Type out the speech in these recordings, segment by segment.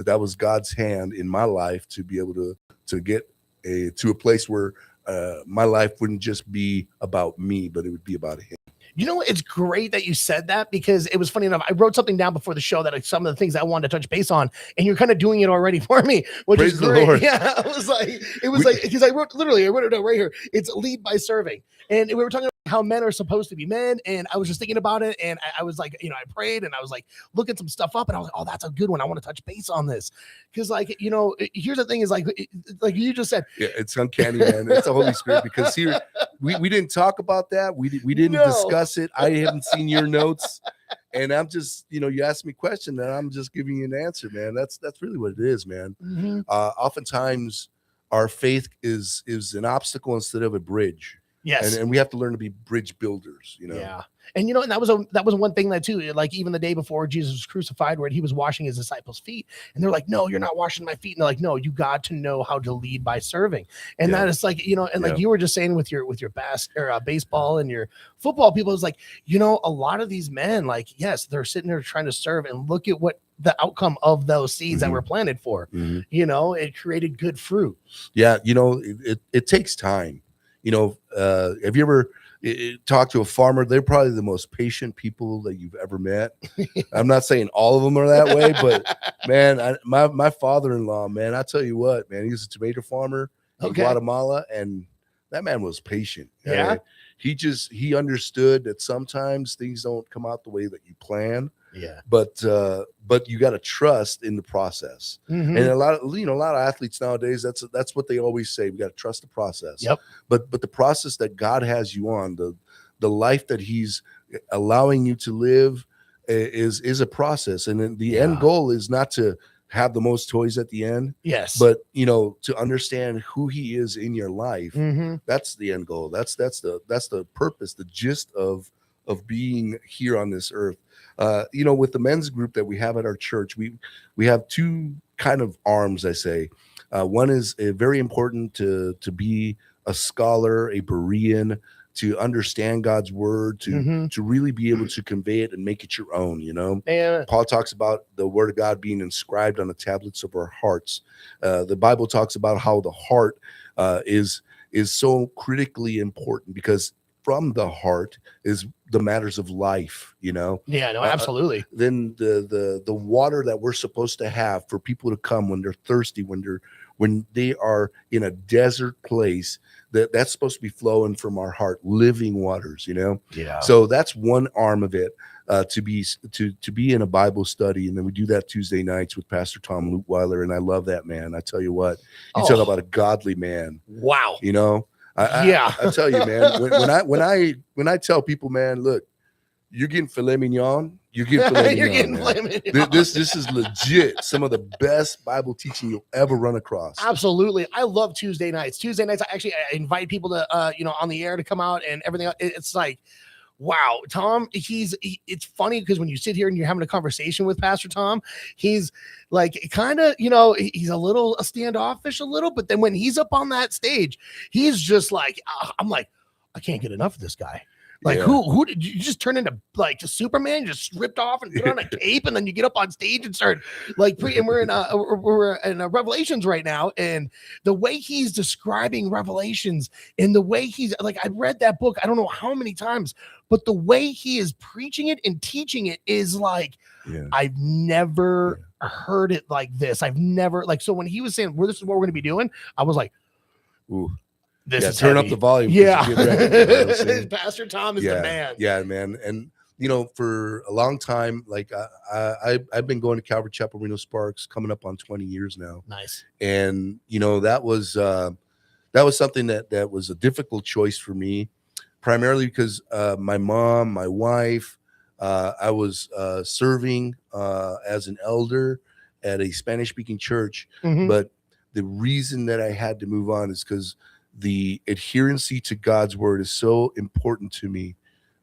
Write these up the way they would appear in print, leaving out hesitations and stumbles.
that was God's hand in my life to be able to get to a place where my life wouldn't just be about me, but it would be about him. You know, it's great that you said that, because it was funny enough. I wrote something down before the show that some of the things I wanted to touch base on, and you're kind of doing it already for me, which Praise is the great. Lord. Yeah, because I wrote it down right here. It's lead by serving, and we were talking about how men are supposed to be men, and I was just thinking about it, and I was like, I prayed, and I was like looking some stuff up, and I was like, oh, that's a good one. I want to touch base on this, because here's the thing is like you just said, yeah, it's uncanny, man. It's the Holy Spirit, because here we didn't talk about that. We didn't discuss it. I haven't seen your notes, and I'm just you asked me a question, and I'm just giving you an answer, man. That's really what it is, man. Mm-hmm. Oftentimes our faith is an obstacle instead of a bridge. Yes. And we have to learn to be bridge builders, Yeah. And and that was one thing that too, like even the day before Jesus was crucified, where he was washing his disciples' feet, and they're like, no, you're not washing my feet. And they're like, no, you got to know how to lead by serving. And that is like, like you were just saying with your baseball and your football people, is like, a lot of these men, like, yes, they're sitting there trying to serve, and look at what the outcome of those seeds that were planted for. It created good fruit. Yeah. It takes time. Have you ever talked to a farmer? They're probably the most patient people that you've ever met. I'm not saying all of them are that way, but man, my father-in-law, man, I tell you what, man, he was a tomato farmer in Guatemala, and that man was patient. Yeah. He understood that sometimes things don't come out the way that you plan. Yeah. But you got to trust in the process. Mm-hmm. And a lot of athletes nowadays, that's what they always say. We got to trust the process. Yep. But the process that God has you on, the life that he's allowing you to live is a process. And then the end goal is not to have the most toys at the end. Yes. But to understand who he is in your life, mm-hmm. that's the end goal. That's the purpose, the gist of being here on this earth. With the men's group that we have at our church, we have two kind of arms, I say. One is very important to be a scholar, a Berean, to understand God's word, to really be able to convey it and make it your own. Yeah. Paul talks about the word of God being inscribed on the tablets of our hearts. The Bible talks about how the heart is so critically important, because from the heart is the matters of life, Yeah, no, absolutely. Then the water that we're supposed to have for people to come when they're thirsty, when they are in a desert place, that's supposed to be flowing from our heart, living waters, Yeah. So that's one arm of it, to be in a Bible study. And then we do that Tuesday nights with Pastor Tom Lutweiler. And I love that man. I tell you what, you talk about a godly man. Wow. I tell you, man, when I tell people, man, look, you're getting filet mignon. You're getting filet mignon. This is legit. Some of the best Bible teaching you'll ever run across. Absolutely. I love Tuesday nights. Tuesday nights, I invite people to, on the air to come out and everything. It's like, wow, Tom, it's funny because when you sit here and you're having a conversation with Pastor Tom, he's like kind of, he's a little standoffish a little, but then when he's up on that stage, he's just like, I'm like, I can't get enough of this guy. Like, who did you just turn into, like, Superman? You just stripped off and put on a cape, and then you get up on stage and start and we're in Revelations right now, and the way he's describing Revelations and the way he's like, I read that book I don't know how many times, but the way he is preaching it and teaching it is like, I've never heard it like this. I've never, so when he was saying, this is what we're going to be doing, I was like, ooh. Turn up the volume. Yeah. Pastor Tom is the man. Yeah, man. And, for a long time, like I've been going to Calvary Chapel, Reno Sparks, coming up on 20 years now. Nice. And, that was something that was a difficult choice for me, primarily because my mom, my wife, I was serving as an elder at a Spanish-speaking church. Mm-hmm. But the reason that I had to move on is because the adherency to God's word is so important to me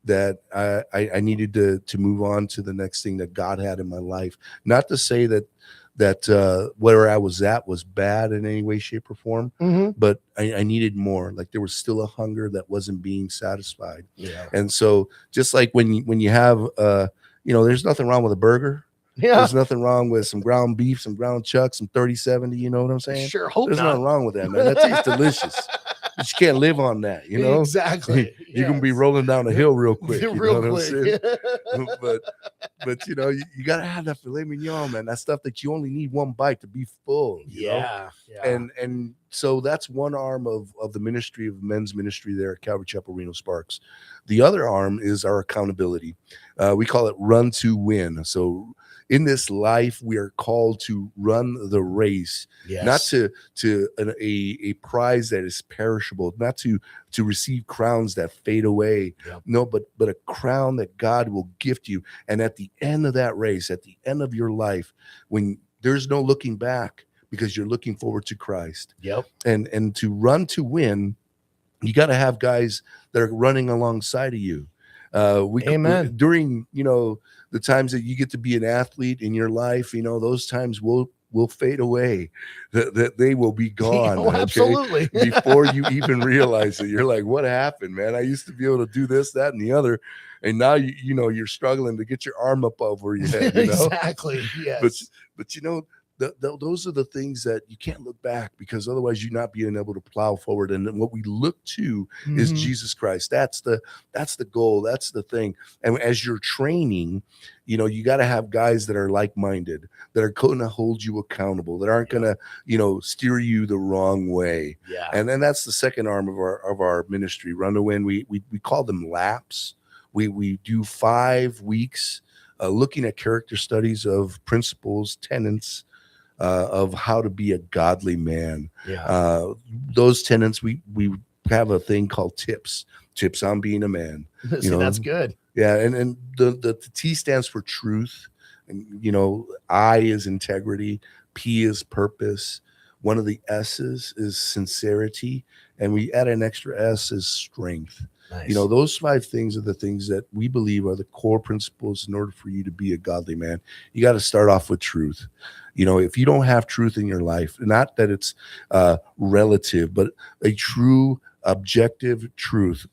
that I needed to move on to the next thing that God had in my life. Not to say that where I was at was bad in any way, shape, or form, but I needed more. Like, there was still a hunger that wasn't being satisfied. Yeah. And so just like when you have, there's nothing wrong with a burger. Yeah. There's nothing wrong with some ground beef, some ground chuck, some 30-70. You know what I'm saying? Sure hope There's not. nothing wrong with that, man. That tastes delicious. But you can't live on that, you know? Exactly. You're gonna be Yes. rolling down a hill real quick. You Real know what I'm quick. saying? but you know, you gotta have that filet mignon, man. That stuff that you only need one bite to be full. You know? Yeah. And so that's one arm of the ministry of men's ministry there at Calvary Chapel Reno Sparks. The other arm is our accountability. We call it run to win. So in this life, we are called to run the race, Yes. not to a prize that is perishable, not to receive crowns that fade away. Yep. No, but a crown that God will gift you. And at the end of that race, at the end of your life, when there's no looking back, because you're looking forward to Christ. Yep. And to run to win, you got to have guys that are running alongside of you. Amen. During, you know, the times that you get to be an athlete in your life, you know, those times will fade away. That they will be gone. Oh, absolutely. Before you even realize it, you're like, what happened, man? I used to be able to do this, that, and the other, and now you know you're struggling to get your arm up over your head. You know? Exactly. Yes. But you know, those are the things that you can't look back, because otherwise you're not being able to plow forward. And then what we look to is Mhm. Jesus Christ. That's the goal. That's the thing. And as you're training, you know, you got to have guys that are like-minded, that are going to hold you accountable, that aren't going to, you know, steer you the wrong way. Yeah. And then that's the second arm of our ministry, Run to Win. We call them laps. We do 5 weeks looking at character studies of principles, tenets, of how to be a godly man. Yeah. Those tenets, we have a thing called tips on being a man. See, know, that's good. Yeah, and the T stands for truth, and you know, I is integrity, P is purpose. One of the S's is sincerity, and we add an extra S is strength. Nice. You know, those 5 things are the things that we believe are the core principles in order for you to be a godly man. You got to start off with truth. You know, if you don't have truth in your life, not that it's relative, but a true objective truth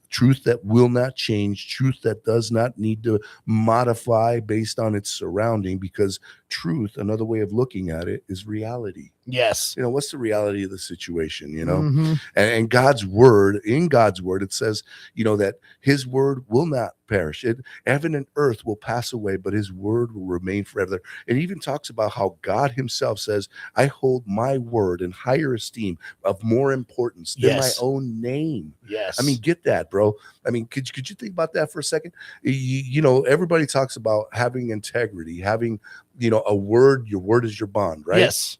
that will not change, truth that does not need to modify based on its surrounding, because truth, another way of looking at it, is reality. Yes. You know, what's the reality of the situation, you know? Mhm. And God's word, in God's word, it says, you know, that his word will not perish. Heaven and earth will pass away, but his word will remain forever. It even talks about how God himself says, I hold my word in higher esteem, of more importance than Yes. my own name. Yes. I mean, get that, bro. I mean, could you think about that for a second? You know, everybody talks about having integrity, having, you know, a word. Your word is your bond, right? Yes.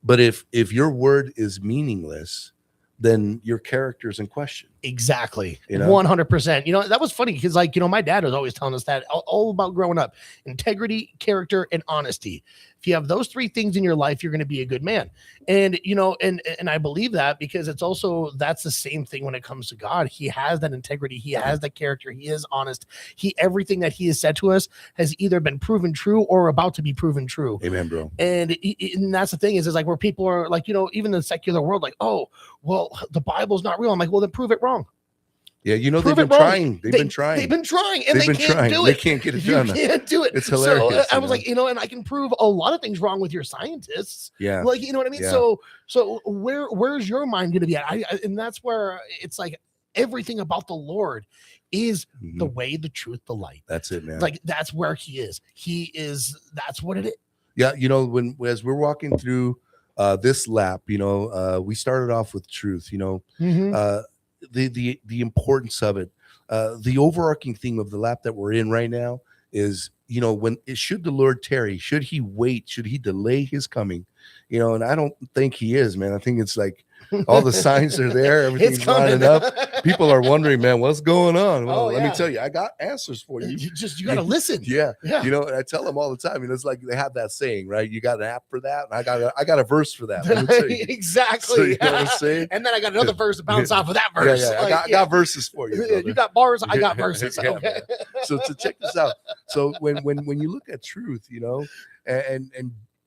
But if your word is meaningless, then your character is in question. Exactly. You know? 100%. You know, that was funny because, like, you know, my dad was always telling us that all about growing up: integrity, character, and honesty. If you have those 3 things in your life, you're going to be a good man. And, you know, and I believe that because it's also, that's the same thing when it comes to God. He has that integrity. He has that character. He is honest. Everything that he has said to us has either been proven true or about to be proven true. Amen, bro. And that's the thing is like where people are like, you know, even the secular world, like, oh, well, the Bible's not real. I'm like, well, then prove it wrong. Yeah, you know, Prove they've it been wrong. trying. They've been trying. They've been trying, and They've they been can't trying. do it. They can't get it done. You can't do it. It's hilarious. So I was you like, you know, and I can prove a lot of things wrong with your scientists. Yeah. Like, you know what I mean? Yeah. So where's your mind going to be at? And that's where it's like everything about the Lord is Mhm. the way, the truth, the light. That's it, man. Like that's where he is. That's what it is. Yeah, you know, as we're walking through this lap, you know, we started off with truth, you know, Mhm. the importance of it. The overarching theme of the lap that we're in right now is, you know, should the Lord tarry, should he wait, should he delay his coming, you know? And I don't think he is, man. I think it's like all the signs are there, everything's It's coming. lining up. People are wondering, man, what's going on? Well, Oh, let me yeah. tell you, I got answers for you. You got to listen. Yeah. Yeah. You know, and I tell them all the time, you know, it's like they have that saying, right? You got an app for that, and I got a verse for that. Let me tell you. Exactly. So, you know what I'm saying? And then I got another verse to bounce off of that Yeah, verse. yeah. Like, I got verses for you. yeah, Brother. you got bars, I got verses. Yeah, Okay. So check this out. So when you look at truth, you know, and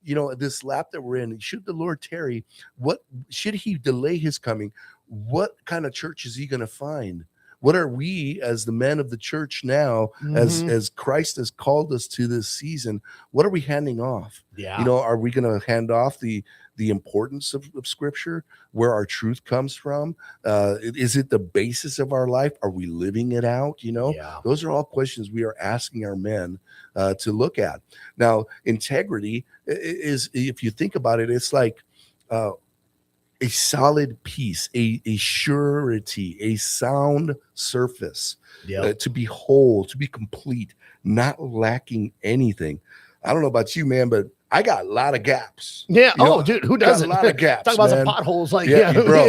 you know, this lap that we're in, should the Lord tarry, what should he delay his coming? What kind of church is he going to find? What are we as the men of the church now, Mhm. as Christ has called us to this season? What are we handing off? Yeah. You know, are we going to hand off the importance of Scripture, where our truth comes from? Is it the basis of our life? Are we living it out? You know, Yeah. those are all questions we are asking our men to look at. Now, integrity is, if you think about it, it's like uh, a solid piece, a surety, a sound surface, Yeah. to be whole, to be complete, not lacking anything. I don't know about you, man, but I got a lot of gaps. Yeah. You Oh, know, dude, who got a doesn't? lot of Talk gaps, about some man. potholes. Like, Yeah, yeah, bro.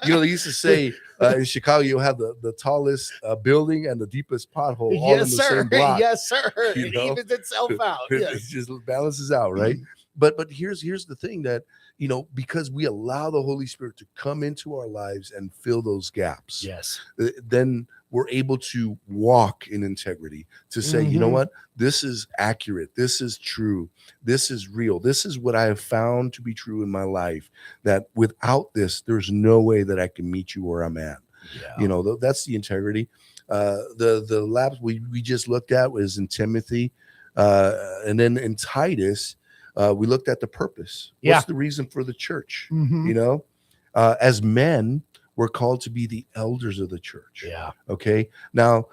You know, they used to say in Chicago, you'll have the tallest building and the deepest pothole all in Yes, the sir. same block. Yes, sir. You It know, evens itself out. it Yes. just balances out, right? But here's the thing, that you know, because we allow the Holy Spirit to come into our lives and fill those gaps, Yes. then we're able to walk in integrity, to say, you know Mhm. what, this is accurate, this is true, this is real, this is what I have found to be true in my life, that without this, there's no way that I can meet you where I'm at. Yeah. You know, that's the integrity. The labs we just looked at was in Timothy, and then in Titus, we looked at the purpose. Yeah. What's the reason for the church? Mhm. You know, as men, we're called to be the elders of the church. Yeah. Okay. Now,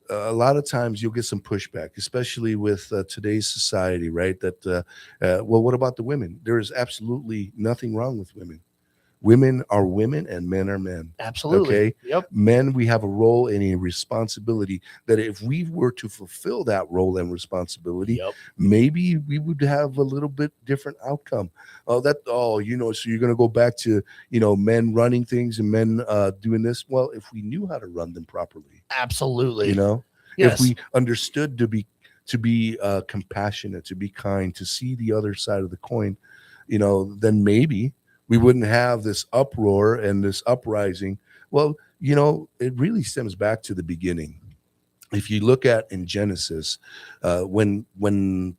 a lot of times you'll get some pushback, especially with today's society, right? That, well, what about the women? There is absolutely nothing wrong with women. Women are women and men are men. Absolutely. Okay. Yep. Men, we have a role and a responsibility that if we were to fulfill that role and responsibility, Yep. maybe we would have a little bit different outcome. You know, so you're going to go back to, you know, men running things and men doing this. Well, if we knew how to run them properly, Absolutely. you know, Yes. if we understood to be compassionate, to be kind, to see the other side of the coin, you know, then maybe we wouldn't have this uproar and this uprising. Well, you know, it really stems back to the beginning. If you look at in Genesis, when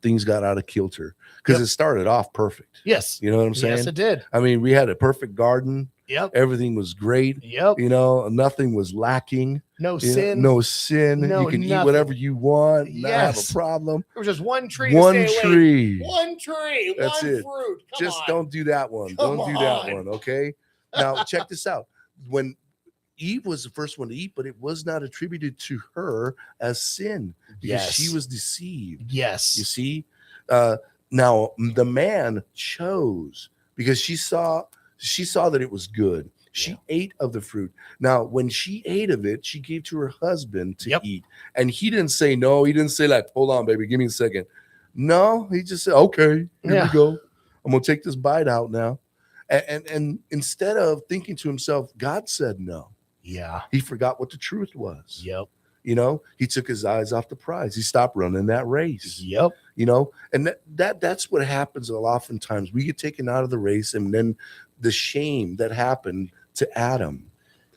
things got out of kilter, because Yep. it started off perfect. Yes. You know what I'm saying? Yes, it did. I mean, we had a perfect garden. Yep. Everything was great. Yep. You know, nothing was lacking. No You know, sin. no sin. No You can eat nothing. whatever you want, not have Yes. a problem. There was just one tree. One to stay away. tree. One tree. That's one it. fruit. Come Just on. don't do that one. Come Don't do that on. one. Okay. Now check this out. When Eve was the first one to eat, but it was not attributed to her as sin because she Yes. was deceived. Yes. You see, now the man chose because she saw that it was good. She Yeah. ate of the fruit. Now, when she ate of it, she gave to her husband to Yep. eat, and he didn't say no. He didn't say like, "Hold on, baby, give me a second." No, he just said, "Okay, here Yeah. we go. I'm gonna take this bite out now." And instead of thinking to himself, God said no. Yeah. He forgot what the truth was. Yep. You know, he took his eyes off the prize. He stopped running that race. Yep. You know, and that's what happens oftentimes. We get taken out of the race, and then the shame that happened to Adam.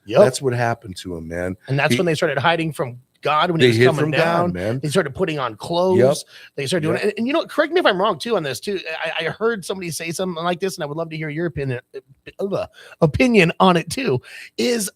Yep. That's what happened to him, man. And that's He- when they started hiding from God when he They was hid coming from down. God, man. They started putting on clothes. They started doing Yep. it. And you know, correct me if I'm wrong too on this too. I heard somebody say something like this, and I would love to hear your opinion on it too. Is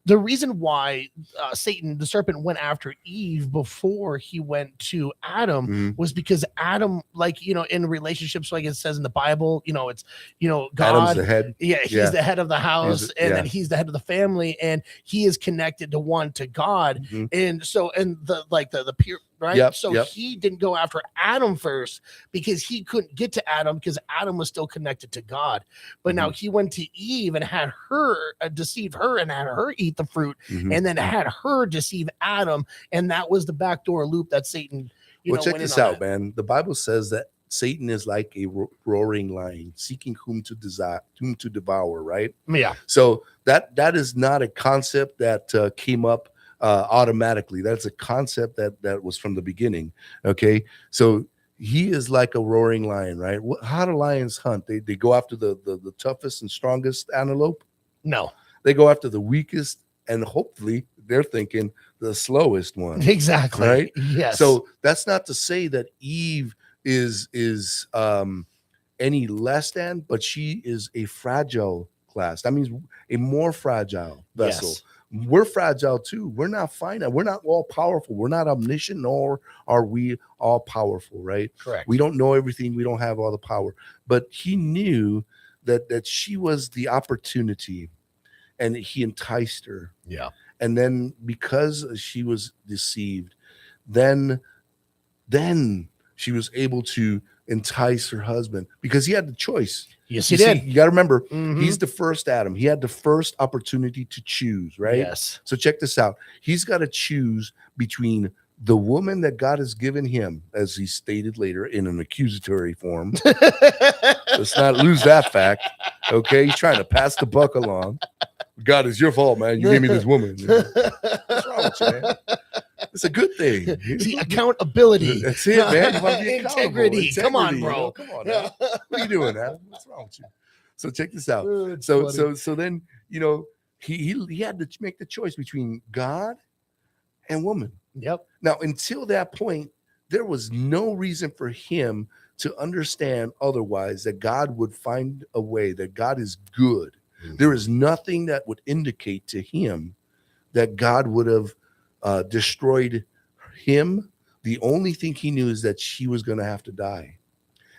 the reason why Satan, the serpent, went after Eve before he went to Adam Mhm. was because Adam, like, you know, in relationships, like it says in the Bible, you know, it's, you know, Adam's God. the head. Yeah, he's Yeah. the head of the house, and yeah. then he's the head of the family, and he is connected to God. Mhm. And so, and the pure, right? Yep, So yep. he didn't go after Adam first because he couldn't get to Adam because Adam was still connected to God. But now he went to Eve and had her deceive her and had her eat the fruit, Mhm. and then had her deceive Adam, and that was the backdoor loop that Satan. Well, check went in this on out, that. man. The Bible says that Satan is like a roaring lion, seeking whom to devour. Right. Yeah, So that is not a concept that came up automatically. That's a concept that was from the beginning. Okay, so he is like a roaring lion, right? How do lions hunt? They go after the toughest and strongest antelope. no, They go after the weakest, and hopefully they're thinking the slowest one. exactly. Right? Yes. So that's not to say that Eve is any less than, but she is a fragile class. That means a more fragile vessel. Yes. We're fragile too. We're not finite. We're not all powerful. We're not omniscient, nor are we all powerful, right? Correct. We don't know everything. We don't have all the power. But he knew that she was the opportunity, and he enticed her. Yeah. And then because she was deceived, then she was able to entice her husband because he had the choice. Yes, You he see, did. you got to remember, Mhm. he's the first Adam. He had the first opportunity to choose, right? Yes. So check this out. He's got to choose between the woman that God has given him, as he stated later in an accusatory form. Let's not lose that fact. Okay. He's trying to pass the buck along. God, it's your fault, man. You gave me this woman. What's wrong with you, man? It's a good thing. See, accountability. That's it, man. You want to be accountable. Integrity. Come on, you bro. know? Come on, man. What are you doing, Adam? What's wrong with you? So check this out. It's So funny. so then, you know, he had to make the choice between God and woman. Yep. Now, until that point, there was no reason for him to understand otherwise, that God would find a way, that God is good. There is nothing that would indicate to him that God would have destroyed him. The only thing he knew is that she was going to have to die.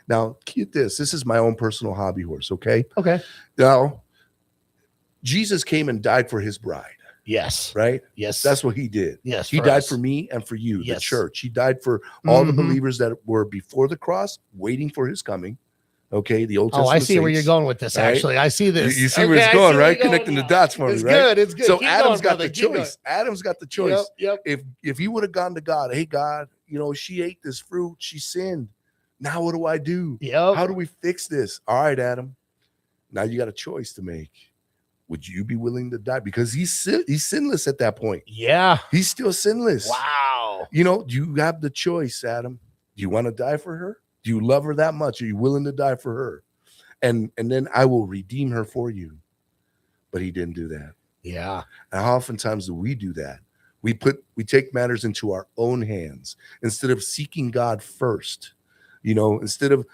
Now, get this. This is my own personal hobby horse, okay? Okay. Now, Jesus came and died for his bride, Yes. right? Yes. That's what he did. yes. He for died us. for me and for you, the Yes. church. He died for all the Mhm. believers that were before the cross, waiting for his coming. Okay, the Old Oh, Testament. I see where you're saints. going with this. right? Actually, I see You, this. you see where Okay, it's I going, see where right? you're going Connecting the now. dots for It's me, right? good. It's good. So Keep Adam's going, got brother. the Keep choice. Adam's got the choice. Yep. Yep. If he would have gone to God, hey God, you know, she ate this fruit, she sinned. Now what do I do? Yep. How do we fix this? All right, Adam. Now you got a choice to make. Would you be willing to die? Because he's sinless at that point. Yeah. He's still sinless. Wow. You know, do you have the choice, Adam? Do you want to die for her? Do you love her that much? Are you willing to die for her? And then I will redeem her for you. But he didn't do that. Yeah. And how oftentimes do we do that? We take matters into our own hands instead of seeking God first. You know, instead of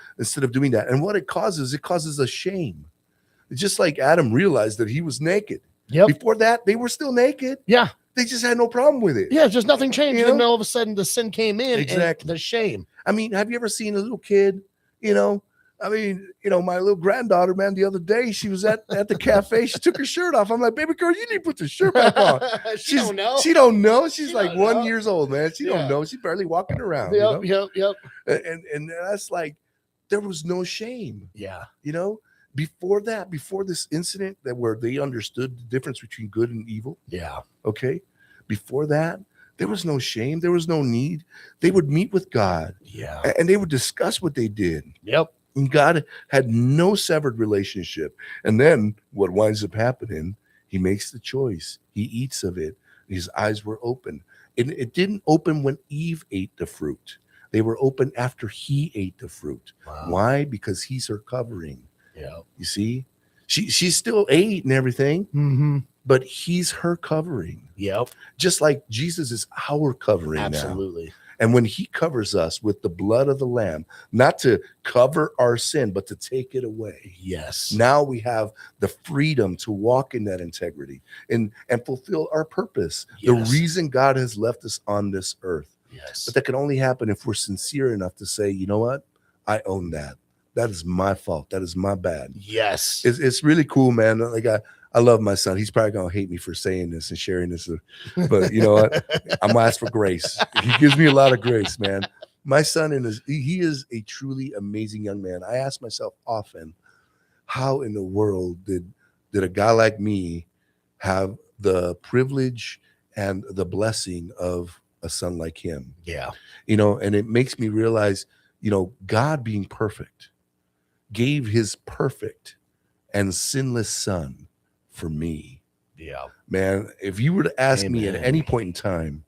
doing that. And what it causes a shame. It's just like Adam realized that he was naked. Yep. Before that, they were still naked. Yeah. They just had no problem with it. Yeah. Just nothing changed. You And then know? all of a sudden the sin came in. Exactly. And the shame. I mean, have you ever seen a little kid, you know? I mean, you know, my little granddaughter, man, the other day, she was at the cafe. She took her shirt off. I'm like, baby girl, you need to put the shirt back on. She don't know. She don't know. She's She like don't 1 know. year old, man. She Yeah. don't know. She's barely walking around. Yep. You know? Yep. And that's like, there was no shame, Yeah. you know? Before that, before this incident where they understood the difference between good and evil, Yeah. okay? Before that, there was no shame. There was no need. They would meet with God Yeah. and they would discuss what they did. Yep. And God had no severed relationship. And then what winds up happening, he makes the choice. He eats of it. His eyes were open. And it didn't open when Eve ate the fruit. They were open after he ate the fruit. Wow. Why? Because he's her covering. Yeah. You see? She still ate and everything, Mm-hmm. but he's her covering. Yep. Just like Jesus is our covering now. Absolutely. And when he covers us with the blood of the Lamb, not to cover our sin, but to take it away. Yes. Now we have the freedom to walk in that integrity and fulfill our purpose. The Yes. reason God has left us on this earth. Yes. But that can only happen if we're sincere enough to say, you know what? I own that. That is my fault. That is my bad. Yes. It's really cool, man. Like I love my son. He's probably gonna hate me for saying this and sharing this, but you know what? I'm gonna ask for grace. He gives me a lot of grace, man. My son he is a truly amazing young man. I ask myself often, how in the world did a guy like me have the privilege and the blessing of a son like him? Yeah. You know, and it makes me realize, you know, God being perfect gave his perfect and sinless son for me. Yeah. Man, if you were to ask me at Amen. any point in time,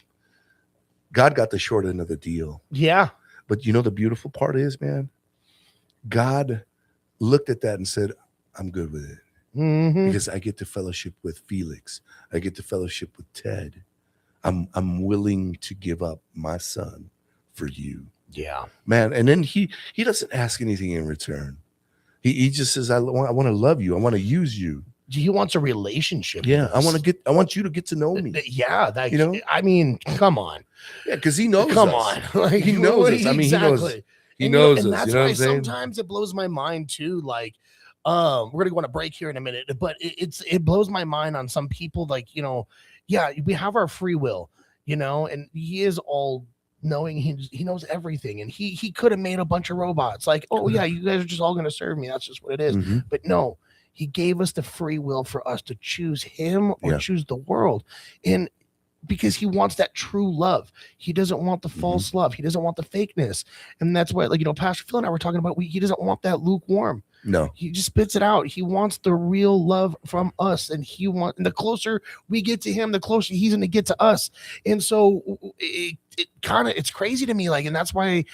God got the short end of the deal. Yeah. But you know, the beautiful part is, man, God looked at that and said, I'm good with it Mm-hmm. because I get to fellowship with Felix. I get to fellowship with Ted. I'm willing to give up my son for you, Yeah. man. And then he doesn't ask anything in return. He just says, I want to love you. I want to use you. he wants a relationship. Yeah, with I us. want you to get to know me. Yeah, that, You know? I mean, come on. Yeah, because he knows Come us. on. Like, He knows us. I mean, exactly. he And, knows and us. that's You know what why I'm saying? sometimes it blows my mind too. Like, we're gonna go on a break here in a minute, but it blows my mind on some people. Like, yeah, we have our free will, and he is all knowing. He knows everything, and he could have made a bunch of robots. Like, oh yeah, you guys are just all gonna serve me. That's just what it is. Mhm. But no, he gave us the free will for us to choose him or Yeah. choose the world, and because he wants that true love. He doesn't want the false love. He doesn't want the fakeness. And that's what, Pastor Phil and I were talking about. He doesn't want that lukewarm. No. He just spits it out. He wants the real love from us. And and the closer we get to him, the closer he's going to get to us. And so it's crazy to me. Like, and that's why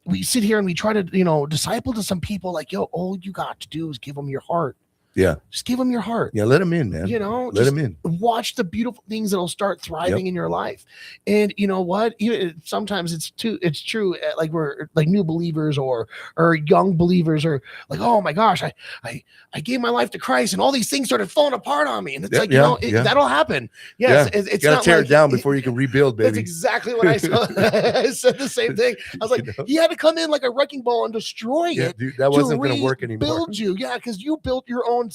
we sit here and we try to, disciple to some people like, yo, all you got to do is give them your heart. Yeah. Just give them your heart. Yeah, let him in, man. Let him in. Watch the beautiful things that'll start thriving in your life. And you know what? Sometimes it's true. Like we're like new believers or young believers are like, oh my gosh, I gave my life to Christ and all these things started falling apart on me. And it's that'll happen. Yes, yeah. It's you gotta not tear like, it down before you can rebuild, baby. That's exactly what I saw. I said the same thing. I was like, he had to come in like a wrecking ball and destroy it. Dude, that wasn't going to work anymore. Build you, yeah, because you built your own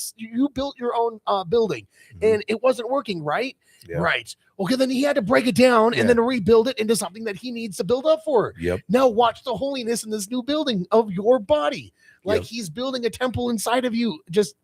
building and it wasn't working, right? Yeah. Right. Okay, then he had to break it down and then rebuild it into something that he needs to build up for. Yep. Now watch the holiness in this new building of your body. Like Yep. he's building a temple inside of you. Just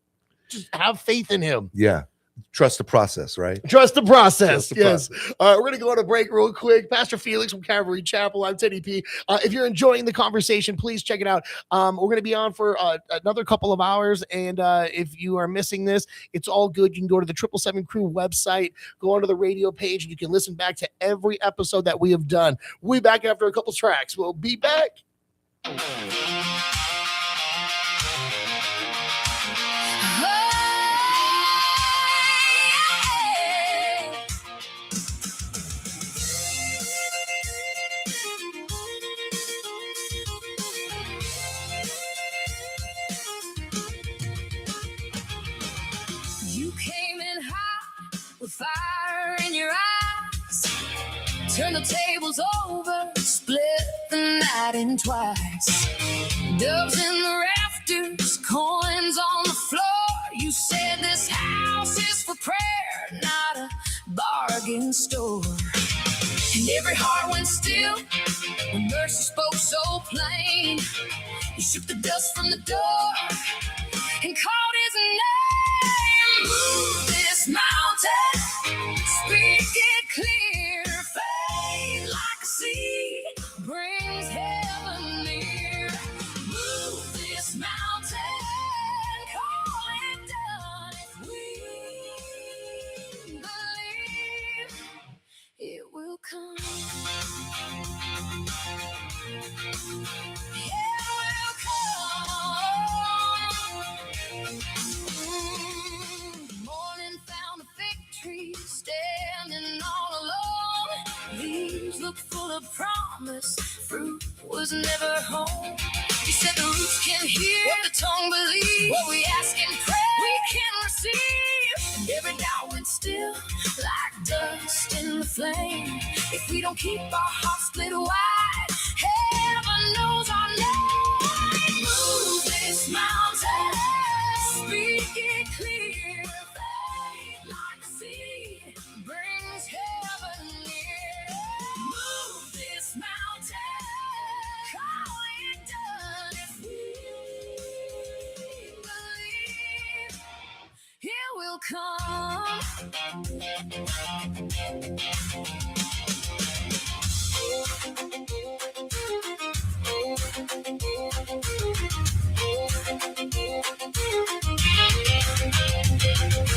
have faith in him. Yeah. Trust the process, right? Trust the process. Trust the Yes. process. All right, we're going to go on a break real quick. Pastor Felix from Calvary Chapel. I'm Teddy P. If you're enjoying the conversation, please check it out. We're going to be on for another couple of hours. And if you are missing this, it's all good. You can go to the 777 Crew website, go onto the radio page, and you can listen back to every episode that we have done. We'll be back after a couple tracks. We'll be back. You came in hot with fire in your eyes. Turn the tables over, split the night in twice. Doves in the rafters, coins on the floor. You said this house is for prayer, not a bargain store. And every heart went still when mercy spoke so plain. You shook the dust from the door and called his name. Move this mountain, speak it clear. Faith like a seed brings heaven near. Move this mountain, call it done. If we believe, it will come. It will come. Morning found a fig tree standing all alone. Leaves look full of promise, fruit was never home. You said the roots can hear what the tongue believes. What we ask and pray, we can receive. And every doubt went still like dust in the flame. If we don't keep our hearts split wide, heaven knows our name. Move this mountain, speak it clear. Faith like a seed brings heaven near. Move this mountain, call it done. If we believe, it will come.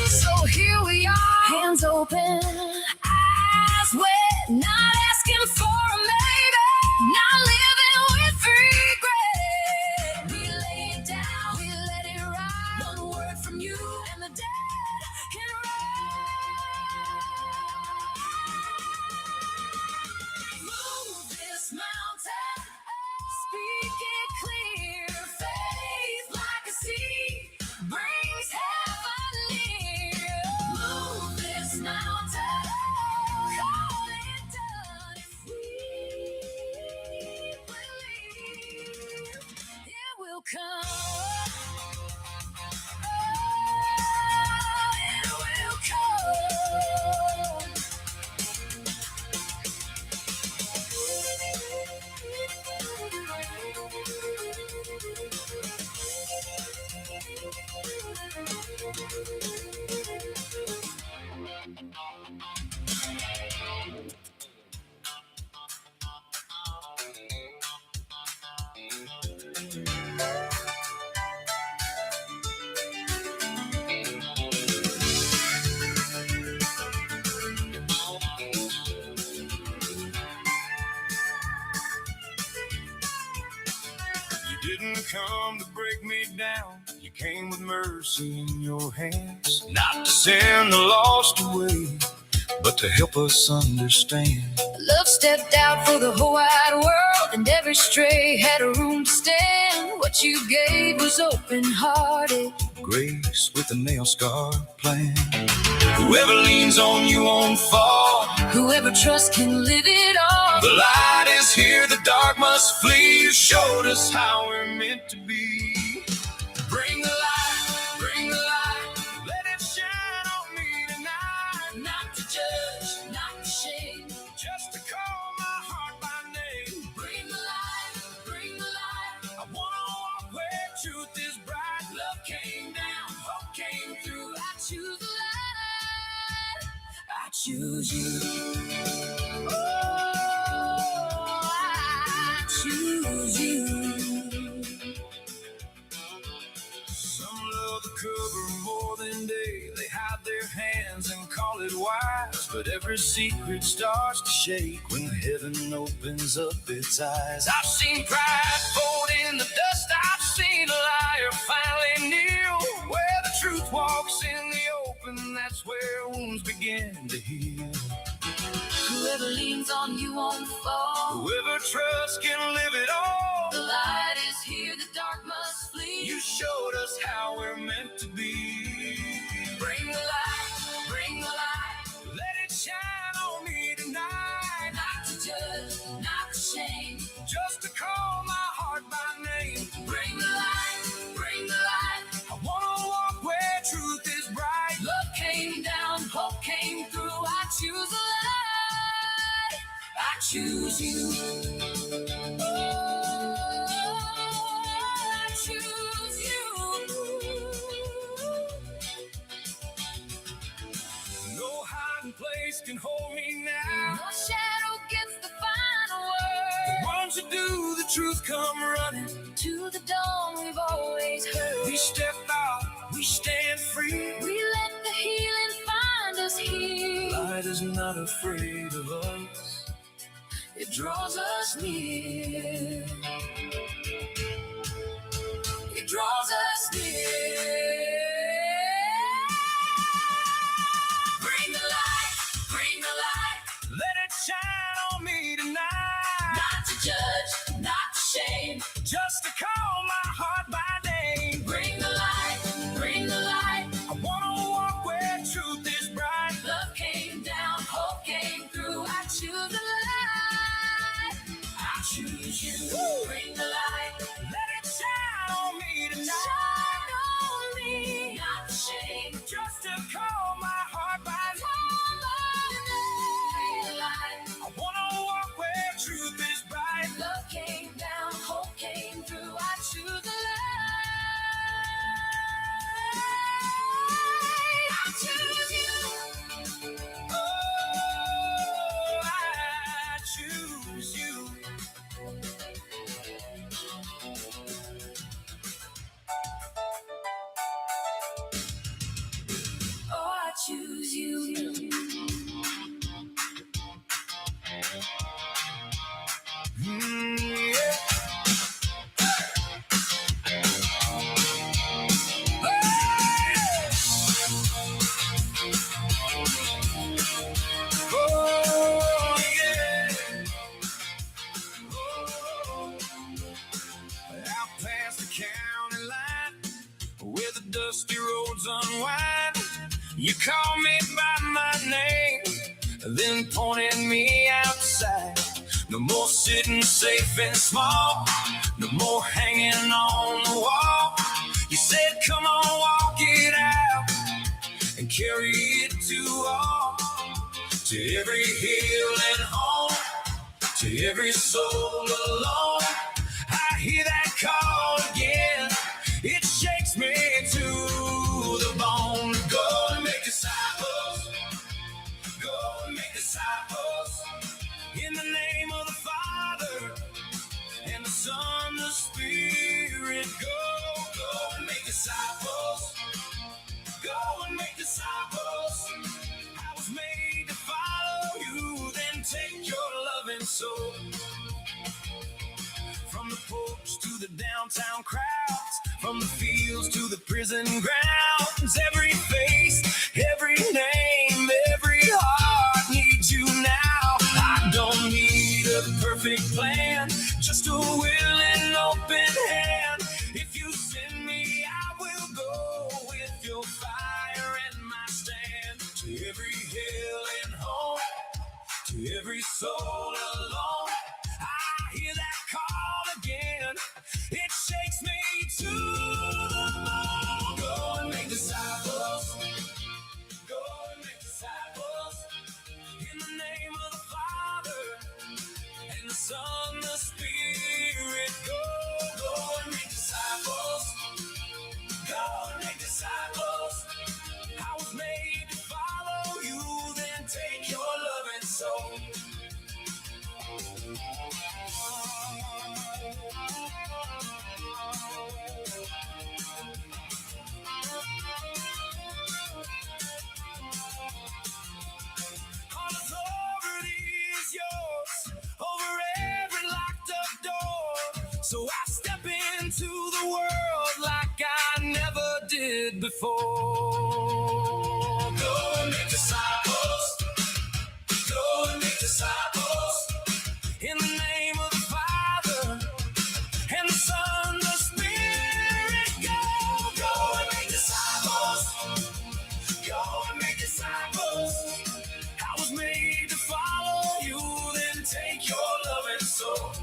So here we are, hands open, eyes wet, not asking for a maybe, not living with regret. We lay it down, we let it ride. One word from you and the dead can rise. Move this mountain, speak it clear. Faith like a seed brings heaven near. You didn't come to break me down. You came with mercy in your hands, not to send the lost away, but to help us understand. Love stepped out for the whole wide world, and every stray had a room to stand. What you gave was open-hearted grace with a nail-scarred plan. Whoever leans on you won't fall. Whoever trusts can live it all. The light is here, the dark must flee. You showed us how we're meant to be. Bring the light, let it shine on me tonight. Not to judge, not to shame, just to call my heart by name. Bring the light, I wanna walk where truth is bright. Love came down, hope came through. I choose the light, I choose you. Oh, I choose you. Some love the cover more than day. They hide their hands and call it wise. But every secret starts to shake when heaven opens up its eyes. I've seen pride fold in the dust. I've seen a liar finally kneel. Where the truth walks in the open, that's where wounds begin to heal. Whoever leans on you won't fall. Whoever trusts can live it all. The light is here, the dark must flee. You showed us how we're meant to be. Bring the light, let it shine on me tonight. Not to judge, not to shame, just to call my heart by name. Bring the light, I wanna walk where truth is bright. Love came down, hope came through. I choose the light, I choose you. Oh, I choose you. No hiding place can hold me now. No shadow gets the final word. Won't you do the truth come running to the dawn we've always heard. We step out, we stand free. We let the healing find us here. Light is not afraid of us. It draws us near. It draws us near. Bring the light, let it shine on me tonight. Not to judge, not to shame, just to call my heart by name. Bring the light, I wanna walk where truth is bright. Love came down, hope came through. I choose the light, I choose you. Woo! Bring the light, let it shine on me tonight. Shine on me, not to shame, just to call my heart by name. I wanna walk where truth is bright. Love came down, hope came through. I choose the light. I choose you. Oh, I choose you. Oh, I choose you. Yeah. Oh, yeah. Oh. Out past the county line, where the dusty roads unwind, you call me by my name, then pointed me outside. No more sitting safe and small, no more hanging on the wall. You said, come on, walk it out and carry it to all, to every hill and home, to every soul alone. I hear that call again, it shakes me to the bone. disciples. Go and make disciples. I was made to follow you, then take your loving soul. From the porch to the downtown crowds, from the fields to the prison grounds, every face, every name, every heart needs you now. I don't need a perfect plan, just a willing, open hand. If you send me, I will go with your fire and my stand. To every hill and home, to every soul alone, I hear that call again. It shakes me to the bone. Go and make disciples. Go and make disciples. In the name of the Father and the Son, the Spirit. Go and make disciples. Go and make disciples. I was made to follow you, then take your loving soul. All authority is yours over every locked up door. So I step into the world like I never did before. Go and make disciples. Go and make disciples. In the name of the Father and the Son, the Spirit. Go and make disciples. Go and make disciples. I was made to follow you, then take your loving soul.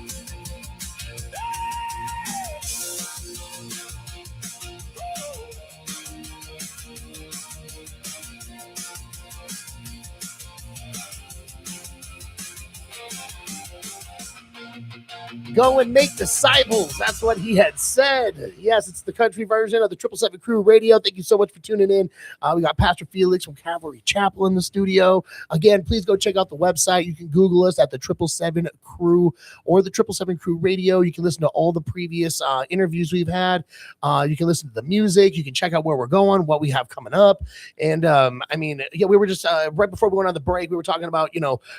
Go and make disciples. That's what he had said. Yes, it's the country version of the 777 Crew Radio. Thank you so much for tuning in. We got Pastor Felix from Calvary Chapel in the studio. Again, please go check out the website. You can Google us at the 777 Crew or the 777 Crew Radio. You can listen to all the previous interviews we've had. You can listen to the music. You can check out where we're going, what we have coming up. And we were just right before we went on the break, we were talking about,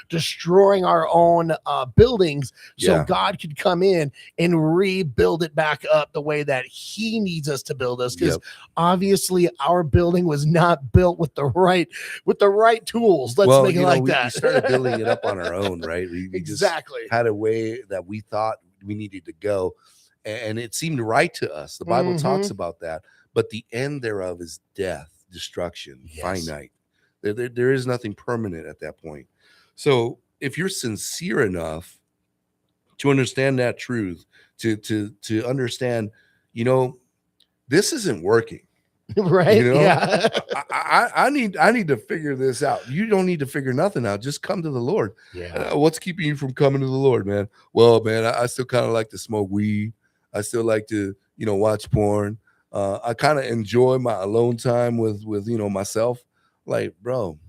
destroying our own buildings so God could come in and rebuild it back up the way that he needs us to build us, because obviously our building was not built with the right tools. Let's make it like that. We started building it up on our own, right? We Exactly. just had a way that we thought we needed to go, and it seemed right to us. The Bible talks about that, but the end thereof is death, destruction, finite. There is nothing permanent at that point. So if you're sincere enough to understand that truth, to understand, this isn't working. Right. Yeah. I need to figure this out. You don't need to figure nothing out. Just come to the Lord. Yeah. What's keeping you from coming to the Lord, man? Well, man, I still kind of like to smoke weed. I still like to, watch porn. I kind of enjoy my alone time with myself. Like, bro,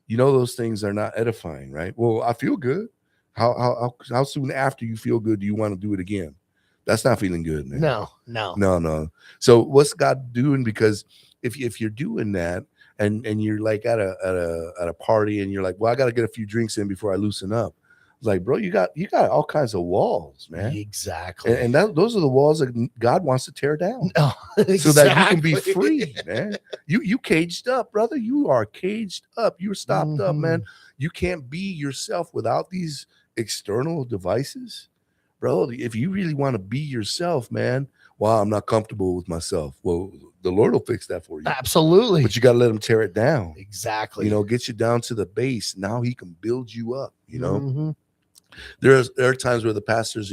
those things are not edifying, right? Well, I feel good. How soon after you feel good do you want to do it again? That's not feeling good, man. No. So what's God doing? Because if you're doing that and you're like at a party and you're like, well, I got to get a few drinks in before I loosen up. It's like, bro, you got all kinds of walls, man. Exactly. And those are the walls that God wants to tear down, exactly. so that you can be free, man. You caged up, brother. You are caged up. You're stopped up, man. You can't be yourself without these external devices, bro. If you really want to be yourself, man, well, I'm not comfortable with myself. Well, the Lord will fix that for you. Absolutely. But you got to let him tear it down. Exactly. Get you down to the base. Now he can build you up, There are times where the pastors,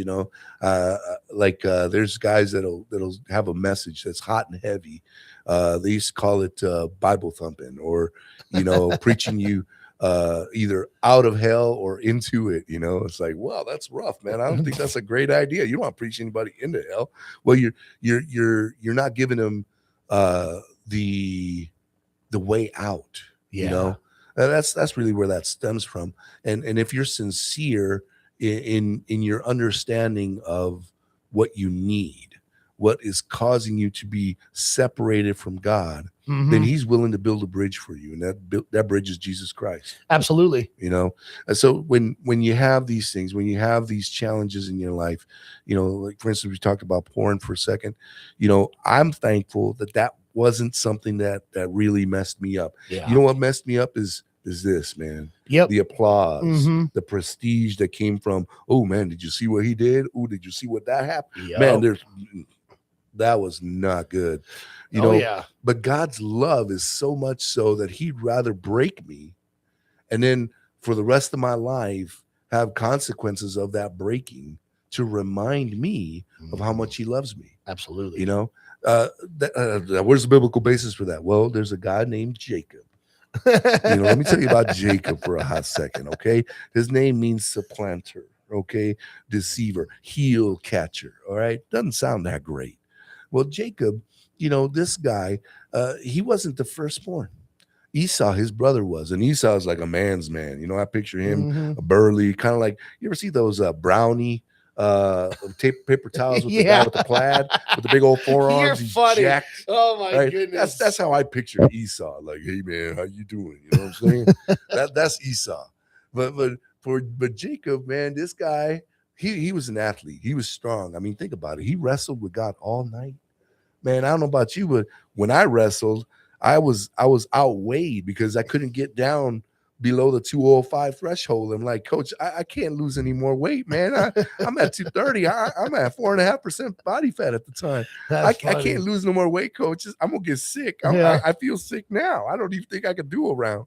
there's guys that'll have a message that's hot and heavy. They used to call it Bible thumping, or preaching you either out of hell or into it. It's like, wow, that's rough, man. I don't think that's a great idea. You don't want to preach anybody into hell. Well, you're not giving them the way out. That's really where that stems from. And if you're sincere in your understanding of what you need, what is causing you to be separated from God, Mhm. then he's willing to build a bridge for you. And that bridge is Jesus Christ, Absolutely. you know? And so when you have these things, when you have these challenges in your life, you know, like for instance, we talked about porn for a second, you know, I'm thankful that wasn't something that really messed me up. Yeah. You know what messed me up is this, man. Yep. The applause, Mhm. the prestige that came from, oh man, did you see what he did? Oh, did you see what that happened? Yep. Man, that was not good. You Oh know, yeah. but God's love is so much so that he'd rather break me and then for the rest of my life have consequences of that breaking to remind me of how much he loves me. Absolutely. You know, where's the biblical basis for that? Well, there's a guy named Jacob. You know, let me tell you about Jacob for a hot second, okay? His name means supplanter, okay? Deceiver, heel catcher, all right? Doesn't sound that great. Well, Jacob, you know, this guy, he wasn't the firstborn. Esau, his brother, was, and Esau is like a man's man. You know, I picture him Mhm. burly, kind of like you ever see those brownie paper towels with the guy Yeah. with the plaid with the big old forearms. You're He's funny. jacked. Oh my Right? goodness. That's how I picture Esau. Like, hey man, how you doing? You know what I'm saying? That's Esau. But Jacob, man, this guy, he was an athlete. He was strong. I mean, think about it. He wrestled with God all night. Man, I don't know about you, but when I wrestled, I was outweighed because I couldn't get down below the 205 threshold. I'm like, coach, I can't lose any more weight, man. I'm at 230. I'm at 4.5% body fat at the time. I That's funny. can't lose no more weight, coach. I'm gonna get sick. Yeah. I feel sick now. I don't even think I could do a round.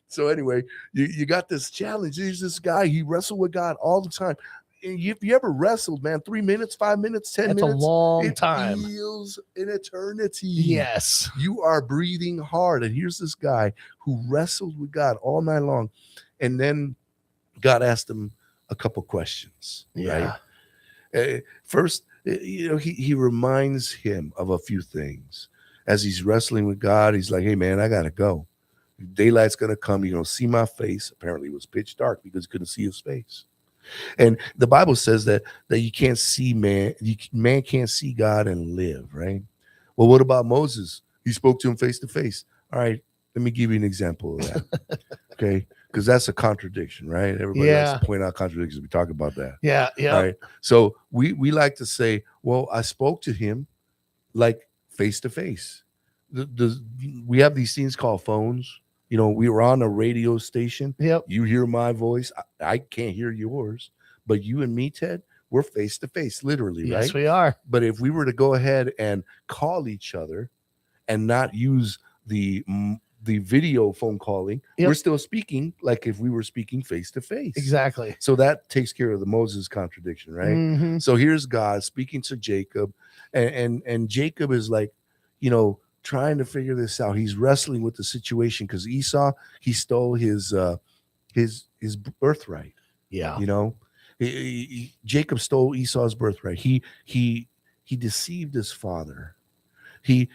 So anyway, you got this challenge. There's this guy, he wrestled with God all the time. And if you ever wrestled, man, 3 minutes, 5 minutes, 10 That's a minutes, long it time. feels an eternity. Yes. You are breathing hard. And here's this guy who wrestled with God all night long. And then God asked him a couple questions. Yeah. Right? First, you know, he reminds him of a few things. As he's wrestling with God, he's like, hey, man, I got to go. Daylight's going to come. You're going to see my face. Apparently, it was pitch dark because he couldn't see his face. And the Bible says that you can't see man. Man can't see God and live, right? Well, what about Moses? He spoke to him face to face. All right, let me give you an example of that. Okay, because that's a contradiction, right? Everybody likes to point out contradictions. We talk about that. Yeah. Yeah. All right. So we like to say, well, I spoke to him like face to face. We have these things called phones. You know, we were on a radio station. Yep. You hear my voice. I can't hear yours. But you and me, Ted, we're face to face, literally, right? Yes, we are. But if we were to go ahead and call each other and not use the video phone calling, Yep. we're still speaking like if we were speaking face to face. Exactly. So that takes care of the Moses contradiction, right? Mhm. So here's God speaking to Jacob, and Jacob is like, you know, trying to figure this out. He's wrestling with the situation because Esau, he stole his birthright. Yeah. You know, Jacob stole Esau's birthright. He deceived his father. He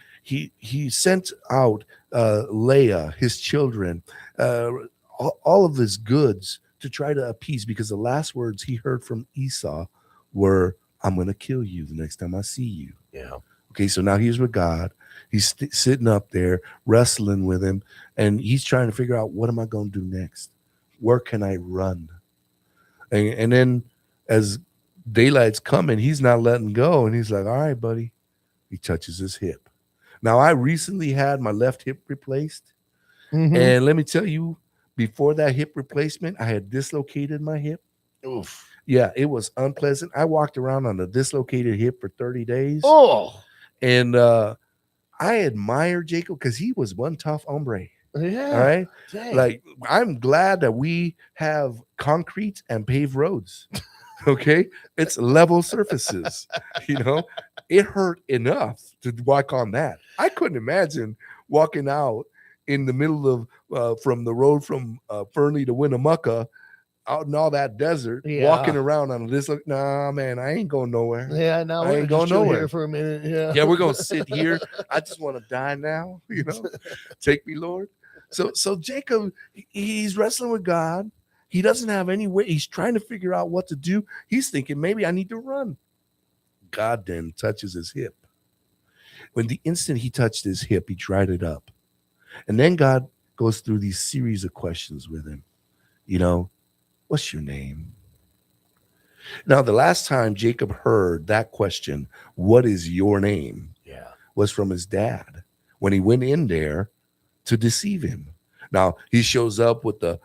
sent out Leah, his children, all of his goods to try to appease, because the last words he heard from Esau were, I'm going to kill you the next time I see you. Yeah. Okay, so now he's with God. He's sitting up there wrestling with him, and he's trying to figure out, what am I going to do next? Where can I run? And then as daylight's coming, he's not letting go, and he's like, all right, buddy. He touches his hip. Now, I recently had my left hip replaced, Mhm. and let me tell you, before that hip replacement, I had dislocated my hip. Oof. Yeah, it was unpleasant. I walked around on a dislocated hip for 30 days. Oh. And I admire Jacob because he was one tough hombre. Yeah. All right. Dang. Like, I'm glad that we have concrete and paved roads. Okay. It's level surfaces. You know, it hurt enough to walk on that. I couldn't imagine walking out in the middle of from the road from Fernley to Winnemucca, out in all that desert, Yeah. walking around on this. Nah, man, I ain't going nowhere. Yeah. Now I we're ain't just going chill nowhere. here for a minute. Yeah. Yeah, we're gonna sit here. I just want to die now. You know, take me, Lord. So Jacob, he's wrestling with God. He doesn't have any way. He's trying to figure out what to do. He's thinking, maybe I need to run. God then touches his hip. When the instant he touched his hip, he dried it up. And then God goes through these series of questions with him. You know, what's your name? Now, the last time Jacob heard that question, what is your name? Yeah. Was from his dad when he went in there to deceive him. Now he shows up with the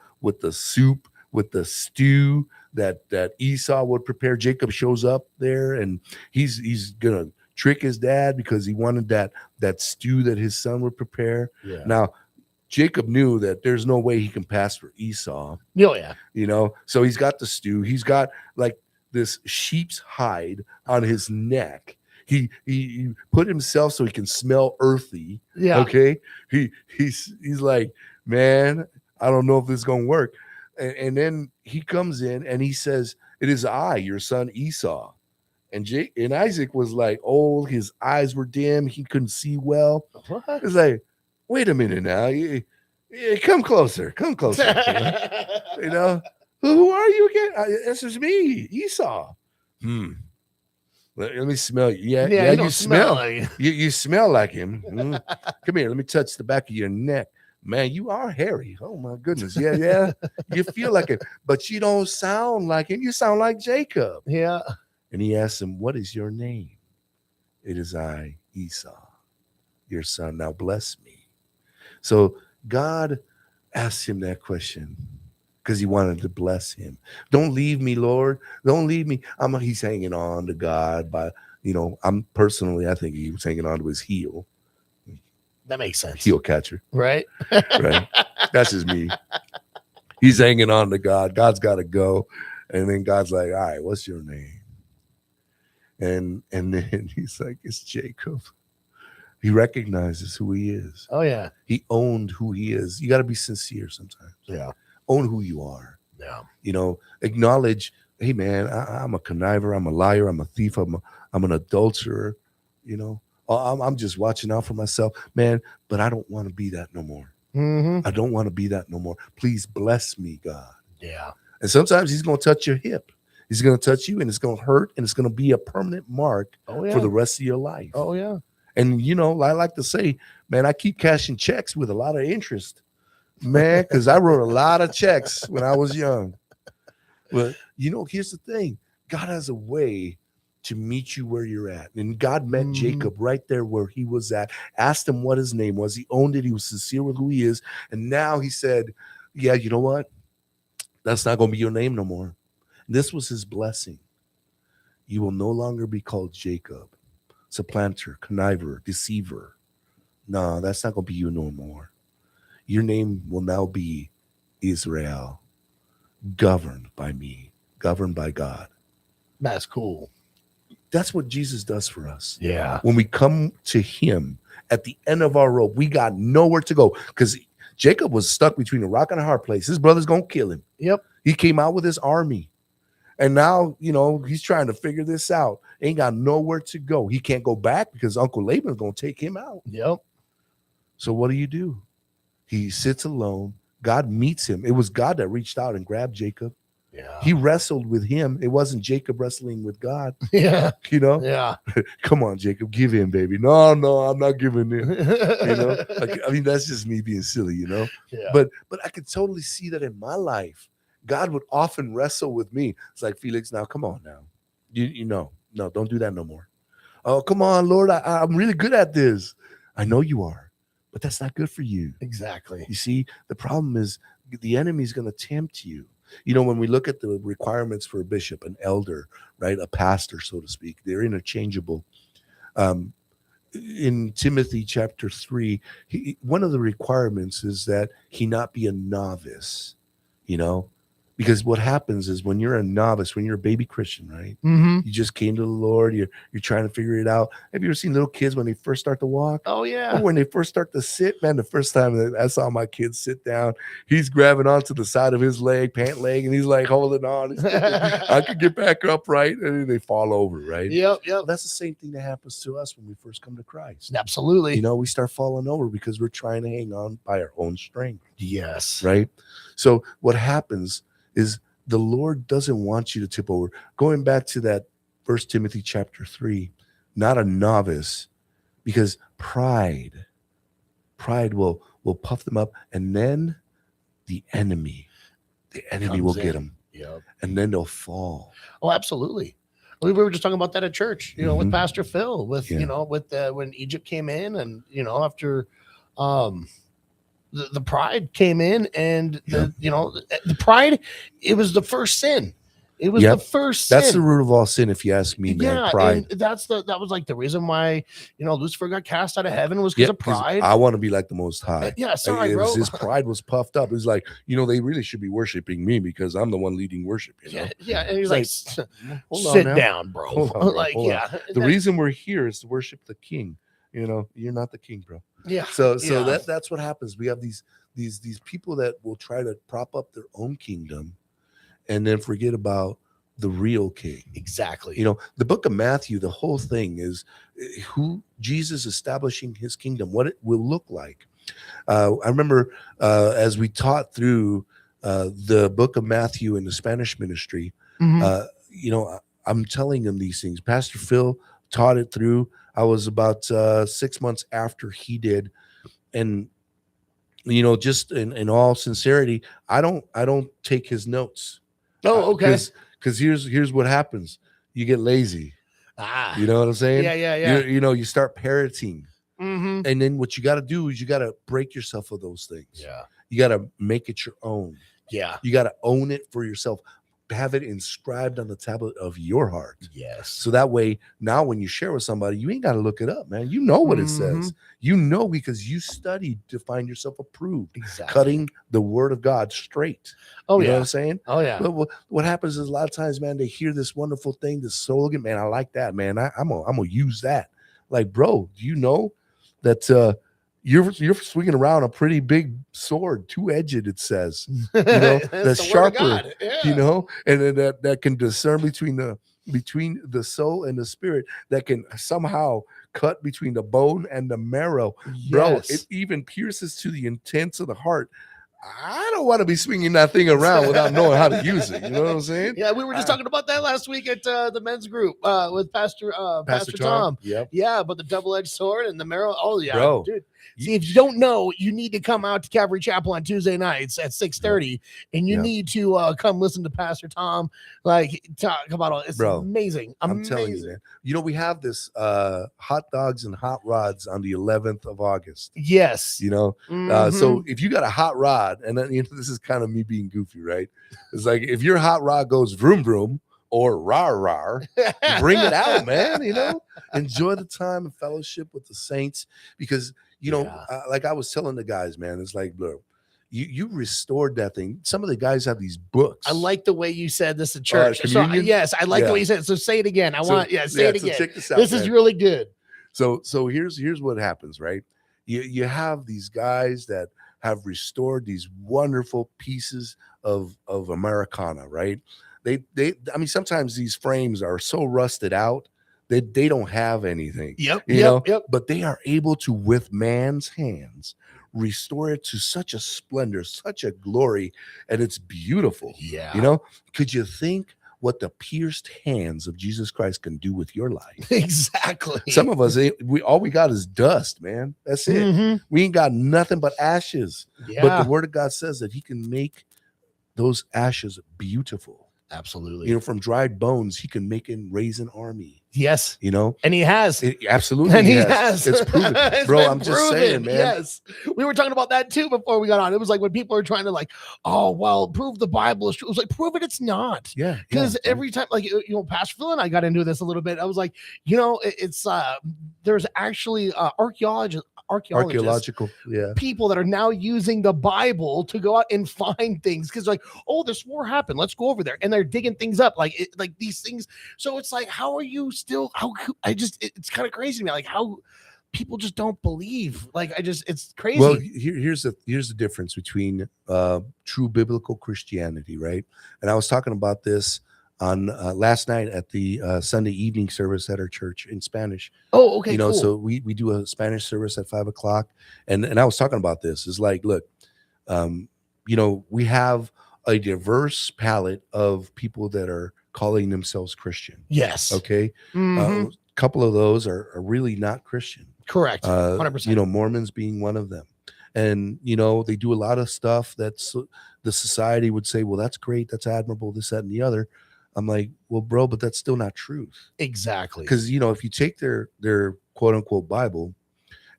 soup, with the stew that Esau would prepare. Jacob shows up there and he's gonna trick his dad because he wanted that stew that his son would prepare. Yeah. Now Jacob knew that there's no way he can pass for Esau, Oh, yeah. you know. So he's got the stew. He's got like this sheep's hide on his neck. He put himself so he can smell earthy. Yeah. Okay. He's like, man, I don't know if this is gonna work. And then he comes in and he says, it is I, your son Esau. And Isaac was like, oh, his eyes were dim, he couldn't see well. What? It's like, wait a minute now. Come closer. Come closer. You know, who are you again? This is me, Esau. Let me smell you. Yeah, you don't you smell. like- You smell like him. Come here. Let me touch the back of your neck. Man, you are hairy. Oh my goodness. Yeah. You feel like it, but you don't sound like him. You sound like Jacob. Yeah. And he asked him, what is your name? It is I, Esau, your son. Now bless me. So God asked him that question because he wanted to bless him. Don't leave me, Lord. Don't leave me. He's hanging on to God by, I think he was hanging on to his heel That makes sense. catcher, Right? right? That's just me. He's hanging on to God. God's got to go. And then God's like, all right, what's your name? And then he's like, it's Jacob. He recognizes who he is. Oh, yeah. He owned who he is. You got to be sincere sometimes. Yeah. Own who you are. Yeah. Acknowledge, hey, man, I'm a conniver. I'm a liar. I'm a thief. I'm an adulterer. I'm just watching out for myself, man, but I don't want to be that no more. Mm-hmm. I don't want to be that no more. Please bless me, God. Yeah. And sometimes he's going to touch your hip. He's going to touch you and it's going to hurt and it's going to be a permanent mark Oh, yeah. for the rest of your life. Oh, yeah. And, I like to say, man, I keep cashing checks with a lot of interest, man, because I wrote a lot of checks when I was young. But, here's the thing. God has a way to meet you where you're at. And God met Jacob right there where he was at, asked him what his name was. He owned it. He was sincere with who he is. And now he said, yeah, you know what? That's not going to be your name no more. This was his blessing. You will no longer be called Jacob, supplanter, conniver, deceiver. No, that's not going to be you no more. Your name will now be Israel, governed by me, governed by God. That's cool. That's what Jesus does for us. Yeah. When we come to him at the end of our rope, we got nowhere to go because Jacob was stuck between a rock and a hard place. His brother's going to kill him. Yep. He came out with his army. And now, he's trying to figure this out. Ain't got nowhere to go. He can't go back because Uncle Laban's going to take him out. Yep. So what do? He sits alone. God meets him. It was God that reached out and grabbed Jacob. Yeah. He wrestled with him. It wasn't Jacob wrestling with God. Yeah. Yeah. Come on, Jacob, give in, baby. No, I'm not giving in. That's just me being silly, Yeah. But I could totally see that in my life. God would often wrestle with me. It's like, Felix, now come on now. No, don't do that no more. Oh, come on, Lord. I'm really good at this. I know you are, but that's not good for you. Exactly. You see, the problem is the enemy is going to tempt you. When we look at the requirements for a bishop, an elder, right, a pastor, so to speak, they're interchangeable. In Timothy chapter 3, one of the requirements is that he not be a novice, because what happens is when you're a novice, when you're a baby Christian, right, Mm-hmm. you just came to the Lord, you're trying to figure it out. Have you ever seen little kids when they first start to walk? Oh, yeah. Or when they first start to sit, man, the first time that I saw my kid sit down, he's grabbing onto the side of his pant leg, and he's like holding on. I could get back up, right? And then they fall over, right? Yep. Well, that's the same thing that happens to us when we first come to Christ. Absolutely. We start falling over because we're trying to hang on by our own strength, Yes. right? So what happens is the Lord doesn't want you to tip over. Going back to that First Timothy chapter 3, not a novice, because pride will puff them up, and then the enemy will Comes get in. them, Yep. and then they'll fall. Oh, absolutely. We were just talking about that at church, with Mhm. Pastor Phil, with Yeah. with when Egypt came in, and after the pride came in, and the pride, it was the first sin. It was Yep. the first That's sin. the root of all sin, if you ask me, man. Yeah, Pride. and that was like the reason why Lucifer got cast out of heaven, was Yeah, because of 'cause pride. I want to be like the Most High. Yeah, sorry, It was- bro. his pride was puffed up. It was like, they really should be worshiping me because I'm the one leading worship. Yeah, and he's It's like, Hold on sit now. down, bro. Hold on, bro. Like, Hold on. yeah, The reason we're here is to worship the King. You're not the King, bro. yeah. So yeah. that's what happens. We have these people that will try to prop up their own kingdom, and then forget about the real King. Exactly. The book of Matthew, the whole thing is who Jesus establishing his kingdom, what it will look like. I remember as we taught through the book of Matthew in the Spanish ministry, Mhm. I'm telling them these things. Pastor Phil taught it through. I was about 6 months after he did. And, just in all sincerity, I don't take his notes. Oh, okay. Because here's what happens. You get lazy. Ah. You know what I'm saying? Yeah. You start parroting. Mm-hmm. And then what you got to do is you got to break yourself of those things. Yeah. You got to make it your own. Yeah. You got to own it for yourself. Have it inscribed on the tablet of your heart. Yes. So that way, now when you share with somebody, you ain't got to look it up, man. You know what it says. Because you studied to find yourself approved. Exactly. Cutting the word of God straight. Oh, You know yeah. what I'm saying? Oh, yeah. But what happens is a lot of times, man, they hear this wonderful thing, this slogan, man. I like that, man. I'm gonna use that. Like, bro, do you know that you're swinging around a pretty big sword, two-edged? It says, That's that's the word of sharper. God. Yeah. And then that can discern between the soul and the spirit, that can somehow cut between the bone and the marrow. Bro, Yes. it even pierces to the intents of the heart. I don't want to be swinging that thing around without knowing how to use it. You know what I'm saying? Yeah, we were just talking about that last week at the men's group with Pastor Tom. Yep. Yeah, but the double-edged sword and the marrow. Oh, yeah, Bro. dude. See, if you don't know, you need to come out to Calvary Chapel on Tuesday nights at 6:30, and you Yep. need to come listen to Pastor Tom talk about all. It's Bro, amazing. I'm telling you, man. We have this hot dogs and hot rods on the 11th of August. Yes. So Mhm. if you got a hot rod, and then this is kind of me being goofy, right? It's like if your hot rod goes vroom vroom or rah rah, bring it out, man. Enjoy the time and fellowship with the saints, because Yeah. like I was telling the guys, man, it's like, bro, you restored that thing. Some of the guys have these books. I like the way you said this at church. communion? Yes, I like the Yeah. way you said it. So say it again. Say it So again. check this out. This is man. really good. So here's what happens, right? You have these guys that have restored these wonderful pieces of Americana, right? They I mean, sometimes these frames are so rusted out that they don't have anything. Yep. Yep. But they are able to, with man's hands, restore it to such a splendor, such a glory, and it's beautiful. Yeah. Could you think what the pierced hands of Jesus Christ can do with your life? Exactly. Some of us, all we got is dust, man. That's it. Mhm. We ain't got nothing but ashes. Yeah. But the word of God says that he can make those ashes beautiful. Absolutely. From dried bones, he can make and raise an army. Yes. And he has. Absolutely. And he has. has. It's proven. It's Bro, been I'm just proven. saying, man. Yes. We were talking about that too before we got on. It was like when people are trying to oh, well, prove the Bible is true. It was like, prove it, it's not. Yeah. Because every time, Pastor Phil and I got into this a little bit. I was like, it's there's actually archaeologists, Archaeological. Yeah. people that are now using the Bible to go out and find things, because this war happened, let's go over there, and they're digging things up like these things. So it's like, how are you still? It's kind of crazy to me, how people just don't believe. It's crazy. Well, here's the difference between true biblical Christianity, right? And I was talking about this on last night at the Sunday evening service at our church in Spanish. Oh, okay. Cool. So we do a Spanish service at 5:00, and I was talking about this. It's like, look, we have a diverse palette of people that are calling themselves Christian. Yes. Okay. Mhm. A couple of those are really not Christian. Correct. 100%. You know, Mormons being one of them. And, you know, they do a lot of stuff that's the society would say, well, that's great. That's admirable, this, that, and the other. I'm like, well, bro, but that's still not truth. Exactly. Because, you know, if you take their quote unquote Bible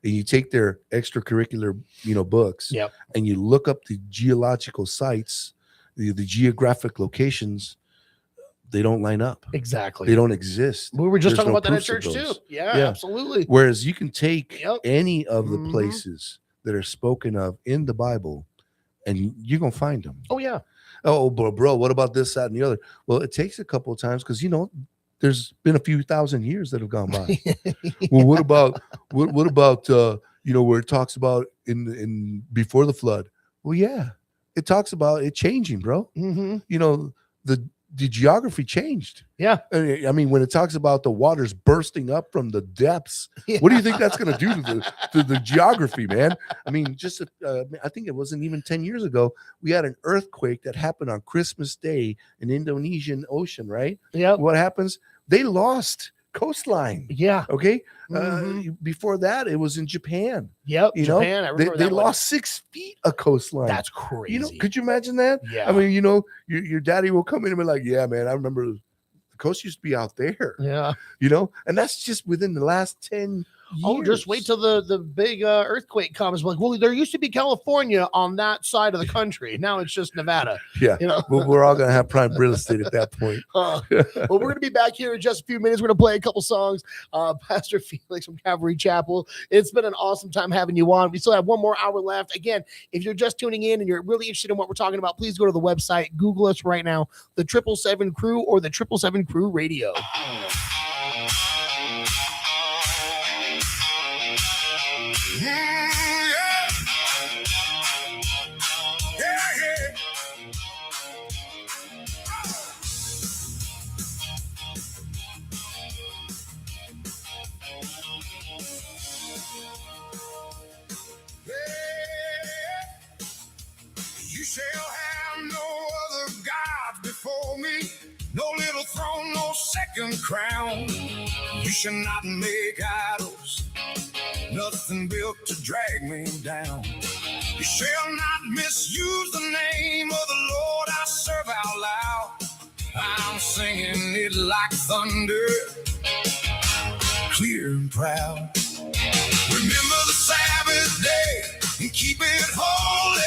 and you take their extracurricular, you know, books Yep. and you look up the geological sites, the geographic locations, they don't line up. Exactly. They don't exist. We were just There's talking no about that at proofs of church too. those. Yeah, Yeah. absolutely. Whereas you can take Yep. any of the Mhm. places that are spoken of in the Bible and you're going to find them. Oh yeah. Oh, bro, what about this, that, and the other? Well, it takes a couple of times because, you know, there's been a few thousand years that have gone by. Well, what about you know, where it talks about in before the flood? Well, yeah, it talks about it changing, bro. Mm-hmm. You know, the geography changed. Yeah. I mean, when it talks about the waters bursting up from the depths, what do you think that's going to do to the geography, man? I mean, just I think it wasn't even 10 years ago. We had an earthquake that happened on Christmas Day in Indonesian Ocean, right? Yep. What happens? They lost coastline. Yeah. Okay. Mhm. Before that, it was in Japan. Yep. You know, Japan. I remember they that one. lost 6 feet of coastline. That's crazy. You know, could you imagine that? Yeah. I mean, you know, your daddy will come in and be like, yeah, man, I remember the coast used to be out there, Yeah. you know, and that's just within the last 10 years. Oh, just wait till the big earthquake comes. Like, well, there used to be California on that side of the country. Now it's just Nevada. Yeah. You know, We're all going to have prime real estate at that point. well, we're going to be back here in just a few minutes. We're going to play a couple songs. Pastor Felix from Calvary Chapel. It's been an awesome time having you on. We still have one more hour left. Again, if you're just tuning in and you're really interested in what we're talking about, please go to the website, Google us right now, the 777 Crew or the 777 Crew Radio. You shall have no other gods before me, no little throne, no second crown. You shall not make idols, nothing built to drag me down. You shall not misuse the name of the Lord I serve out loud. I'm singing it like thunder, clear and proud. Remember the Sabbath day and keep it holy.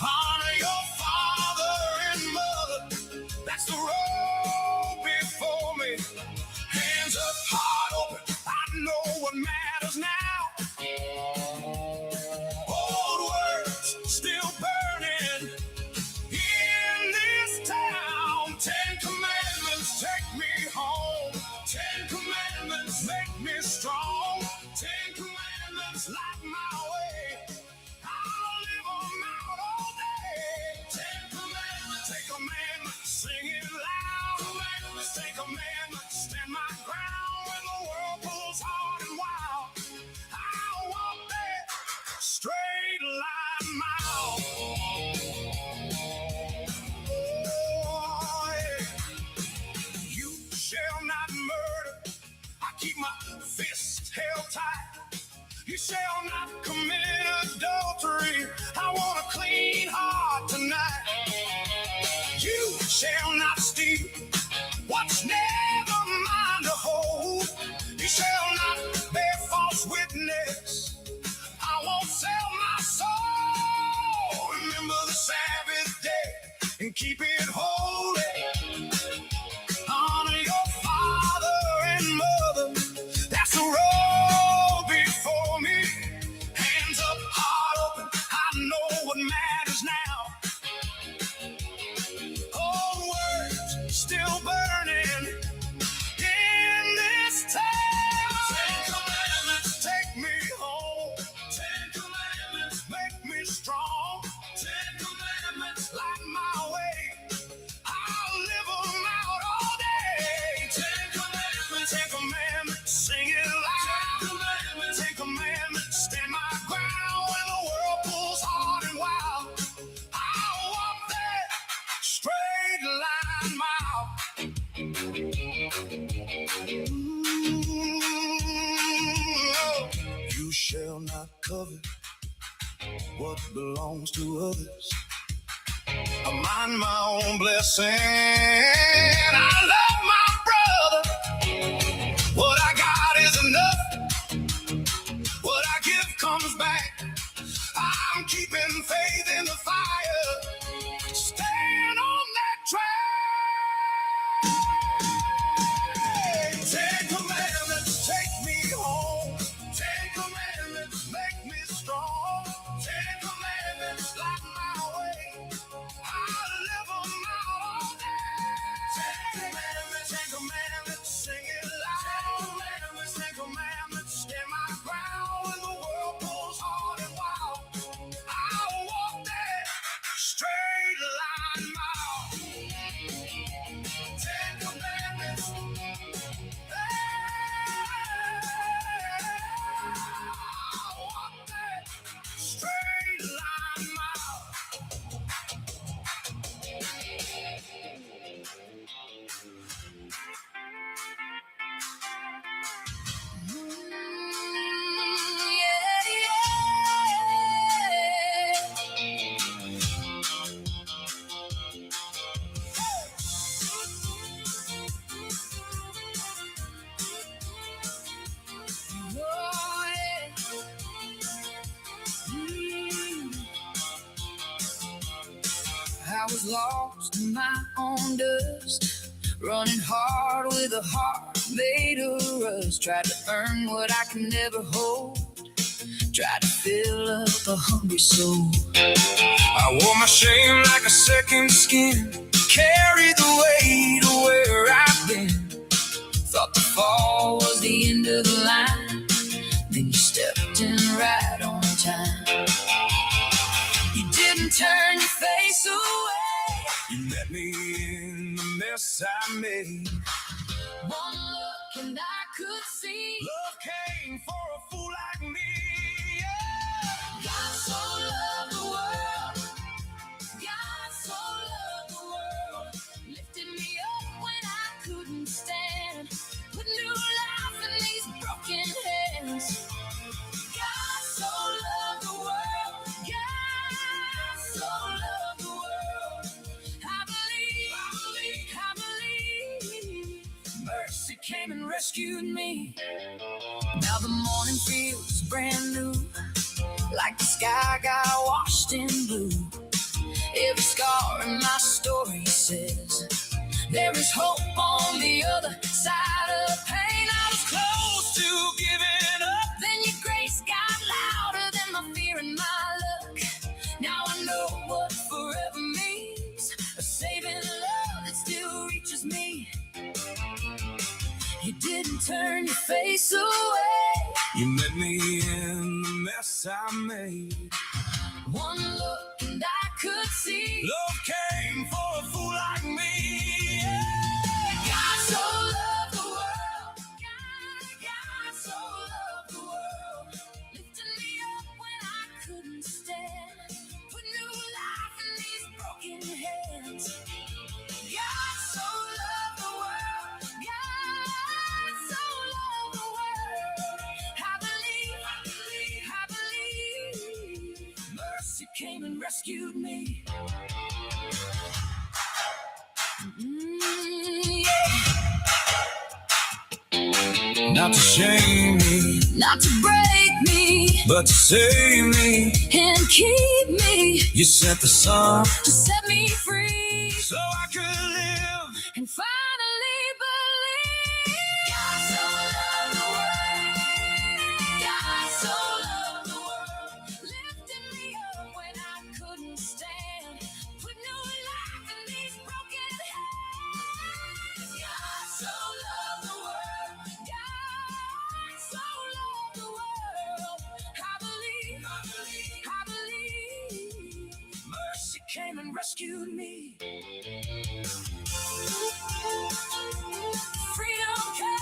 Honor your father and mother. That's the road before me. Hands up, heart open. I know what matters now. Old words still burning in this town. 10 commandments take me home. 10 commandments make me strong. 10 commandments light my way. I'll live them out all day. 10 commandments, take commandments, sing it loud. Commandments, take commandments, stand my ground when the world pulls hard and wild. I'll walk that straight line mile. Oh, yeah. You shall not murder. I keep my fist held tight. You shall not commit adultery. I want a clean heart tonight. You shall not steal what's never mine to hold. You shall not bear false witness. I won't sell my soul. Remember the Sabbath day and keep it holy. Honor your father and mother. That's the road before me. Hands up, heart open. I know what matters now. Old words still burning in this town. 10 commandments take me home. 10 commandments make me strong. 10 commandments light my way. shall not covet what belongs to others. I mind my own blessing. I love my brother. What I got is enough. What I give comes back. I'm keeping faith in the fire. Stand on that track. Ten commandments take me home. 10 commandments make me strong. 10 commandments light my way. I'll live 'em out all day. 10 commandments, sing it loud. 10 commandments, stand my ground when the world goes hard and wild. I'll walk that straight line mile. 10 commandments. I'll walk that straight line mile. I was lost in my own dust, running hard with a heart made of rust. Tried to earn what I can never hold, tried to fill up a hungry soul. I wore my shame like a second skin, carried the weight of where I've been. Thought the fall was the end of the line, then you stepped in right on time. You didn't turn your face away. You let me in the mess I made. One look and I could see love came for a fool like me. Yeah. God so loved the world. God so loved the world. Lifted me up when I couldn't stand. Put new life in these broken hands. God so loved the world. God so loved the world. I believe. Mercy came and rescued me. Now the morning feels brand new, like the sky got washed in blue. Every scar in my story says there is hope on the other side of pain. I was close to giving up, then your grace got louder than my fear and my luck. Now I know what forever means, a saving love that still reaches me. You didn't turn your face away. You met me in the mess I made. One look and I could see love came for a fool like me. Yeah. God so loved the world. God so loved the world. Lifting me up when I couldn't stand. Put new life in these broken hands. God so loved the world. God so loved the world. I believe. Mercy came and rescued me. Not to shame me, not to break me, but to save me and keep me. You sent the sun to set me free, so I could live and finally believe. God so loved the world. God so loved the world. Lifting me up when I couldn't stand. Put new life in these broken hands. God so loved the world. God so loved the world. I believe. Mercy came and rescued me. Freedom came.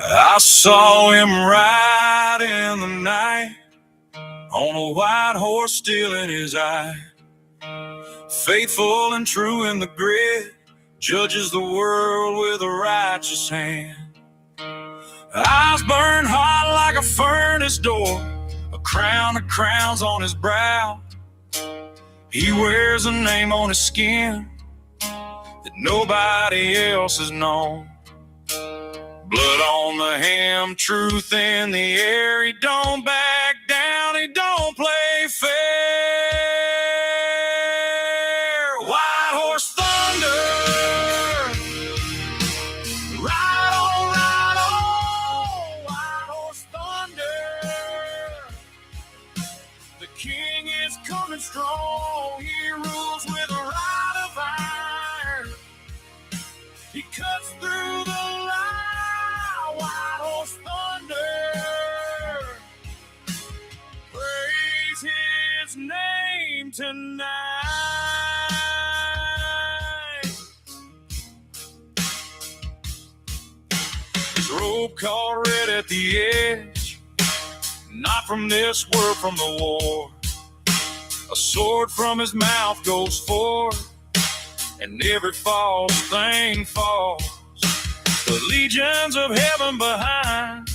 I saw him ride in the night on a white horse, still in his eye. Faithful and true in the grid, judges the world with a righteous hand. Eyes burn hot like a furnace door, a crown of crowns on his brow. He wears a name on his skin that nobody else has known. Blood on the hem, truth in the air. He don't back down, he don't play fair. White horse thunder, ride on, white horse thunder. The king is coming strong, he rules with a rod of iron. He cuts through the line, white horse thunder. Praise his name tonight. His robe caught red at the edge, not from this world, from the war. A sword from his mouth goes forth, and every false thing falls. The legions of heaven behind,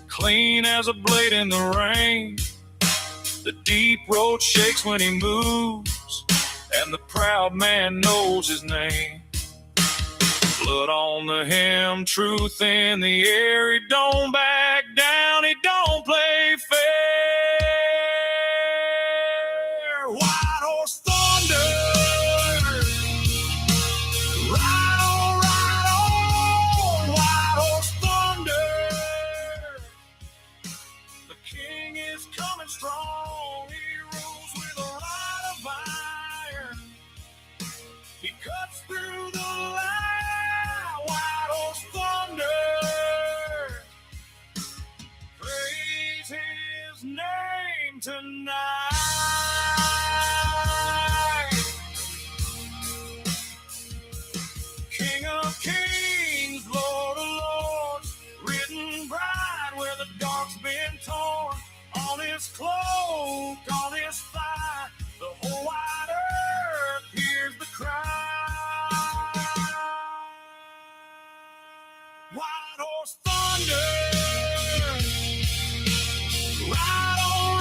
clean as a blade in the rain. The deep road shakes when he moves, and the proud man knows his name. Blood on the hem, truth in the air. He don't back down, he don't play fair. White horse thunder, ride on, white horse thunder. The king is coming strong, he rules with a rod of iron. He cuts through the line, white horse thunder. Praise his name tonight. King of kings, Lord of lords, written bright where the dark's been torn. On his cloak, on his thigh, the whole wide earth hears the cry. White horse thunder, ride on,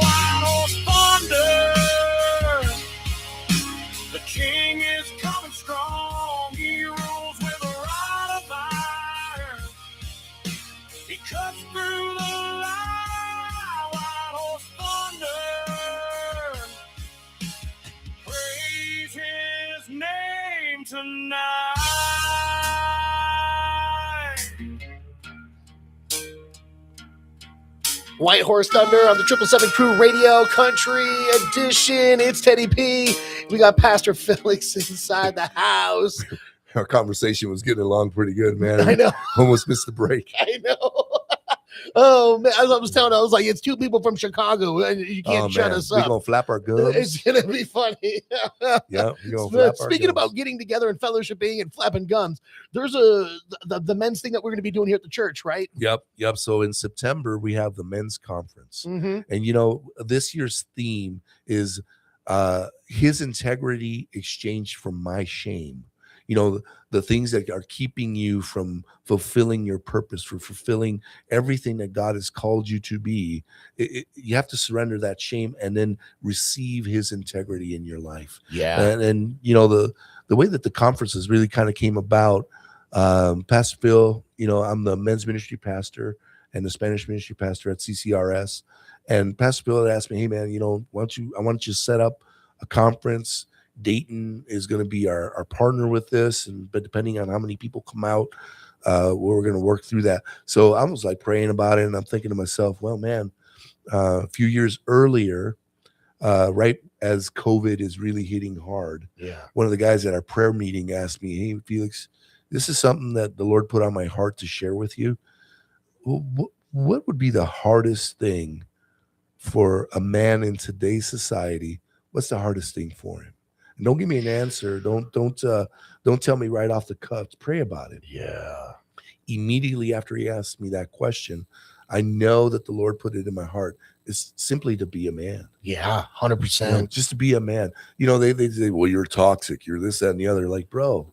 white horse thunder. The king is coming strong, he rules with a rod of iron. He cuts through the line, white horse thunder. Praise his name tonight. White Horse Thunder on the 777 Crew Radio Country Edition. It's Teddy P. We got Pastor Felix inside the house. Our conversation was getting along pretty good, man. I know. Almost missed the break. I know. Oh, man. As I was telling, I was like, it's two people from Chicago, and you can't shut us We're up. going to flap our gums. It's going to be funny. Yeah, we're going to flap our Speaking gums. about getting together and fellowshipping and flapping gums, there's the men's thing that we're going to be doing here at the church, right? Yep. So in September, we have the men's conference. Mm-hmm. And, this year's theme is his integrity exchanged for my shame. The things that are keeping you from fulfilling your purpose, for fulfilling everything that God has called you to be. You have to surrender that shame and then receive his integrity in your life. Yeah. And the way that the conferences really kind of came about, Pastor Phil, I'm the men's ministry pastor and the Spanish ministry pastor at CCRS. And Pastor Phil had asked me, hey man, I want you to set up a conference. Dayton is going to be our partner with this, but depending on how many people come out, we're going to work through that. So I was like praying about it, and I'm thinking to myself, well, man, a few years earlier, right as COVID is really hitting hard, one of the guys at our prayer meeting asked me, hey, Felix, this is something that the Lord put on my heart to share with you. What would be the hardest thing for a man in today's society? What's the hardest thing for him? And don't give me an answer. Don't tell me right off the cuff. Pray about it. Yeah. Immediately after he asked me that question, I know that the Lord put it in my heart is simply to be a man. Yeah. You know, 100%. just to be a man. You know, they say, well, you're toxic, you're this, that, and the other. Like, bro,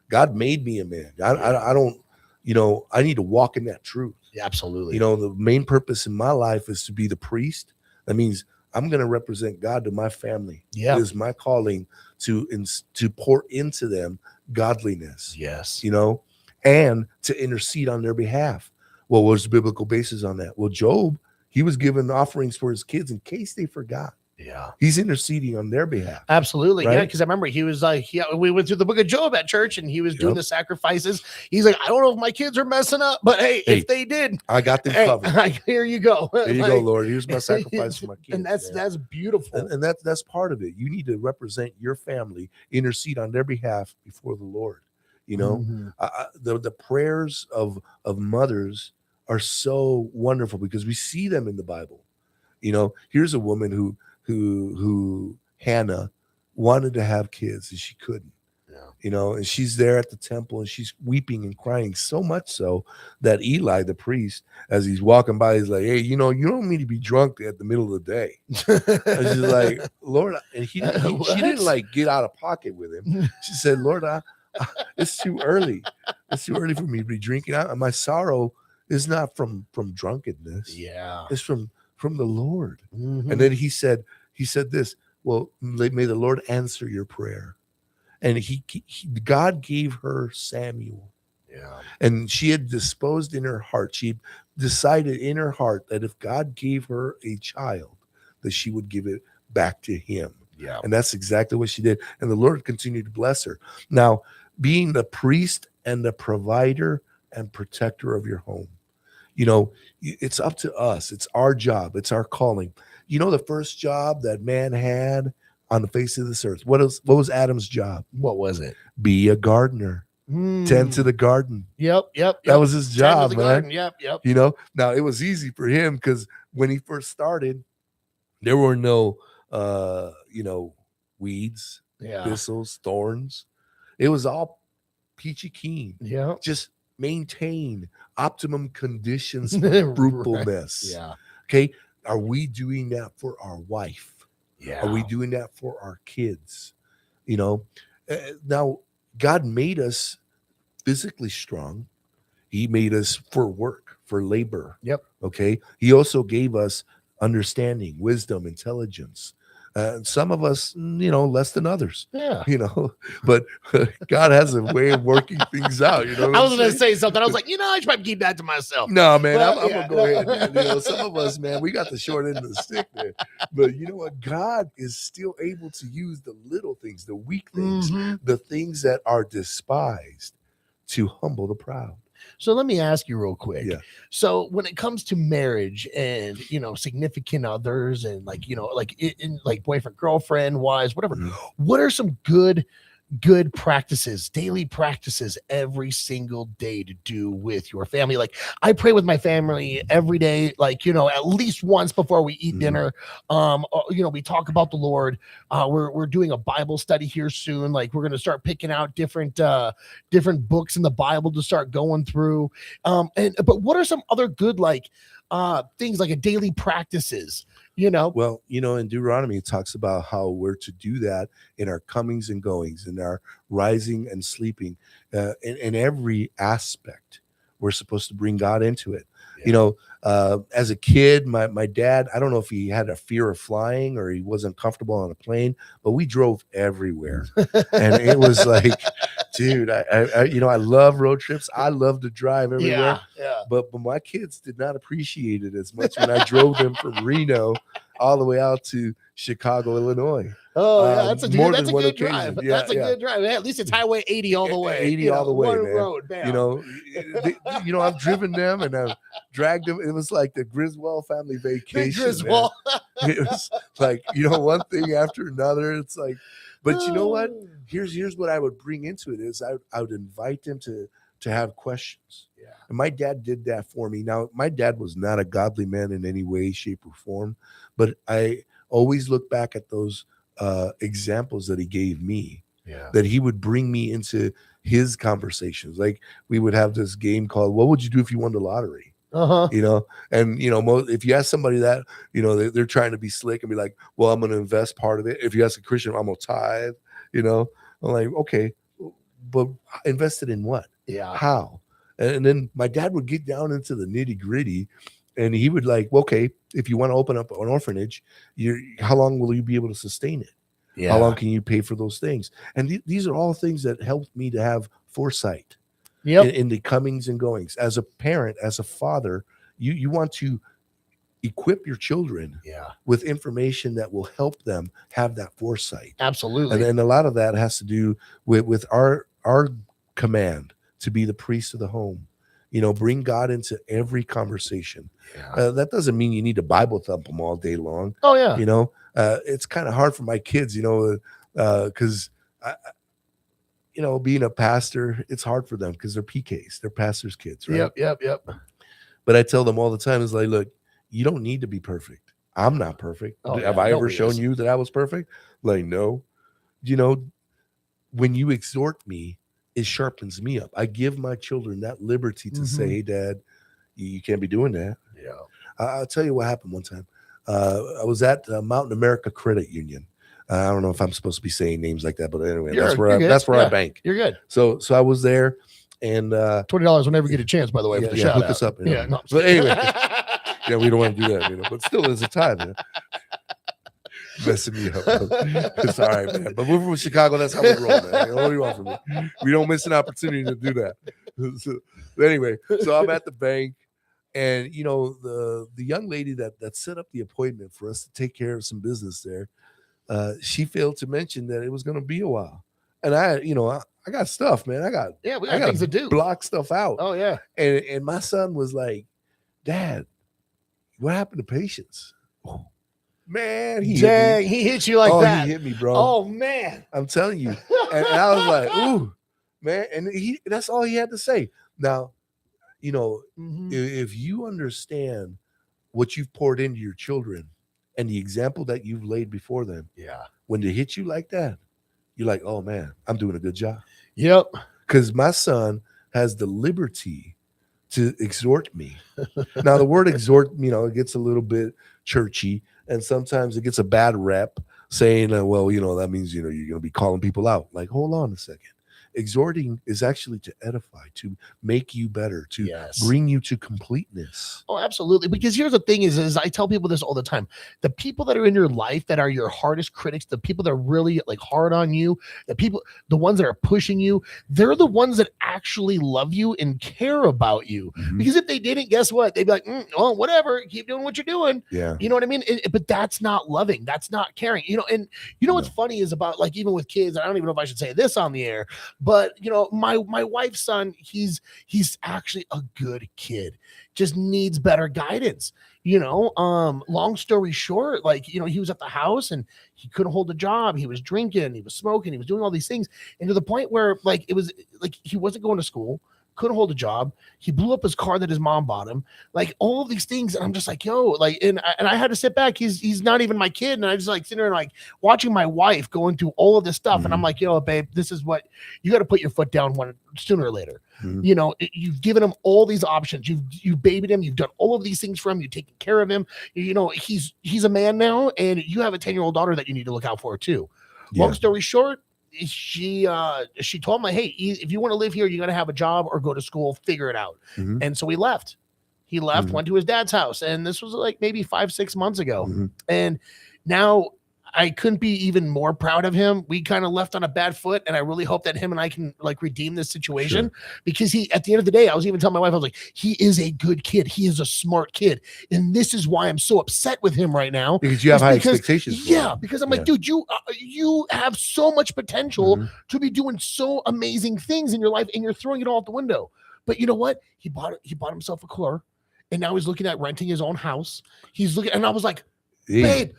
God made me a man. I don't, you know, I need to walk in that truth. Yeah, absolutely. You know, the main purpose in my life is to be the priest. That means I'm going to represent God to my family. Yeah. It is my calling to pour into them godliness, Yes. you know, and to intercede on their behalf. Well, what's the biblical basis on that? Well, Job, he was given offerings for his kids in case they forgot. Yeah. He's interceding on their behalf. Absolutely. Yeah. Right? Because I remember he was like, yeah, we went through the book of Job at church and he was doing Yep. the sacrifices. He's like, I don't know if my kids are messing up, but hey, Hey, if they did, I got them hey, covered. here you go. There you Like, go, Lord. Here's my sacrifice for my kids. and that's man. beautiful. And that's part of it. You need to represent your family, intercede on their behalf before the Lord. You know, Mhm. the prayers of mothers are so wonderful because we see them in the Bible. You know, here's a woman who Hannah wanted to have kids and she couldn't. Yeah. You know, and she's there at the temple and she's weeping and crying so much so that Eli, the priest, as he's walking by, he's like, hey, you know, you don't need to be drunk at the middle of the day. And she's like, Lord, and she didn't What? like get out of pocket with him. She said, Lord, it's too early. It's too early for me to be drinking. My sorrow is not from drunkenness. Yeah. It's from the Lord. Mhm. And then he said this, well, may the Lord answer your prayer. And God gave her Samuel. Yeah. And she had disposed in her heart. She decided in her heart that if God gave her a child, that she would give it back to him. Yeah. And that's exactly what she did. And the Lord continued to bless her. Now, being the priest and the provider and protector of your home, you know, it's up to us. It's our job. It's our calling. You know, the first job that man had on the face of this earth, what was Adam's job? What was it? Be a gardener. Tend to the garden. Yep. That was his Tend to job, the man. garden. Yep. You know, now it was easy for him because when he first started, there were no, you know, weeds, Yeah. thistles, thorns. It was all peachy keen. Yeah. Just maintain optimum conditions for fruitfulness. Yeah. Okay. Are we doing that for our wife? Yeah. Are we doing that for our kids? You know, now God made us physically strong. He made us for work, for labor. Yep. Okay. He also gave us understanding, wisdom, intelligence. Some of us, you know, less than others, Yeah. you know, but God has a way of working things out. You know, what I I'm was going to saying? say something. I was like, you know, I should probably keep that to myself. No, man, Well, I'm yeah. gonna go ahead. Man. You know, some of us, man, we got the short end of the stick there. But you know what? God is still able to use the little things, the weak things, Mhm. the things that are despised to humble the proud. So let me ask you real quick. Yeah. So when it comes to marriage and, you know, significant others and like, you know, like in like boyfriend, girlfriend, wives, whatever, Mhm. what are some good practices, daily practices every single day to do with your family? Like I pray with my family every day, like, you know, at least once before we eat Mhm. dinner. You know, we talk about the Lord. We're doing a Bible study here soon. Like we're going to start picking out different books in the Bible to start going through. But what are some other good, like things like a daily practices, you know? Well, you know, in Deuteronomy, it talks about how we're to do that in our comings and goings, in our rising and sleeping, in every aspect. We're supposed to bring God into it. Yeah. You know, as a kid, my dad, I don't know if he had a fear of flying or he wasn't comfortable on a plane, but we drove everywhere. And it was like, dude, I you know, I love road trips. I love to drive everywhere. Yeah. But my kids did not appreciate it as much when I drove them from Reno all the way out to Chicago, Illinois. Oh, yeah, that's a more that's than a one good occasion. drive. Yeah, that's a yeah. good drive. At least it's Highway 80 all the way. 80 you all know, the way, one man. road down. You know, you know, I've driven them and I've dragged them. It was like the Griswold family Big vacation. Griswold. Man. It was like, you know, one thing after another. It's like, but you know what? Here's what I would bring into it is I would invite them to have questions. Yeah. And my dad did that for me. Now, my dad was not a godly man in any way, shape, or form, but I always look back at those examples that he gave me, Yeah. that he would bring me into his conversations. Like we would have this game called "What would you do if you won the lottery?" Uh-huh. You know, and if you ask somebody that, they're trying to be slick and be like, "Well, I'm going to invest part of it." If you ask a Christian, "I'm going to tithe," I'm like, "Okay, but invested in what? Yeah. How?" And then my dad would get down into the nitty gritty, and he would like, "Okay, if you want to open up an orphanage, how long will you be able to sustain it? Yeah. How long can you pay for those things?" And these are all things that helped me to have foresight in the comings and goings. As a parent, as a father, you want to equip your children with information that will help them have that foresight. Absolutely. And then a lot of that has to do with our command to be the priest of the home. Bring God into every conversation. That doesn't mean you need to Bible thump them all day long. Oh yeah. It's kind of hard for my kids, because being a pastor, it's hard for them because they're PKs, they're pastors' kids, right? Yep. But I tell them all the time, it's like, look, you don't need to be perfect. I'm not perfect. Oh, Have yeah, I ever nobody shown is. you that I was perfect? Like, no. When you exhort me, it sharpens me up. I give my children that liberty to say, "Hey, Dad, you can't be doing that." Yeah. I'll tell you what happened one time. I was at Mountain America Credit Union. I don't know if I'm supposed to be saying names like that, but anyway, that's where I bank. You're good. So I was there, and $20 whenever you get a chance, by the way, for the shout hook out. us up. Yeah. No, But anyway, we don't want to do that, but still, there's a time. Messing me up. It's all right, man. But we're from Chicago. That's how we roll, man. What do you want from me? We don't miss an opportunity to do that. But anyway, so I'm at the bank, and the young lady that set up the appointment for us to take care of some business there, she failed to mention that it was going to be a while. And I got stuff, man. we got things to do. Block stuff out. Oh yeah. And my son was like, "Dad, what happened to patience?" Oh, man, he hit you like that. He hit me, bro. Oh man. I'm telling you. And I was like, "Ooh, man." And that's all he had to say. Now, if you understand what you've poured into your children and the example that you've laid before them, when they hit you like that, you're like, "Oh man, I'm doing a good job." Yep. Because my son has the liberty to exhort me. Now, the word exhort, it gets a little bit churchy, and sometimes it gets a bad rep saying, well, that means, you're going to be calling people out. Like, hold on a second. Exhorting is actually to edify, to make you better, to bring you to completeness. Oh, absolutely. Because here's the thing is I tell people this all the time. The people that are in your life that are your hardest critics, the people that are really like hard on you, the ones that are pushing you, they're the ones that actually love you and care about you. Mhm. Because if they didn't, guess what? They'd be like, well, whatever, keep doing what you're doing. Yeah. You know what I mean? But that's not loving. That's not caring. And what's funny is about, like, even with kids, I don't even know if I should say this on the air, but my wife's son, he's actually a good kid, just needs better guidance. Long story short, like, he was at the house and he couldn't hold a job. He was drinking, he was smoking, he was doing all these things. And to the point where, like, it was like he wasn't going to school, couldn't hold a job. He blew up his car that his mom bought him, like all of these things. And I'm just like, yo, like, and I had to sit back. He's not even my kid. And I just like sitting there and like watching my wife going through all of this stuff. And I'm like, yo, babe, this is what you got to put your foot down sooner or later. You've given him all these options. You've babied him. You've done all of these things for him. You've taken care of him. He's a man now, and you have a 10-year-old daughter that you need to look out for too. Long story short, she told me, hey, if you want to live here, you got to have a job or go to school, figure it out. Mhm. And so he left, went to his dad's house. And this was like maybe 5-6 months ago. Mhm. And now I couldn't be even more proud of him. We kind of left on a bad foot, and I really hope that him and I can like redeem this situation, because at the end of the day, I was even telling my wife, I was like, he is a good kid. He is a smart kid. And this is why I'm so upset with him right now. Because you have high expectations. For him. Because I'm like, dude, you have so much potential to be doing so amazing things in your life, and you're throwing it all out the window. But you know what? He bought himself a car, and now he's looking at renting his own house. And I was like, babe,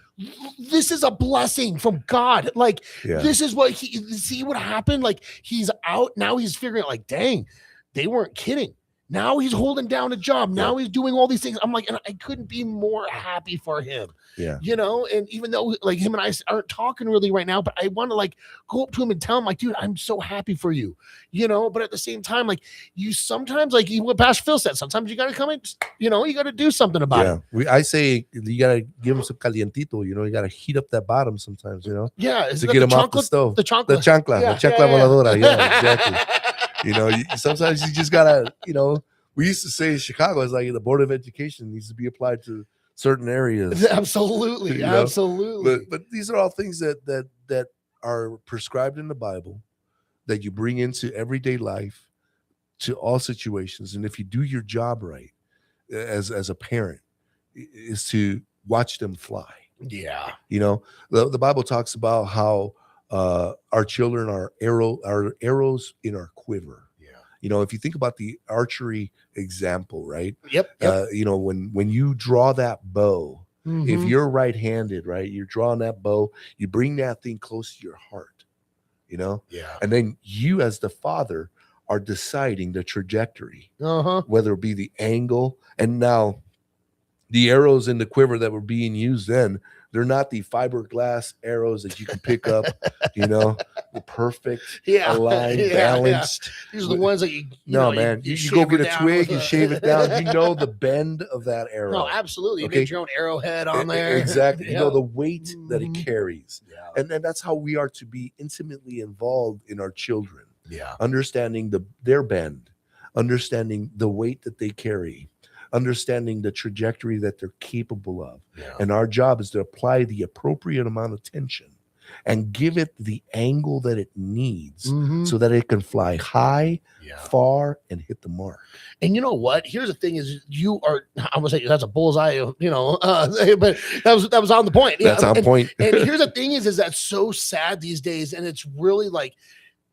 this is a blessing from God. Like, this is what see what happened. Like, he's out now. He's figuring out, like, dang, they weren't kidding. Now he's holding down a job. Now he's doing all these things. I'm like, and I couldn't be more happy for him. Yeah. You know, and even though like him and I aren't talking really right now, but I want to like go up to him and tell him, like, dude, I'm so happy for you. You know, but at the same time, like you sometimes, like what Pastor Phil said, sometimes you gotta come in, you know, you gotta do something about it. I say you gotta give him some calientito, you know, you gotta heat up that bottom sometimes, you know. Yeah, to get him off the stove. The chancla. The chancla. Yeah, The chancla voladora. Yeah, exactly. You know, sometimes you just gotta, you know, we used to say in Chicago, it's like the Board of Education needs to be applied to certain areas. Absolutely, You know? absolutely. But these are all things that are prescribed in the Bible that you bring into everyday life, to all situations. And if you do your job right as a parent, is to watch them fly. Yeah. You know, the Bible talks about how our children are arrows in our quiver. Yeah. You know, if you think about the archery example, right? Yep. You know, when you draw that bow, if Mhm. you're right-handed, right, you're drawing that bow, you bring that thing close to your heart, you know, Yeah. and then you as the father are deciding the trajectory, Uh-huh. whether it be the angle. And now the arrows in the quiver that were being used then, they're not the fiberglass arrows that you can pick up, you know, the perfect, Yeah. aligned, Yeah, balanced. These are the ones that you No, know, man, you shave go her get a down twig with and shave it down. You know the bend of that arrow. No, absolutely. You Okay. get your own arrowhead on there. Exactly. You know Yeah. the weight that it Mhm. carries. Yeah. And that's how we are to be intimately involved in our children, Yeah. understanding their bend, understanding the weight that they carry, understanding the trajectory that they're capable of. Yeah. And our job is to apply the appropriate amount of tension and give it the angle that it needs Mhm. so that it can fly high, Yeah. far, and hit the mark. And you know what? Here's the thing: is you are. I'm gonna say that's a bullseye. You know, but that was on the point. Yeah, That's on and, point. And here's the thing: is that's so sad these days, and it's really like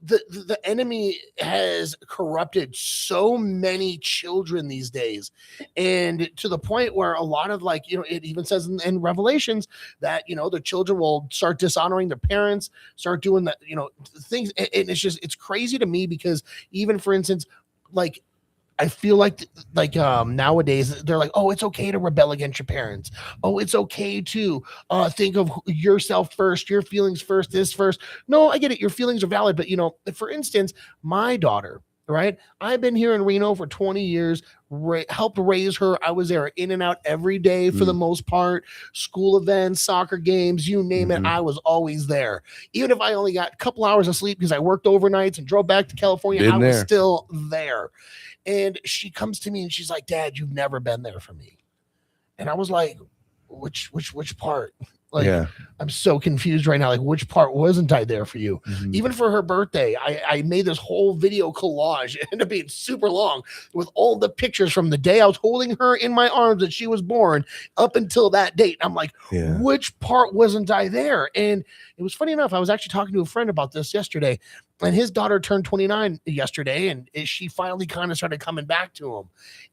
the enemy has corrupted so many children these days, and to the point where a lot of, like, you know, it even says in Revelations that, you know, the children will start dishonoring their parents, start doing that, you know, things, and it's just, it's crazy to me because even, for instance, like, I feel like nowadays they're like, oh, it's okay to rebel against your parents. Oh, it's okay to think of yourself first, your feelings first, this first. No, I get it. Your feelings are valid. But, you know, for instance, my daughter, right? I've been here in Reno for 20 years, helped raise her. I was there in and out every day for the most part, school events, soccer games, you name it. I was always there. Even if I only got a couple hours of sleep because I worked overnights and drove back to California, I was still there. And she comes to me and she's like, Dad, you've never been there for me. And I was like, which part? Like, Yeah. I'm so confused right now. Like, which part wasn't I there for you? Mhm. Even for her birthday, I made this whole video collage. It ended up being super long with all the pictures from the day I was holding her in my arms that she was born up until that date. I'm like, Yeah. which part wasn't I there? And it was funny enough. I was actually talking to a friend about this yesterday, and his daughter turned 29 yesterday, and she finally kind of started coming back to him.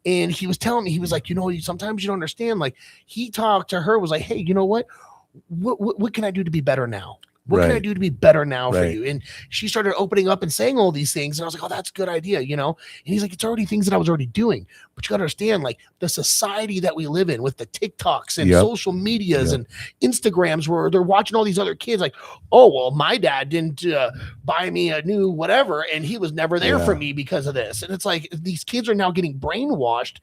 And he was telling me, he was like, you know, sometimes you don't understand. Like, he talked to her, was like, hey, you know what can I do to be better now? What can I do to be better now for you? And she started opening up and saying all these things. And I was like, oh, that's a good idea, you know? And he's like, it's already things that I was already doing. But you got to understand, like, the society that we live in with the TikToks and social medias and Instagrams where they're watching all these other kids like, oh, well, my dad didn't buy me a new whatever, and he was never there for me because of this. And it's like these kids are now getting brainwashed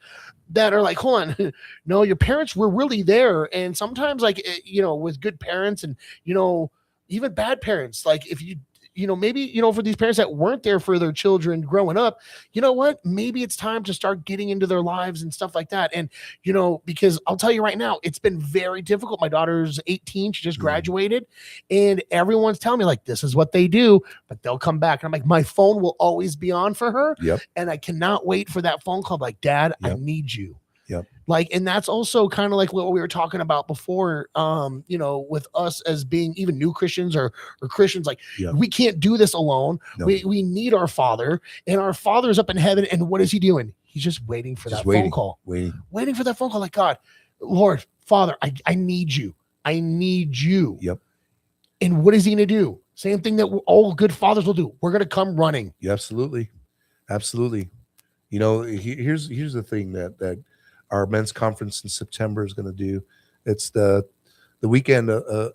that are like, hold on, no, your parents were really there. And sometimes, like, you know, with good parents and, you know, even bad parents, like if you know, maybe, you know, for these parents that weren't there for their children growing up, you know what, maybe it's time to start getting into their lives and stuff like that. And, you know, because I'll tell you right now, it's been very difficult. My daughter's 18. She just graduated, and everyone's telling me, like, this is what they do, but they'll come back. And I'm like, my phone will always be on for her. And I cannot wait for that phone call. Like, Dad, I need you. Like, and that's also kind of like what we were talking about before, you know, with us as being even new Christians or Christians, like, we can't do this alone. We need our Father, and our Father's up in heaven. And what is he doing? He's just waiting for that phone call, waiting for that phone call. Like, God, Lord, Father, I need you. I need you. And what is he going to do? Same thing that all good fathers will do. We're going to come running. Absolutely. You know, here's the thing that our men's conference in September is going to do. It's the weekend that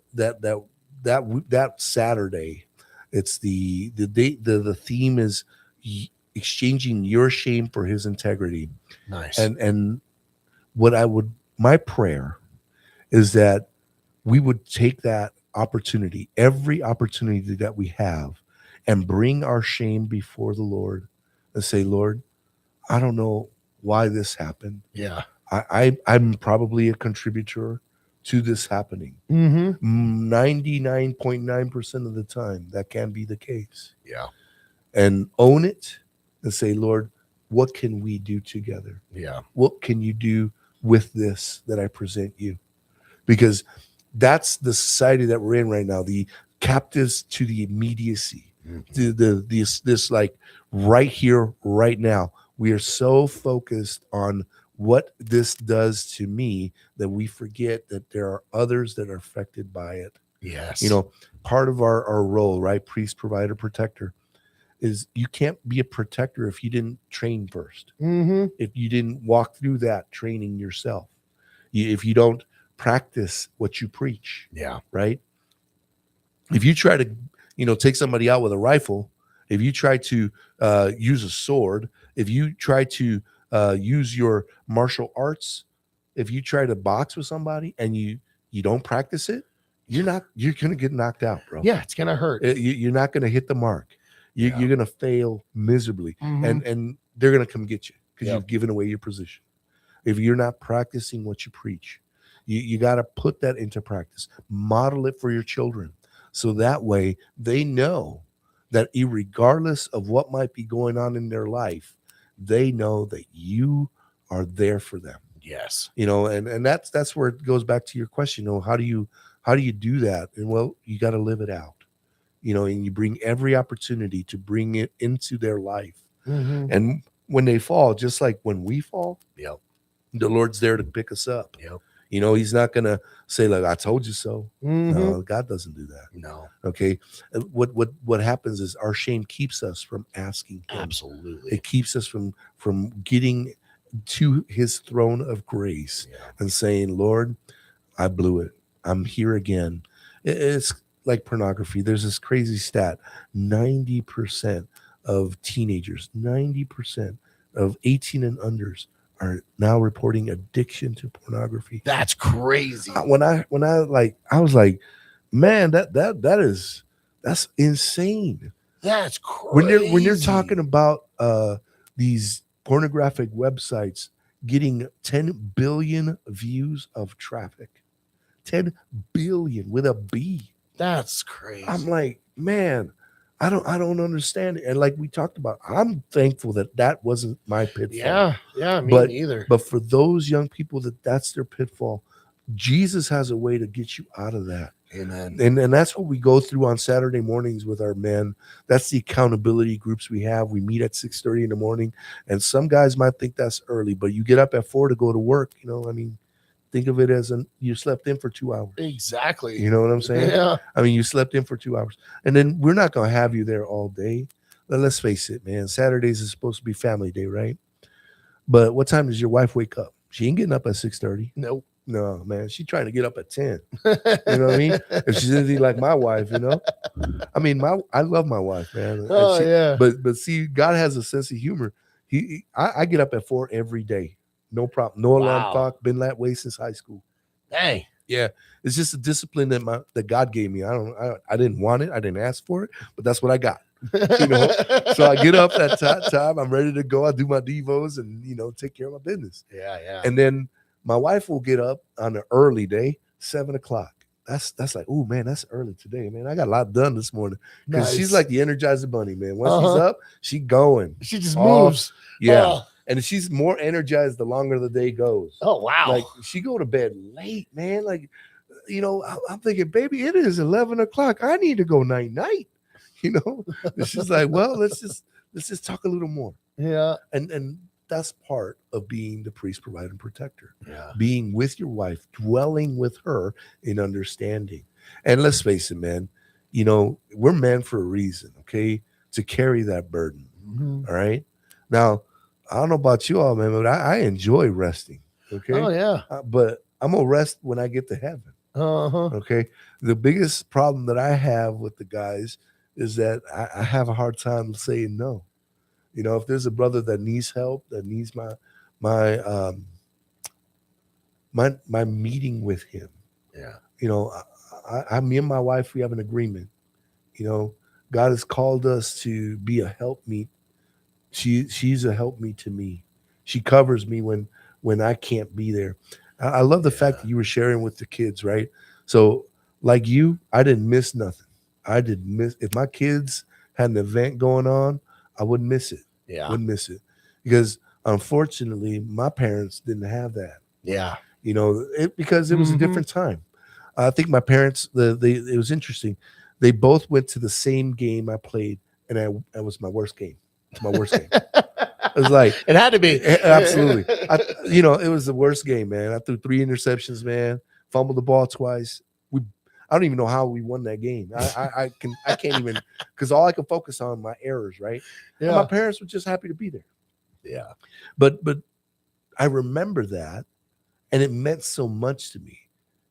Saturday. It's the date. The theme is exchanging your shame for his integrity. Nice. And what my prayer is that we would take that opportunity, every opportunity that we have, and bring our shame before the Lord and say, Lord, I don't know why this happened. Yeah. I'm probably a contributor to this happening. 99.9% of the time, that can be the case. Yeah. And own it and say, Lord, what can we do together? Yeah. What can you do with this that I present you? Because that's the society that we're in right now, the captives to the immediacy. This like right here, right now. We are so focused on what this does to me that we forget that there are others that are affected by it. Yes. You know, part of our role, right? Priest, provider, protector, is you can't be a protector if you didn't train first. If you didn't walk through that training yourself, if you don't practice what you preach. Yeah. Right. If you try to, take somebody out with a rifle, if you try to use a sword, if you try to use your martial arts, if you try to box with somebody and you don't practice it, you're going to get knocked out, bro. Yeah. It's going to hurt. You're not going to hit the mark. You're going to fail miserably, and they're going to come get you because you've given away your position. If you're not practicing what you preach, you got to put that into practice. Model it for your children, so that way they know that regardless of what might be going on in their life, they know that you are there for them. Yes. And that's where it goes back to your question. How do you do that? And well, you got to live it out. And you bring every opportunity to bring it into their life. And when they fall, just like when we fall, the Lord's there to pick us up. He's not going to say like, I told you so. No, God doesn't do that. No. Okay. What happens is our shame keeps us from asking him. Absolutely. It keeps us from getting to his throne of grace and saying, Lord, I blew it. I'm here again. It's like pornography. There's this crazy stat. 90% of teenagers, 90% of 18 and unders are now reporting addiction to pornography. That's crazy. When I was like, man, that's insane. That's crazy. When you're talking about these pornographic websites getting 10 billion views of traffic, 10 billion with a B. That's crazy. I'm like, man, I don't understand it. And like we talked about, I'm thankful that wasn't my pitfall. Yeah, me neither. But for those young people that's their pitfall, Jesus has a way to get you out of that. Amen. And that's what we go through on Saturday mornings with our men. That's the accountability groups we have. We meet at 6:30 in the morning, and some guys might think that's early, but you get up at 4 to go to work. Think of it as you slept in for 2 hours. Exactly. You know what I'm saying? Yeah. You slept in for 2 hours. And then we're not going to have you there all day. Let's face it, man. Saturdays is supposed to be family day, right? But what time does your wife wake up? She ain't getting up at 6:30. Nope. No, man. She's trying to get up at 10. You know what I mean? If she's anything like my wife, I love my wife, man. Oh, yeah. But see, God has a sense of humor. I get up at 4 every day. No problem. No alarm clock. Been that way since high school. Dang. Yeah, it's just a discipline that God gave me. I didn't want it. I didn't ask for it, but that's what I got. So I get up at time. I'm ready to go. I do my devos and take care of my business. Yeah. And then my wife will get up on an early day, 7 o'clock. That's like, oh man, that's early today, man. I got a lot done this morning because she's like the Energizer Bunny, man. Once she's up, she going. She just moves. Yeah. And she's more energized the longer the day goes. Oh, wow. Like she go to bed late, man. Like, I'm thinking, baby, it is 11 o'clock. I need to go night. And she's like, well, let's just talk a little more. Yeah. And that's part of being the priest, provider, and protector. Yeah. Being with your wife, dwelling with her in understanding. And let's face it, man, we're men for a reason, okay? To carry that burden. Mm-hmm. All right. Now, I don't know about you all, man, but I enjoy resting. Okay. Oh yeah. But I'm gonna rest when I get to heaven. Uh-huh. Okay. The biggest problem that I have with the guys is that I have a hard time saying no. You know, if there's a brother that needs help, that needs my my meeting with him, Yeah. you know, me and my wife, we have an agreement. You know, God has called us to be a helpmeet. She's a helpmeet to me. She covers me when I can't be there. I love the fact that you were sharing with the kids, right? So, like you, I didn't miss nothing. I didn't miss if my kids had an event going on, I wouldn't miss it. Yeah. Wouldn't miss it because unfortunately, my parents didn't have that. Yeah. You know, because it was a Mhm. different time. I think my parents, it was interesting. They both went to the same game I played, and that was my worst game. It's my worst game. It was like It had to be. absolutely. It was the worst game, man. I threw 3 interceptions, man. Fumbled the ball twice. I don't even know how we won that game. I can't even because all I could focus on my errors, right? And my Yeah. parents were just happy to be there. Yeah. But I remember that, and it meant so much to me.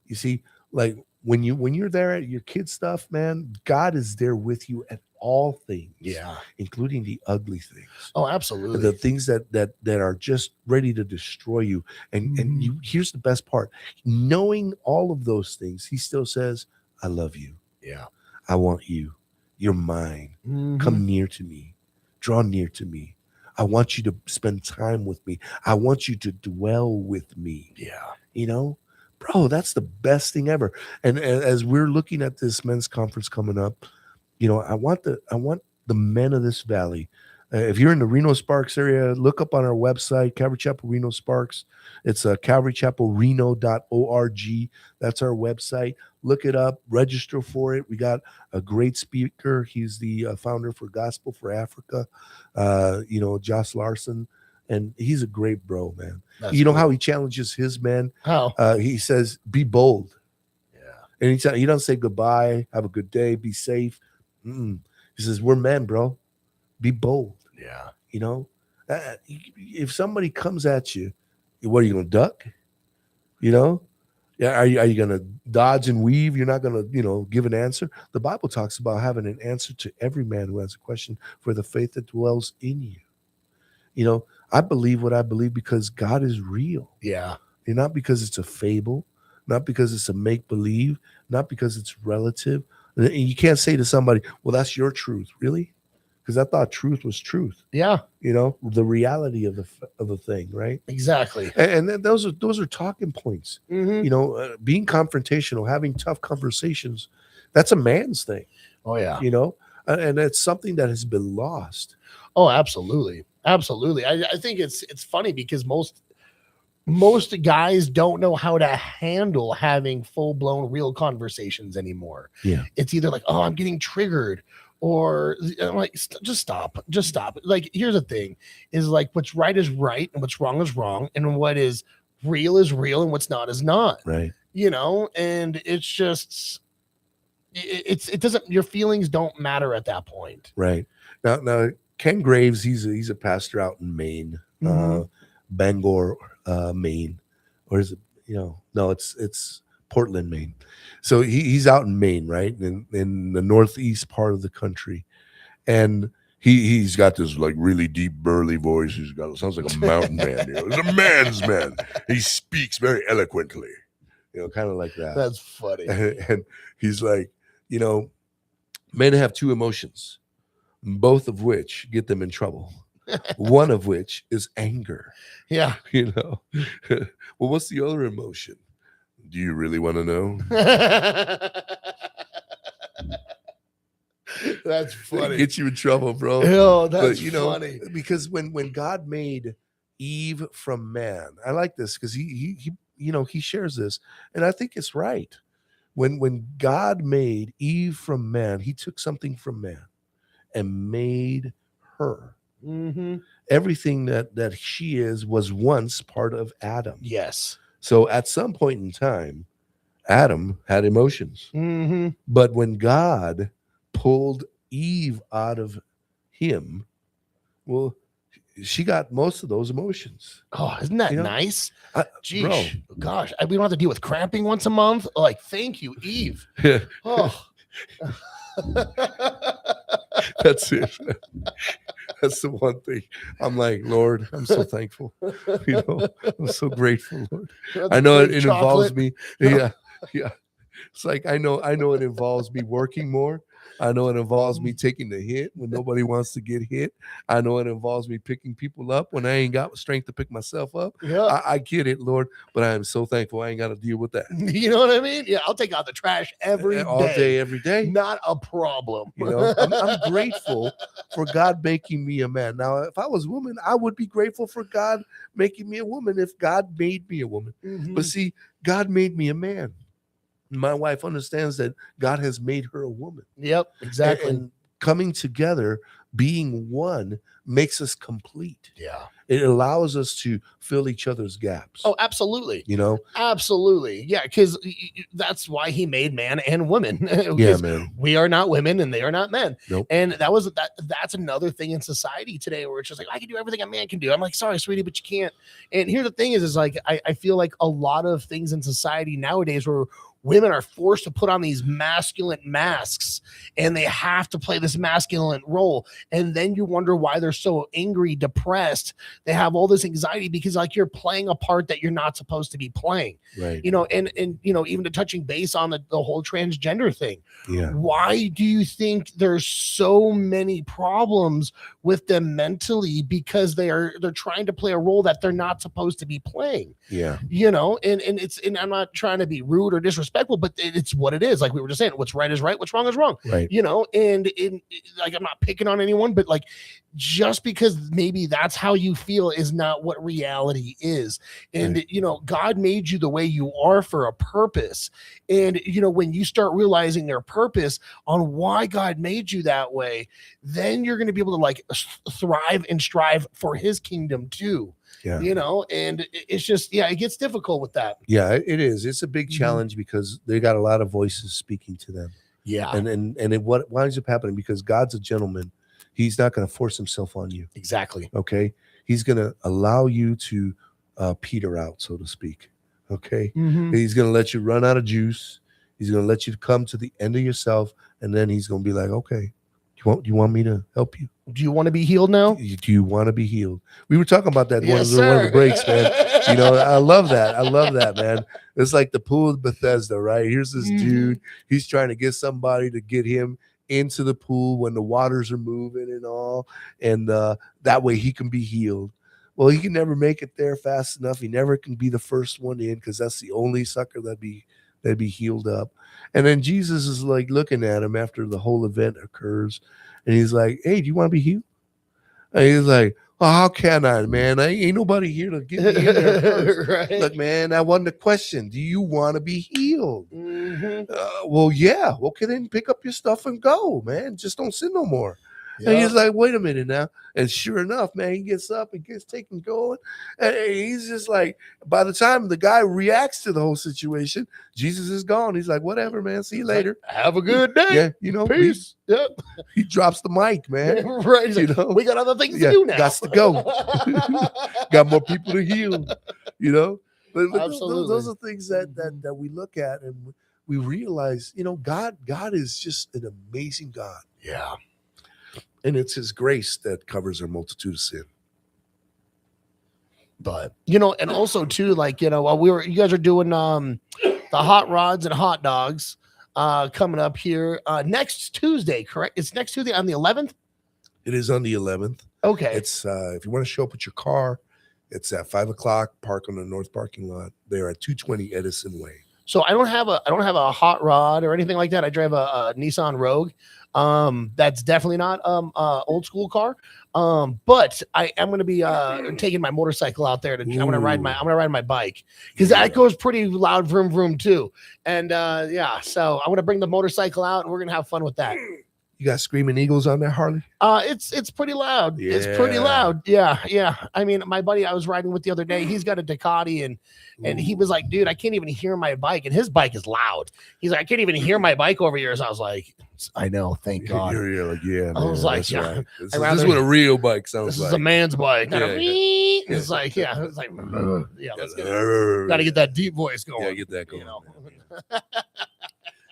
You see, like when you're there at your kid stuff, man, God is there with you at all things, Yeah. including the ugly things, Oh, absolutely. the things that are just ready to destroy you. And you here's the best part: knowing all of those things, He still says, "I love you. Yeah. I want you. You're mine. Mhm. Come near to me. Draw near to me. I want you to spend time with me. I want you to dwell with me." Yeah. You know, bro, that's the best thing ever. And as we're looking at this men's conference coming up, you know, I want the men of this valley. If you're in the Reno Sparks area, look up on our website, Calvary Chapel Reno Sparks. It's calvarychapelreno.org. That's our website. Look it up, register for it. We got a great speaker. He's the founder for Gospel for Africa, Josh Larson. And he's a great bro, man. That's You know cool. how he challenges his men? How? He says, be bold. Yeah. And he doesn't say goodbye, have a good day, be safe. Mm-mm. He says, we're men, bro. Be bold. Yeah. You know, if somebody comes at you, what are you going to duck? You know, yeah. Are you going to dodge and weave? You're not going to, give an answer. The Bible talks about having an answer to every man who has a question for the faith that dwells in you. You know, I believe what I believe because God is real. Yeah. And not because it's a fable, not because it's a make believe, not because it's relative. And you can't say to somebody, well, that's your truth. Really? Because I thought truth was truth. Yeah. You know, the reality of the thing, right? Exactly. And then those are talking points. Mhm. You know, being confrontational, having tough conversations, that's a man's thing. Oh yeah. You know, and it's something that has been lost. Oh, absolutely. Absolutely. I think it's funny because most guys don't know how to handle having full-blown real conversations anymore. Yeah. It's either like, oh, I'm getting triggered, or I'm like, just stop. Like, here's the thing, is like what's right is right and what's wrong is wrong, and what is real and what's not is not. Right. You know, and it's just it doesn't, your feelings don't matter at that point. Right. Now Ken Graves, he's a pastor out in Maine, Bangor, Maine, or is it? No, it's Portland, Maine. So he's out in Maine, right, in the northeast part of the country, and he's got this like really deep burly voice. Sounds like a mountain man. He's a man's man. He speaks very eloquently, kind of like that. That's funny. And he's like, men have two emotions, both of which get them in trouble. One of which is anger. Yeah. Well, what's the other emotion? Do you really want to know? That's funny. Get you in trouble, bro. Oh, that's But, funny. because when God made Eve from man, I like this because he shares this, and I think it's right. When God made Eve from man, he took something from man and made her. Mm-hmm. Everything that she is was once part of Adam. Yes. So at some point in time, Adam had emotions. Mm-hmm. But when God pulled Eve out of him, well, she got most of those emotions. Oh, isn't that You know, nice? I, Geez, gosh, we don't have to deal with cramping once a month. Like, thank you, Eve. bro, Oh. that's it. That's the one thing. I'm like, Lord, I'm so thankful. You know, I'm so grateful, Lord. I know it involves me. Yeah, yeah. It's like I know it involves me working more. I know it involves me taking the hit when nobody wants to get hit. I know it involves me picking people up when I ain't got strength to pick myself up. Yeah. I get it, Lord, but I am so thankful I ain't got to deal with that You know what I mean? Yeah, I'll take out the trash every day. all day, every day. Not a problem. You know, I'm grateful for God making me a man. Now, if I was a woman, I would be grateful for God making me a woman if God made me a woman. Mhm. But see, God made me a man. My wife understands that God has made her a woman. Yep, exactly. And coming together, being one, makes us complete. Yeah. It allows us to fill each other's gaps. Oh, absolutely. You know? Absolutely. Yeah, because that's why he made man and woman. Yeah, 'Cause man. we are not women and they are not men. Nope. And that's another thing in society today where it's just like, I can do everything a man can do. I'm like, sorry, sweetie, but you can't. And here the thing is like I feel like a lot of things in society nowadays where women are forced to put on these masculine masks and they have to play this masculine role. And then you wonder why they're so angry, depressed. They have all this anxiety because like you're playing a part that you're not supposed to be playing, Right. you know, and you know, even to touching base on the whole transgender thing. Yeah. Why do you think there's so many problems with them mentally? Because they're trying to play a role that they're not supposed to be playing, Yeah. you know, and I'm not trying to be rude or disrespectful, but it's what it is. Like we were just saying, what's right is right, what's wrong is wrong. Right. You know, and like I'm not picking on anyone, but like just because maybe that's how you feel is not what reality is. And Right. you know, God made you the way you are for a purpose. And you know, when you start realizing their purpose on why God made you that way, then you're going to be able to like thrive and strive for his kingdom too. Yeah. You know, and it's just, yeah, it gets difficult with that. Yeah, it is. It's a big Mhm. challenge because they got a lot of voices speaking to them. Yeah, And what winds up happening because God's a gentleman, he's not going to force himself on you. exactly. Okay. He's going to allow you to peter out, so to speak. Okay. Mhm. He's going to let you run out of juice. He's going to let you come to the end of yourself. And then he's going to be like, okay, do you want me to help you? Do you want to be healed now? Do you want to be healed? We were talking about that Yes, one of sir. the breaks, man. You know, I love that, man. It's like the pool of Bethesda, right? Here's this Mhm. dude. He's trying to get somebody to get him into the pool when the waters are moving and all, and that way he can be healed. Well, he can never make it there fast enough. He never can be the first one in because that's the only sucker that'd be healed up. And then Jesus is like looking at him after the whole event occurs, and he's like, "Hey, do you want to be healed?" And he's like, "Oh, how can I, man? Ain't nobody here to get me in there first." Right. Look, man, that wasn't the question. Do you want to be healed? Mhm. Well, yeah. Okay, then pick up your stuff and go, man. Just don't sit no more. And Yeah. he's like, wait a minute now. And sure enough, man, he gets up and gets taken going. And he's just like, by the time the guy reacts to the whole situation, Jesus is gone. He's like, whatever, man. See you later. Have a good day. Yeah, you know, Peace. Yep. he drops the mic, man. Right. He's You like, know? we got other things Yeah, to do now. gots to go. Got more people to heal, you know. But Absolutely. those are things that we look at and we realize, you know, God is just an amazing God. Yeah. And it's his grace that covers a multitude of sin. But you know, and also too, like, you know, while you guys are doing the hot rods and hot dogs coming up here next Tuesday, correct? It's next Tuesday on the 11th. It is on the 11th. Okay. It's if you want to show up with your car, it's at 5:00. Park on the north parking lot. They're at 220 Edison Way. So I don't have a hot rod or anything like that. I drive a Nissan Rogue. That's definitely not old school car. But I am going to be taking my motorcycle out there to I'm going to ride my bike because that goes pretty loud, vroom vroom too. And yeah, so I'm going to bring the motorcycle out and we're going to have fun with that. You got Screaming Eagles on there, Harley? It's pretty loud. It's pretty Yeah. loud. Yeah. I mean, my buddy I was riding with the other day, he's got a Ducati, and he was like, dude, I can't even hear my bike, and his bike is loud. He's like, I can't even hear my bike over yours. I was like, I know, thank God. You're like, yeah. I was man, like, that's yeah, right. This I'd is rather- what a real bike sounds This like. is a man's bike. Yeah, It's like, yeah, it's like, yeah, let's get, gotta get that deep voice going. Yeah, get that going. You know? man.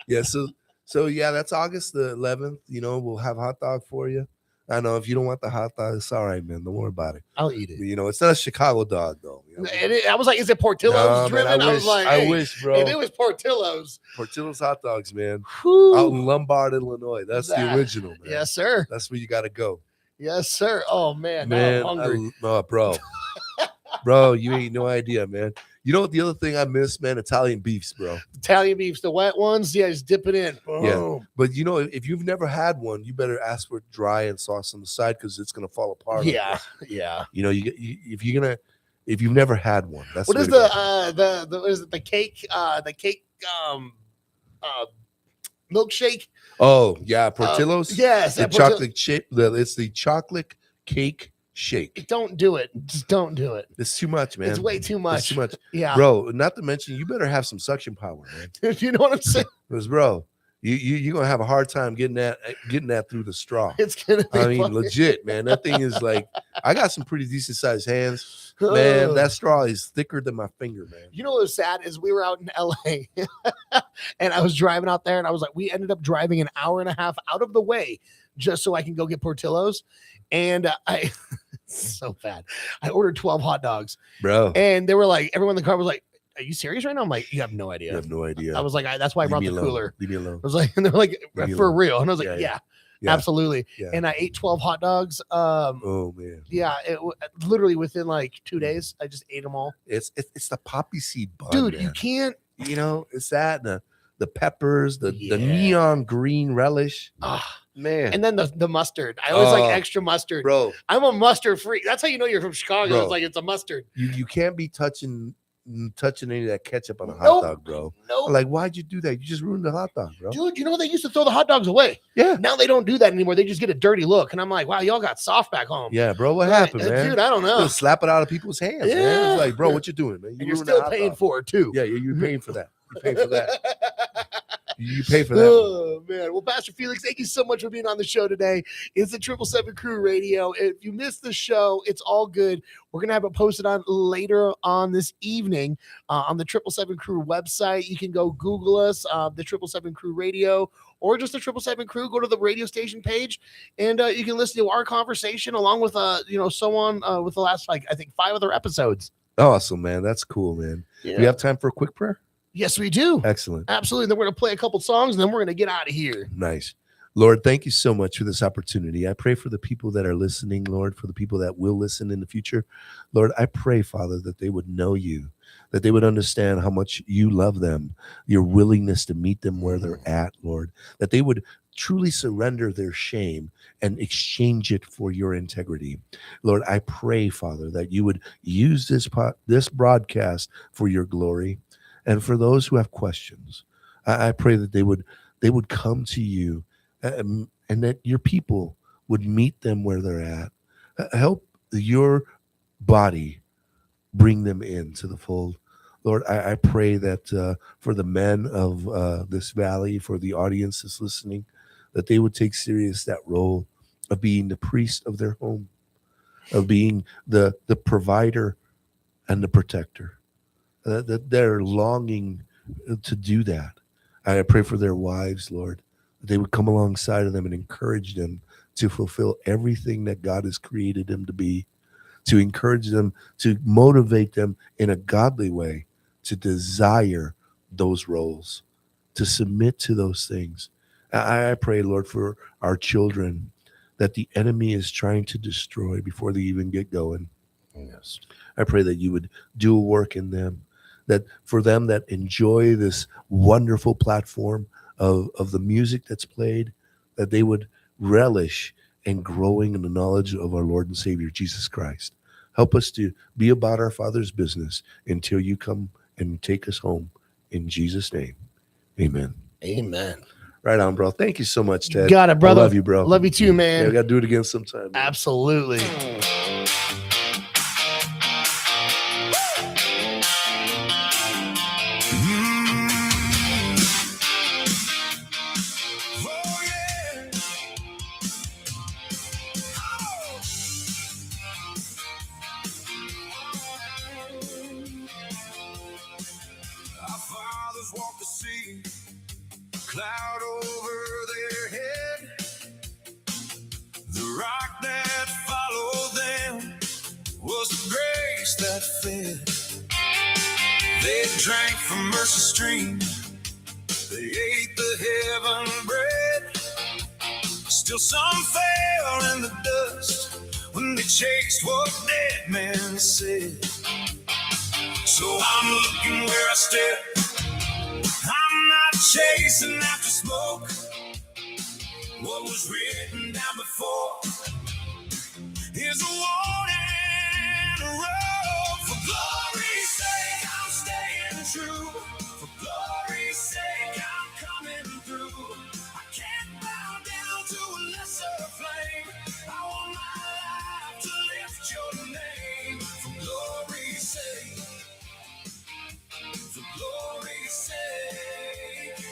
Yeah, so yeah, that's August the 11th. You know, we'll have hot dog for you. I know if you don't want the hot dog, it's all right, man. Don't worry about it. I'll eat it. You know, it's not a Chicago dog though. You know? I was like, is it Portillo's No, man, driven? I was like, I hey, wish, bro. if it was Portillo's, Portillo's hot dogs, man. whew, Out in Lombard, Illinois. That's the That- original, man. yes, sir. That's where you got to go. Yes, sir. Oh man, now Man, I'm hungry. bro. Bro, you ain't no idea, man. You know what the other thing I miss, man? Italian beefs, bro. Italian beefs, the wet ones, yeah, just dip it in. Yeah. Boom. But you know, if you've never had one, you better ask for dry and sauce on the side because it's gonna fall apart. Yeah, yeah. You know, if you've never had one, that's What way is to go. the what is it, the cake milkshake? Oh yeah, Portillo's. Yes, the that Portillo- chocolate shake. It's the chocolate cake shake. Don't do it. Just don't do it. It's too much, man. It's way too It's much. too much, Yeah. bro. Not to mention, you better have some suction power, man. You know what I'm saying? Because, bro, you're gonna have a hard time getting that through the straw. It's gonna be I mean, funny. legit, man. That thing is like, I got some pretty decent sized hands, man. Oh. That straw is thicker than my finger, man. You know what was sad is we were out in LA and I was driving out there and I was like, we ended up driving an hour and a half out of the way just so I can go get Portillo's. And I so bad. I ordered 12 hot dogs Bro, and they were like, everyone in the car was like, are you serious right now? I'm like, you have no you idea. have no idea. I was like, that's why I Leave brought me the alone. cooler. Leave me I alone. was like, and they're like, Leave me for alone. real. And I was like, Yeah, yeah, yeah. absolutely. Yeah. And I ate 12 hot dogs. Oh man, Yeah, literally within like 2 days, I just ate them all. it's the poppy seed bun, Dude, man. you can't. You know, it's that the peppers, the Yeah. neon green relish, Ah. man. And then the mustard. I always like Oh, extra mustard. bro, I'm a mustard freak. That's how you know you're from Chicago. Bro. It's like it's a mustard. you can't be touching any of that ketchup on a hot Nope. dog, bro. Nope. Like, why'd you do that? You just ruined the hot dog, bro. Dude, you know they used to throw the hot dogs away. Yeah, Now they don't do that anymore. They just get a dirty look. And I'm like, wow, y'all got soft back home. yeah, bro. What Like, happened, man? Dude, I don't know. Just slap it out of people's hands, man. Yeah. It's like, bro, what you doing, man? And you're ruined the still hot paying dog. for it too. Yeah, you're paying for that. You're paying for that. You pay for that. one. Oh man. Well, Pastor Felix, thank you so much for being on the show today. It's the 777 Crew Radio. If you missed the show, it's all good. We're gonna have it posted on later on this evening on the 777 Crew website. You can go Google us, the 777 Crew Radio, or just the 777 Crew. Go to the radio station page, and you can listen to our conversation along with so on with the last I think 5 other episodes. Awesome, man. That's cool, man. Yeah. We have time for a quick prayer. Yes, we do. Excellent. Absolutely. Then we're gonna play a couple songs, and then we're gonna get out of here. Nice. Lord, thank you so much for this opportunity. I pray for the people that are listening, Lord, for the people that will listen in the future. Lord, I pray, Father, that they would know you, that they would understand how much you love them, your willingness to meet them where they're at, Lord, that they would truly surrender their shame and exchange it for your integrity. Lord, I pray, Father, that you would use this broadcast for your glory. And for those who have questions, I pray that they would come to you, and that your people would meet them where they're at. Help your body bring them into the fold. Lord, I pray that for the men of this valley, for the audience that's listening, that they would take serious that role of being the priest of their home, of being the provider and the protector, that they're longing to do that. I pray for their wives, Lord, that they would come alongside of them and encourage them to fulfill everything that God has created them to be, to encourage them, to motivate them in a godly way, to desire those roles, to submit to those things. I pray, Lord, for our children that the enemy is trying to destroy before they even get going. Yes. I pray that you would do a work in them, that for them that enjoy this wonderful platform of the music that's played, that they would relish in growing in the knowledge of our Lord and Savior, Jesus Christ. Help us to be about our Father's business until you come and take us home. In Jesus' name, amen. Amen. Right on, bro. Thank you so much, Ted. Got it, brother. I love you, bro. Love you too, man. Yeah, we got to do it again sometime. Man. Absolutely. Oh, yeah. Our fathers walked the sea, cloud over their head. The rock that followed them was the grace that fed. They drank from mercy stream. They ate the heaven bread. Still some fell in the dust when they chased what dead men said. So I'm looking where I step. I'm not chasing after smoke. What was written down before is a warning, a road. For glory's sake, I'm staying true. For glory's sake, I'm coming through. I can't bow down to a lesser flame. I want my life to lift your name. For glory's sake. For glory's sake.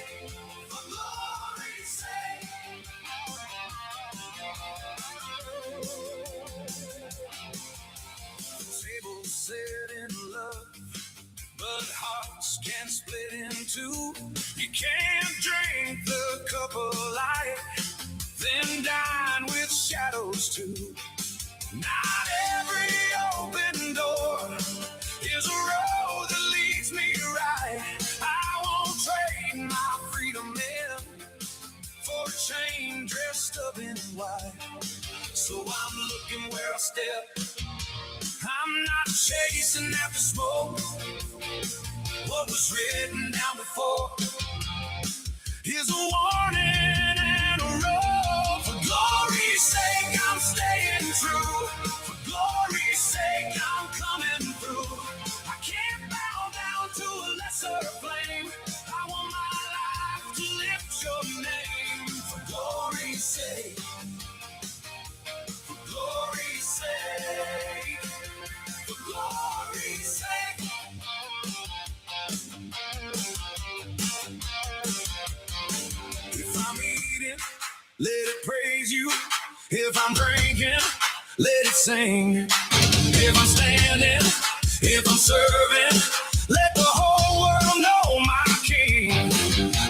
For glory's sake. Table set in love, but hearts can split in two. You can't drink the cup of life, then dine with shadows too. Not every open door is a road that leads me right. I won't trade my freedom in for a chain dressed up in white. So I'm looking where I step. I'm not chasing after smoke. What was written down before is a warning and a road. For glory's sake, I'm staying true. For glory's sake, I'm coming through. I can't bow down to a lesser flame. I want my life to lift your name. For glory's sake. For glory's sake. For glory's sake. If I'm eating, let it praise you. If I'm drinking, let it sing. If I'm standing, if I'm serving, let the whole world know my King.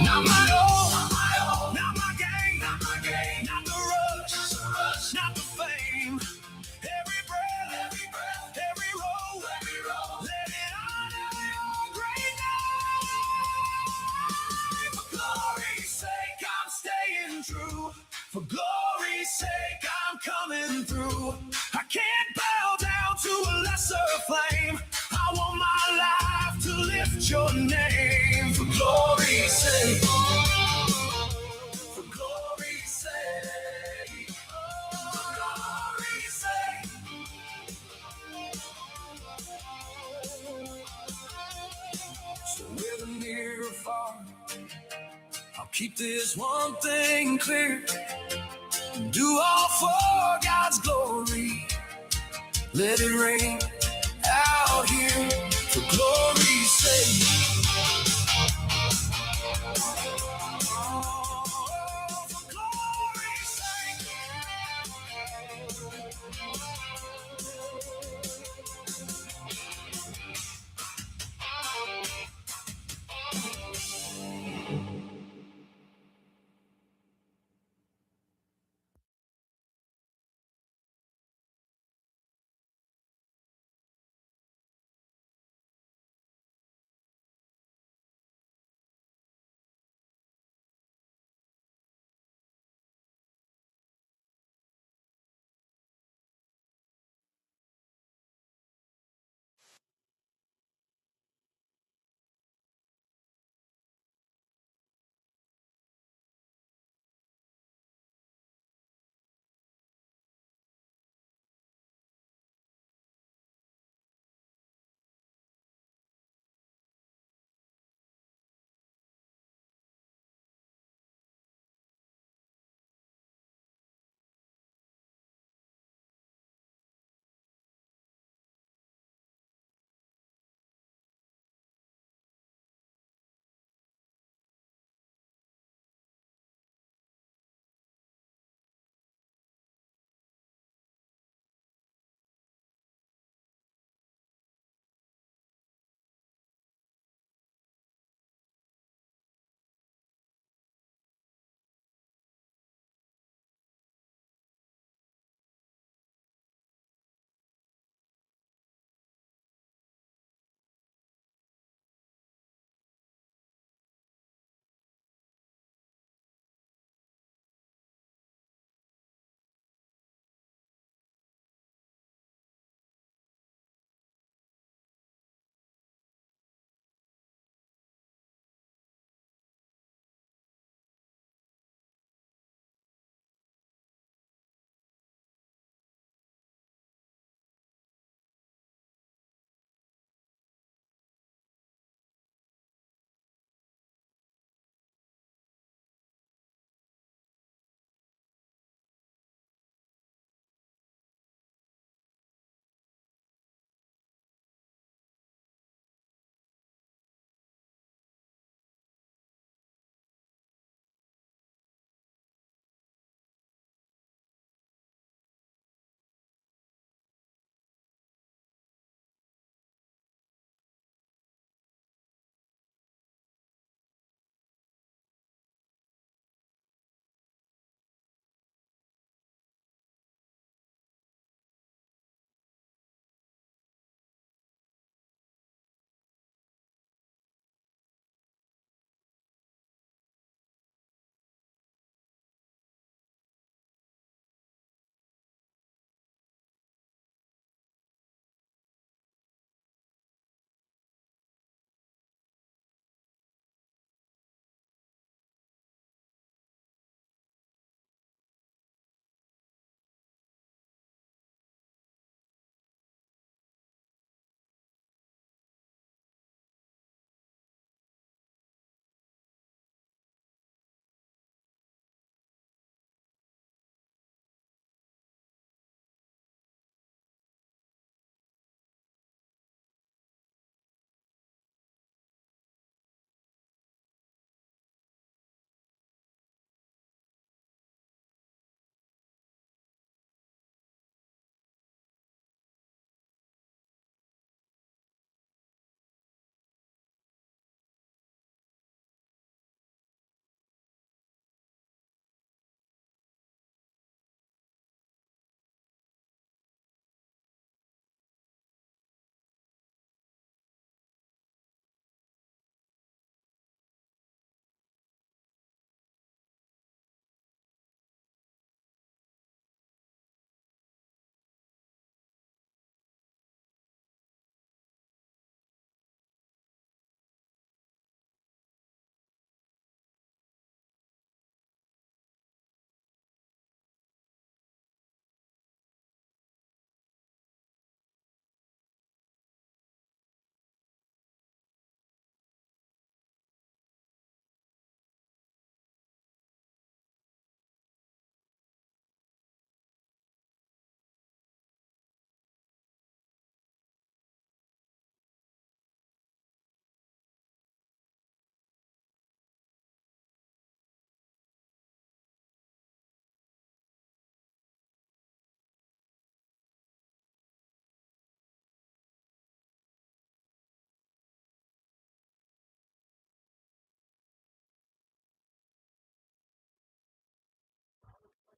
Not my own, not my gain, not the rush, not the fame. Every breath, every roll, let it honor your great name. For glory's sake, I'm staying true. For glory's sake, I'm coming through. I can't bow down to a lesser flame. I want my life to lift your name. For glory's sake. For glory's sake. For glory's sake. So whether near or far, I'll keep this one thing clear. Do all for God's glory. Let it rain out here for glory's sake.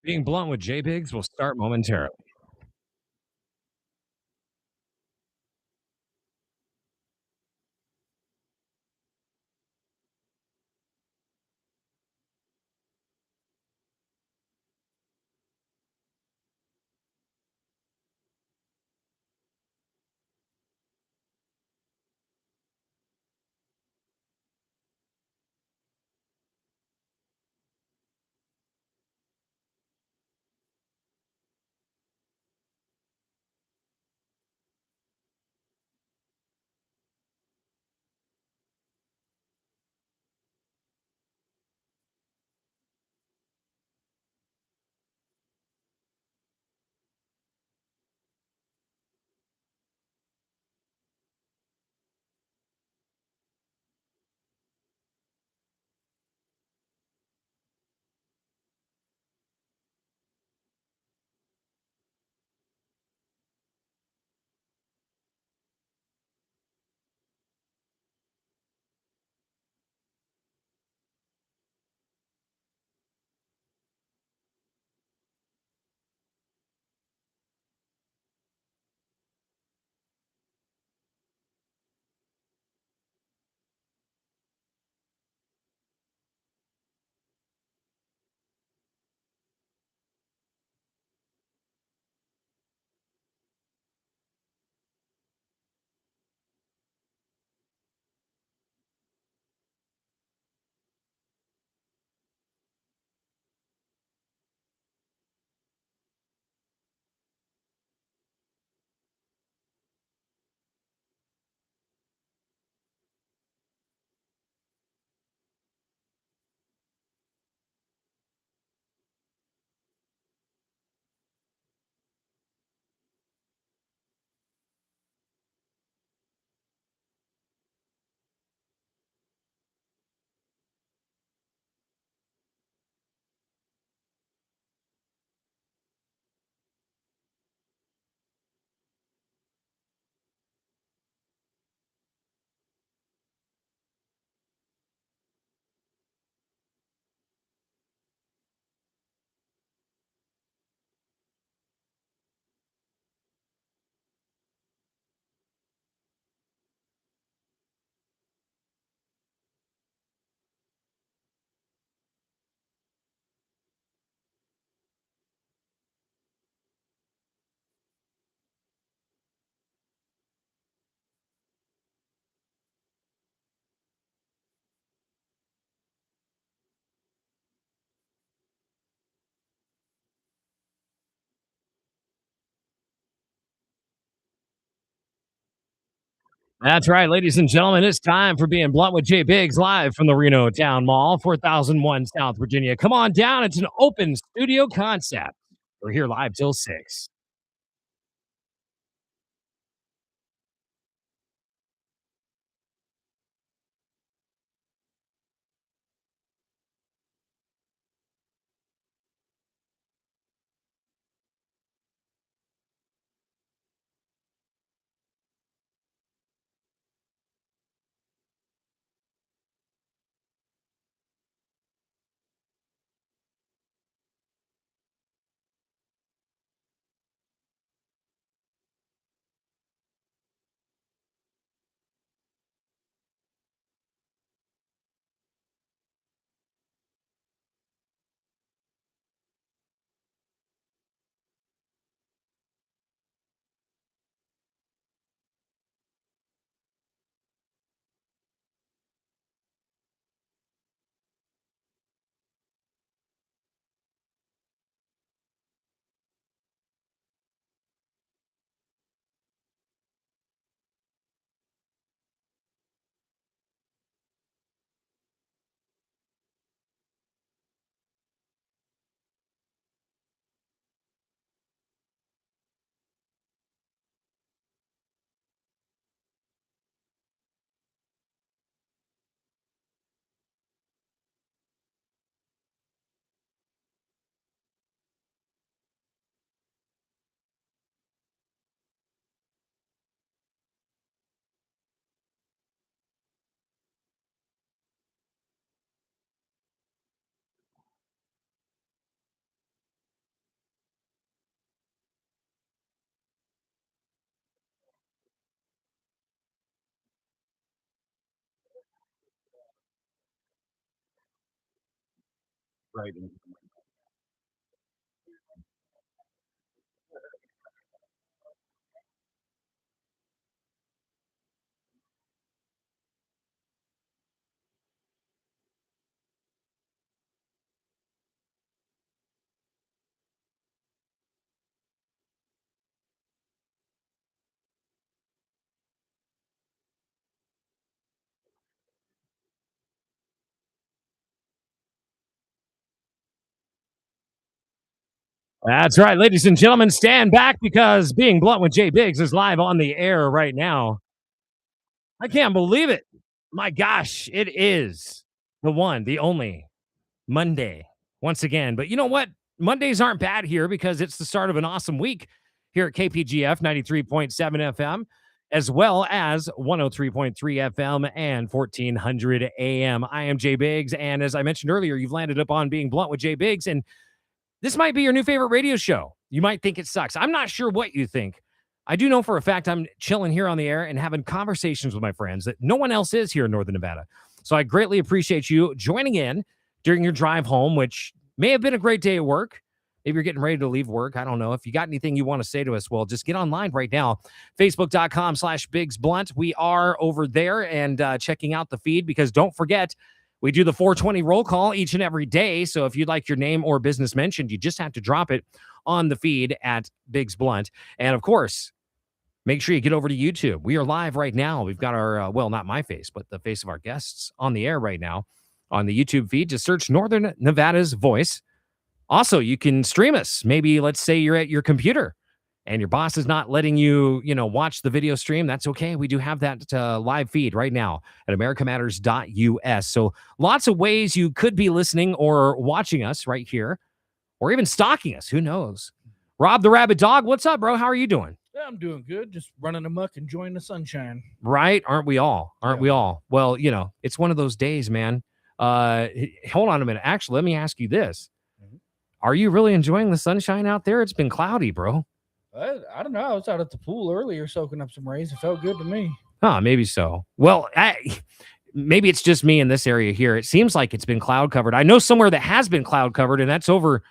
Being blunt with J Biggs will start momentarily. That's right, ladies and gentlemen. It's time for Being Blunt with Jay Biggs live from the Reno Town Mall, 4001 South Virginia. Come on down. It's an open studio concept. We're here live till 6. Right. That's right, ladies and gentlemen, stand back because Being Blunt with Jay Biggs is live on the air right now. I can't believe it. My gosh, it is the one, the only Monday once again. But you know what? Mondays aren't bad here because it's the start of an awesome week here at KPGF 93.7 FM, as well as 103.3 FM and 1400 AM. I am Jay Biggs. And as I mentioned earlier, you've landed up on Being Blunt with Jay Biggs. And this might be your new favorite radio show. You might think it sucks. I'm not sure what you think. I do know for a fact I'm chilling here on the air and having conversations with my friends that no one else is here in Northern Nevada. So I greatly appreciate you joining in during your drive home, which may have been a great day at work. Maybe you're getting ready to leave work. I don't know. If you got anything you want to say to us, well, just get online right now. Facebook.com/BiggsBlunt. We are over there and checking out the feed because don't forget, we do the 420 roll call each and every day. So if you'd like your name or business mentioned, you just have to drop it on the feed at Biggs Blunt. And of course, make sure you get over to YouTube. We are live right now. We've got our, well, not my face, but the face of our guests on the air right now on the YouTube feed. Just search Northern Nevada's Voice. Also, you can stream us. Maybe let's say you're at your computer and your boss is not letting you, watch the video stream. That's okay. We do have that live feed right now at americamatters.us. So lots of ways you could be listening or watching us right here or even stalking us. Who knows? Rob the Rabbit Dog, what's up, bro? How are you doing? Yeah, I'm doing good. Just running amok, enjoying the sunshine. Right? Aren't we all? We all? Well, it's one of those days, man. Hold on a minute. Actually, let me ask you this. Are you really enjoying the sunshine out there? It's been cloudy, bro. I don't know. I was out at the pool earlier soaking up some rays. It felt good to me. Oh, maybe so. Well, maybe it's just me in this area here. It seems like it's been cloud covered. I know somewhere that has been cloud covered, and that's over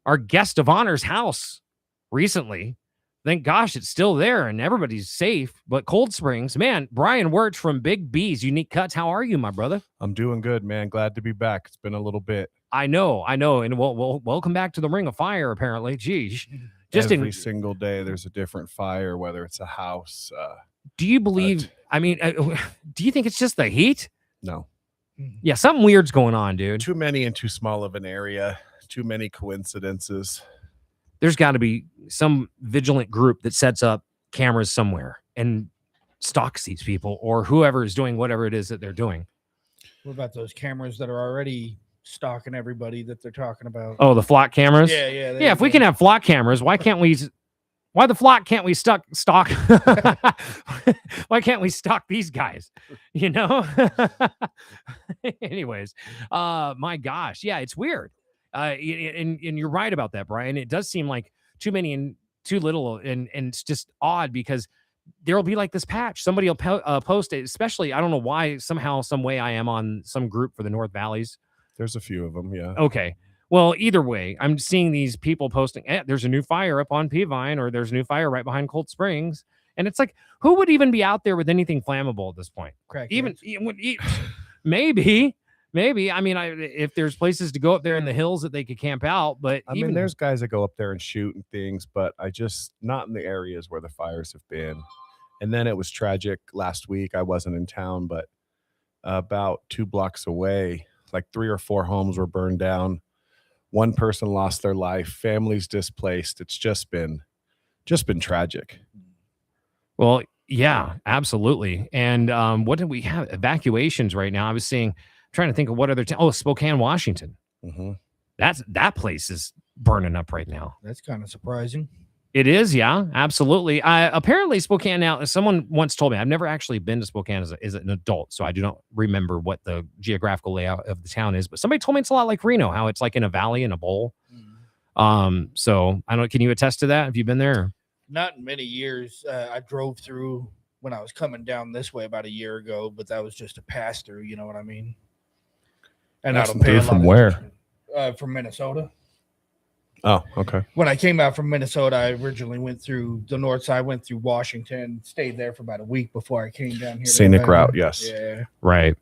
our guest of honor's house recently. Thank gosh it's still there and everybody's safe. But Cold Springs, man, Brian Wirtz from Big B's Unique Cuts. How are you, my brother? I'm doing good, man. Glad to be back. It's been a little bit. I know. And we'll welcome back to the Ring of Fire, apparently. Geez. Every single day there's a different fire, whether it's a house. Do you believe, do you think it's just the heat? No. Yeah, something weird's going on, dude. Too many in too small of an area. Too many coincidences. There's got to be some vigilant group that sets up cameras somewhere and stalks these people or whoever is doing whatever it is that they're doing. What about those cameras that are already stalking everybody that they're talking about? Oh, the flock cameras? Yeah. Yeah, if we can have flock cameras, why the flock can't we stalk? Why can't we stalk these guys? Anyways, my gosh. Yeah, it's weird. And you're right about that, Brian. It does seem like too many and too little, and it's just odd because there'll be like this patch. Somebody will post it, especially, I don't know why, somehow, some way I am on some group for the North Valleys. There's a few of them, yeah. Okay. Well, either way, I'm seeing these people posting, there's a new fire up on Peavine, or there's a new fire right behind Cold Springs. And it's like, who would even be out there with anything flammable at this point? Maybe. I mean, if there's places to go up there in the hills that they could camp out, but I mean, there's guys that go up there and shoot and things, but not in the areas where the fires have been. And then it was tragic last week. I wasn't in town, but about 2 blocks away, like 3 or 4 homes were burned down. One person lost their life. Families displaced. It's just been tragic. Well, yeah, absolutely. And what did we have? Evacuations right now. I was trying to think of what other Spokane, Washington. Mm-hmm. That place is burning up right now. That's kind of surprising. It is, yeah, absolutely. Apparently Spokane now, someone once told me, I've never actually been to Spokane as an adult, so I do not remember what the geographical layout of the town is, but somebody told me it's a lot like Reno, how it's like in a valley in a bowl. So I don't, can you attest to that? Have you been there? Not in many years. I drove through when I was coming down this way about a year ago, but that was just a pass through, you know what I mean? And I don't pay a lot from of where? attention. from Minnesota. Oh, okay. When I came out from Minnesota, I originally went through the north side, went through Washington, stayed there for about a week before I came down here. to Scenic Nevada. route, yes. Yeah. Right.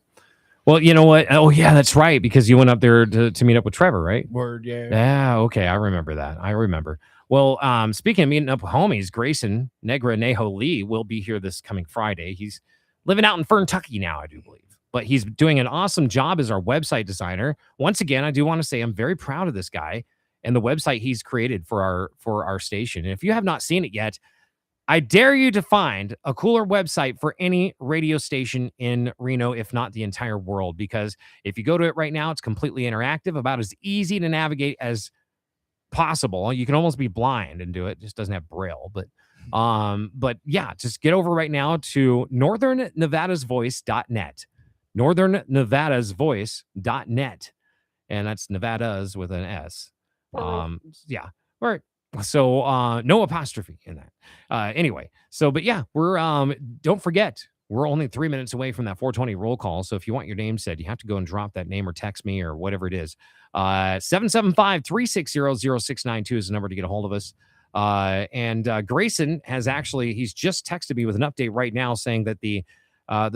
Well, you know what? Oh, yeah, that's right. Because you went up there to meet up with Trevor, right? Word, yeah. Yeah. Okay. I remember that. I remember. Well, speaking of meeting up with homies, Grayson Negra Neho Lee will be here this coming Friday. He's living out in Ferntucky now, I do believe. But he's doing an awesome job as our website designer. Once again, I do want to say I'm very proud of this guy and the website he's created for our station. And if you have not seen it yet, I dare you to find a cooler website for any radio station in Reno, if not the entire world, because if you go to it right now, it's completely interactive, about as easy to navigate as possible. You can almost be blind and do it. Just doesn't have Braille, but yeah, just get over right now to northernnevadasvoice.net, northernnevadasvoice.net, and that's Nevadas with an S. Yeah. All right. So no apostrophe in that. Anyway, so but yeah, we're don't forget, we're only 3 minutes away from that 420 roll call. So if you want your name said, you have to go and drop that name or text me or whatever it is. 775-360-0692 is the number to get a hold of us. And Grayson has actually, he's just texted me with an update right now saying that the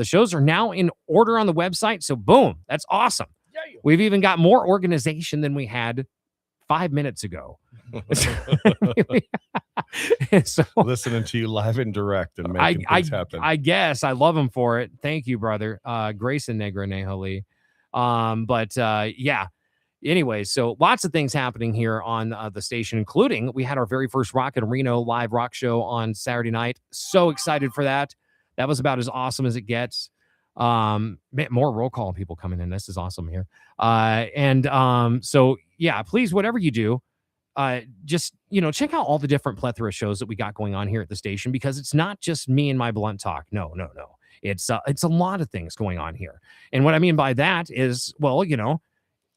shows are now in order on the website. So boom, that's awesome. Yeah. We've even got more organization than we had 5 minutes ago. So Listening to you live and direct and making things happen. I guess I love him for it. Thank you, brother. Grayson Negra Neholi. Yeah. Anyway, so lots of things happening here on the station, including we had our very first Rock in Reno live rock show on Saturday night. So excited for that. That was about as awesome as it gets. More roll call people coming in. This is awesome here. So yeah, please, whatever you do, just, check out all the different plethora of shows that we got going on here at the station, because it's not just me and my blunt talk. No. It's a lot of things going on here. And what I mean by that is, well,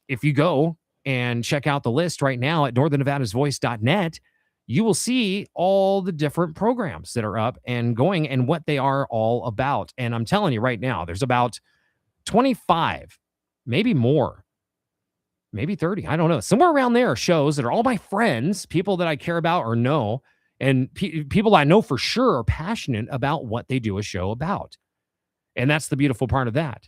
if you go and check out the list right now at northernnevadasvoice.net, you will see all the different programs that are up and going and what they are all about. And I'm telling you right now, there's about 25, maybe more, maybe 30. I don't know. Somewhere around there are shows that are all my friends, people that I care about or know, and people I know for sure are passionate about what they do a show about. And that's the beautiful part of that.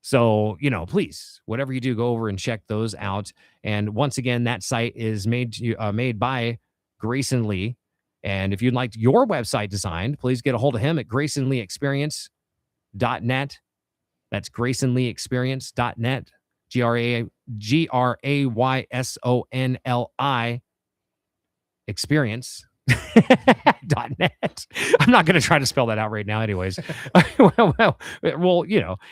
So, please, whatever you do, go over and check those out. And once again, that site is made by Grayson Lee. And if you'd like your website designed, please get a hold of him at GraysonLeeExperience.net. That's GraysonLeeExperience.net. GraysonLi experience. .net. I'm not going to try to spell that out right now anyways. well,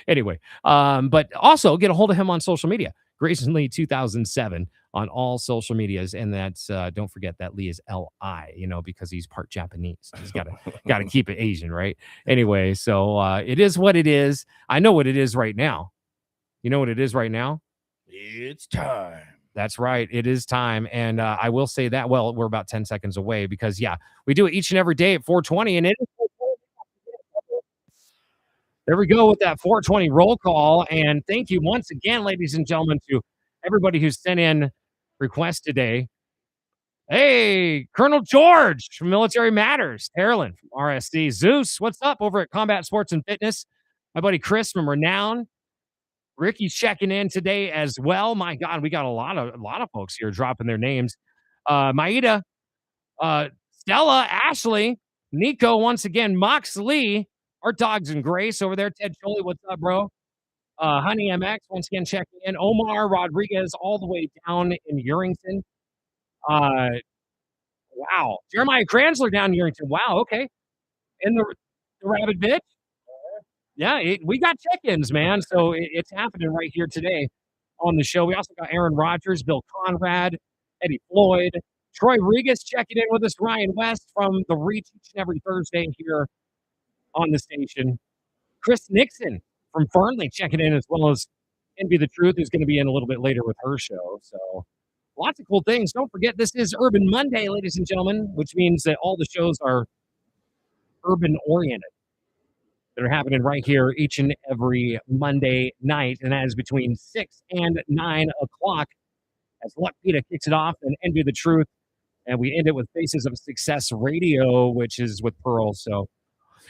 anyway. But also get a hold of him on social media. Grayson Lee 2007 on all social medias. And that's, don't forget that Lee is L-I, because he's part Japanese. He's got to keep it Asian, right? Anyway, so it is what it is. I know what it is right now. You know what it is right now? It's time. That's right. It is time. And I will say that, well, we're about 10 seconds away because, yeah, we do it each and every day at 420. And it is 420. There we go with that 420 roll call. And thank you once again, ladies and gentlemen, to everybody who sent in requests today. Hey, Colonel George from Military Matters, Carolyn from RSC, Zeus, what's up over at Combat Sports and Fitness? My buddy Chris from Renown. Ricky's checking in today as well. My God, we got a lot of folks here dropping their names. Maida, Stella, Ashley, Nico, once again, Mox Lee, our dogs and Grace over there. Ted Choli, what's up, bro? Honey MX, once again, checking in. Omar Rodriguez, all the way down in Urington. Wow. Jeremiah Kranzler down in Urington. Wow, okay. And the Rabbit Bitch. Yeah, we got check-ins, man. So it's happening right here today on the show. We also got Aaron Rodgers, Bill Conrad, Eddie Floyd, Troy Regas checking in with us, Ryan West from The Reach each and every Thursday here on the station. Chris Nixon from Fernley checking in, as well as Envy the Truth, who's going to be in a little bit later with her show. So lots of cool things. Don't forget, this is Urban Monday, ladies and gentlemen, which means that all the shows are urban-oriented. That are happening right here each and every Monday night, and that is between 6 and 9 o'clock as Luck Pita kicks it off and Envy the Truth. And we end it with Faces of Success Radio, which is with Pearl. So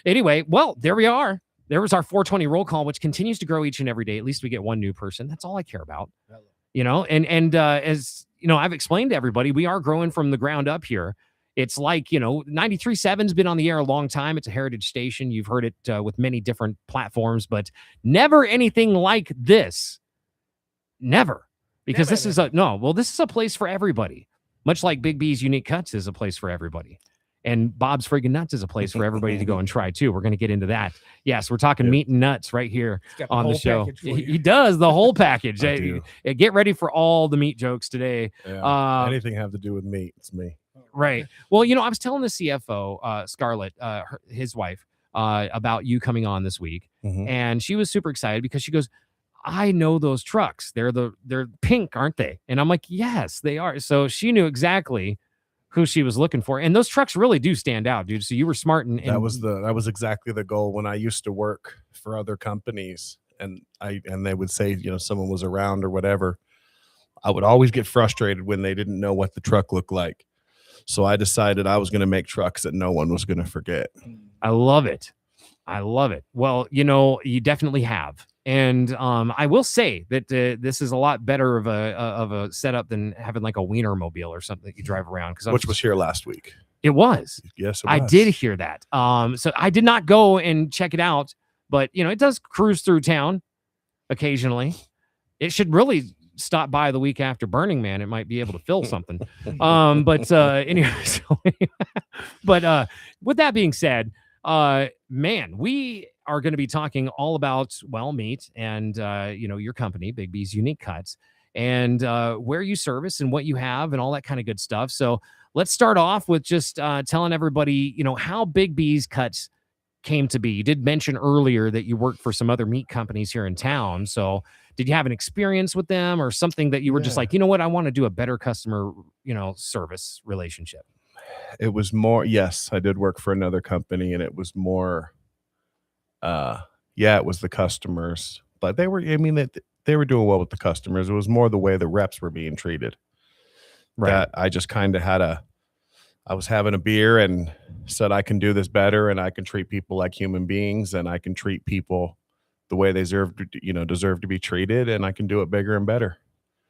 anyway, well, there we are. There was our 420 roll call, which continues to grow each and every day. At least we get one new person. That's all I care about. And as you know, I've explained to everybody, we are growing from the ground up here. It's like, 93.7's been on the air a long time. It's a heritage station. You've heard it with many different platforms, but never anything like this. Never. Because this is a place for everybody. Much like Big B's Unique Cuts is a place for everybody. And Bob's Friggin' Nuts is a place for everybody to go and try too. We're going to get into that. Yes, we're talking meat and nuts right here on the show. He does the whole package. Get ready for all the meat jokes today. Yeah. Anything have to do with meat, it's me. Right. Well, I was telling the CFO, Scarlett, his wife, about you coming on this week. And she was super excited because she goes, I know those trucks. They're pink, aren't they? And I'm like, yes, they are. So she knew exactly who she was looking for. And those trucks really do stand out, dude. So you were smart. And that was exactly the goal when I used to work for other companies and they would say, someone was around or whatever. I would always get frustrated when they didn't know what the truck looked like. So I decided I was going to make trucks that no one was going to forget. I love it. Well, you definitely have. And I will say that this is a lot better of a setup than having like a Wienermobile or something that you drive around. Which was here last week. It was. Yes, it was. I did hear that. So I did not go and check it out, but it does cruise through town occasionally. It should really stop by the week after Burning Man. It might be able to fill something. Anyway, but with that being said, man, we are going to be talking all about meat and your company, Big B's Unique Cuts, and where you service and what you have and all that kind of good stuff. So let's start off with just telling everybody how Big B's Cuts came to be. You did mention earlier that you worked for some other meat companies here in town. So did you have an experience with them or something that you were just like, I want to do a better customer service relationship? It was more, yes, I did work for another company and it was more, it was the customers, but they were doing well with the customers. It was more the way the reps were being treated. Right. That I just kind of I was having a beer and said, I can do this better and I can treat people like human beings and I can treat people the way they deserve to be treated and I can do it bigger and better.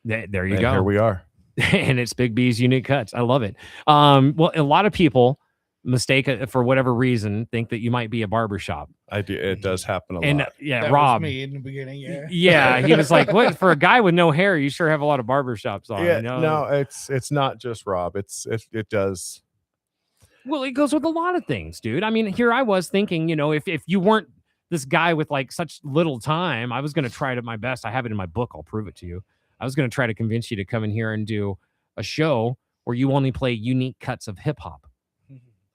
There you go. Here we are. And it's Big B's Unique Cuts. I love it. Well, a lot of people mistake for whatever reason think that you might be a barbershop. I do. It does happen a lot. And That Rob, was me in the beginning. yeah, he was like, "What for a guy with no hair? You sure have a lot of barbershops on." Yeah, no, it's not just Rob. It does. Well, it goes with a lot of things, dude. I mean, here I was thinking, if you weren't this guy with like such little time, I was going to try my best. I have it in my book. I'll prove it to you. I was going to try to convince you to come in here and do a show where you only play unique cuts of hip hop.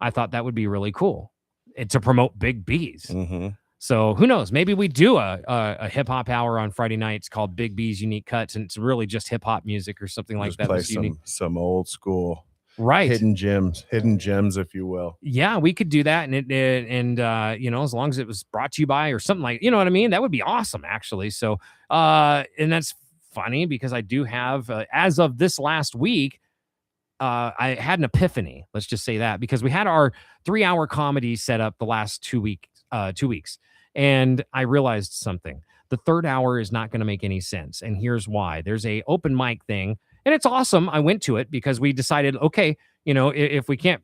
I thought that would be really cool and to promote Big B's. Mm-hmm. So who knows? Maybe we do a hip hop hour on Friday nights called Big B's Unique Cuts, and it's really just hip hop music or something like that. Play some old school, right? Hidden gems, if you will. Yeah, we could do that, and as long as it was brought to you by or something like, what I mean, that would be awesome, actually. So, and that's funny because I do have, as of this last week, I had an epiphany. Let's just say that, because we had our 3-hour comedy set up the last 2 weeks, and I realized something. The third hour is not going to make any sense, and here's why. There's a open mic thing, and it's awesome. I went to it because we decided, okay, if we can't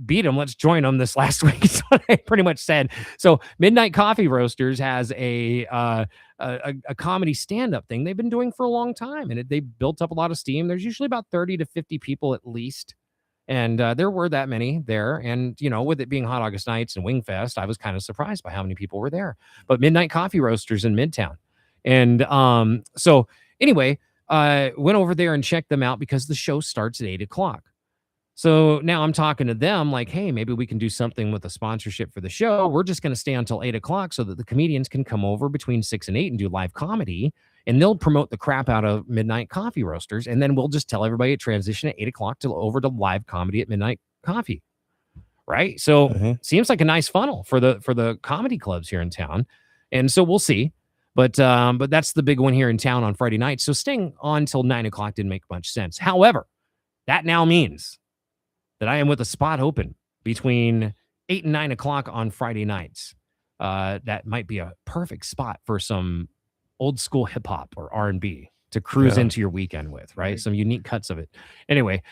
beat them, let's join them this last week. Is what I pretty much said. So Midnight Coffee Roasters has a comedy stand-up thing they've been doing for a long time, and they built up a lot of steam. There's usually about 30 to 50 people at least, and there were that many there. And with it being Hot August Nights and Wingfest, I was kind of surprised by how many people were there. But Midnight Coffee Roasters in Midtown, and so anyway, went over there and checked them out because the show starts at 8:00. So now I'm talking to them like, hey, maybe we can do something with a sponsorship for the show. We're just going to stay until 8:00 so that the comedians can come over between 6 and 8 and do live comedy, and they'll promote the crap out of Midnight Coffee Roasters. And then we'll just tell everybody to transition at 8:00 over to live comedy at Midnight Coffee. Right. So seems like a nice funnel for the comedy clubs here in town. And so we'll see. But that's the big one here in town on Friday night. So staying on till 9 o'clock didn't make much sense. However, that now means that I am with a spot open between 8 and 9 o'clock on Friday nights. That might be a perfect spot for some old school hip hop or R&B to cruise Yeah. into your weekend with, right? Some unique cuts of it. Anyway,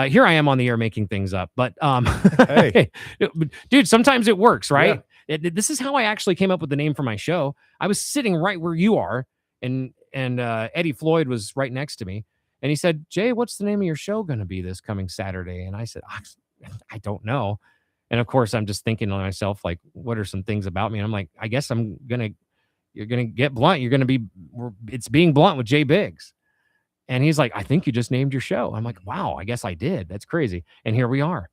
here I am on the air making things up, but Hey. dude, sometimes it works, right? This is how I actually came up with the name for my show. I was sitting right where you are, and Eddie Floyd was right next to me, and he said, "Jay, what's the name of your show going to be this coming Saturday?" And I said, "I don't know." And of course, I'm just thinking to myself, like, what are some things about me? And I'm like, I guess you're gonna get blunt. It's being blunt with Jay Biggs. And he's like, I think you just named your show. I'm like, wow, I guess I did. That's crazy. And here we are.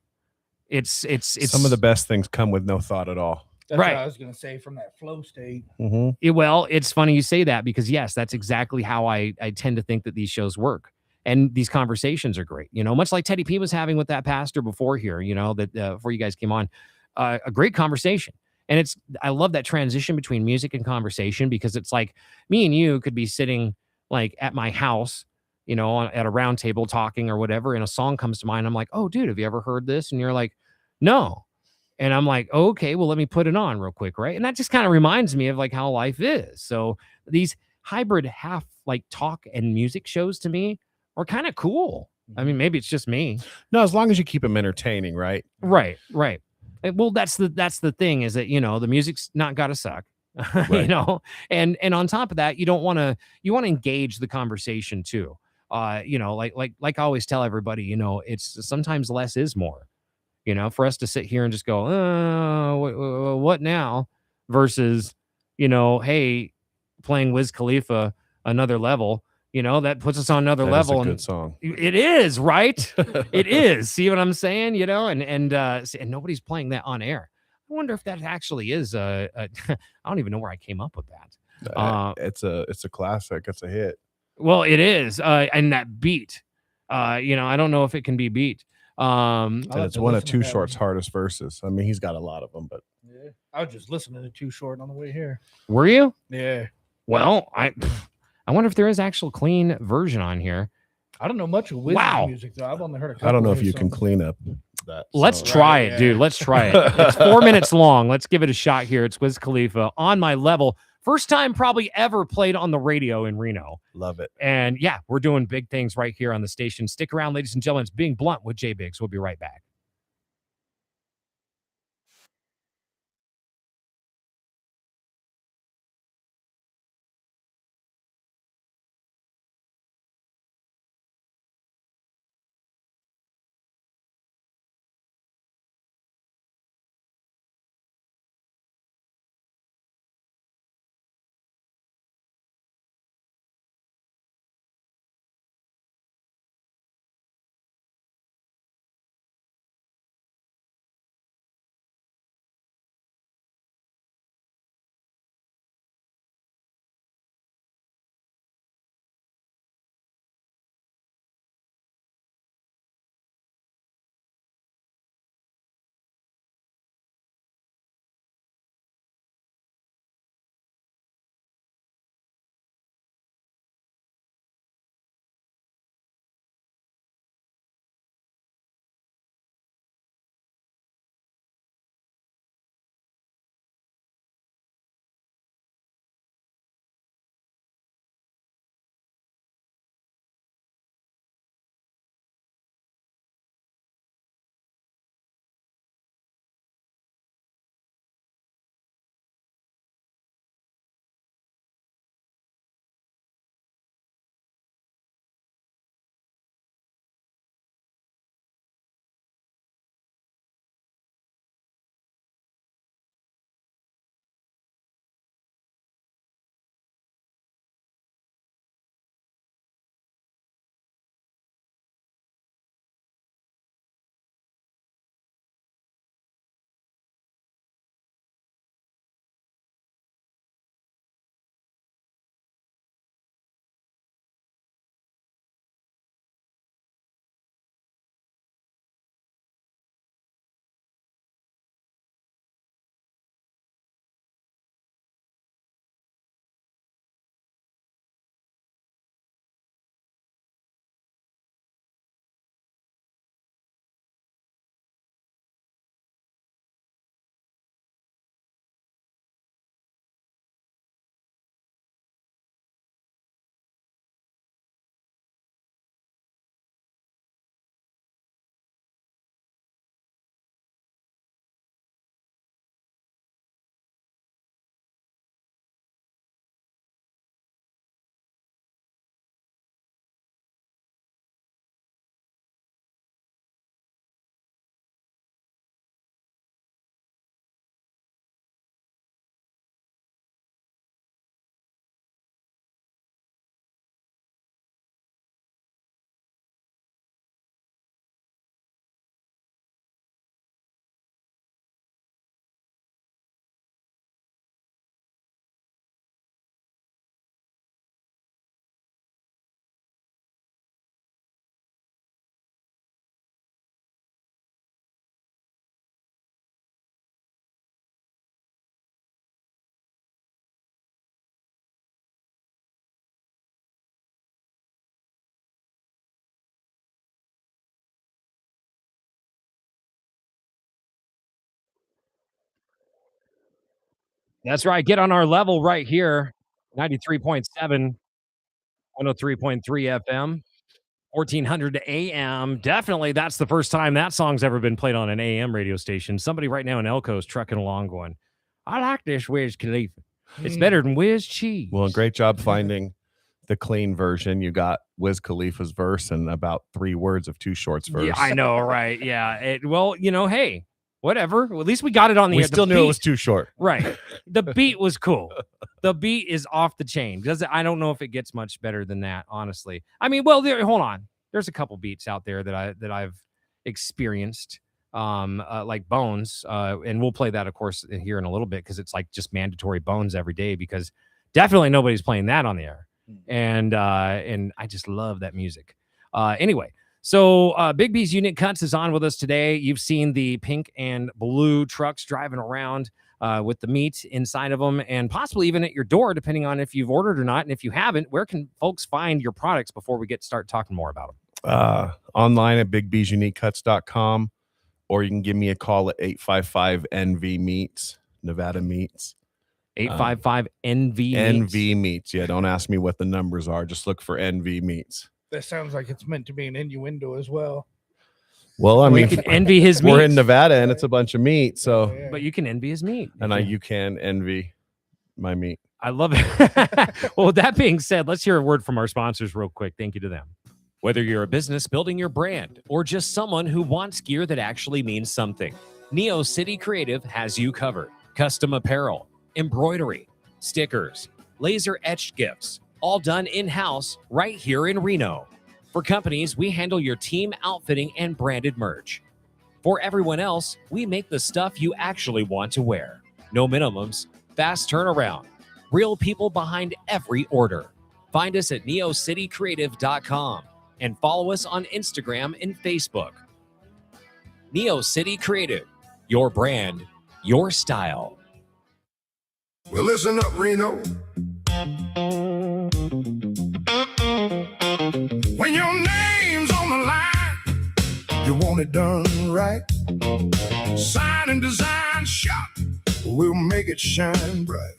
It's Some of the best things come with no thought at all. That's Right. what I was gonna say from that flow state. Well, it's funny you say that because yes, that's exactly how I tend to think that these shows work. And these conversations are great, much like Teddy P was having with that pastor before here, that before you guys came on, a great conversation. And I love that transition between music and conversation because it's like me and you could be sitting like at my house, at a round table talking or whatever, and a song comes to mind. I'm like, oh, dude, have you ever heard this? And you're like, no. And I'm like, oh, okay, well, let me put it on real quick, right? And that just kind of reminds me of like how life is. So these hybrid half like talk and music shows to me are kind of cool. I mean, maybe it's just me. No, as long as you keep them entertaining, right? Right. Well, that's the thing is that, the music's not got to suck, Right. and on top of that, you want to engage the conversation too. Like I always tell everybody, it's sometimes less is more, for us to sit here and just go, what now versus, hey, playing Wiz Khalifa another level, that puts us on another That level. is a And good song. it is, right? It is. See what I'm saying? And nobody's playing that on air. I wonder if that actually is I don't even know where I came up with that. It's a classic. It's a hit. Well, it is. And that beat, I don't know if it can be beat. And I'll have it's to one of listen to Too that Short's one. hardest verses. I mean, he's got a lot of them, but Yeah. I was just listening to Too Short on the way here. Were you? Yeah. Well, I wonder if there is actual clean version on here. I don't know much of Wiz's Wow. music though. I've only heard a couple. I don't know of if his you can songs. clean up that. Let's song. try Right, it, yeah. dude. Let's try it. It's 4 minutes long. Let's give it a shot here. It's Wiz Khalifa on my level. First time probably ever played on the radio in Reno. Love it. And yeah, we're doing big things right here on the station. Stick around, ladies and gentlemen. It's Being Blunt with Jay Biggs. We'll be right back. That's right. Get on our level right here. 93.7, 103.3 FM, 1400 AM. Definitely, that's the first time that song's ever been played on an AM radio station. Somebody right now in Elko is trucking along going, I like this Wiz Khalifa. It's better than Wiz Cheese. Well, great job finding the clean version. You got Wiz Khalifa's verse and about 3 words of Too Short's verse. Yeah, I know, right? Yeah. Well, hey, whatever. Well, at least we got it on the We air. The still knew it beat- was Too Short. Right. The beat was cool. The beat is off the chain. I don't know if it gets much better than that, honestly. I mean, well, hold on. There's a couple beats out there that I've experienced, like Bones, and we'll play that, of course, here in a little bit because it's like just mandatory Bones every day because definitely nobody's playing that on the air, and I just love that music. Anyway. So Big B's Unique Cuts is on with us today. You've seen the pink and blue trucks driving around with the meat inside of them and possibly even at your door, depending on if you've ordered or not. And if you haven't, where can folks find your products before we start talking more about them? Online at bigbsuniquecuts.com, or you can give me a call at 855-NV Meats, Nevada Meats. 855 NV NV Meats. Yeah, don't ask me what the numbers are. Just look for NV Meats. That sounds like it's meant to be an innuendo as well. Well, I You mean, can envy his meat, we're in Nevada and it's a bunch of meat, so Yeah. but you can envy his meat. you can envy my meat. I love it. Well, with that being said, let's hear a word from our sponsors real quick. Thank you to them. Whether you're a business building your brand or just someone who wants gear that actually means something, Neo City Creative has you covered. Custom apparel, embroidery, stickers, laser etched gifts, all done in-house right here in Reno. For companies, we handle your team outfitting and branded merch. For everyone else, we make the stuff you actually want to wear. No minimums, fast turnaround, real people behind every order. Find us at neocitycreative.com and follow us on Instagram and Facebook. Neo City Creative, your brand, your style. Well, listen up, Reno. When your name's on the line, you want it done right. Sign and design shop, we'll make it shine bright.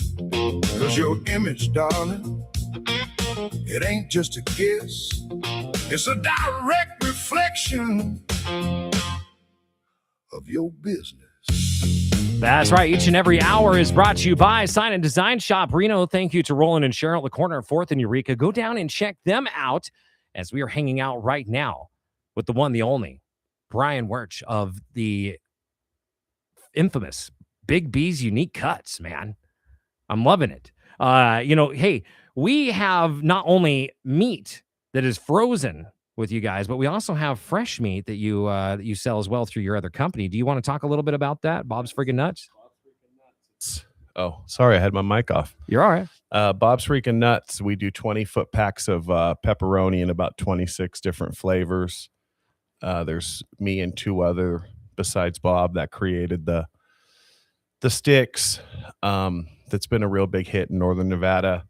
'Cause your image, darling, it ain't just a kiss, it's a direct reflection of your business. That's right. Each and every hour is brought to you by Sign and Design Shop Reno. Thank you to Roland and Cheryl at the corner of 4th and Eureka. Go down and check them out as we are hanging out right now with the one, the only, Brian Wirch of the infamous Big B's Unique Cuts, man. I'm loving it. Hey, we have not only meat that is frozen with you guys, but we also have fresh meat that you sell as well through your other company. Do you want to talk a little bit about that? Bob's Freaking Nuts? Oh, sorry, I had my mic off. You're all right. Bob's Freaking Nuts. We do 20-foot packs of pepperoni in about 26 different flavors. There's me and 2 other besides Bob that created the sticks. That's been a real big hit in Northern Nevada.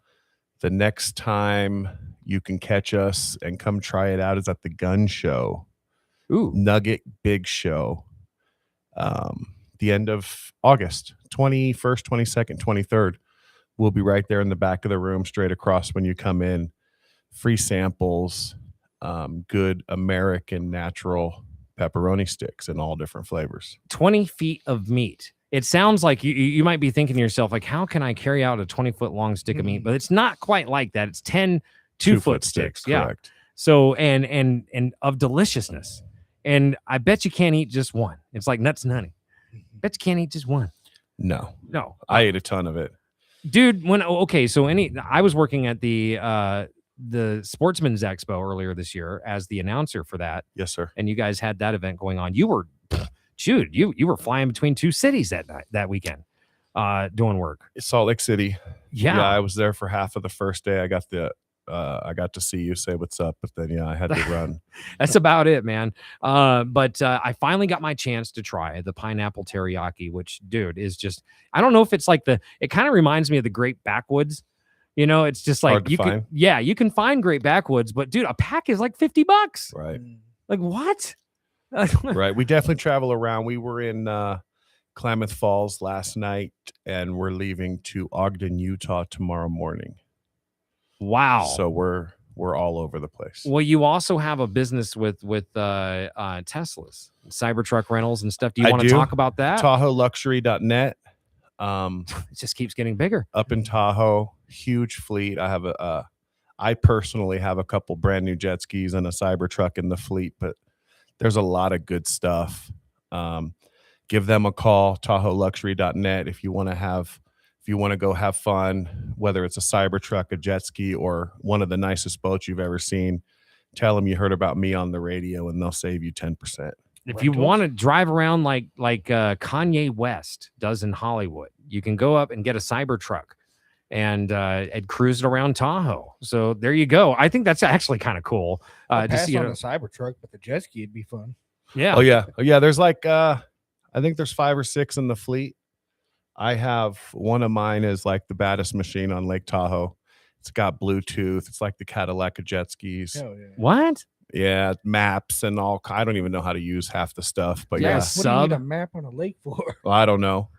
The next time you can catch us and come try it out is at the Gun Show. Ooh. Nugget Big Show. The end of August, 21st, 22nd, 23rd. We'll be right there in the back of the room, straight across when you come in. Free samples, good American natural pepperoni sticks in all different flavors. 20 feet of meat. It sounds like you might be thinking to yourself, like, how can I carry out a 20-foot long stick of meat? But it's not quite like that. It's 10 2-foot sticks. Yeah. Correct. So, and of deliciousness. And I bet you can't eat just one. It's like nuts and honey. Bet you can't eat just one. No, No. I ate a ton of it. Dude, I was working at the Sportsman's Expo earlier this year as the announcer for that. Yes, sir. And you guys had that event going on. You were, you were flying between 2 cities that weekend, doing work. Salt Lake City. Yeah. I was there for half of the first day. I got to see you, say what's up, but then I had to run. That's about it, man. But I finally got my chance to try the pineapple teriyaki, which, dude, is just, I don't know if it's like it kind of reminds me of the Great Backwoods. It's just like Hard to find. you can find Great Backwoods, but dude, a pack is like $50. Right. Like what? Right. We definitely travel around. We were in Klamath Falls last night, and we're leaving to Ogden, Utah tomorrow morning. Wow. So we're all over the place. Well, you also have a business with Teslas, Cybertruck rentals and stuff. Do you I want to do. talk about that? TahoeLuxury.net. It just keeps getting bigger. Up in Tahoe, huge fleet. I have I personally have a couple brand new jet skis and a Cybertruck in the fleet, but there's a lot of good stuff. Give them a call, TahoeLuxury.net, if you want to go have fun, whether it's a Cybertruck, a jet ski, or one of the nicest boats you've ever seen. Tell them you heard about me on the radio, and they'll save you 10%. If you want to drive around like Kanye West does in Hollywood, you can go up and get a Cybertruck and cruise it around Tahoe. So there you go. I think that's actually kind of cool. I'll To pass see on it. the Cybertruck, but the jet ski would be fun. Yeah. Oh yeah. There's like I think there's 5 or 6 in the fleet. I have one of mine is like the baddest machine on Lake Tahoe. It's got Bluetooth. It's like the Cadillac of jet skis. Hell yeah. What? Yeah, maps and all. I don't even know how to use half the stuff, but Yeah, yeah, What do you need sub. a map on a lake for? well, I don't know.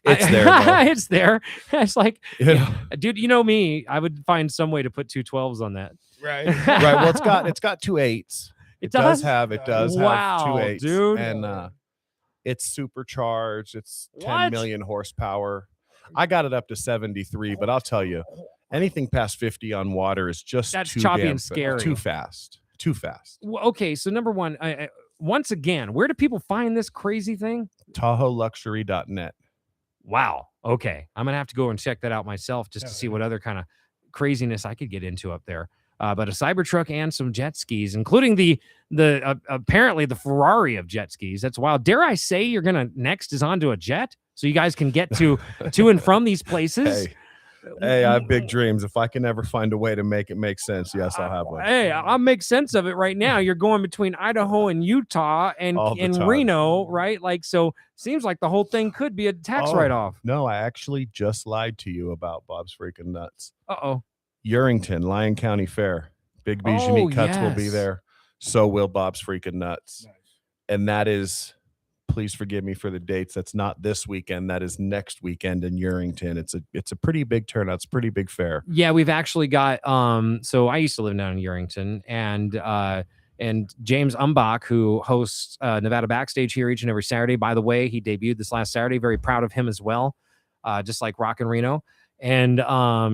It's there though. It's there. It's like, Yeah. dude, you know me. I would find some way to put 2 12s on that. Right. Right. Well, it's got 2 8s. It does does? have Wow, 2 8s, dude. and it's supercharged. It's 10 What? million horsepower. I got it up to 73, but I'll tell you, anything past 50 on water is just That's too choppy damn and scary. Too fast. Too fast. Well, okay, so number one, once again, where do people find this crazy thing? TahoeLuxury.net. Wow. Okay, I'm gonna have to go and check that out myself just to Oh, see yeah. what other kind of craziness I could get into up there. But a Cybertruck and some jet skis, including the apparently the Ferrari of jet skis. That's wild. Dare I say you're gonna next is onto a jet so you guys can get to and from these places. Hey, I have big dreams. If I can ever find a way to make it make sense, yes, I'll have one. Hey, I'll make sense of it right now. You're going between Idaho and Utah and All the time. Reno, right? Like, so seems like the whole thing could be a tax Oh. write-off. No, I actually just lied to you about Bob's Freaking Nuts. Uh-oh. Urington, Lyon County Fair. Big B's Oh, Unique Cuts will be yes. there. So will Bob's Freaking Nuts. Nice. And that is, please forgive me for the dates. That's not this weekend. That is next weekend in Urington. It's a pretty big turnout. It's a pretty big fair. Yeah, we've actually got so I used to live down in Urington, and James Umbach, who hosts Nevada Backstage here each and every Saturday. By the way, he debuted this last Saturday. Very proud of him as well, just like Rock and Reno. And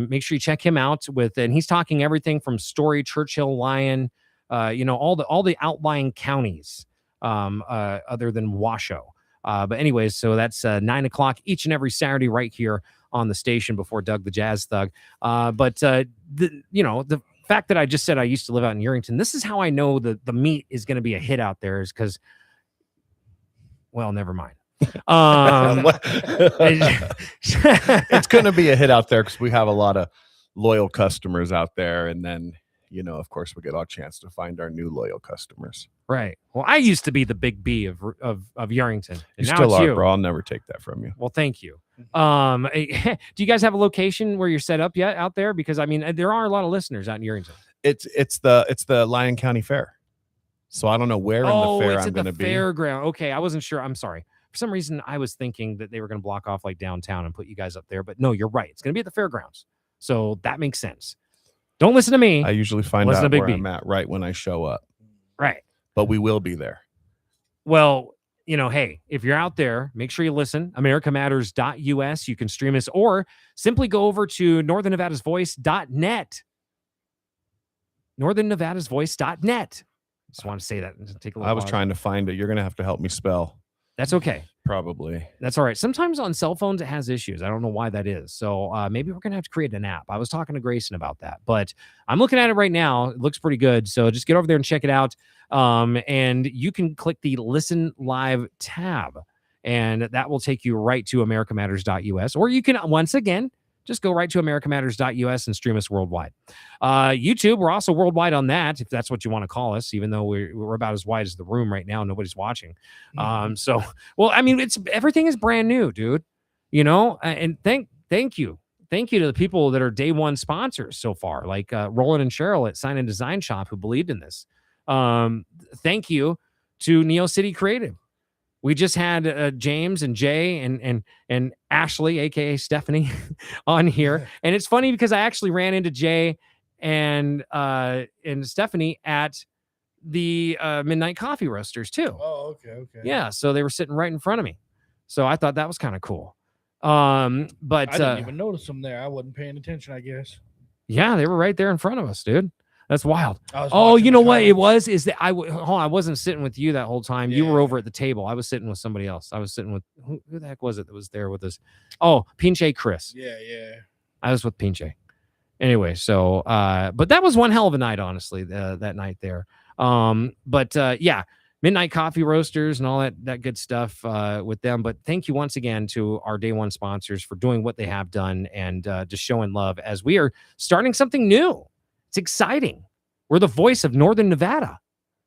make sure you check him out and he's talking everything from Story, Churchill, Lyon, all the outlying counties other than Washoe. But anyways, so that's 9:00 each and every Saturday right here on the station before Doug the Jazz Thug. But the fact that I just said I used to live out in Urington, this is how I know the meat is going to be a hit out there is because, well, never mind. It's going to be a hit out there because we have a lot of loyal customers out there. And then, of course, we get a chance to find our new loyal customers. Right. Well, I used to be the big B of Urington. And You now still it's are, you. bro. I'll never take that from you. Well, thank you. Do you guys have a location where you're set up yet out there? Because I mean, there are a lot of listeners out in Urington. It's the Lyon County Fair. So I don't know where in the fair it's I'm at going the to be. fairground. Okay, I wasn't sure. I'm sorry. For some reason, I was thinking that they were going to block off like downtown and put you guys up there. But no, you're right. It's going to be at the fairgrounds. So that makes sense. Don't listen to me. I usually find Listen to out Big where B. I'm at right when I show up, Right. but we will be there. Well, hey, if you're out there, make sure you listen. AmericaMatters.us. You can stream us or simply go over to NorthernNevadasVoice.net. NorthernNevadasVoice.net. Just want to say that. Take a little I was pause. trying to find it. You're going to have to help me spell. That's okay. Probably. That's all right. Sometimes on cell phones, it has issues. I don't know why that is. So maybe we're going to have to create an app. I was talking to Grayson about that, but I'm looking at it right now. It looks pretty good. So just get over there and check it out. And you can click the Listen Live tab, and that will take you right to AmericaMatters.us. Or you can, once again, just go right to AmericaMatters.us and stream us worldwide. YouTube, we're also worldwide on that, if that's what you want to call us, even though we're about as wide as the room right now. Nobody's watching. So, well, I mean, everything is brand new, dude, and thank you. Thank you to the people that are day one sponsors so far, like Roland and Cheryl at Sign and Design Shop who believed in this. Thank you to Neo City Creative. We just had James and Jay and Ashley, aka Stephanie, on here, and it's funny because I actually ran into Jay and Stephanie at the Midnight Coffee Roasters too. Oh, okay. Yeah, so they were sitting right in front of me, so I thought that was kind of cool. But I didn't even notice them there. I wasn't paying attention, I guess. yeah, they were right there in front of us, dude. That's wild. I was Oh, watching you the know what it comments. was? Is that I wasn't sitting with you that whole time. You were Yeah. over at the table. I was sitting with somebody else. I was sitting with who the heck was it that was there with us? Oh, Pinche Chris. Yeah. I was with Pinche. Anyway, so but that was one hell of a night, honestly, that night there. Yeah, Midnight Coffee Roasters and all that good stuff with them. But thank you once again to our day one sponsors for doing what they have done and just showing love as we are starting something new. It's exciting. We're the voice of Northern Nevada.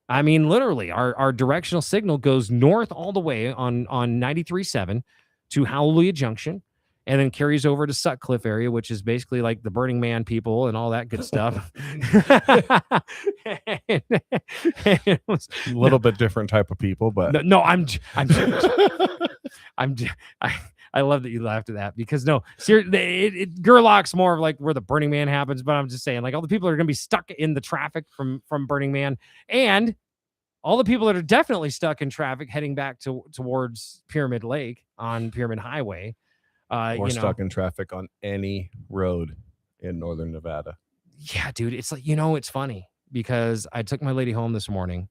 I mean, literally, our directional signal goes north all the way on 93.7 to Hallelujah Junction, and then carries over to Sutcliffe area, which is basically like the Burning Man people and all that good stuff. It was- A little bit different type of people, but no, I love that you laughed at that because no, seriously, Gerlach's more of like where the Burning Man happens, but I'm just saying, like all the people are going to be stuck in the traffic from Burning Man, and all the people that are definitely stuck in traffic heading back towards Pyramid Lake on Pyramid Highway. or stuck in traffic on any road in Northern Nevada. Yeah, dude, it's like, it's funny because I took my lady home this morning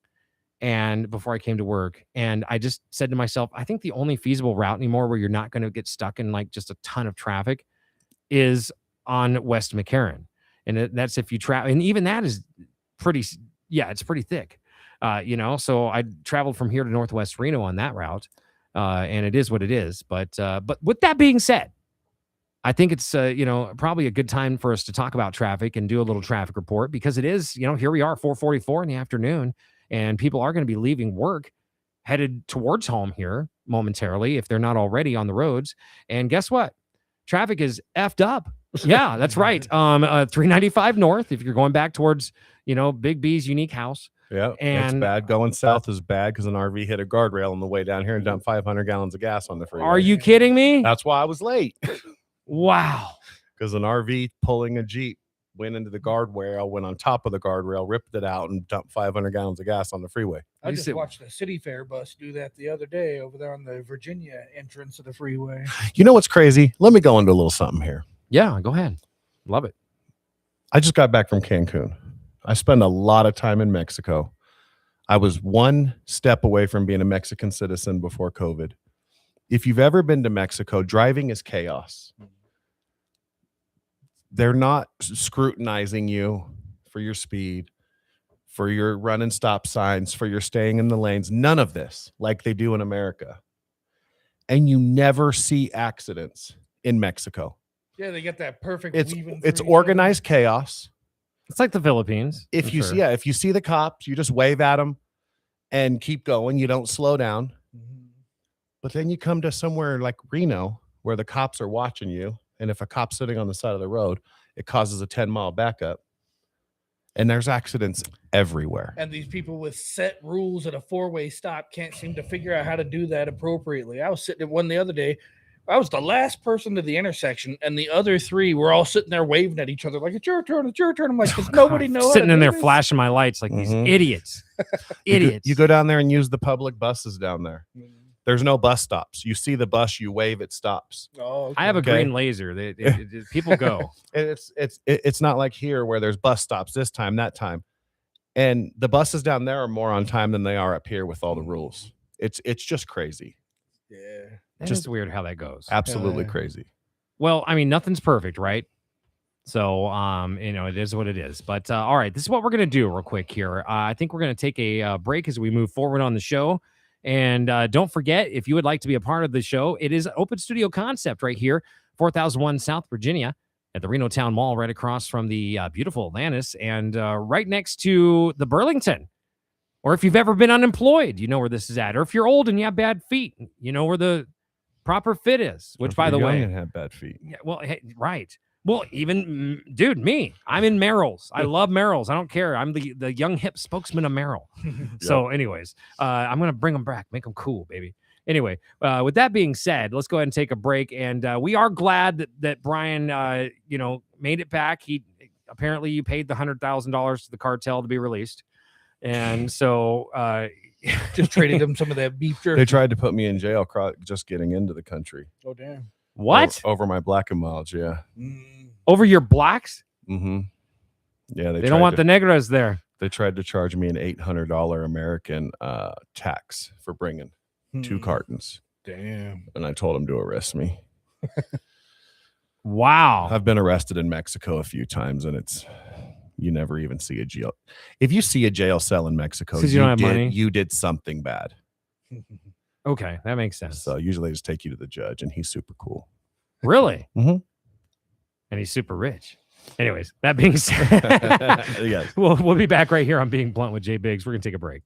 and before I came to work, and I just said to myself, I think the only feasible route anymore where you're not going to get stuck in like just a ton of traffic is on West McCarran. And that's if you travel, and even that is it's pretty thick. So I traveled from here to Northwest Reno on that route. And it is what it is. But with that being said, I think it's probably a good time for us to talk about traffic and do a little traffic report because it is, here we are 4:44 in the afternoon and people are going to be leaving work headed towards home here momentarily if they're not already on the roads. And guess what? Traffic is effed up. Yeah, that's right. 395 north if you're going back towards, Big B's Unique House. Yeah, it's And bad. Going south is bad because an RV hit a guardrail on the way down here and dumped 500 gallons of gas on the freeway. Are you kidding me? That's why I was late. Wow. Because an RV pulling a Jeep went into the guardrail, went on top of the guardrail, ripped it out, and dumped 500 gallons of gas on the freeway. I You just said- watched the City Fair bus do that the other day over there on the Virginia entrance of the freeway. You know what's crazy? Let me go into a little something here. Yeah, go ahead. Love it. I just got back from Cancun. I spent a lot of time in Mexico. I was one step away from being a Mexican citizen before COVID. If you've ever been to Mexico, driving is chaos. They're not scrutinizing you for your speed, for your running stop signs, for your staying in the lanes. None of this like they do in America. And you never see accidents in Mexico. Yeah, they get that perfect. It's weaving it's through each organized chaos. It's like the Philippines. If for you sure. if you see the cops, you just wave at them and keep going. You don't slow down. other. Mhm. But then you come to somewhere like Reno where the cops are watching you, and if a cop's sitting on the side of the road, it causes a 10-mile backup. And there's accidents everywhere. And these people with set rules at a four-way stop can't seem to figure out how to do that appropriately. I was sitting at one the other day. I was the last person to the intersection, and the other three were all sitting there waving at each other like, "It's your turn, it's your turn." I'm like, "Does nobody know?" how to Sitting in do there this?" flashing my lights like these Mhm. idiots. Idiots. You go down there and use the public buses down there. Mhm. There's no bus stops. You see the bus, you wave, it stops. Oh, I have a Okay. green laser. People go. And it's not like here where there's bus stops this time, that time. And the buses down there are more on time than they are up here with all the rules. It's just crazy. yeah. It's Just- just weird how that goes. Absolutely Yeah. crazy. Well, I mean, nothing's perfect, right? So, it is what it is. But all right, this is what we're gonna do real quick here. I think we're gonna take a break as we move forward on the show. And don't forget, if you would like to be a part of the show, it is an open studio concept right here, 4001 South Virginia at the Reno Town Mall, right across from the beautiful Atlantis, and right next to the Burlington. Or if you've ever been unemployed, you know where this is at. Or if you're old and you have bad feet, you know where the proper fit is. Which, If by you're the young way, and have bad feet. yeah, well, hey, right. Well, even dude, me, I'm in Merrill's. I love Merrill's. I don't care. I'm the young hip spokesman of Merrill. So, anyways, I'm gonna bring them back, make them cool, baby. Anyway, with that being said, let's go ahead and take a break. And we are glad that Brian, made it back. Apparently you paid the $100,000 to the cartel to be released. And so Just traded him some of that beef jerky. They tried to put me in jail just getting into the country. Oh, damn. what? Over my black and milds, yeah. Over your blacks? Mm-hmm. Yeah, They don't want the negros there. They tried to charge me an $800 American tax for bringing 2 cartons. Damn. And I told them to arrest me. Wow. I've been arrested in Mexico a few times, and you never even see a jail. If you see a jail cell in Mexico, 'Cause you don't have money? You did something bad. Okay, that makes sense. So usually they just take you to the judge, and he's super cool. Really? Mhm. And he's super rich. Anyways, that being said, Yes. we'll be back right here on Being Blunt with Jay Biggs. We're going to take a break.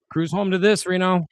Cruise home to this, Reno.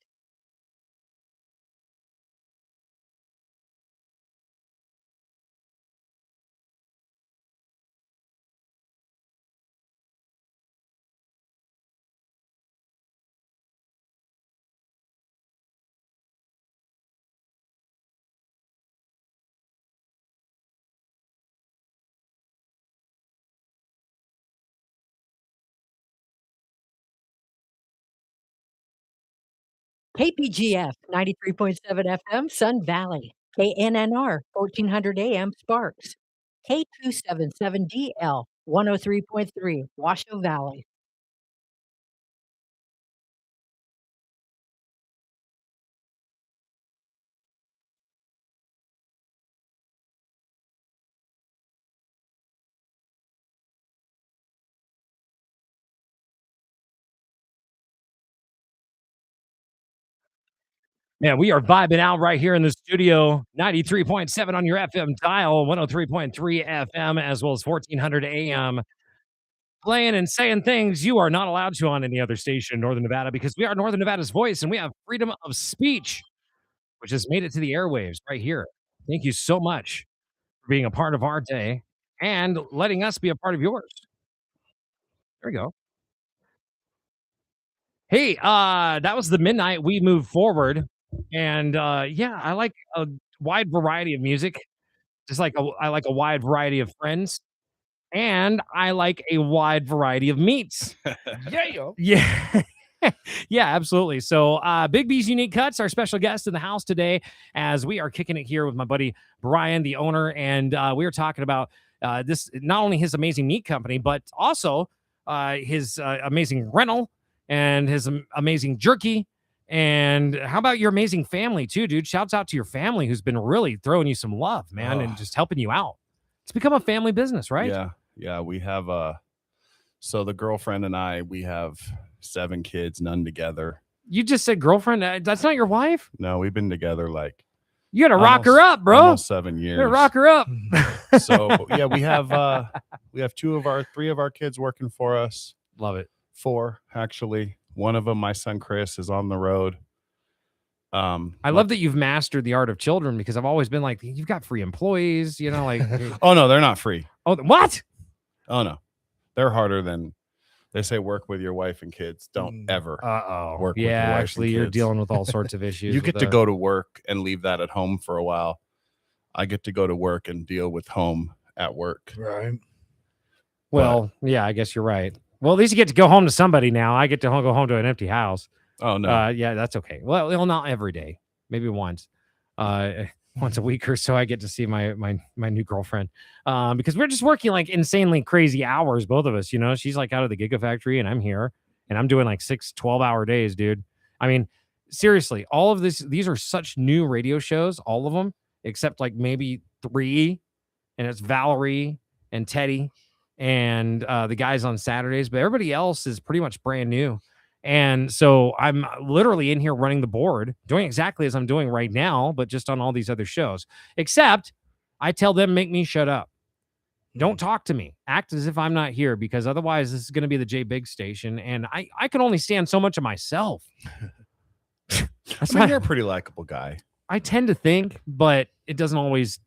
KPGF 93.7 FM, Sun Valley. KNNR 1400 AM, Sparks. K277DL 103.3, Washoe Valley. Yeah, we are vibing out right here in the studio. 93.7 on your FM dial, 103.3 FM, as well as 1400 AM. Playing and saying things you are not allowed to on any other station in Northern Nevada because we are Northern Nevada's voice and we have freedom of speech, which has made it to the airwaves right here. Thank you so much for being a part of our day and letting us be a part of yours. There we go. Hey, that was the midnight. We move forward. And yeah, I like a wide variety of music. Just like I like a wide variety of friends. And I like a wide variety of meats. Yeah. Yeah. Yeah, absolutely. So, Big B's Unique Cuts, our special guest in the house today, as we are kicking it here with my buddy Brian, the owner, and we are talking about this, not only his amazing meat company, but also his amazing rental and his amazing jerky. And how about your amazing family too, dude? Shouts out to your family who's been really throwing you some love, man, and just helping you out. It's become a family business, right? Yeah. We have so the girlfriend and I, we have 7 kids, none together. You just said girlfriend. That's not your wife? No, we've been together like you gotta rock her up, bro. Almost 7 years. You gotta rock her up. So yeah, we have 3 of our kids working for us. Love it. 4 actually. One of them, my son Chris, is on the road. I love that you've mastered the art of children because I've always been like, you've got free employees, you know, like. Oh no, they're not free. Oh, what? Oh no, they're harder than they say. Work with your wife and kids. Don't ever. Work with your wife actually, and you're kids. dealing with all sorts of issues. You get to go to work and leave that at home for a while. I get to go to work and deal with home at work. Right. Well, yeah, I guess you're right. Well, at least you get to go home to somebody now. I get to go home to an empty house. Oh no. Yeah, that's okay. Well, not every day. Maybe once. Once a week or so, I get to see my new girlfriend. Because we're just working like insanely crazy hours, both of us. You know, she's like out of the Gigafactory, and I'm here, and I'm doing like 6 12-hour days, dude. I mean, seriously, all of these are such new radio shows, all of them, except like maybe 3, and it's Valerie and Teddy and the guys on Saturdays, but everybody else is pretty much brand new. And so I'm literally in here running the board, doing exactly as I'm doing right now, but just on all these other shows. Except I tell them, make me shut up. Don't talk to me. Act as if I'm not here, because otherwise this is going to be the J Big station. And I can only stand so much of myself. I mean, you're a pretty likable guy. I tend to think, but it doesn't always,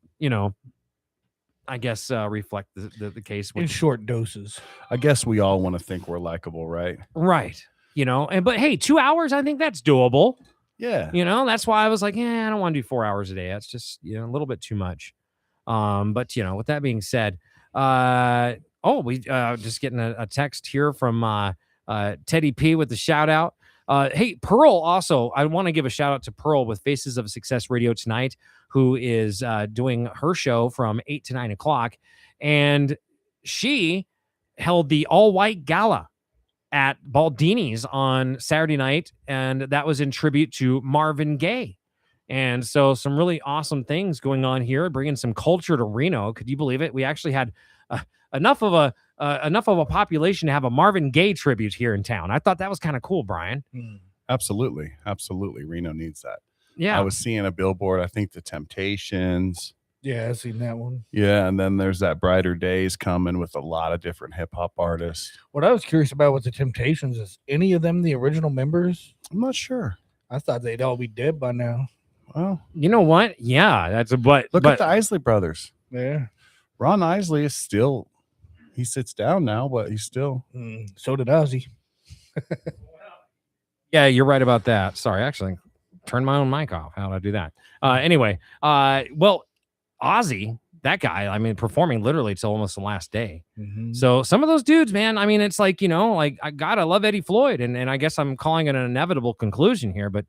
I guess, reflect the case. In short doses. I guess we all want to think we're likable, right? Right. But hey, 2 hours, I think that's doable. Yeah. That's why I was like, I don't want to do 4 hours a day. That's just, a little bit too much. But with that being said, we just getting a text here from Teddy P with the shout out. Hey, Pearl, also, I want to give a shout out to Pearl with Faces of Success Radio tonight, who is doing her show from 8 to 9 o'clock. And she held the all-white gala at Baldini's on Saturday night, and that was in tribute to Marvin Gaye. And so some really awesome things going on here, bringing some culture to Reno. Could you believe it? We actually had enough of a population to have a Marvin Gaye tribute here in town. I thought that was kind of cool, Brian. Absolutely. Reno needs that. Yeah. I was seeing a billboard. I think the Temptations, Yeah, I've seen that one. Yeah, and then there's that Brighter Days coming with a lot of different hip hop artists. What I was curious about with the Temptations is any of them the original members? I'm not sure. I thought they'd all be dead by now. Well, You know what? Yeah, that's a but. look but at the Isley brothers. Yeah. Ron Isley is still, he sits down now, but he's still. So did Ozzy. yeah, you're right about that. Sorry, actually, turn my own mic off. How did I do that? Anyway, well, Ozzy, that guy, I mean, performing literally till almost the last day. So some of those dudes, man, I mean, it's like, like I love Eddie Floyd, and I guess I'm calling it an inevitable conclusion here, but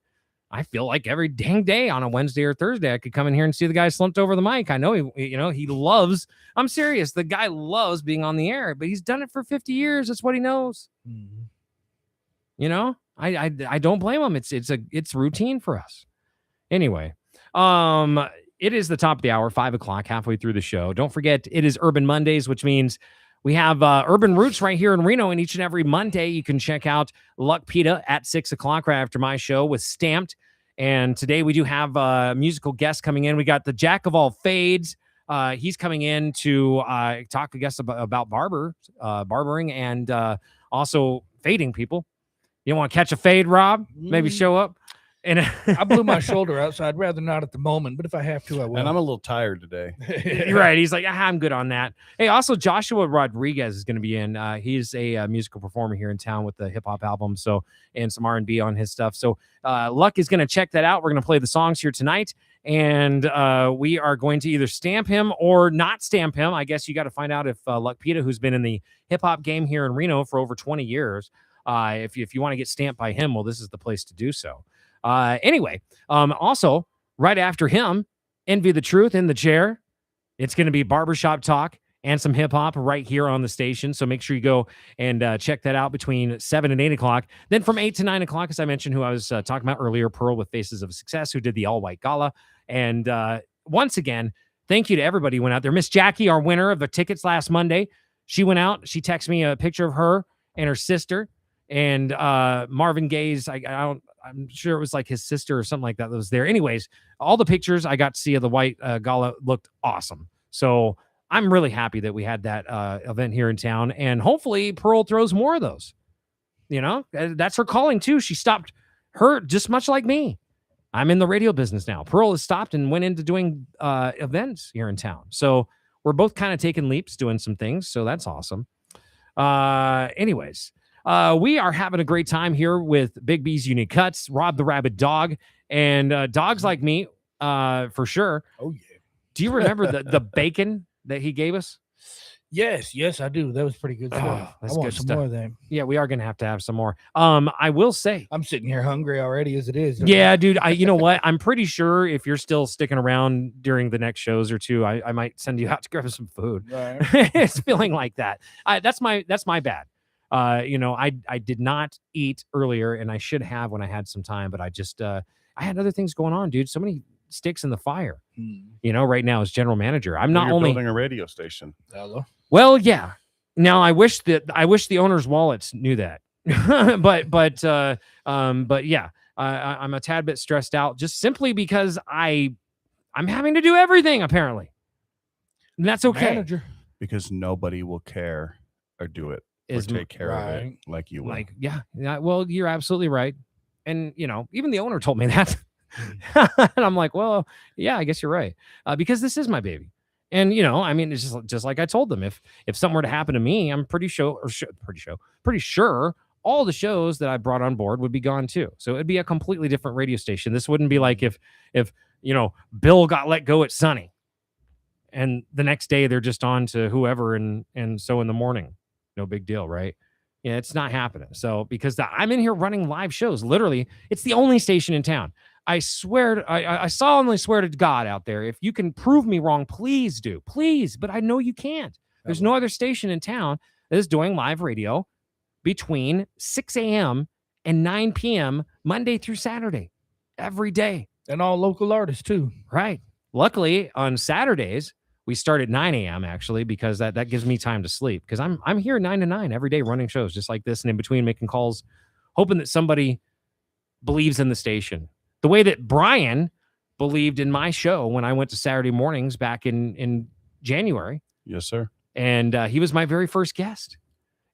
I feel like every dang day on a Wednesday or Thursday, I could come in here and see the guy slumped over the mic. I know he loves, I'm serious. The guy loves being on the air, but he's done it for 50 years. That's what he knows. I don't blame him. It's routine for us. Anyway, it is the top of the hour, 5:00, halfway through the show. Don't forget, it is Urban Mondays, which means we have Urban Roots right here in Reno, and each and every Monday you can check out Luck Pita at 6:00 right after my show with Stamped. And today we do have musical guests coming in. We got the Jack of all fades. He's coming in to talk, I guess, about barbering and also fading people. You want to catch a fade, Rob? Maybe show up. And I blew my shoulder out, so I'd rather not at the moment, but if I have to, I will. And I'm a little tired today. You're right. He's like, I'm good on that. Hey, also Joshua Rodriguez is going to be in. He's a musical performer here in town with the hip hop album, and some R&B on his stuff. So Luck is going to check that out. We're going to play the songs here tonight, and we are going to either stamp him or not stamp him. I guess you got to find out if Luck Pita, who's been in the hip hop game here in Reno for over 20 years, if you want to get stamped by him, well, this is the place to do so. Anyway, also right after him, Envy the Truth in the chair. It's going to be barbershop talk and some hip hop right here on the station. So make sure you go and check that out between 7 and 8 o'clock. Then from 8 to 9 o'clock, as I mentioned, who I was talking about earlier, Pearl with Faces of Success, who did the all white gala. And once again, thank you to everybody who went out there. Miss Jackie, our winner of the tickets last Monday, she went out. She texted me a picture of her and her sister. And Marvin Gaye's, I'm sure it was like his sister or something like that was there. Anyways, all the pictures I got to see of the white gala looked awesome. So I'm really happy that we had that event here in town. And hopefully Pearl throws more of those. That's her calling too. She stopped her just much like me. I'm in the radio business now. Pearl has stopped and went into doing events here in town. So we're both kind of taking leaps, doing some things. So that's awesome. Anyways. We are having a great time here with Big B's Unique Cuts, Rob the Rabid Dog, and dogs like me, for sure. Oh, yeah. Do you remember the bacon that he gave us? Yes, I do. That was pretty good stuff. I that's want good some stuff. more of that. Yeah, we are going to have some more. I will say, I'm sitting here hungry already as it is. yeah, dude, you know what? I'm pretty sure if you're still sticking around during the next shows or two, I might send you out to grab some food. Right. It's feeling like that. That's my bad. I did not eat earlier, and I should have when I had some time, but I just I had other things going on, dude. So many sticks in the fire. Right now as general manager, I'm not only building a radio station. Hello. Well, yeah. Now I wish the owners' wallets knew that, but yeah, I'm a tad bit stressed out just simply because I'm having to do everything apparently, and that's okay. Manager. Because nobody will care or do it. Or take care of it like you will. Yeah. Well, you're absolutely right. And, even the owner told me that. And I'm like, well, yeah, I guess you're right. Because this is my baby. And, it's just like I told them, if something were to happen to me, I'm pretty sure all the shows that I brought on board would be gone too. So it'd be a completely different radio station. This wouldn't be like if Bill got let go at Sunny and the next day they're just on to whoever. And so in the morning, no big deal, right? Yeah, it's not happening. So because I'm in here running live shows, literally, it's the only station in town. I swear, I solemnly swear to God out there, if you can prove me wrong, please do, please. But I know you can't. There's no other station in town that is doing live radio between 6 a.m. and 9 p.m. Monday through Saturday, every day. And all local artists too. Right. Luckily, on Saturdays, we start at 9 a.m. actually, because that gives me time to sleep. Because I'm here 9 to 9 every day running shows just like this, and in between making calls, hoping that somebody believes in the station. The way that Brian believed in my show when I went to Saturday mornings back in January. Yes, sir. And he was my very first guest.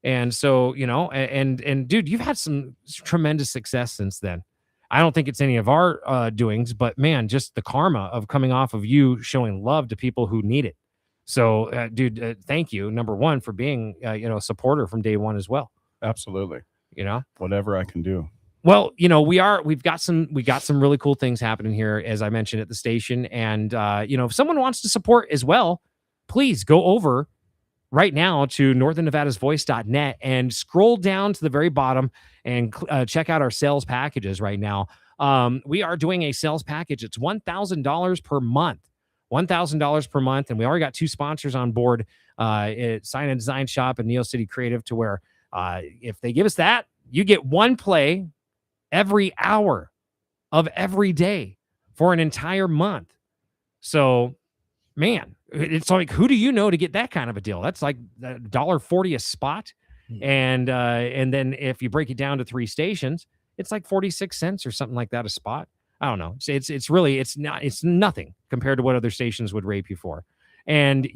And so, and dude, you've had some tremendous success since then. I don't think it's any of our doings, but man, just the karma of coming off of you showing love to people who need it. So, dude, thank you, number one, for being, a supporter from day one as well. Absolutely. Whatever I can do. Well, we've got some really cool things happening here, as I mentioned at the station. And, if someone wants to support as well, please go over right now to northernnevadasvoice.net and scroll down to the very bottom and check out our sales packages right now. We are doing a sales package. It's $1,000 per month. $1,000 per month. And we already got 2 sponsors on board, Sign and Design Shop and Neo City Creative, to where if they give us that, you get 1 play every hour of every day for an entire month. So, man, it's like, who do you know to get that kind of a deal? That's like $1.40 a spot. And then if you break it down to 3 stations, it's like 46 cents or something like that a spot. I don't know. It's nothing compared to what other stations would rape you for. And,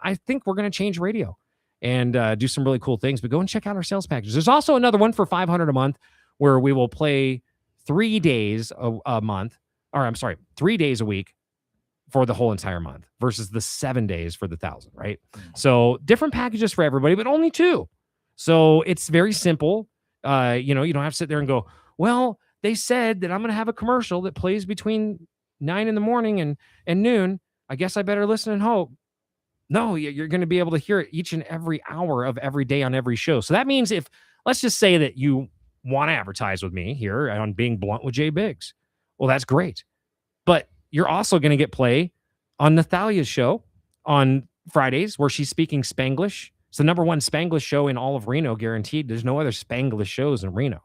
I think we're going to change radio and do some really cool things, but go and check out our sales packages. There's also another one for $500 a month where we will play 3 days a month, or I'm sorry, 3 days a week for the whole entire month versus the 7 days for the 1,000, right? So different packages for everybody, but only 2. So it's very simple. You don't have to sit there and go, well, they said that I'm going to have a commercial that plays between 9 in the morning and noon. I guess I better listen and hope. No, you're going to be able to hear it each and every hour of every day on every show. So that means let's just say that you want to advertise with me here on Being Blunt with Jay Biggs. Well, that's great. But you're also going to get play on Nathalia's show on Fridays, where she's speaking Spanglish. It's the #1 Spanglish show in all of Reno, guaranteed. There's no other Spanglish shows in Reno.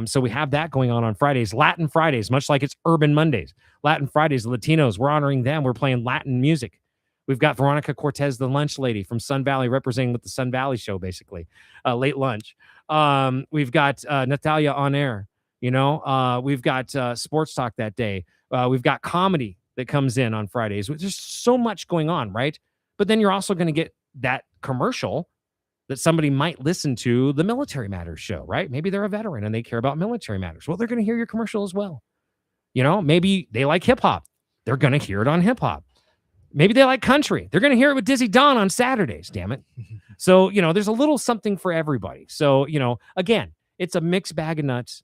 So we have that going on Fridays. Latin Fridays, much like it's Urban Mondays. Latin Fridays, Latinos, we're honoring them. We're playing Latin music. We've got Veronica Cortez, the lunch lady from Sun Valley, representing with the Sun Valley show, basically, late lunch. We've got Natalia on air. We've got sports talk that day. We've got comedy that comes in on Fridays. There's so much going on, right? But then you're also going to get that commercial that somebody might listen to, the Military Matters show, right? Maybe they're a veteran and they care about military matters. Well, they're going to hear your commercial as well. Maybe they like hip hop. They're going to hear it on hip hop. Maybe they like country. They're going to hear it with Dizzy Dawn on Saturdays, damn it. So, there's a little something for everybody. So, again, it's a mixed bag of nuts.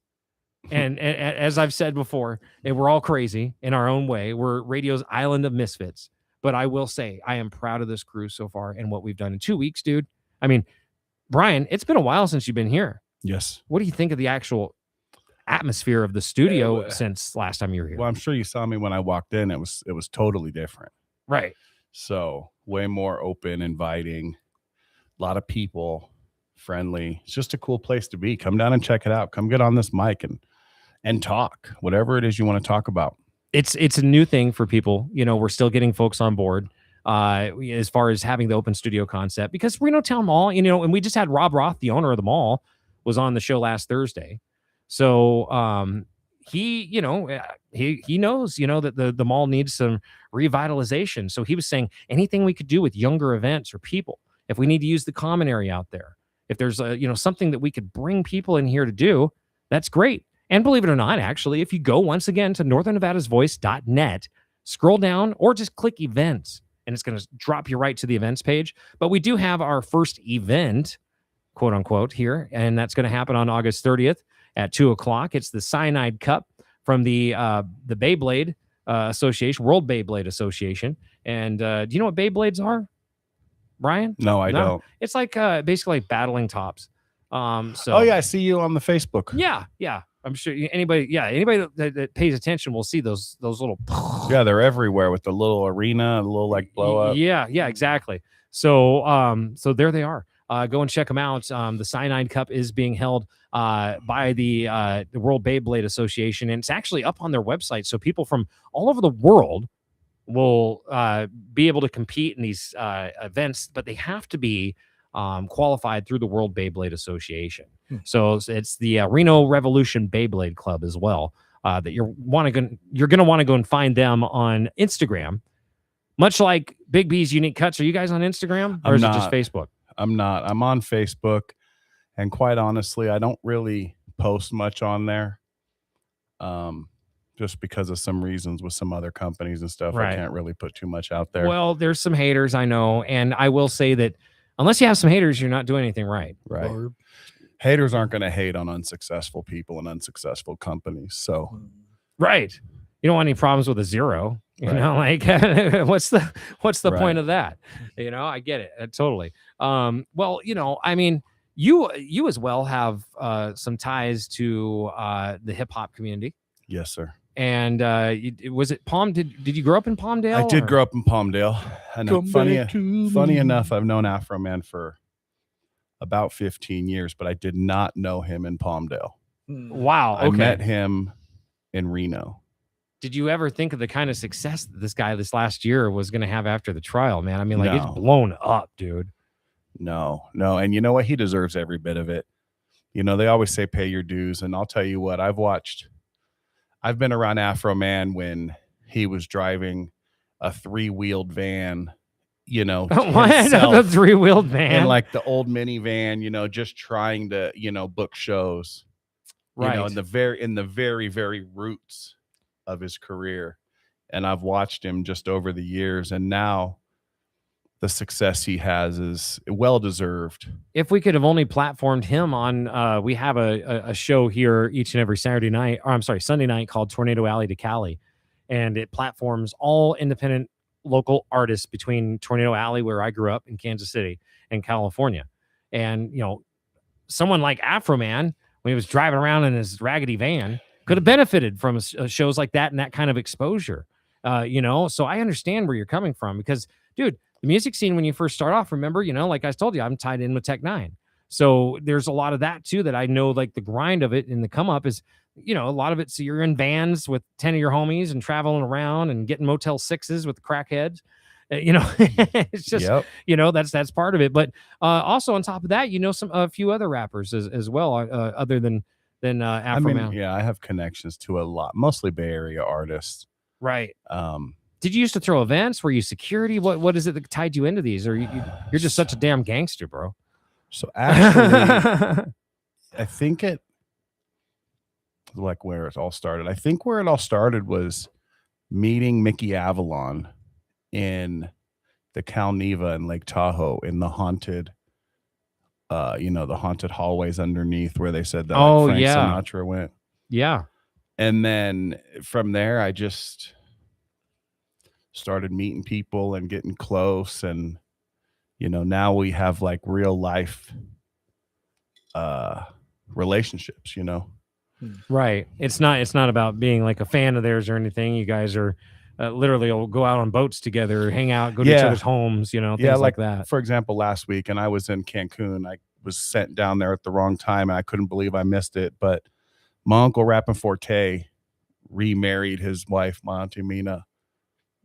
And as I've said before, and we're all crazy in our own way. We're radio's island of misfits. But I will say, I am proud of this crew so far and what we've done in 2 weeks, dude. I mean, Brian, it's been a while since you've been here. Yes. What do you think of the actual atmosphere of the studio since last time you were here? Well, I'm sure you saw me when I walked in. It was totally different. Right. So way more open, inviting, a lot of people, friendly. It's just a cool place to be. Come down and check it out. Come get on this mic and talk, whatever it is you want to talk about. It's a new thing for people. We're still getting folks on board as far as having the open studio concept, because Reno Town Mall, and we just had Rob Roth, the owner of the mall, was on the show last Thursday. So he knows, that the mall needs some revitalization. So he was saying anything we could do with younger events or people, if we need to use the common area out there, if there's something that we could bring people in here to do, that's great. And believe it or not, actually, if you go once again to northernnevadasvoice.net, scroll down or just click events, and it's going to drop you right to the events page. But we do have our first event, quote unquote, here, and that's going to happen on August 30th at 2:00. It's the Cyanide Cup from the Beyblade Association, World Beyblade Association. And do you know what Beyblades are, Brian? No, I don't. It's like basically like battling tops. Oh yeah, I see you on the Facebook. Yeah. I'm sure anybody that pays attention will see those little. Yeah, they're everywhere with the little arena, a little like blow up. Yeah, exactly. So so there they are. Go and check them out. The Cyanide Cup is being held by the World Beyblade Association, and it's actually up on their website. So people from all over the world will be able to compete in these events, but they have to be qualified through the World Beyblade Association. So it's the Reno Revolution Beyblade Club as well. that you're going to want to go and find them on Instagram. Much like Big B's Unique Cuts. Are you guys on Instagram, or I'm is it just not. Facebook? I'm not. I'm on Facebook, and quite honestly, I don't really post much on there. Just because of some reasons with some other companies and stuff, Right. I can't really put too much out there. Well, there's some haters, I know, and I will say that unless you have some haters, you're not doing anything right. Right. Haters aren't going to hate on unsuccessful people and unsuccessful companies. So, Right. You don't want any problems with a zero. You Right. know, like what's the Right. point of that? You know, I get it totally. Well, you know, I mean, you as well have some ties to the hip hop community. yes, sir. And was it did you grow up in Palmdale? I did or- grow up in Palmdale. And Come funny back to me. enough, I've known Afro Man for about 15 years, but I did not know him in Palmdale. Wow. I Okay. met him in Reno. Did you ever think of the kind of success that this guy this last year was going to have after the trial, man? I mean, like No. it's blown up, dude. No. And you know what? He deserves every bit of it. You know, they always say pay your dues. And I'll tell you what, I've been around Afro Man when he was driving a 3-wheeled van, you know, What? The himself, 3-wheeled van. in like the old minivan, you know, just trying to, you know, book shows, you know, Right. in the very, very roots of his career. And I've watched him just over the years, and now the success he has is well deserved. If we could have only platformed him on, we have a show here each and every Sunday night called Tornado Alley to Cali, and it platforms all independent local artists between Tornado Alley, where I grew up, in Kansas City, and California. And you know, someone like Afro Man, when he was driving around in his raggedy van, could have benefited from shows like that and that kind of exposure. You know, so I understand where you're coming from, because, dude, the music scene when you first start off, remember, you know, like I told you, I'm tied in with Tech Nine. So there's a lot of that too, that I know, like the grind of it and the come up is, you know, a lot of it. So you're in vans with 10 of your homies and traveling around and getting Motel 6s with the crackheads. You know, it's just, Yep. you know, that's part of it. But also on top of that, you know, a few other rappers as well, other than Afro Man. Yeah, I have connections to a lot, mostly Bay Area artists. Right. Um, Did you used to throw events? Were you security? What is it that tied you into these? Or you're just such a damn gangster, bro. so actually, I think like where it all started. I think where it all started was meeting Mickey Avalon in the Cal Neva in Lake Tahoe in the haunted, you know, the haunted hallways underneath where they said that Oh, Frank yeah. Sinatra went. Yeah. And then from there, I just started meeting people and getting close. And, you know, now we have like real life relationships, you know? Right. It's not about being like a fan of theirs or anything. You guys are literally will go out on boats together, hang out, go to each Yeah. other's homes, you know, things Yeah, like that. For example, last week, and I was in Cancun. I was sent down there at the wrong time, and I couldn't believe I missed it. But my uncle Rappin Forte remarried his wife, my auntie Mina,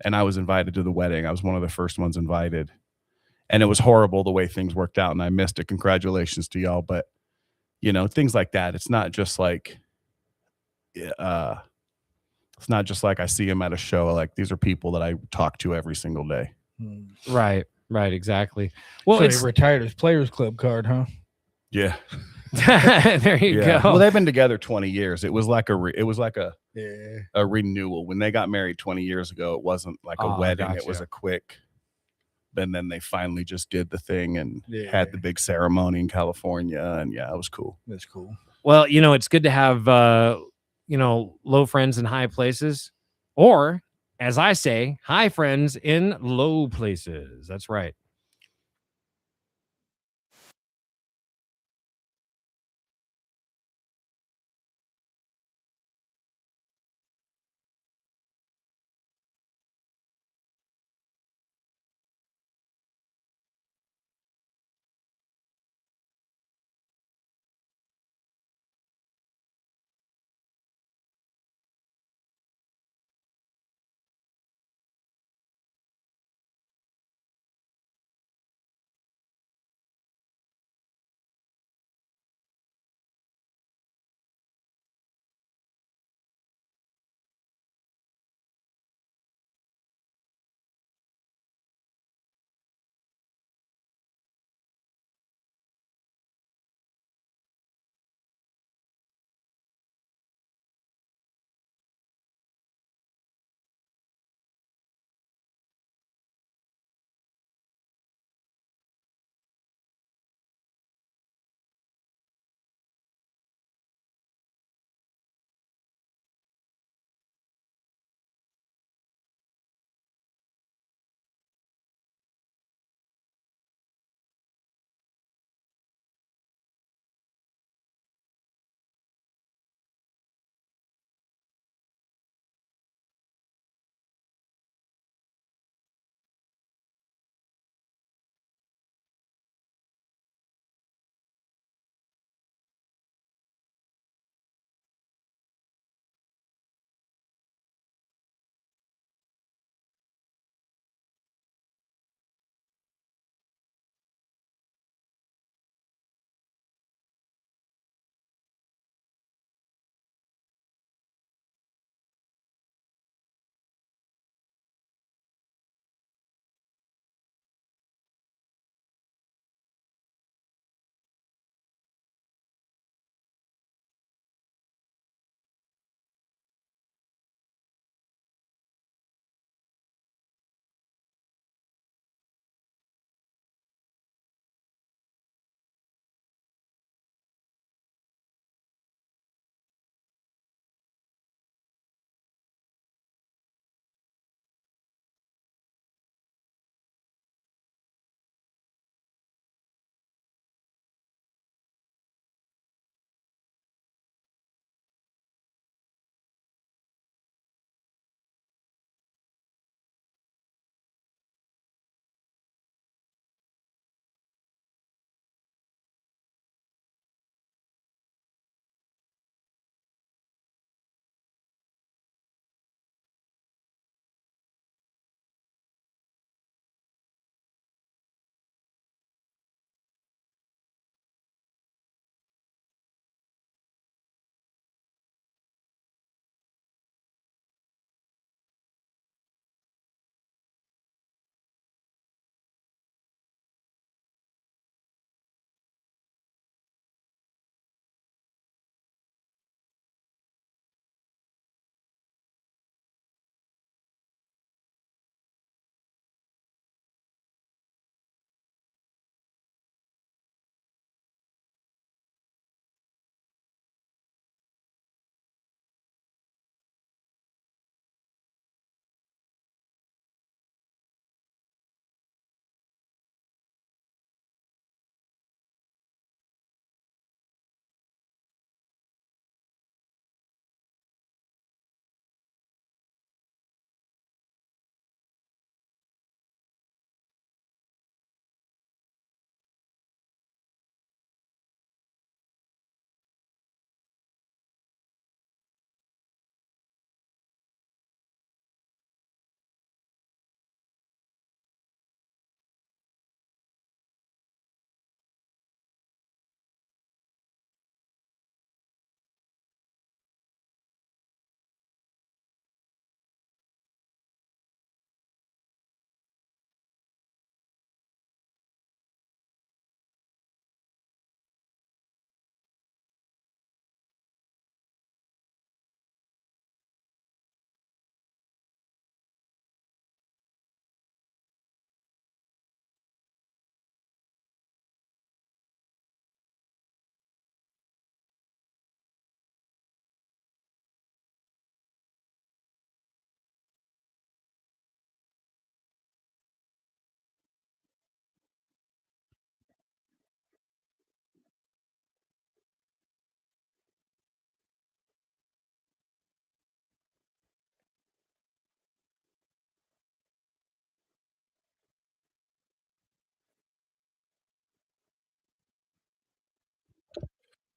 and I was invited to the wedding. I was one of the first ones invited, and it was horrible the way things worked out, and I missed it. Congratulations to y'all. But you know, things like that. It's not just like, it's not just like I see him at a show. Like, these are people that I talk to every single day. Right. Right. Exactly. Well, So it's he retired his Players Club card, huh? Yeah. there you Yeah. go. Well, they've been together 20 years. It was like a Yeah. a renewal. When they got married 20 years ago, it wasn't like a Oh, wedding. It was gotcha. a quick. And then they finally just did the thing and Yeah. had the big ceremony in California. And yeah, it was cool. That's cool. Well, you know, it's good to have you know, low friends in high places, or as I say, high friends in low places. That's right.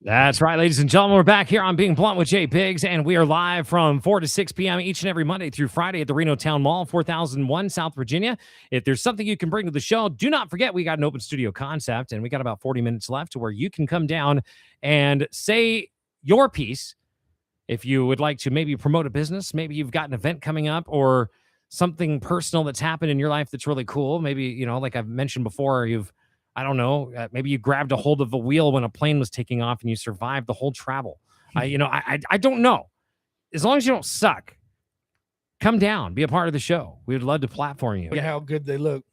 That's right, ladies and gentlemen. We're back here on Being Blunt with Jay Biggs, and we are live from 4 to 6 p.m. each and every Monday through Friday at the Reno Town Mall, 4001 South Virginia. If there's something you can bring to the show, do not forget we got an open studio concept, and we got about 40 minutes left to where you can come down and say your piece. If you would like to maybe promote a business, maybe you've got an event coming up or something personal that's happened in your life that's really cool. Maybe, you know, like I've mentioned before, I don't know, maybe you grabbed a hold of a wheel when a plane was taking off and you survived the whole travel. I don't know. As long as you don't suck, come down, be a part of the show. We would love to platform you. Look how good they look.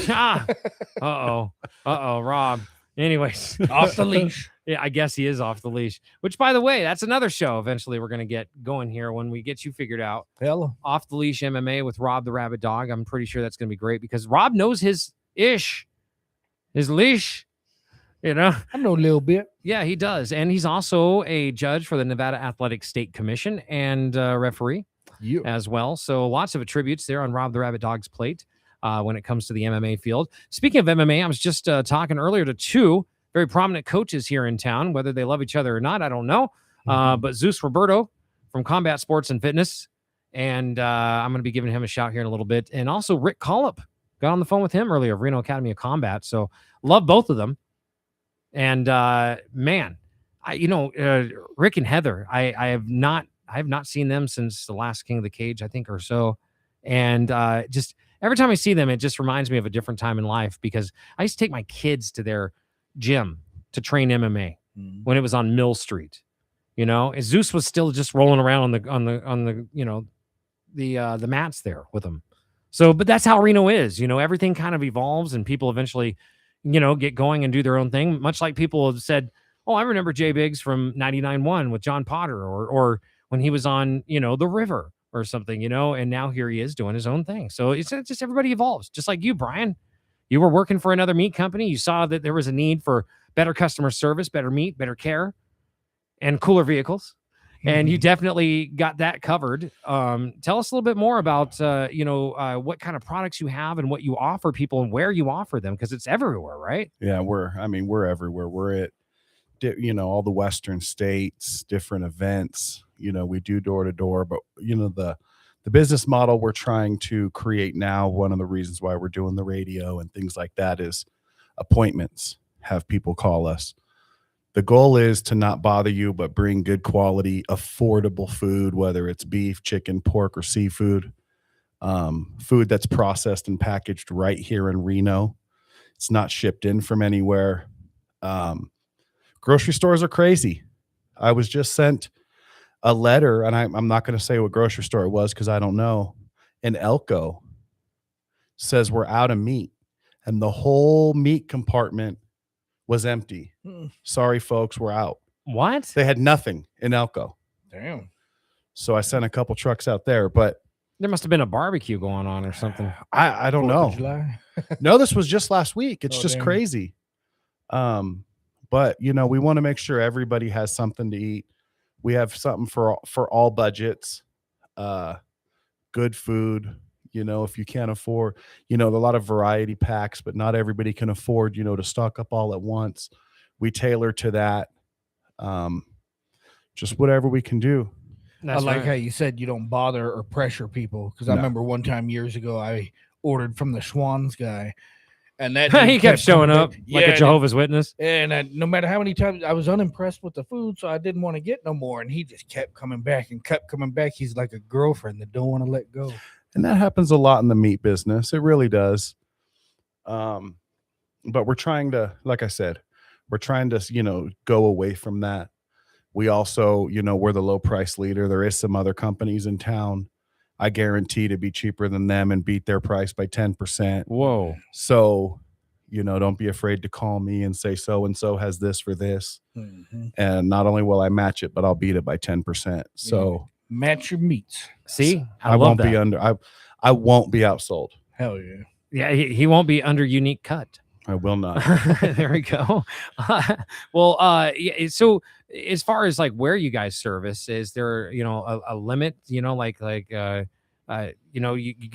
Uh-oh, Rob. Anyways. Off the leash. Yeah, I guess he is off the leash, which, by the way, that's another show eventually we're going to get going here when we get you figured out. Hello. Off the Leash MMA with Rob the Rabid Dog. I'm pretty sure that's going to be great because Rob knows his leash, you know? I know a little bit. Yeah, he does. And he's also a judge for the Nevada Athletic State Commission and referee as well. So lots of attributes there on Rob the Rabid Dog's plate when it comes to the MMA field. Speaking of MMA, I was just talking earlier to two very prominent coaches here in town. Whether they love each other or not, I don't know. But Zeus Roberto from Combat Sports and Fitness. And I'm going to be giving him a shout here in a little bit. And also Rick Collup. Got on the phone with him earlier of Reno Academy of Combat. So love both of them. And man, Rick and Heather, I have not seen them since the last King of the Cage, I think, or so. And just every time I see them, it just reminds me of a different time in life because I used to take my kids to their gym to train MMA when it was on Mill Street. You know, and Zeus was still just rolling around on the mats there with them. So, but that's how Reno is. You know, everything kind of evolves, and people eventually, you know, get going and do their own thing. Much like people have said, "Oh, I remember Jay Biggs from 99.1 with John Potter, or when he was on, you know, The River or something, you know." And now here he is doing his own thing. So it's just everybody evolves. Just like you, Brian. You were working for another meat company. You saw that there was a need for better customer service, better meat, better care, and cooler vehicles. And you definitely got that covered. Tell us a little bit more about, what kind of products you have and what you offer people and where you offer them, because it's everywhere, right? Yeah, we're everywhere. We're at, all the Western states, different events. You know, we do door to door, but the business model we're trying to create now, one of the reasons why we're doing the radio and things like that is appointments. Have people call us. The goal is to not bother you, but bring good quality, affordable food, whether it's beef, chicken, pork, or seafood. Food that's processed and packaged right here in Reno. It's not shipped in from anywhere. Grocery stores are crazy. I was just sent a letter, and I'm not going to say what grocery store it was because I don't know. And Elko says we're out of meat, and the whole meat compartment was empty. Sorry, folks, we're out. What? They had nothing in Elko. Damn. So I sent a couple trucks out there, but there must have been a barbecue going on or something. I don't know. No, this was just last week. It's just damn. crazy. But we want to make sure everybody has something to eat. We have something for all budgets. Good food. If you can't afford, a lot of variety packs, but not everybody can afford, to stock up all at once. We tailor to that. Just whatever we can do. That's I like right. how you said you don't bother or pressure people, because I No. remember one time years ago I ordered from the Schwann's guy, and that He dude kept showing coming up back. like a Jehovah's Witness. And no matter how many times I was unimpressed with the food, so I didn't want to get no more. And he just kept coming back and kept coming back. He's like a girlfriend that don't want to let go. And that happens a lot in the meat business. It really does. But we're trying to, like I said, go away from that. We also, we're the low price leader. There is some other companies in town. I guarantee to be cheaper than them and beat their price by 10%. Whoa. So, don't be afraid to call me and say so-and-so has this for this. And not only will I match it, but I'll beat it by 10%. So Match your meats. See, I love won't that. be under, I won't be outsold. Hell yeah. Yeah, he won't be under unique cut. I will not. There we go. So as far as like where you guys service, is there a limit? You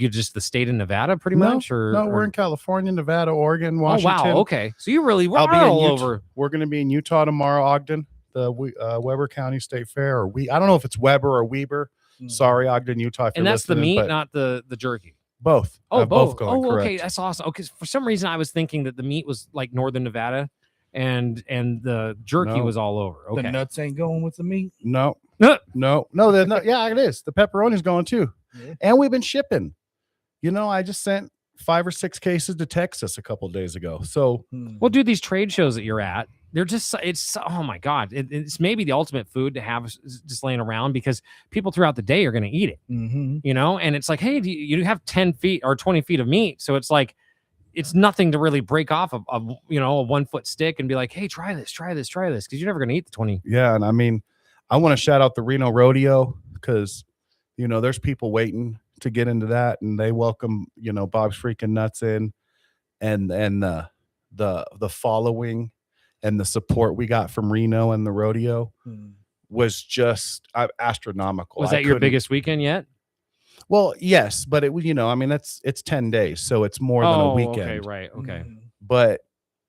just the state of Nevada, pretty much, or No, we're in California, Nevada, Oregon, Oh Washington. wow, okay. So you really I'll be are all in over. We're going to be in Utah tomorrow, Ogden, the Weber County State Fair, or I don't know if it's Weber or Weber. Sorry, Ogden, Utah. If And you're that's the listening, meat, but not the jerky. both. Oh, I've both. going, Oh, okay, correct. that's awesome. Okay, for some reason I was thinking that the meat was like Northern Nevada, and the jerky No. was all over. The Okay. nuts ain't going with the meat. No, Huh. no. Yeah, it is. The pepperoni's going too, Yeah. and we've been shipping. I just sent 5 or 6 cases to Texas a couple days ago. So Well, dude, these trade shows that you're at, they're just, oh my God. It's maybe the ultimate food to have just laying around because people throughout the day are going to eat it, and it's like, hey, you have 10 feet or 20 feet of meat. So it's like, it's nothing to really break off of a 1 foot stick and be like, hey, try this. Cause you're never going to eat the 20. yeah, and I mean, I want to shout out the Reno Rodeo because, there's people waiting to get into that, and they welcome, Bob's Freaking Nuts in, and the following and the support we got from Reno and the rodeo was just astronomical. Was I that your couldn't- biggest weekend yet? Well, yes, but it was, I mean, it's 10 days, so it's more than a weekend. Okay, right. Okay. But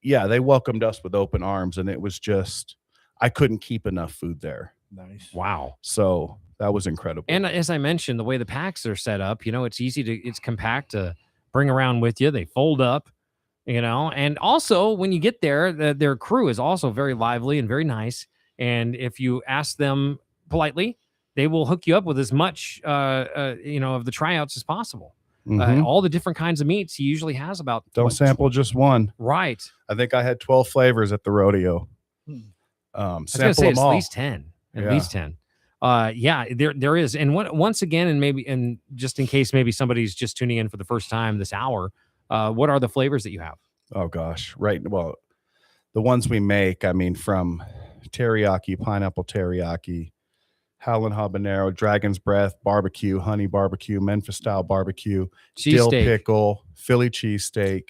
yeah, they welcomed us with open arms, and it was just, I couldn't keep enough food there. Nice. Wow. So that was incredible. And as I mentioned, the way the packs are set up, it's compact to bring around with you. They fold up, and also when you get there, their crew is also very lively and very nice. And if you ask them politely, they will hook you up with as much, of the tryouts as possible. Mhm. All the different kinds of meats. He usually has about Don't sample just one. Right. I think I had 12 flavors at the rodeo. I was gonna Sample say them it's all. at least 10. At Yeah. least 10. Yeah, there is. And once again, and just in case maybe somebody's just tuning in for the first time this hour, what are the flavors that you have? Oh gosh, right. Well, the ones we make, I mean, from teriyaki, pineapple teriyaki, Howlin' Habanero, Dragon's Breath, barbecue, honey barbecue, Memphis style barbecue, dill Cheesesteak. pickle, Philly cheesesteak,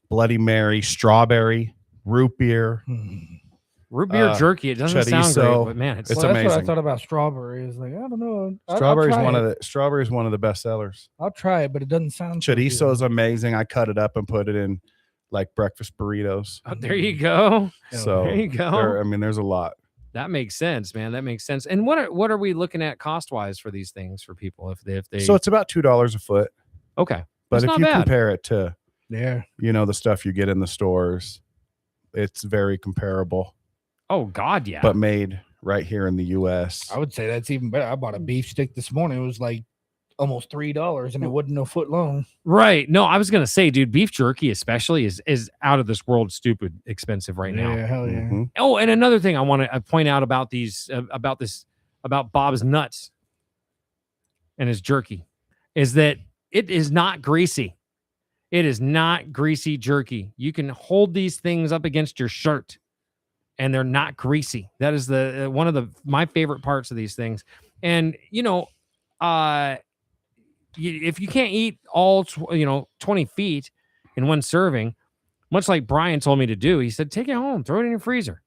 Bloody Mary, strawberry, root beer. Root beer jerky. It doesn't sound great, chorizo. but man, it's It's Well, that's what I amazing. thought about strawberry. Is like, I don't know. Strawberry is I'll one try of it. the strawberry is one of the best sellers. I'll try it, but it doesn't sound so good. Chorizo is amazing. I cut it up and put it in like breakfast burritos. Oh, there you go. So There you go. I mean, there's a lot. That makes sense, man. That makes sense. And what are we looking at cost wise for these things for people if they So it's about $2 a foot. okay. But That's if not you bad. compare it to, Yeah. the stuff you get in the stores, it's very comparable, Oh God, yeah. but made right here in the U.S. I would say that's even better. I bought a beef stick this morning. It was like almost $3 and it wasn't a foot long. Right. No, I was gonna say, dude, beef jerky especially is out of this world stupid expensive right now. Yeah, hell yeah. Mhm. Oh, and another thing I want to point out about these about Bob's nuts and his jerky is that it is not greasy. It is not greasy jerky. You can hold these things up against your shirt and they're not greasy. That is the one of my favorite parts of these things. And if you can't eat all 20 feet in one serving, much like Brian told me to do, he said, take it home, throw it in your freezer.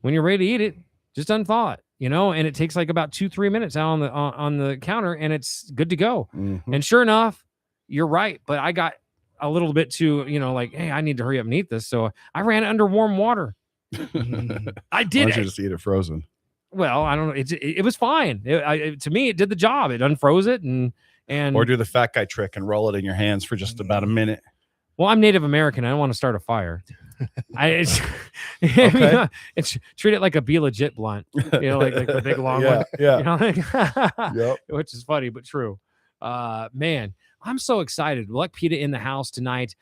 When you're ready to eat it, just unthaw it, and it takes like about 2-3 minutes out on the counter and it's good to go. Mhm. And sure enough, you're right. But I got a little bit too, like, hey, I need to hurry up and eat this. So I ran it under warm water. I Why did don't you it. just eat it frozen? Well, I don't know. It was fine. To me, it did the job. It unfroze it and Or do the fat guy trick and roll it in your hands for just about a minute. well, I'm Native American. I don't want to start a fire. It's treat it like a Be Legit blunt, like the big long yeah, one. Yeah. Yep. Which is funny but true. Man, I'm so excited. Luck Pita in the house tonight.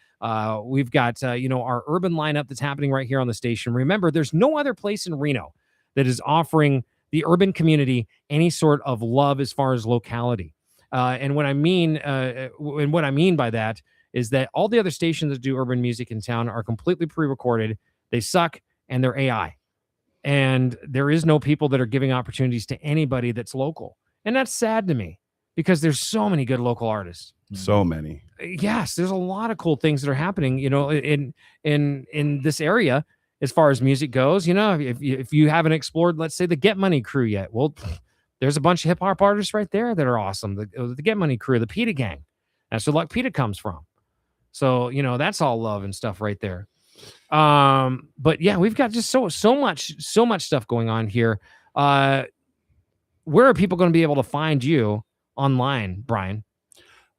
We've got our urban lineup that's happening right here on the station. Remember, there's no other place in Reno that is offering the urban community any sort of love as far as locality. And what I mean by that is that all the other stations that do urban music in town are completely pre-recorded. They suck and they're AI. And there is no people that are giving opportunities to anybody that's local. And that's sad to me because there's so many good local artists. So many. Yes, there's a lot of cool things that are happening, in this area as far as music goes. If you haven't explored, let's say, the Get Money crew yet, well, there's a bunch of hip hop artists right there that are awesome. The Get Money crew, the Pita Gang. That's where Luck Pita comes from. So, that's all love and stuff right there. But yeah, we've got just so much stuff going on here. Where are people going to be able to find you online, Brian?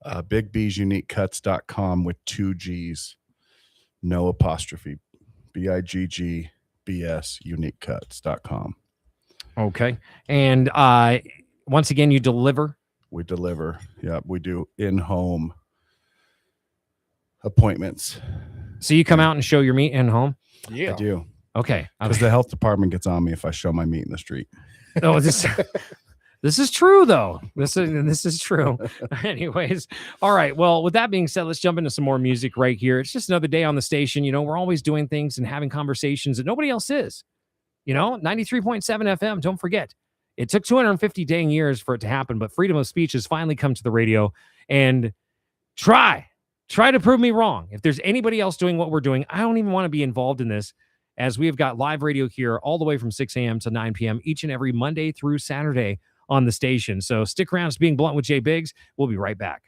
BigBsUniqueCuts.com with 2 G's, no apostrophe. BIGGBS uniquecuts.com. Okay. And once again, you deliver. We deliver. Yeah, we do in-home appointments. So you come out and show your meat in home? I do. Okay. Because the health department gets on me if I show my meat in the street. No, this is true though. This is true. Anyways, all right. Well, with that being said, let's jump into some more music right here. It's just another day on the station. You know, we're always doing things and having conversations that nobody else is. You know, 93.7 FM. Don't forget, it took 250 dang years for it to happen, but freedom of speech has finally come to the radio. And try to prove me wrong. If there's anybody else doing what we're doing, I don't even want to be involved in this, as we have got live radio here all the way from 6 a.m. to 9 p.m. each and every Monday through Saturday on the station. So stick around. It's Being Blunt with Jay Biggs. We'll be right back.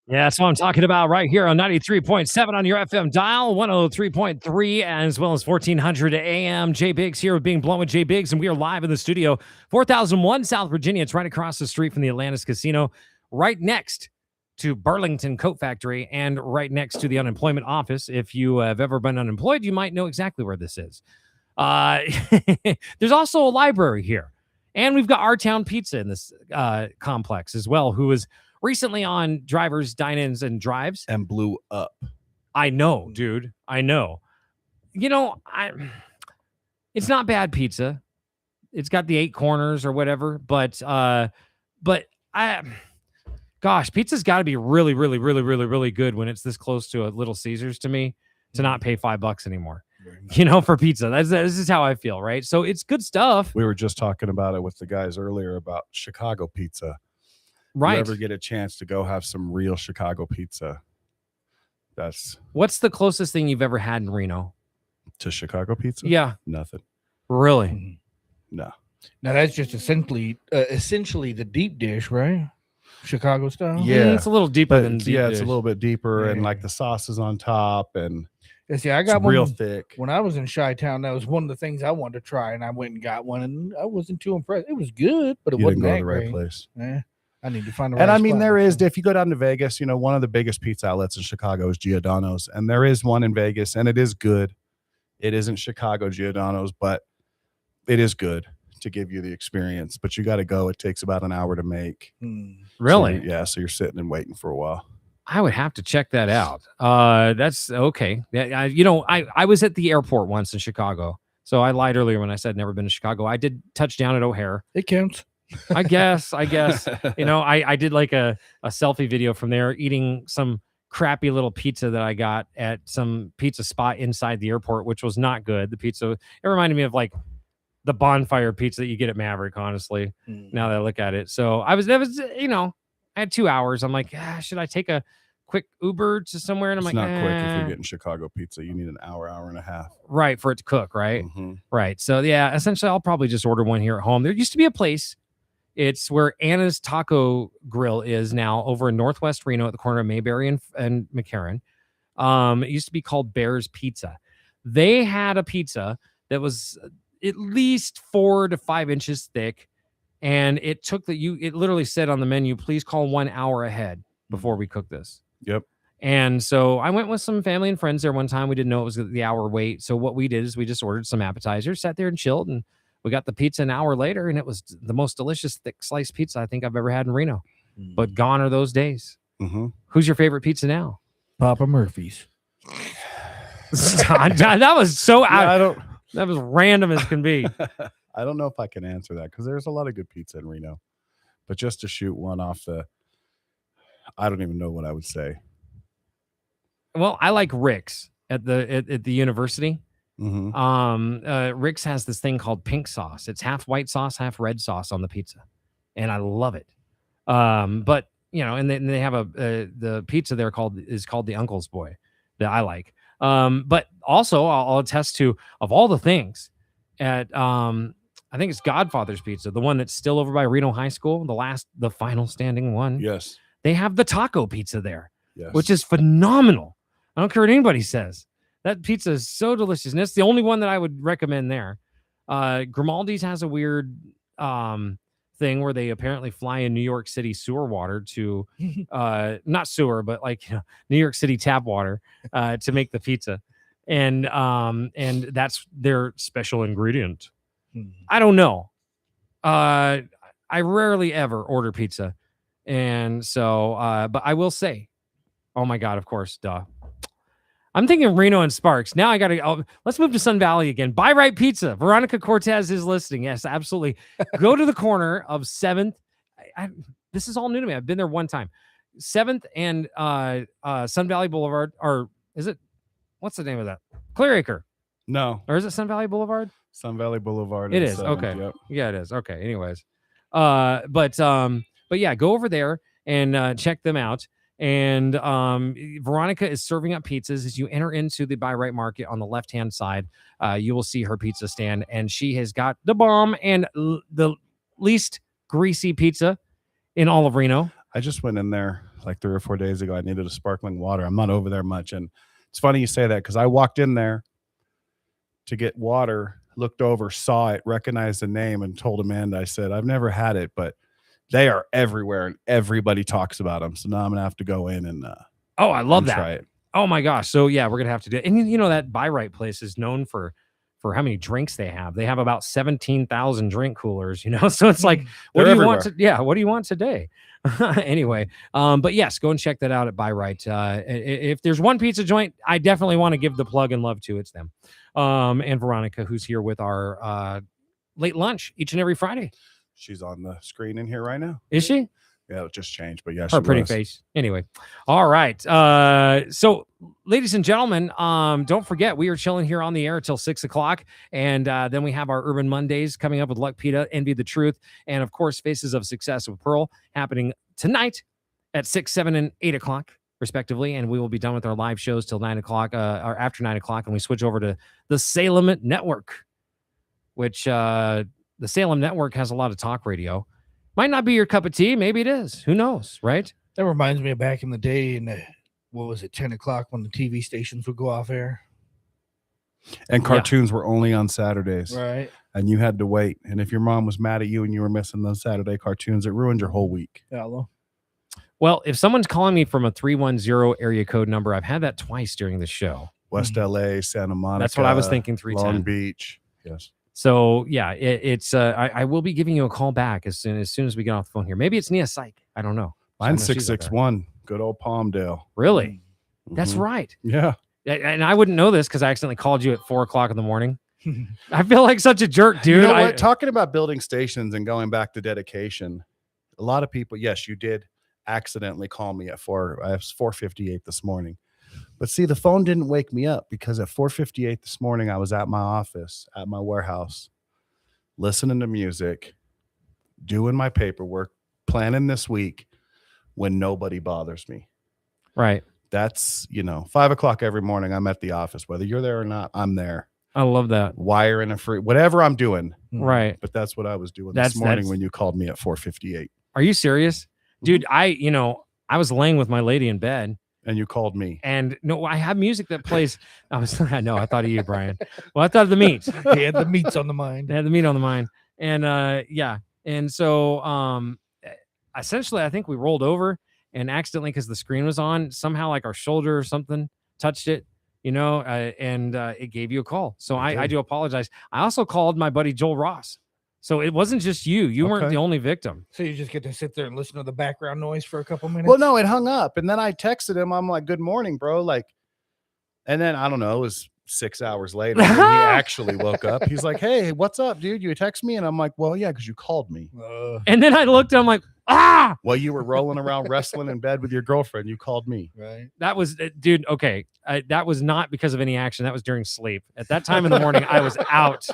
Yeah, that's what I'm talking about right here on 93.7 on your FM dial, 103.3, as well as 1400 AM. Jay Biggs here with Being Blunt with Jay Biggs, and we are live in the studio, 4001 South Virginia. It's right across the street from the Atlantis Casino, right next to Burlington Coat Factory, and right next to the unemployment office. If you have ever been unemployed, you might know exactly where this is. There's also a library here, and we've got Our Town Pizza in this complex as well, who is recently on Drivers, Dine-Ins, and Drives. And blew up. I know, dude. I know. You know, it's not bad pizza. It's got the 8 corners or whatever, but pizza's got to be really, really, really, really, really good when it's this close to a Little Caesars to me to not pay $5 anymore. You know, for pizza. This is how I feel, right? So it's good stuff. We were just talking about it with the guys earlier about Chicago pizza. Right. You ever get a chance to go have some real Chicago pizza? What's the closest thing you've ever had in Reno? To Chicago pizza? Yeah. Nothing. Really? No. Now that's just essentially the deep dish, right? Chicago style. Yeah. It's a little deeper But than deep it's a dish. little bit deeper, and Yeah. like the sauce is on top, and Yeah, see, I it's got real one thick. when I was in Chi-Town. That was one of the things I wanted to try, and I went and got one, and I wasn't too impressed. It was good, but it You wasn't didn't go that to the right great. place. Yeah, I need to find the And right I mean, spot. there is, if you go down to Vegas, you know, one of the biggest pizza outlets in Chicago is Giordano's, and there is one in Vegas, and it is good. It isn't Chicago Giordano's, but it is good to give you the experience. But you got to go. It takes about an hour to make. Really? So you're sitting and waiting for a while. I would have to check that out. That's okay. Yeah, I was at the airport once in Chicago. So I lied earlier when I said never been to Chicago. I did touch down at O'Hare. It counts. I guess. You know, I did like a selfie video from there eating some crappy little pizza that I got at some pizza spot inside the airport, which was not good. The pizza, it reminded me of like the bonfire pizza that you get at Maverick, honestly, now that I look at it. So I had 2 hours. I'm like, should I take a quick Uber to somewhere? And I'm It's like, not quick if you're getting Chicago pizza. You need an hour and a half. right, for it to cook, right? Mhm. Right. So yeah, essentially I'll probably just order one here at home. There used to be a place. It's where Anna's Taco Grill is now over in Northwest Reno at the corner of Mayberry and McCarran. It used to be called Bear's Pizza. They had a pizza that was at least 4 to 5 inches thick. And it took it literally said on the menu, please call 1 hour ahead before we cook this. Yep. And so I went with some family and friends there one time. We didn't know it was the hour wait. So what we did is we just ordered some appetizers, sat there and chilled, and we got the pizza an hour later, and it was the most delicious thick sliced pizza I think I've ever had in Reno. But gone are those days. Mm-hmm. Who's your favorite pizza now? Papa Murphy's. That was so out. I don't. That was random as can be. I don't know if I can answer that because there's a lot of good pizza in Reno, but just to shoot one off I don't even know what I would say. Well, I like Rick's at the university. Mm-hmm. Rick's has this thing called pink sauce. It's half white sauce, half red sauce on the pizza, and I love it. But you know, and then they have the pizza there is called the Uncle's Boy that I like. But also I'll attest to, of all the things at I think it's Godfather's Pizza, the one that's still over by Reno High School, the final standing one. Yes. They have the taco pizza there, Yes. which is phenomenal. I don't care what anybody says. That pizza is so delicious. And it's the only one that I would recommend there. Grimaldi's has a weird thing where they apparently fly in New York City sewer water to not sewer, but like New York City tap water to make the pizza. And that's their special ingredient. I don't know. I rarely ever order pizza. And so, but I will say, oh my God, of course, duh. I'm thinking Reno and Sparks. Now I got to, let's move to Sun Valley again. Buy Right Pizza. Veronica Cortez is listening. Yes, absolutely. Go to the corner of 7th. This is all new to me. I've been there one time. 7th and Sun Valley Boulevard, or is it, what's the name of that? Clear Acre. No. Or is it Sun Valley Boulevard? Sun Valley Boulevard. It and is. 7th, Okay. Yep. Yeah, it is. Okay. Anyways. But yeah, go over there and check them out. And Veronica is serving up pizzas. As you enter into the Buy Right Market on the left-hand side, you will see her pizza stand, and she has got the bomb and the least greasy pizza in all of Reno. I just went in there like 3 or 4 days ago. I needed a sparkling water. I'm not over there much. And it's funny you say that because I walked in there to get water, looked over, saw it, recognized the name, and told Amanda, I said, I've never had it, but they are everywhere and everybody talks about them. So now I'm going to have to go in and Oh, I love that. try it. Oh my gosh. So yeah, we're gonna have to do it. And you know that Buy Right place is known for how many drinks they have. They have about 17,000 drink coolers, you know. So it's like, what They're do you want everywhere. what do you want today? Anyway, but yes, go and check that out at Buy Right. If there's one pizza joint I definitely want to give the plug and love to, it's them. And Veronica, who's here with our late lunch each and every Friday. She's on the screen in here right now. Is she? Yeah, it just changed, but yeah, Her she pretty was. face. Anyway, all right. So, ladies and gentlemen, don't forget we are chilling here on the air till 6 o'clock, and then we have our Urban Mondays coming up with Luck Pita, Envy the Truth, and of course, Faces of Success with Pearl happening tonight at 6, 7, and 8 o'clock, respectively. And we will be done with our live shows till 9 o'clock, or after 9 o'clock, and we switch over to the Salem Network, which the Salem Network has a lot of talk radio. Might not be your cup of tea. Maybe it is. Who knows, right? That reminds me of back in the day in the, what was it, 10 o'clock when the TV stations would go off air. And cartoons were only on Saturdays. Right. And you had to wait. And if your mom was mad at you and you were missing those Saturday cartoons, it ruined your whole week. Yeah, Well, if someone's calling me from a 310 area code number, I've had that twice during the show. West LA, Santa Monica. That's what I was thinking, 310. Long Beach. Yes. So yeah, it's I will be giving you a call back as soon as we get off the phone here. Maybe it's Nia Psych. I don't know. Mine's So I know she's out there. 661. Good old Palmdale. Really? That's Mhm. right. Yeah. And I wouldn't know this because I accidentally called you at 4 o'clock in the morning. I feel like such a jerk, dude. You know what? Talking about building stations and going back to dedication, a lot of people, yes, you did accidentally call me at 4:58 this morning. But see, the phone didn't wake me up because at 4:58 this morning, I was at my office, at my warehouse, listening to music, doing my paperwork, planning this week when nobody bothers me. Right. That's, 5 o'clock every morning. I'm at the office, whether you're there or not, I'm there. I love that. Wiring whatever I'm doing. Right. But that's what I was doing That's- this morning that's- when you called me at 4:58 Are you serious? Dude, I was laying with my lady in bed. and you called me. And no, I have music that plays. I thought of you, Brian. Well, I thought of the meat. He had the meats on the mind. They had the meat on the mind. And yeah. And so essentially I think we rolled over and accidentally, because the screen was on, somehow like our shoulder or something touched it, and it gave you a call. So I do apologize. I also called my buddy Joel Ross. So it wasn't just you. You weren't Okay. the only victim. So you just get to sit there and listen to the background noise for a couple minutes. Well, no, it hung up. And then I texted him. I'm like, good morning, bro. And then I don't know, it was 6 hours later when he actually woke up. He's like, hey, what's up, dude? You text me? And I'm like, well, yeah, because you called me. And then I looked, I'm like, ah, Well, you were rolling around wrestling in bed with your girlfriend. You called me. Right. that was, dude. Okay. That was not because of any action. That was during sleep. At that time in the morning, I was out.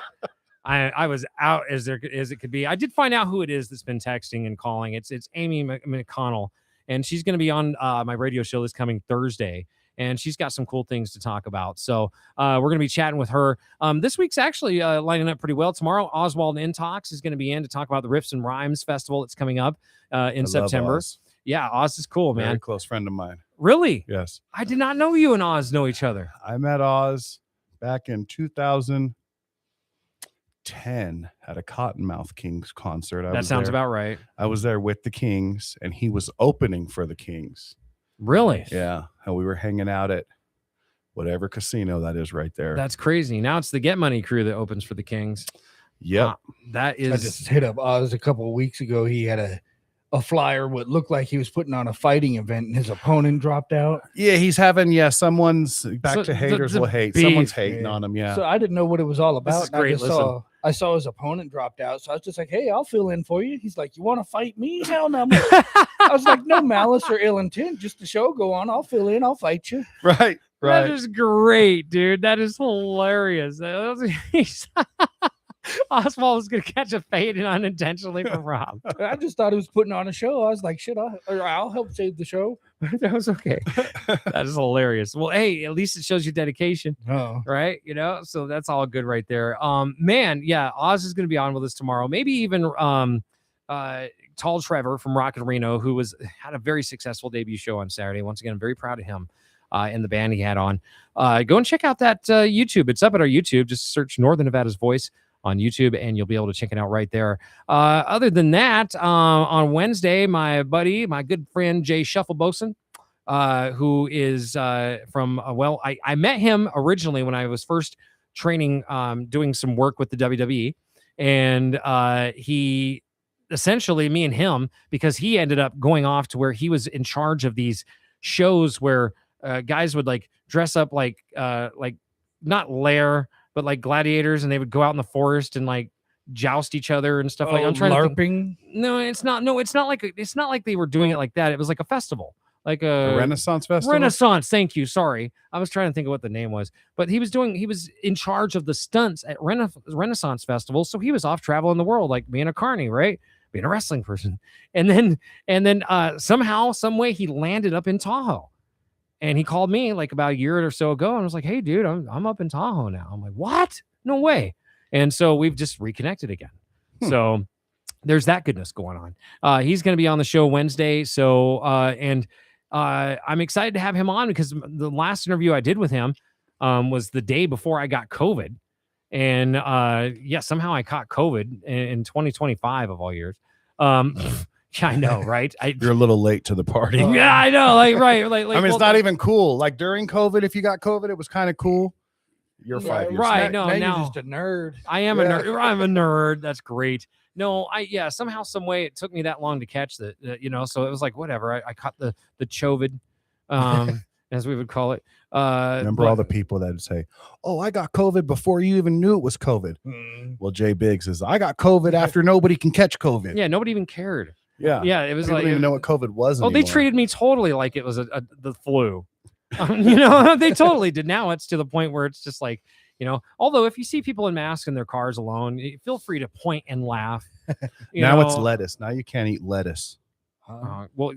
I was out as it could be. I did find out who it is that's been texting and calling. It's Amy McConnell, and she's going to be on my radio show this coming Thursday, and she's got some cool things to talk about. So we're going to be chatting with her. This week's actually lining up pretty well. Tomorrow, Oswald Intox is going to be in to talk about the Riffs and Rhymes Festival that's coming up in I love September. Oz. Yeah, Oz is cool, man. Very close friend of mine. Really? Yes. I did not know you and Oz know each other. I met Oz back in 2010 at a Cottonmouth Kings concert. That sounds about right. I was there with the Kings, and he was opening for the Kings. Really? Yeah, and we were hanging out at whatever casino that is right there. That's crazy. Now it's the Get Money crew that opens for the Kings. Yep. That I is just hit up Oz a couple of weeks ago. He had a flyer what looked like he was putting on a fighting event, and his opponent dropped out. Yeah, he's having someone's back So to haters the will hate. beef, Someone's hating yeah. on him. Yeah. So I didn't know what it was all This about. is and great. I saw his opponent dropped out. So I was just like, hey, I'll fill in for you. He's like, you want to fight me? Hell no. I was like, no malice or ill intent. Just the show go on. I'll fill in. I'll fight you. right. That is great, dude. That is hilarious. Oswald is gonna catch a fade and unintentionally from Rob. I just thought he was putting on a show. I was like, shit, I'll help save the show. That was okay. That is hilarious. Well, hey, at least it shows your dedication, Oh, right? So that's all good right there. Man, yeah, Oz is gonna be on with us tomorrow. Maybe even Tall Trevor from Rocket Reno, who had a very successful debut show on Saturday. Once again, I'm very proud of him and the band he had on. Go and check out that YouTube. It's up at our YouTube. Just search Northern Nevada's Voice on YouTube, and you'll be able to check it out right there. Other than that, on Wednesday, my good friend Jay Shuffleboson, who is from I met him originally when I was first training, doing some work with the WWE, and he essentially, me and him, because he ended up going off to where he was in charge of these shows where guys would like dress up like not lair, but like gladiators, and they would go out in the forest and like joust each other and stuff. Like, I'm trying to think. LARPing. No, it's not like they were doing it like that. It was like a festival, like The a Renaissance Festival. Renaissance. Thank you. Sorry, I was trying to think of what the name was, but he was in charge of the stunts at Renaissance Festival. So he was off traveling the world, like being a carny, right? Being a wrestling person. And then somehow, some way, he landed up in Tahoe. And he called me like about a year or so ago, and I was like, "Hey, dude, I'm up in Tahoe now." I'm like, "What? No way!" And so we've just reconnected again. So there's that goodness going on. He's going to be on the show Wednesday. So I'm excited to have him on, because the last interview I did with him was the day before I got COVID, and somehow I caught COVID in 2025 of all years. Yeah, I know, right? You're a little late to the party. Yeah, I know. Like, right. I mean, it's not even cool. Like during COVID, if you got COVID, it was kind of cool. You're 5 years. Right. Now No, you're now just a nerd. I am a nerd. I'm a nerd. That's great. No, somehow, some way, it took me that long to catch so it was like, whatever. I caught the COVID, as we would call it. Remember all the people that would say, "Oh, I got COVID before you even knew it was COVID." Well, Jay Biggs is, "I got COVID after nobody can catch COVID." Yeah, nobody even cared. Yeah. It was People like, didn't even know what COVID was. oh, they anymore. treated me totally like it was the flu. They totally did. Now it's to the point where it's just like, although if you see people in masks in their cars alone, feel free to point and laugh. Now it's lettuce. Now you can't eat lettuce. Well,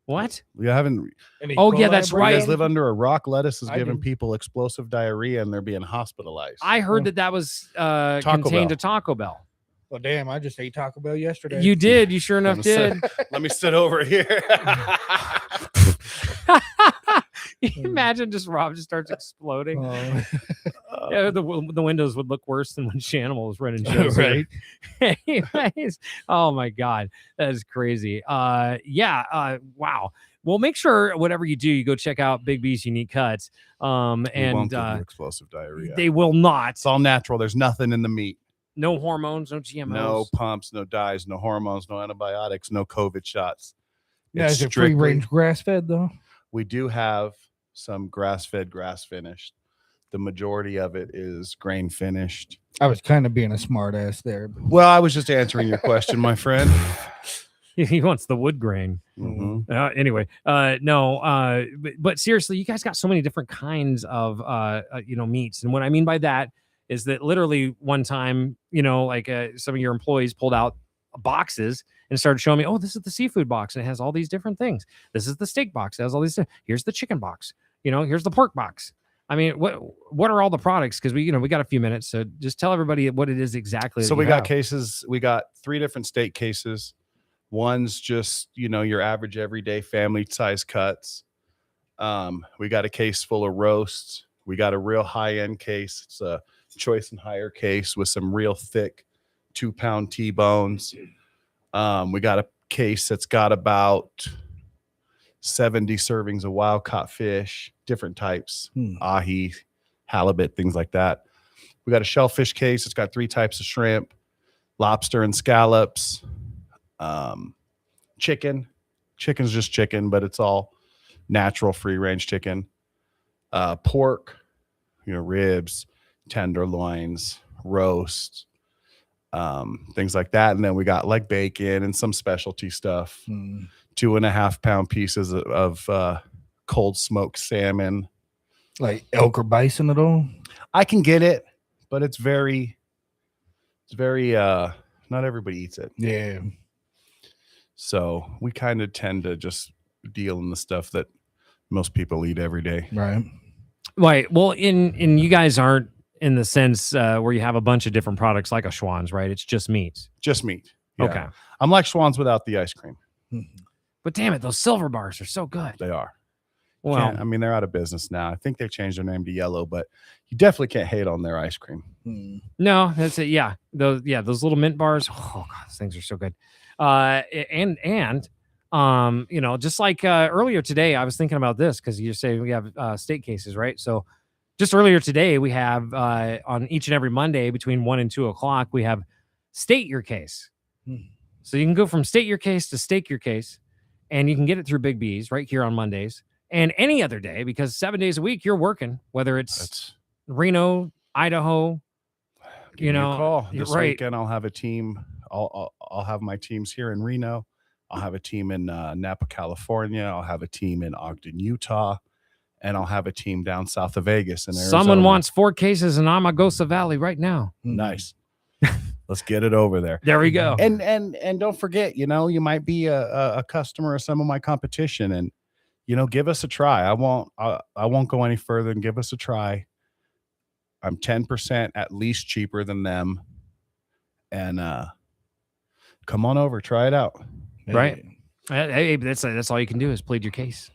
what? We haven't. Oh, yeah, that's You right. guys live under a rock. Lettuce is I giving do. people explosive diarrhea, and they're being hospitalized. I heard that was contained Bell. to Taco Bell. Well, damn, I just ate Taco Bell yesterday. You did. You sure enough did. Let me sit over here. Imagine Rob just starts exploding. Yeah, the windows would look worse than when Shanimal was running shows. Right. Anyways, oh my God, that is crazy. Wow. Well, make sure whatever you do, you go check out Big B's Unique Cuts. We won't And give you explosive diarrhea. they will not. It's all natural. There's nothing in the meat. No hormones, no GMOs. No pumps, no dyes, no hormones, no antibiotics, no COVID shots. Yeah, It's is it free range grass fed though? We do have some grass-fed, grass-finished. The majority of it is grain finished. I was kind of being a smart ass there. But Well, I was just answering your question, my friend. He wants the wood grain. Mhm. Anyway, but seriously, you guys got so many different kinds of meats, and what I mean by that is that literally one time, some of your employees pulled out boxes and started showing me, "Oh, this is the seafood box, and it has all these different things. This is the steak box, it has all these. Here's the chicken box. Here's the pork box." I mean, what are all the products? Because we got a few minutes, so just tell everybody what it is exactly. So we got cases. We got 3 different steak cases. One's just, your average everyday family size cuts. We got a case full of roasts. We got a real high end case. It's a choice and higher case with some real thick 2-pound T-bones. We got a case that's got about 70 servings of wild caught fish, different types, ahi, halibut, things like that. We got a shellfish case. It's got 3 types of shrimp, lobster and scallops, chicken. Chicken's just chicken, but it's all natural free range chicken. Pork, ribs, tenderloins, roast, things like that. And then we got like bacon and some specialty stuff. 2.5-pound pieces of cold smoked salmon. like elk or bison at all? I can get it, but it's very not everybody eats it. Yeah. So we kind of tend to just deal in the stuff that most people eat every day. Right. Right. Well, in you guys aren't in the sense where you have a bunch of different products like a Schwann's, right? It's just meat. Just meat. Yeah. Okay. I'm like Schwann's without the ice cream. But damn it, those silver bars are so good. They are. Well, I mean, they're out of business now. I think they've changed their name to Yellow, but you definitely can't hate on their ice cream. no, that's it. Yeah. Those little mint bars. Oh god, those things are so good. You know, just like earlier today, I was thinking about this because you say we have state cases, right? So just earlier today, we have on each and every Monday between 1 and 2 o'clock, we have state your case. So you can go from state your case to stake your case, and you can get it through Big B's right here on Mondays and any other day because 7 days a week you're working, whether it's Reno, Idaho. Give me a call you're this right. weekend. I'll have a team. I'll have my teams here in Reno. I'll have a team in Napa, California. I'll have a team in Ogden, Utah, and I'll have a team down south of Vegas in Arizona. Someone wants 4 cases in Amagosa Valley right now. Nice. Let's get it over there. There we go. And don't forget, you know, you might be a customer of some of my competition, and you know, give us a try. I won't go any further than give us a try. I'm 10% at least cheaper than them, and come on over, try it out. Right. Hey, that's all you can do is plead your case.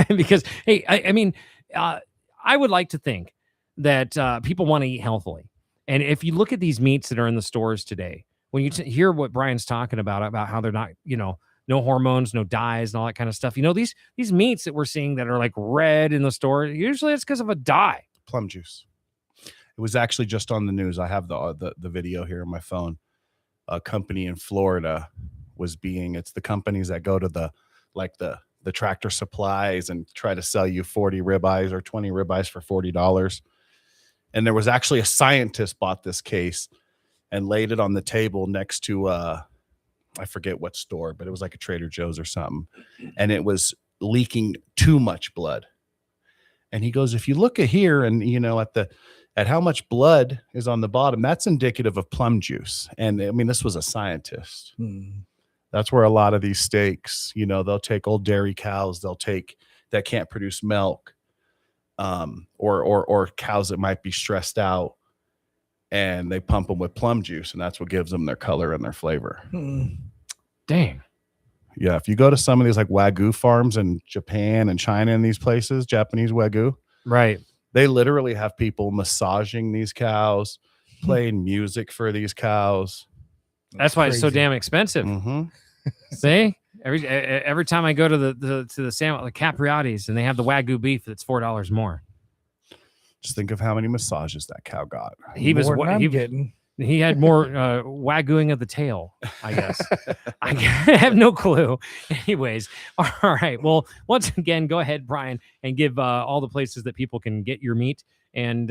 Because hey, I mean, I would like to think that people want to eat healthily, and if you look at these meats that are in the stores today, when you hear what Brian's talking about how they're not, you know, no hormones, no dyes, and all that kind of stuff. You know, these meats that we're seeing that are like red in the store, usually it's because of a dye. Plum juice. It was actually just on the news. I have the video here on my phone. A company in Florida it's the companies that go to the Tractor Supplies and try to sell you 40 ribeyes or 20 ribeyes for $40. And there was actually a scientist bought this case and laid it on the table next to I forget what store, but it was like a Trader Joe's or something. And it was leaking too much blood. And he goes, if you look at here and, you know, at how much blood is on the bottom, that's indicative of plum juice. And I mean, this was a scientist. That's where a lot of these steaks, you know, they'll take old dairy cows, that can't produce milk, or cows that might be stressed out, and they pump them with plum juice, and that's what gives them their color and their flavor. Dang. Yeah, if you go to some of these like Wagyu farms in Japan and China and these places, Japanese Wagyu, right? They literally have people massaging these cows, playing music for these cows. That's why it's so damn expensive. Mm-hmm. See, every time I go to the sandwich, the Capriati's, and they have the Wagyu beef that's $4 more. Just think of how many massages that cow got. He was More than I'm getting. He had more waggooing of the tail, I guess. I have no clue. Anyways, all right. Well, once again, go ahead, Brian, and give all the places that people can get your meat and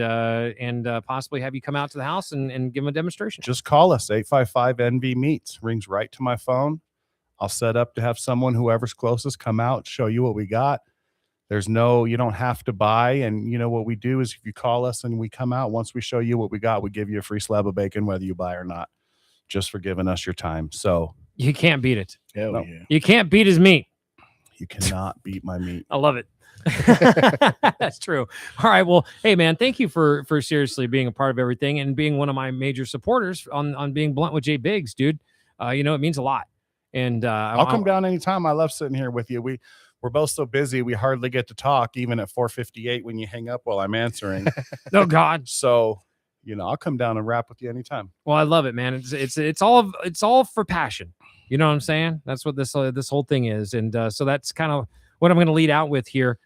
possibly have you come out to the house and give them a demonstration. Just call us, 855-NV Meats. Rings right to my phone. I'll set up to have someone, whoever's closest, come out, show you what we got. You don't have to buy. And you know what we do is if you call us and we come out, once we show you what we got, we give you a free slab of bacon, whether you buy or not, just for giving us your time. So you can't beat it. Hell No. yeah. You can't beat his meat. you cannot beat my meat. I love it. That's true. All right. Well, hey man, thank you for seriously being a part of everything and being one of my major supporters on Being Blunt with Jay Biggs, dude. You know, it means a lot. And I'll come down anytime. I love sitting here with you. We're both so busy, we hardly get to talk, even at 4:58 when you hang up while I'm answering. Oh God. So, you know, I'll come down and rap with you anytime. Well, I love it, man. It's all for passion. You know what I'm saying? That's what this whole thing is. And so that's kind of what I'm going to lead out with here.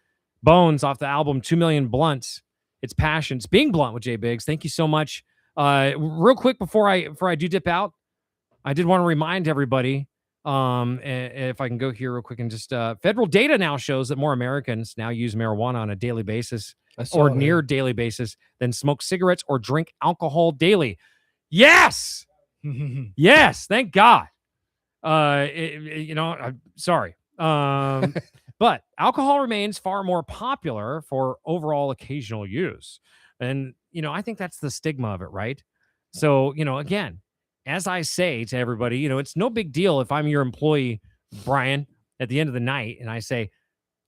Bones off the album 2 Million Blunts. It's passion. It's Being Blunt with Jay Biggs. Thank you so much. Real quick before I do dip out, I did want to remind everybody. If I can go here real quick and just federal data now shows that more Americans now use marijuana on a daily basis or near daily basis than smoke cigarettes or drink alcohol daily. Yes. Yes. Thank God. I'm sorry. But alcohol remains far more popular for overall occasional use. And, you know, I think that's the stigma of it, right? So, you know, again, as I say to everybody, you know, it's no big deal if I'm your employee, Brian, at the end of the night, and I say,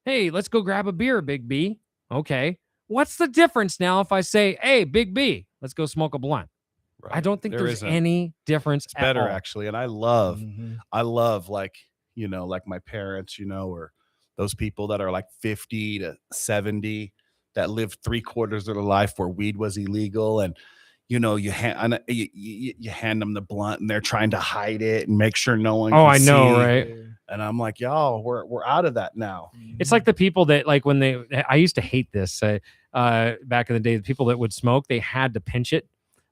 hey, let's go grab a beer, Big B. Okay. What's the difference now if I say, hey, Big B, let's go smoke a blunt? I don't think There there's isn't. any difference It's at better all. actually, and Mhm. I love like like my parents, or those people that are like 50 to 70 that lived 3/4 of their life where weed was illegal, and you hand them the blunt and they're trying to hide it and make sure no one Oh, can I know, see. right? And I'm like, y'all, we're out of that now. It's like the people that like when I used to hate this back in the day, the people that would smoke, they had to pinch it.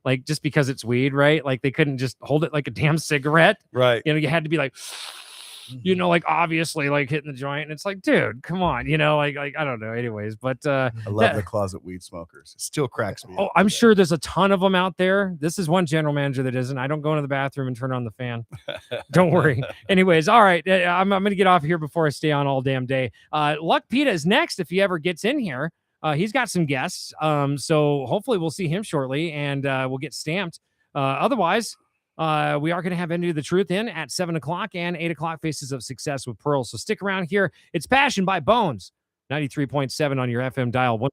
Like just because it's weed, right? Like they couldn't just hold it like a damn cigarette. Right. You had to be like, like obviously like hitting the joint. And it's like, dude, come on, like I don't know. Anyways, but I love that- the closet weed smokers. It still cracks me Oh, up. I'm sure there's a ton of them out there. This is one general manager that isn't. I don't go into the bathroom and turn on the fan. Don't worry. Anyways, all right. I'm going to get off here before I stay on all damn day. Luck Pita is next if he ever gets in here. He's got some guests. So hopefully we'll see him shortly and we'll get stamped. Otherwise, we are going to have Into the Truth in at 7 o'clock and 8 o'clock Faces of Success with Pearl. So stick around here. It's Passion by Bones, 93.7 on your FM dial.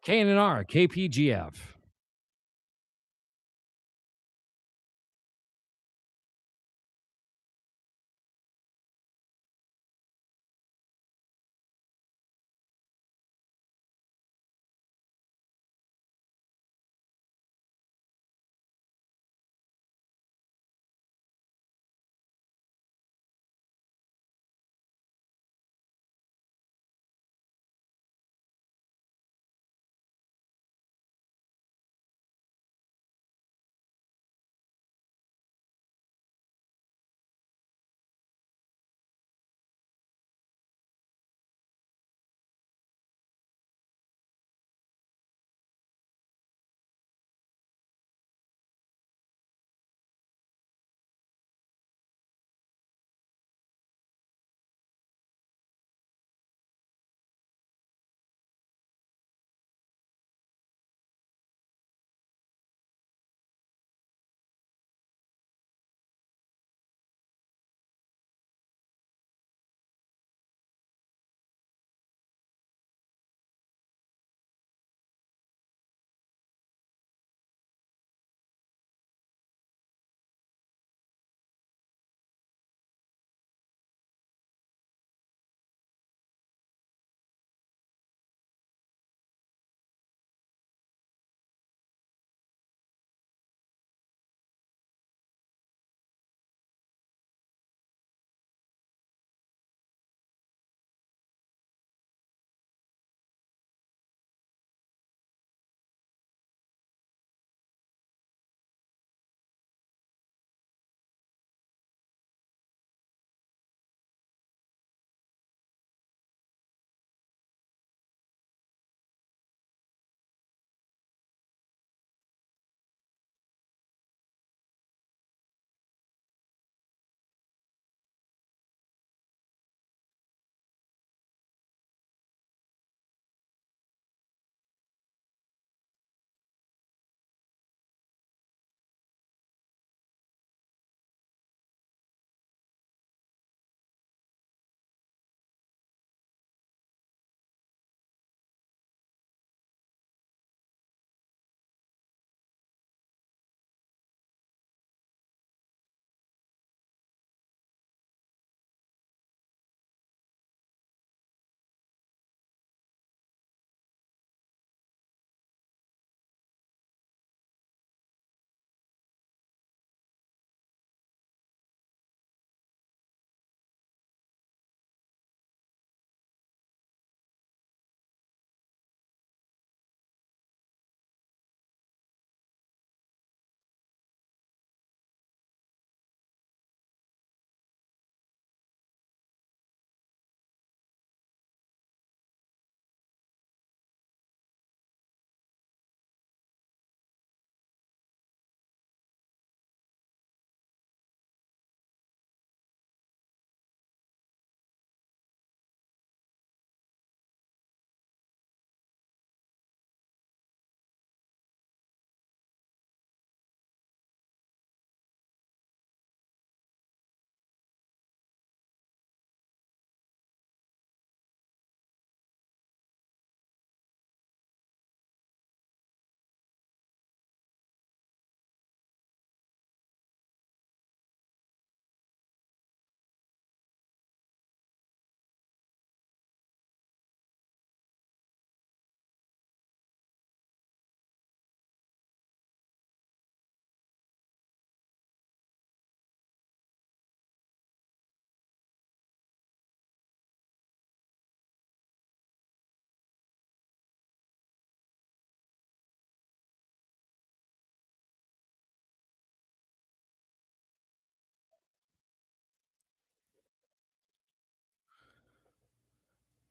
KNNR, KPGF.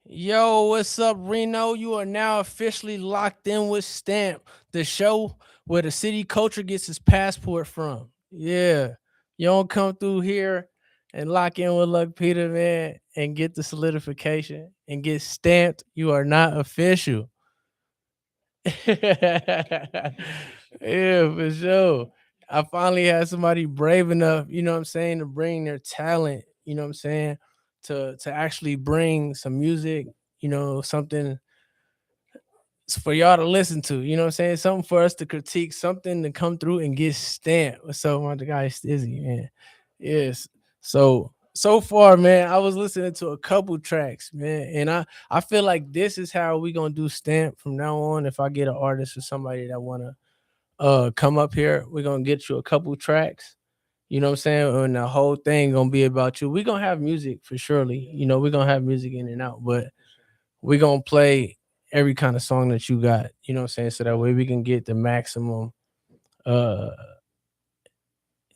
Yo, what's up, Reno? You are now officially locked in with Stamp, the show where the city culture gets its passport from. Yeah, you don't come through here and lock in with Luck Peter, man, and get the solidification and get stamped. You are not official. Yeah, for sure. I finally had somebody brave enough, you know what I'm saying, to bring their talent, you know what I'm saying, to actually bring some music, something for y'all to listen to. You know what I'm saying? Something for us to critique, something to come through and get stamped. What's up, my guy Stizzy, man? Yes. So far, man, I was listening to a couple tracks, man, and I feel like this is how we gonna do stamp from now on. If I get an artist or somebody that wanna come up here, we're gonna get you a couple tracks. You know what I'm saying? And the whole thing gonna be about you. We're gonna have music for surely. You know, we're gonna have music in and out, but we're gonna play every kind of song that you got, you know what I'm saying? So that way we can get the maximum uh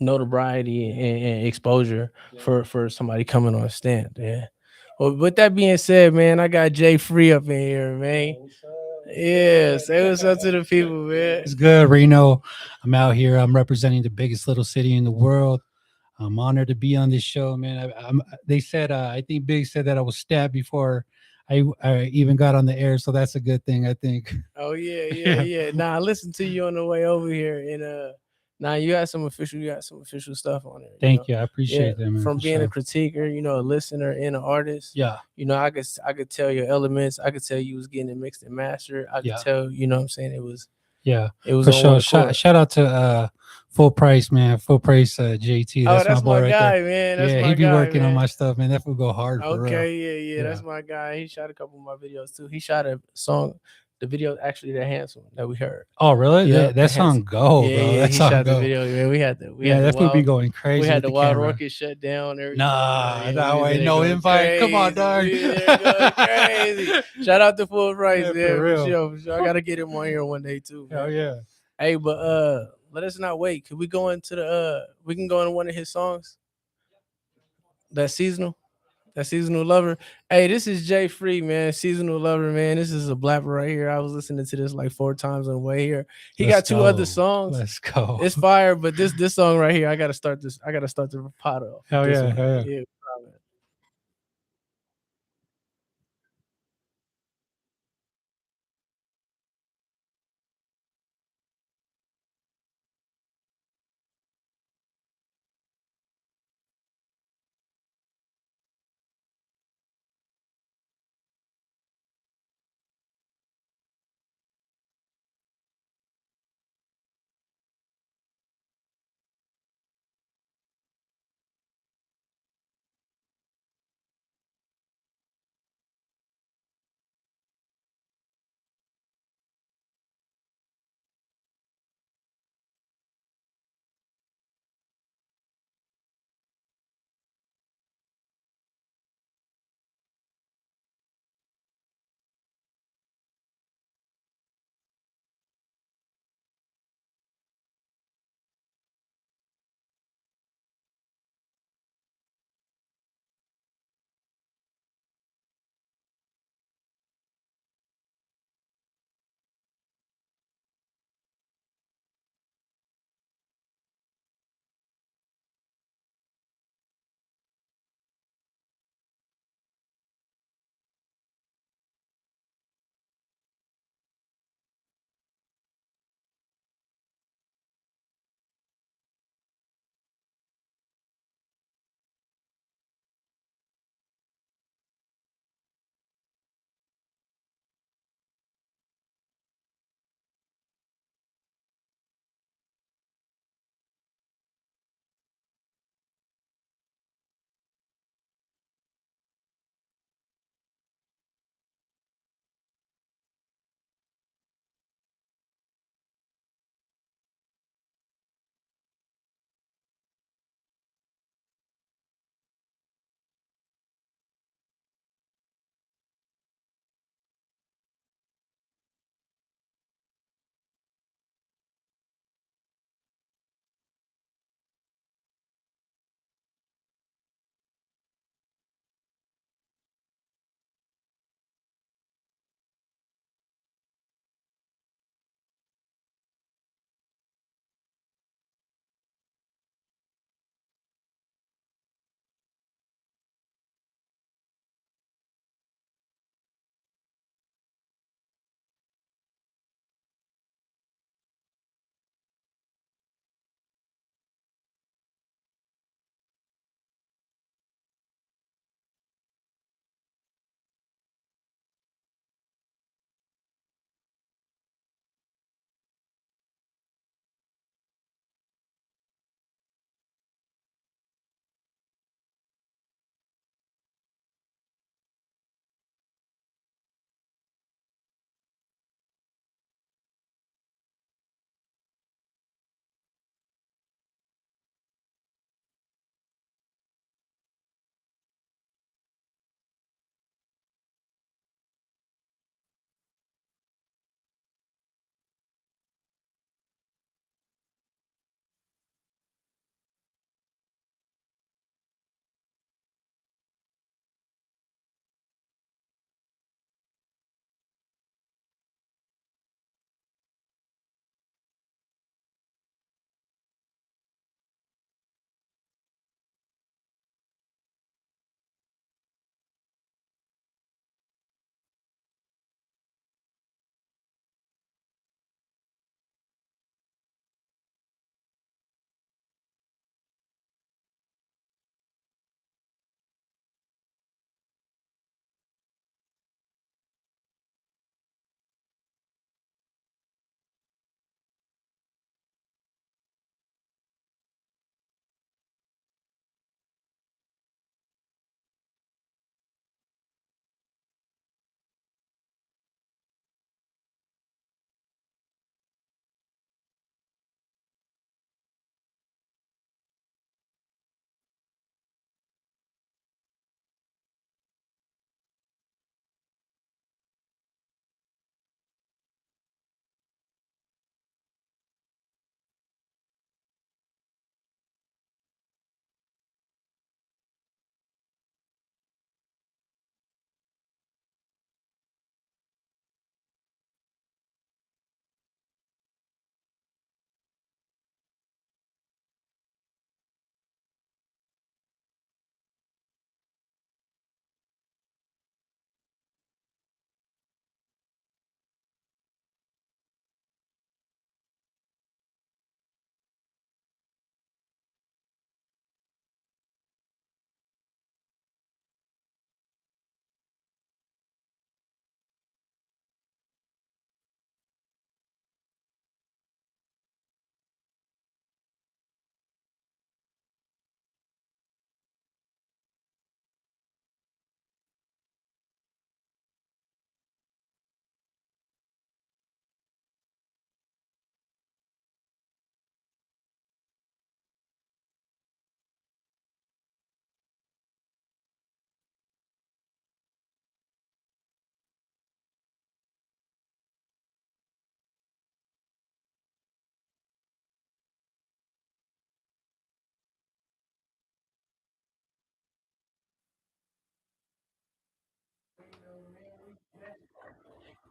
notoriety and exposure for somebody coming on stand. Yeah. Well, with that being said, man, I got Jay Free up in here, man. Yeah, say what's up to the people, man. It's good, Reno. I'm out here. I'm representing the biggest little city in the world. I'm honored to be on this show, man. They said, I think Big said that I was stabbed before I even got on the air, so that's a good thing, I think. Oh yeah. Nah, I listened to you on the way over here, and now you got some official stuff on it. Thank you. I appreciate that, man. From for being a sure. critiquer, you know, a listener and an artist. Yeah. You know, I could tell your elements. I could tell you was getting it mixed and mastered. I could Yeah. tell, you know what I'm saying, it was Yeah, on for one sure. accord. Shout out to Full Price, man. Full Price JT. Oh, That's my that's boy my right guy, there. man. That's Yeah, my he be guy, working on man. my stuff, man. That would go hard for real. Okay, yeah, that's my guy. He shot a couple of my videos too. He shot a song, the video actually that handsome that we heard. Oh, really? Yeah, That song go, Yeah, bro. yeah, That he song shot the go. video. Man, we had the That fool be wild, going crazy. we had with the the wild camera. orchid shut down. Everything. Nah, Yeah, no we was way, there no going invite. Come on, crazy. dog. We was there going crazy. Shout out to Full Price, Yeah, yeah, for for real. sure, for sure. I gotta get him on here one day too. Hell Man. yeah. Hey, but let us not wait. Could we go into the we can go into one of his songs? That seasonal lover. Hey, this is Jay Free, man. Seasonal lover, man. This is a blapper right here. I was listening to this like 4 times on the way here. He got Let's 2 go. other songs. Let's go. It's fire, but this song right here, I gotta start the pot off. Hell This yeah, one. hell yeah. Yeah.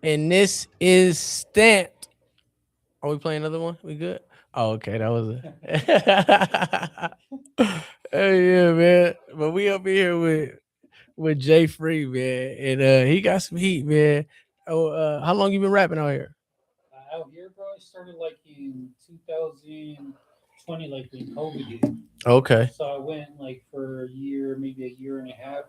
And this is Stamped. Are we playing another one? We good? Oh, okay. That was it. Hey, yeah, man. But we up here with Jay Free, man. And he got some heat, man. Oh, how long you been rapping out here? Out here, bro, I started like in 2020, like when COVID hit. Okay. So I went like for a year, maybe a year and a half,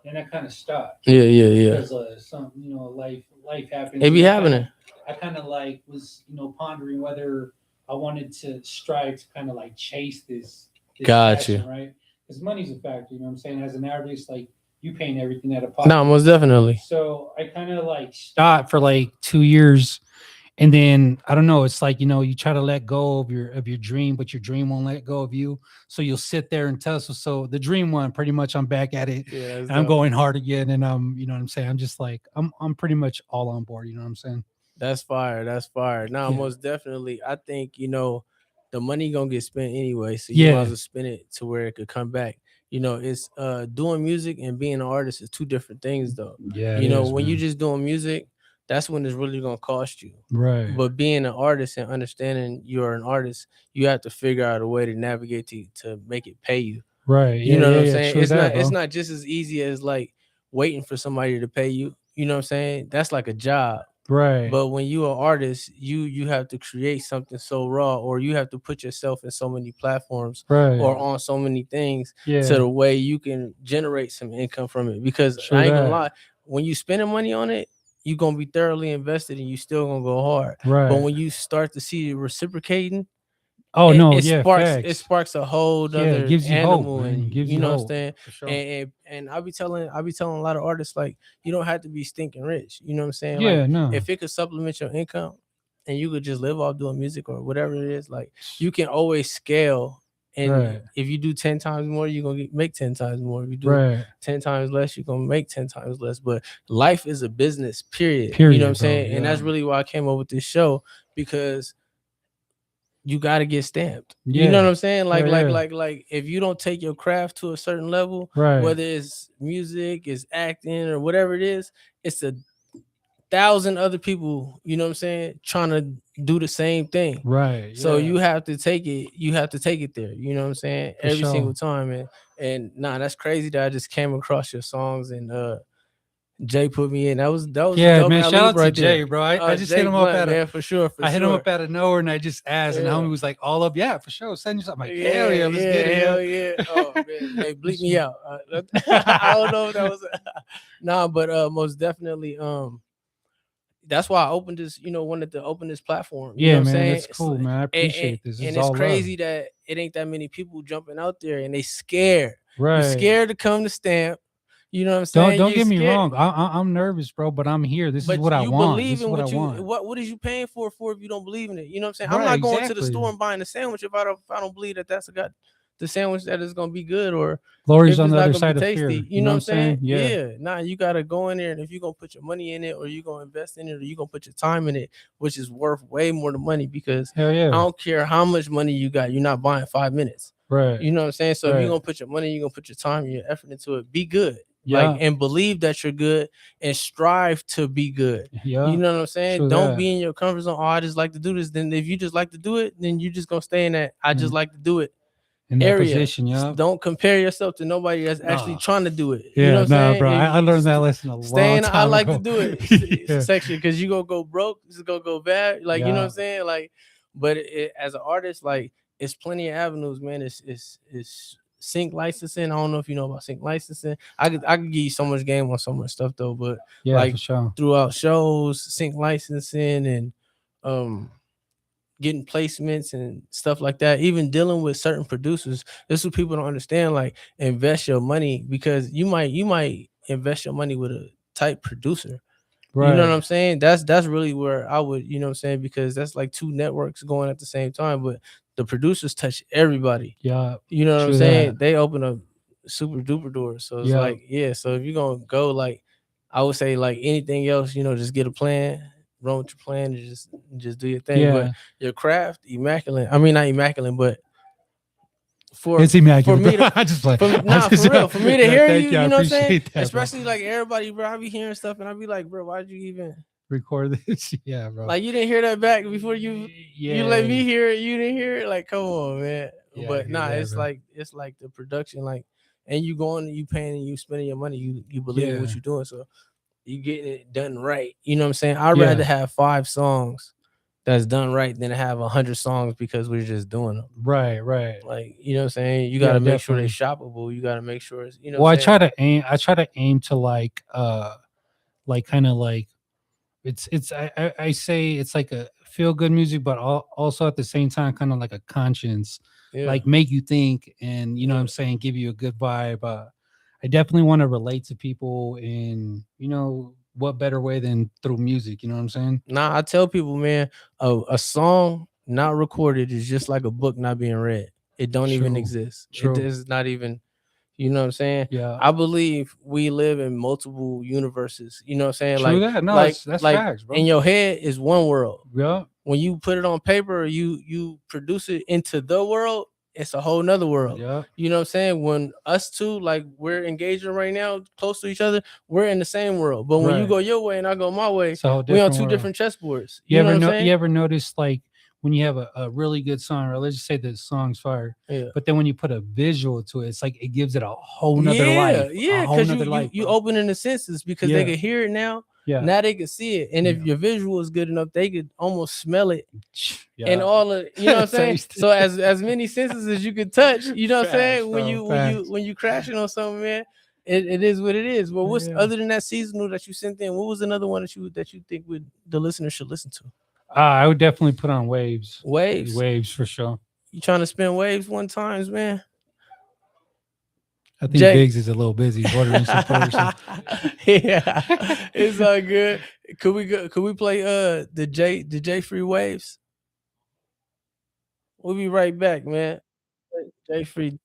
and I kind of stopped. Yeah. Because some, life happens. It be happening. I kind of like was, pondering whether I wanted to strive to kind of like chase this Gotcha. passion, right? Because money's a factor, you know what I'm saying? As an artist, like you paying everything out of pocket. No, most definitely. So I kind of like stopped for like 2 years. And then I don't know, it's like, you try to let go of your dream, but your dream won't let go of you. So you'll sit there and tussle. So the dream one, pretty much I'm back at it. Yeah, and I'm going hard again. And you know what I'm saying? I'm just like, I'm pretty much all on board, you know what I'm saying? That's fire. That's fire. Now, Yeah. most definitely, I think, the money gonna get spent anyway. So you might as well spend it to where it could come back. It's doing music and being an artist is two different things though. Yeah. When you just doing music, that's when it's really gonna cost you. right. But being an artist and understanding you're an artist, you have to figure out a way to navigate to make it pay you. Right. You know what I'm saying? true It's that, it's bro. not just as easy as like waiting for somebody to pay you. You know what I'm saying? That's like a job. right. But when you're an artist, you have to create something so raw, or you have to put yourself in so many platforms right. or on so many things yeah. to the way you can generate some income from it. Because True I ain't gonna that. lie, when you spending money on it, you're gonna be thoroughly invested and you still gonna go hard. right. But when you start to see it reciprocating, oh it, no, it yeah, sparks facts. it sparks a whole Yeah, other it gives you animal hope, man. in It you. gives You you know what I'm hope, saying? for sure. And I be telling a lot of artists, like, you don't have to be stinking rich. You know what I'm saying? yeah, Like, no. if it could supplement your income and you could just live off doing music or whatever it is, like, you can always scale. And Right. if you do 10 times more, you're gonna make 10 times more. If you do right. 10 times less, you're gonna make 10 times less. But life is a business, period. You Period, know what I'm bro, saying? And that's yeah. really why I came up with this show, because you got to get stamped. Yeah. You know what I'm saying? Like, Yeah, yeah. like if you don't take your craft to a certain level, Right. whether it's music, it's acting, or whatever it is, it's 1,000 other people, you know what I'm saying, trying to do the same thing. Right. So yeah. you have to take it there, you know what I'm saying, For every sure. single time. And that's crazy that I just came across your songs and Jay put me in. That was Yeah, dope man. alley-oop Shout out to right Jay, there. bro. I just Jay hit him up Blunt, at man, for sure. I hit him up out of nowhere and I just asked, and Yeah. homie was like, all up, yeah, for sure. Send you something. I'm like, hell yeah, let's get it. hell yo. yeah. Oh man, hey, bleep me out. I don't know if that was nah, but most definitely, that's why I opened this, wanted to open this platform. You know Yeah, what I'm man. saying? That's It's cool, like- man. I appreciate this. And It's it's all crazy that it ain't that many people jumping out there and they scared. love. Right. You're scared to come to Stamp. You know what I'm saying? Don't You're get me scared. wrong. I'm nervous, bro, but I'm here. This is But what I you want. believe This is in what I what you want. what is you paying for if you don't believe in it? You know what I'm saying? I'm Right, not going to the exactly. store and buying a sandwich if I don't believe that that's the sandwich that is gonna be good, or Glory's if on it's the not other gonna side be of tasty. fear. You know what I'm saying? Yeah. Nah, you gotta go in there, and if you're gonna put your money in it, or you're gonna invest in it, or you're gonna put your time in it, which is worth way more than money, because Hell yeah. I don't care how much money you got, you're not buying 5 minutes. Right. You know what I'm saying? So if Right. you're gonna put your money, you're gonna put your time and your effort into it. Be good. Yeah. Like, and believe that you're good and strive to be good. Yeah. You know what I'm saying? True Don't that. be in your comfort zone. Oh, I just like to do this. Then if you just like to do it, then you just gonna stay in that I just like to do it In that area. position, yeah. Don't compare yourself to nobody that's actually Nah. trying to do it. Yeah, You know what I'm saying? bro. And I learned that lesson a long staying, time I like ago. to do it Yeah. section, because you gonna go broke, it's gonna go bad. Like, you know what Yeah. I'm saying? Like, but as an artist, like, it's plenty of avenues, man. It's sync licensing. I don't know if you know about sync licensing. I could give you so much game on so much stuff though, but Yeah, like, for sure. throughout shows, sync licensing, and getting placements and stuff like that, even dealing with certain producers. This is what people don't understand. Like, invest your money, because you might invest your money with a type producer. Right. You know what I'm saying? That's really where I would, you know what I'm saying, because that's like two networks going at the same time, but the producers touch everybody. Yeah. You know what I'm True saying? that. They open up super duper doors. So it's Yeah. like, yeah. So if you're gonna go, like, I would say, like anything else, just get a plan, run with your plan, and just do your thing. Yeah. But your craft, immaculate. I mean, not immaculate, but It's immaculate. for me bro. to, I just like for real, for me to Yeah, hear thank you, you. I you know what I'm saying? appreciate that, bro. Especially like everybody, bro. I be hearing stuff and I be like, bro, why'd you even record this. Yeah, bro. Like you didn't hear that back before you let me Yeah. hear it. You didn't hear it. Like, come on, man. Yeah, I But hear nah, that, it's bro. like the production, like, and you going, you paying, and you spending your money. You believe in what Yeah. you're doing, so you getting it done right. You know what I'm saying? I'd Yeah. rather have 5 songs that's done right than to have 100 songs because we're just doing them. Right, right. Like, you know what I'm saying? You Yeah, got to make sure they're definitely. shoppable. You got to make sure it's, you know Well, what I I'm saying? try to aim to like kind of like it's I say it's like a feel good music, but also at the same time kind of like a conscience, Yeah. like make you think, and you know what I'm saying, give you a good vibe. I definitely want to relate to people in, you know, what better way than through music, you know what I'm saying? Nah, I tell people, man, a song not recorded is just like a book not being read. It don't even True. exist. It True. is not even, you know what I'm saying? Yeah. I believe we live in multiple universes. You know what I'm saying? True that. No, that's like facts, bro. in your head is one world. Yeah. When you put it on paper, you produce it into the world, it's a whole nother world. Yeah. You know what I'm saying? When us two, like, we're engaging right now, close to each other, we're in the same world. But when you Right. go your way and I go my way, It's a whole we on different two world. different chessboards. You You know ever what I'm know? saying? You ever notice like when you have a really good song, or let's just say the song's fire, Yeah. but then when you put a visual to it, it's like it gives it a whole nother Yeah, life. yeah, a whole because nother life. you bro. opening the senses because they Yeah. could hear it now. Yeah. Now they can see it. And if Yeah. your visual is good enough, they could almost smell it. Yeah. And all of, you know what I'm saying? Taste it. So as many senses as you can touch, you know what I'm saying? Facts, When bro, facts. you crashing on something, man, it is what it is. Well, what's Yeah. other than that seasonal that you sent in? What was another one that you think the listener should listen to? I would definitely put on Waves. Waves. Waves for sure. You trying to spin waves one times, man? I think Jay. Biggs is a little busy ordering some food. So. Yeah, it's all good. Could we play the J Free Waves? We'll be right back, man. J Free.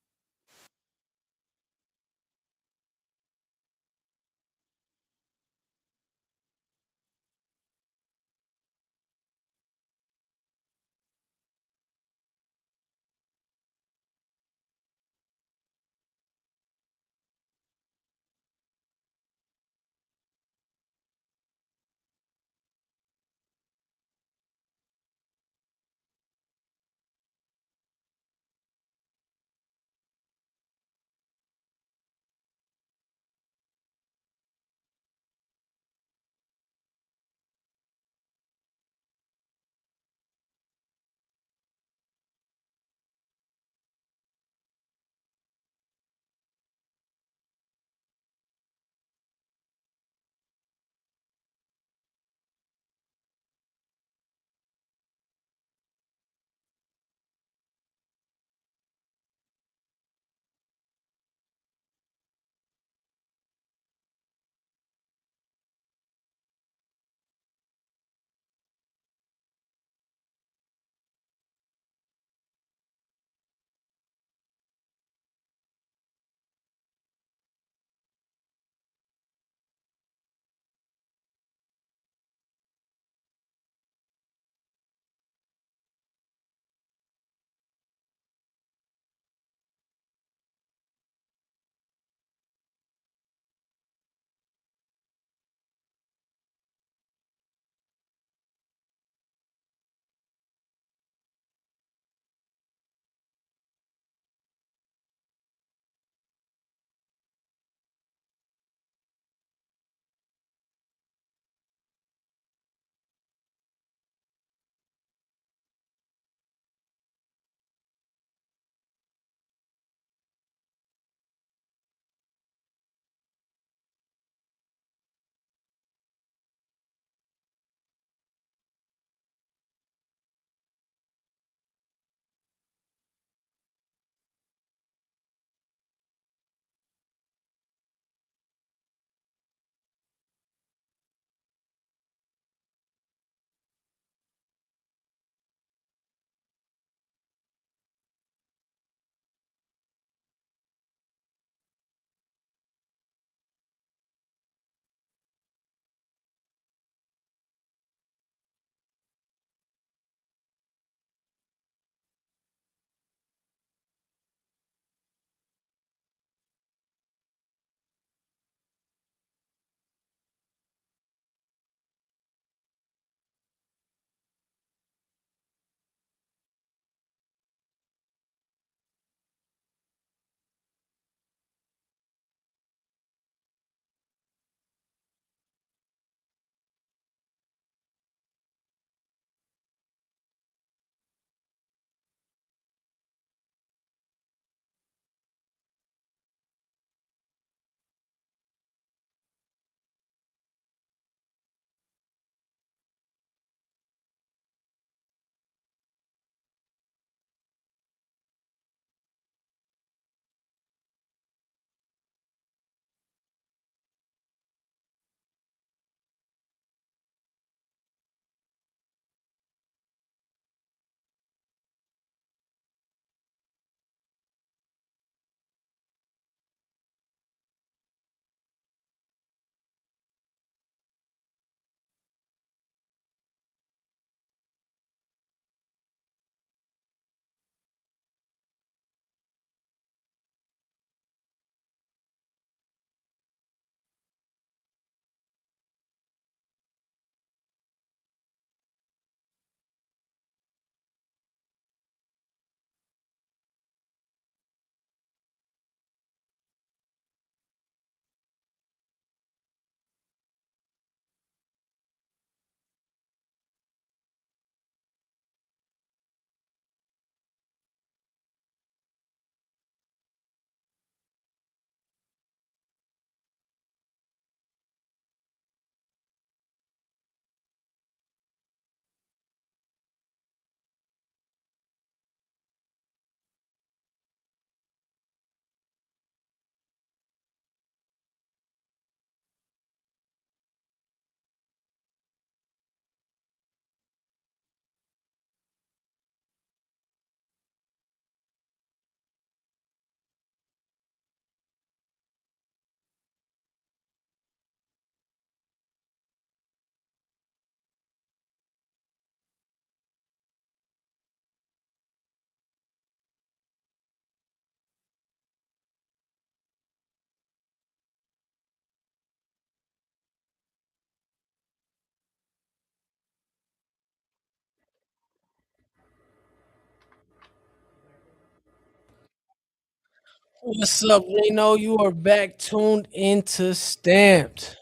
What's up, Reno? You are back tuned into Stamped.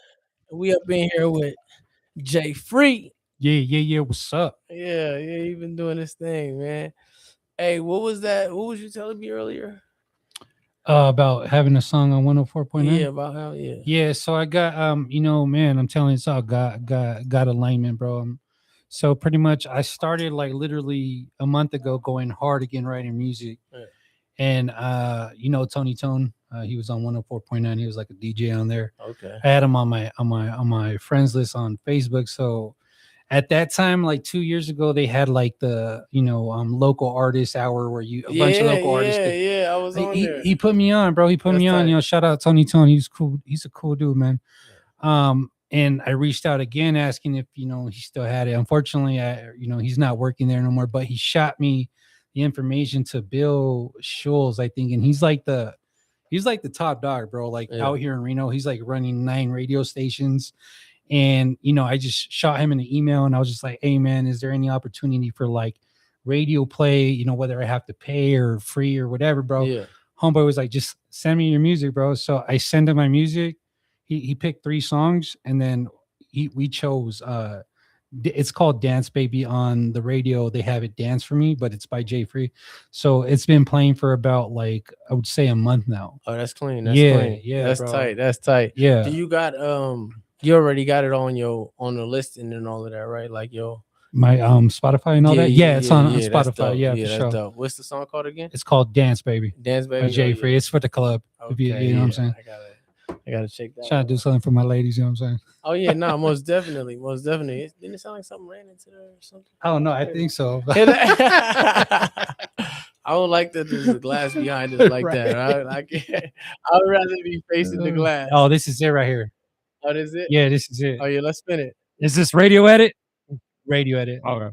We up in here with Jay Free. Yeah. What's up? Yeah, he been doing this thing, man. Hey, what was that? What was you telling me earlier? About having a song on 104.9. Yeah, about how Yeah, so I got man, I'm telling you, it's all got alignment, bro. So pretty much I started like literally a month ago going hard again writing music. Yeah. And Tony Tone, he was on 104.9. He was like a DJ on there. Okay. I had him on my friends list on Facebook. So at that time, like 2 years ago, they had like the local artist hour where a bunch of local artists. I was on there. He put me on, bro. He put me on. tight. Shout out Tony Tone. He's cool. He's a cool dude, man. And I reached out again asking if he still had it. Unfortunately, he's not working there no more. But he shot me the information to Bill Schulz, I think, and he's like the top dog, bro. Like out here in Reno, he's like running 9 radio stations. And I just shot him an email, and I was just like, "Hey, man, is there any opportunity for like radio play? Whether I have to pay or free or whatever, bro." Yeah. Homeboy was like, "Just send me your music, bro." So I sent him my music. He picked 3 songs, and then we chose. It's called Dance Baby on the radio. They have it Dance for Me, but it's by Jay Free. So it's been playing for about like I would say a month now. Oh, that's clean. That's Yeah, clean. yeah, That's bro. tight. That's tight. Yeah. Do you got you already got it on the listing and all of that, right? Like My Spotify and all that. Yeah, it's on that's Spotify. dope. Yeah, that's for sure. dope. What's the song called again? It's called Dance Baby Dance Baby by Jay Oh, Free. yeah. It's for the club. If you know what I'm saying. I gotta check that. Trying to do something for my ladies. You know what I'm saying? Oh yeah, no, most definitely. Didn't it sound like something ran into there or something? I don't know. I think so. I don't like that there's a glass behind us like Right. that. I can't. I would rather be facing the glass. Oh, this is it right here. Oh, this is it? Yeah, this is it. Oh yeah, let's spin it. Is this radio edit? Radio edit. Okay.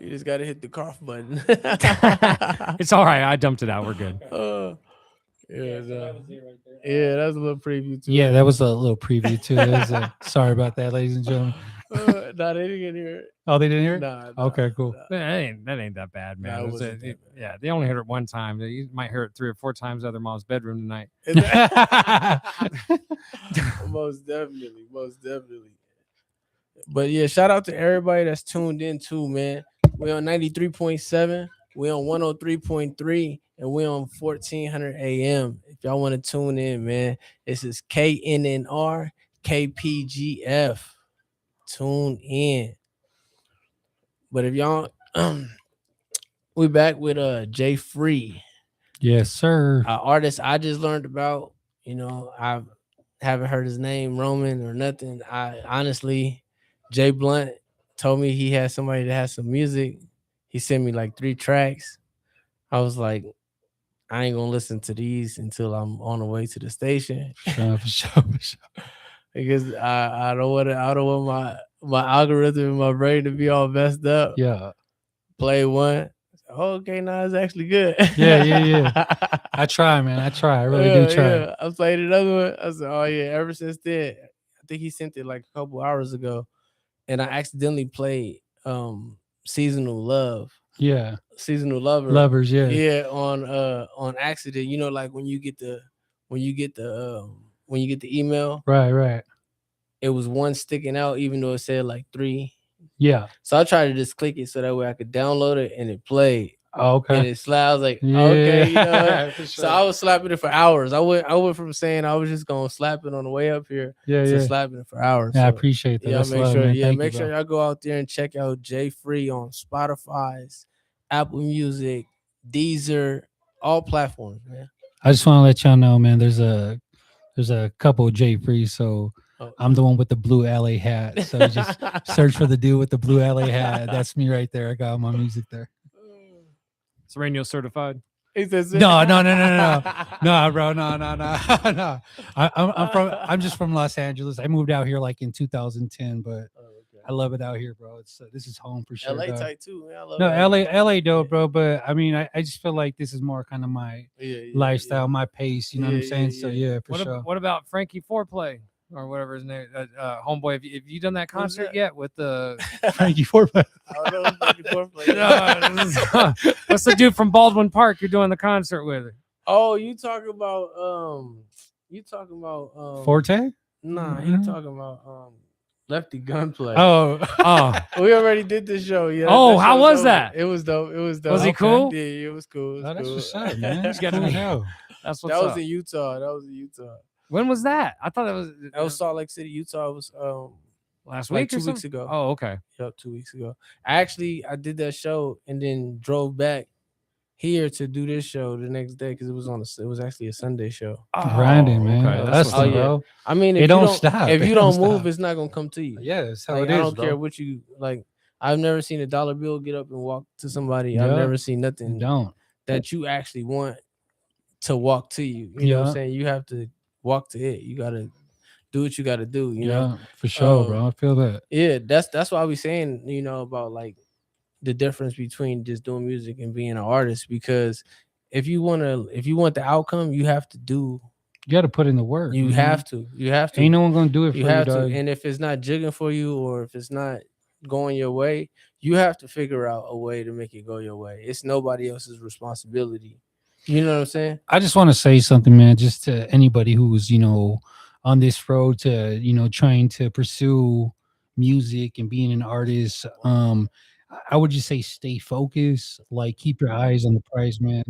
You just gotta hit the cough button. It's all right. I dumped it out. We're good. Yeah, that's a little preview too. Yeah, that was a little preview too. Sorry about that, ladies and gentlemen. Nah, they didn't hear it. Oh, they didn't hear it? Nah. Okay, cool. That ain't that bad, man. Nah, it It was wasn't that bad. yeah, they only heard it one time. You might hear it 3 or 4 times at their mom's bedroom tonight. Most definitely. But yeah, shout out to everybody that's tuned in too, man. We're on 93.7, we're on 103.3, and we're on 1400 AM. If y'all want to tune in, man, this is KNNR KPGF. Tune in. But if y'all we back with Jay Free. Yes, sir. Artist I just learned about, I haven't heard his name, Roman or nothing. I honestly, Jay Blunt told me he had somebody that has some music. He sent me like 3 tracks. I was like, I ain't gonna listen to these until I'm on the way to the station. For sure. Because I don't want my algorithm in my brain to be all messed up. Yeah. Play one. Oh, okay, now it's actually good. Yeah. I try, man. I really do try. Yeah. I played another one. I said, oh yeah, ever since then. I think he sent it like a couple hours ago. And I accidentally played Seasonal Love. Yeah. Seasonal Lover. Lovers, yeah. Yeah, on accident. Like when you get the email, Right. it was one sticking out, even though it said like 3. Yeah. So I tried to just click it so that way I could download it, and it played. Oh, okay. And it slapped. I was like, Yeah. okay, For So sure. I was slapping it for hours. I went from saying I was just gonna slap it on the way up here to slapping it for hours. Yeah, I So, appreciate that. yeah, That's make love, sure. man. Yeah, Thank make you, sure bro. y'all go out there and check out Jay Free on Spotify's, Apple Music, Deezer, all platforms, man. I just want to let y'all know, man, there's a couple of Jay Free, so Oh. I'm the one with the blue LA hat. So just search for the dude with the blue LA hat. That's me right there. I got my music there. Sereno certified. He says, No, bro, no. I'm just from Los Angeles. I moved out here like in 2010, but I love it out here, bro. It's this is home for sure. LA dog. tight too. Man. I love No, LA. LA dope, bro. But I mean, I just feel like this is more kind of my lifestyle, my pace. You know what I'm saying? So yeah, for sure. What about Frankie Foreplay or whatever his name? Homeboy, have you done that concert yet with the Frankie Foreplay? I don't know Frankie Foreplay. What's the dude from Baldwin Park you're doing the concert with? Oh, you talking about Forte? Nah, he talking about Lefty Gunplay. Oh, We already did this show. Yeah. Oh, that how show was dope. that? It was dope. It was dope. Was he cool? Yeah, it was cool. It was that's cool. what's up, man. He's got to Cool be. hell. That's what's That was up. in Utah. When was that? I thought That was Salt Lake City, Utah. It was last like week. 2 or weeks something? ago. Oh, okay. Yep, 2 weeks ago. I did that show and then drove back here to do this show the next day because it was actually a Sunday show. Grinding, man. okay, that's That's what's the up. bro. I mean, It if don't you don't stop. If It you don't don't move, stop. it's not gonna come to you. Yeah, that's how Like, it is, I don't bro. care what you like. I've never seen a dollar bill get up and walk to somebody. Yeah. I've never seen You nothing don't. that you actually want to walk to you. You know what Yeah. I'm saying? You have to walk to it. You gotta do what you gotta do. You know? Yeah, for sure, bro. I feel that. Yeah, that's why we saying, about like the difference between just doing music and being an artist. Because if you want the outcome, you have to do. You got to put in the work. You man. have to. You have to. Ain't no one gonna do it for You you, have to. dog. And if it's not jigging for you, or if it's not going your way, you have to figure out a way to make it go your way. It's nobody else's responsibility. You know what I'm saying? I just want to say something, man, just to anybody who's, on this road to, trying to pursue music and being an artist. I would just say stay focused, like keep your eyes on the prize, man.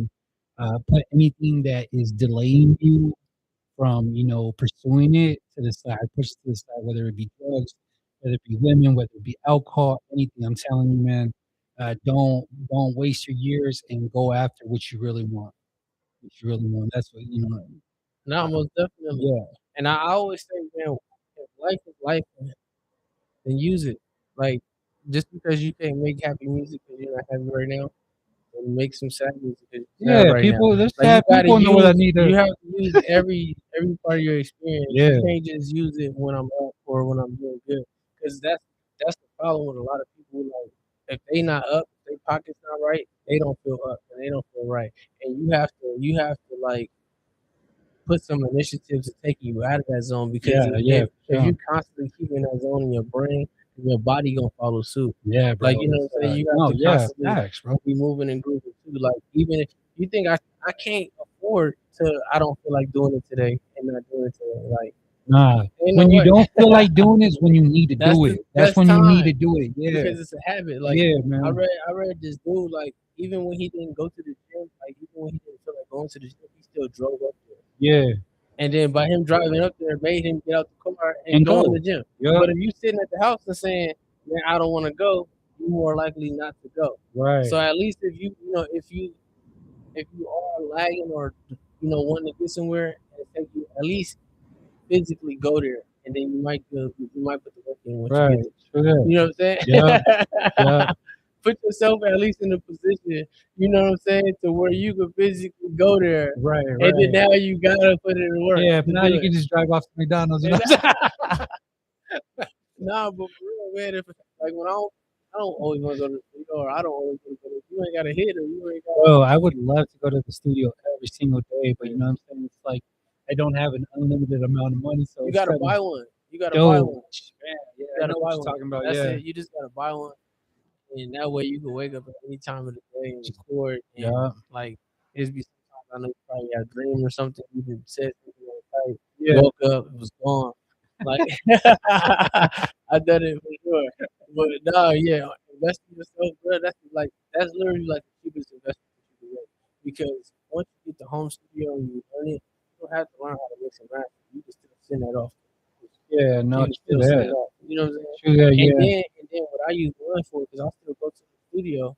Put anything that is delaying you from, pursuing it to the side, push to the side, whether it be drugs, whether it be women, whether it be alcohol, anything. I'm telling you, man, don't waste your years and go after what you really want. What you really want. That's what No, most definitely. Yeah. And I always say, man, if life is life, then use it. Like, just because you can't make happy music because you're not happy right now, then make some sad music. 'cause you're sad Yeah, right people, now. there's Like, sad you gotta people know what I use- need to. You have to use every part of your experience. Yeah. You can't just use it when I'm up or when I'm doing good. Because that's the problem with a lot of people. Like, if they not up, their pocket's not right, they don't feel up and they don't feel right. And you have to like put some initiatives to take you out of that zone, because if you constantly keep in that zone in your brain, your body gonna follow suit. Yeah, bro. Like, you know what I'm saying? You have to constantly facts, bro. be moving and grooving too. Like, even if you think I can't afford to, I don't feel like doing it today and not doing it today. Like, Nah, ain't no when you way. don't feel like doing it is when you need to That's do the it. That's best when you need time. to do it. Yeah, Because it's a habit. Like, yeah, man. I read this dude, like, even when he didn't go to the gym, like, even when he didn't feel like going to the gym, he still drove up there. Yeah, And then by him driving up there, made him get out the car and And go go. to the gym. Yeah. But if you sitting at the house and saying, man, I don't want to go, you're more likely not to go. right. So at least if you are lagging or wanting to get somewhere, and take you at least physically go there, and then you might put the work in once Right. you get there. Sure. You know what I'm saying? Yeah. Yeah. Put yourself at least in a position, you know what I'm saying, to where you could physically go there, Right. and then now you gotta put it in work. Yeah, to now do you it. can just drive off to McDonald's. You know? Nah, but for real, man, if like when I don't always want to go to the studio, or I don't always want to go to, you ain't got a hit, or you ain't got. Bro, I would love to go to the studio every single day, but you know what I'm saying? It's like I don't have an unlimited amount of money, so You it's gotta kinda- buy one. You gotta buy Dude, one. man, yeah, You I gotta know buy what you're one. talking about. That's Yeah, it. You just gotta buy one, and that way you can wake up at any time of the day and record. And yeah, like, it'd be sometimes I know you probably had a dream or something. You can said something on the yeah. woke up, it was gone. Like, I done it for sure. But no, yeah, invest in yourself, bro. That's literally like the cheapest investment you can make. Because once you get the home studio and you learn it, you don't have to learn how to mix and master. You can still send that off. Yeah, no, You can true still send that. it off. You know what I'm saying? True that, And yeah. then what I use one for, because I still go to the studio,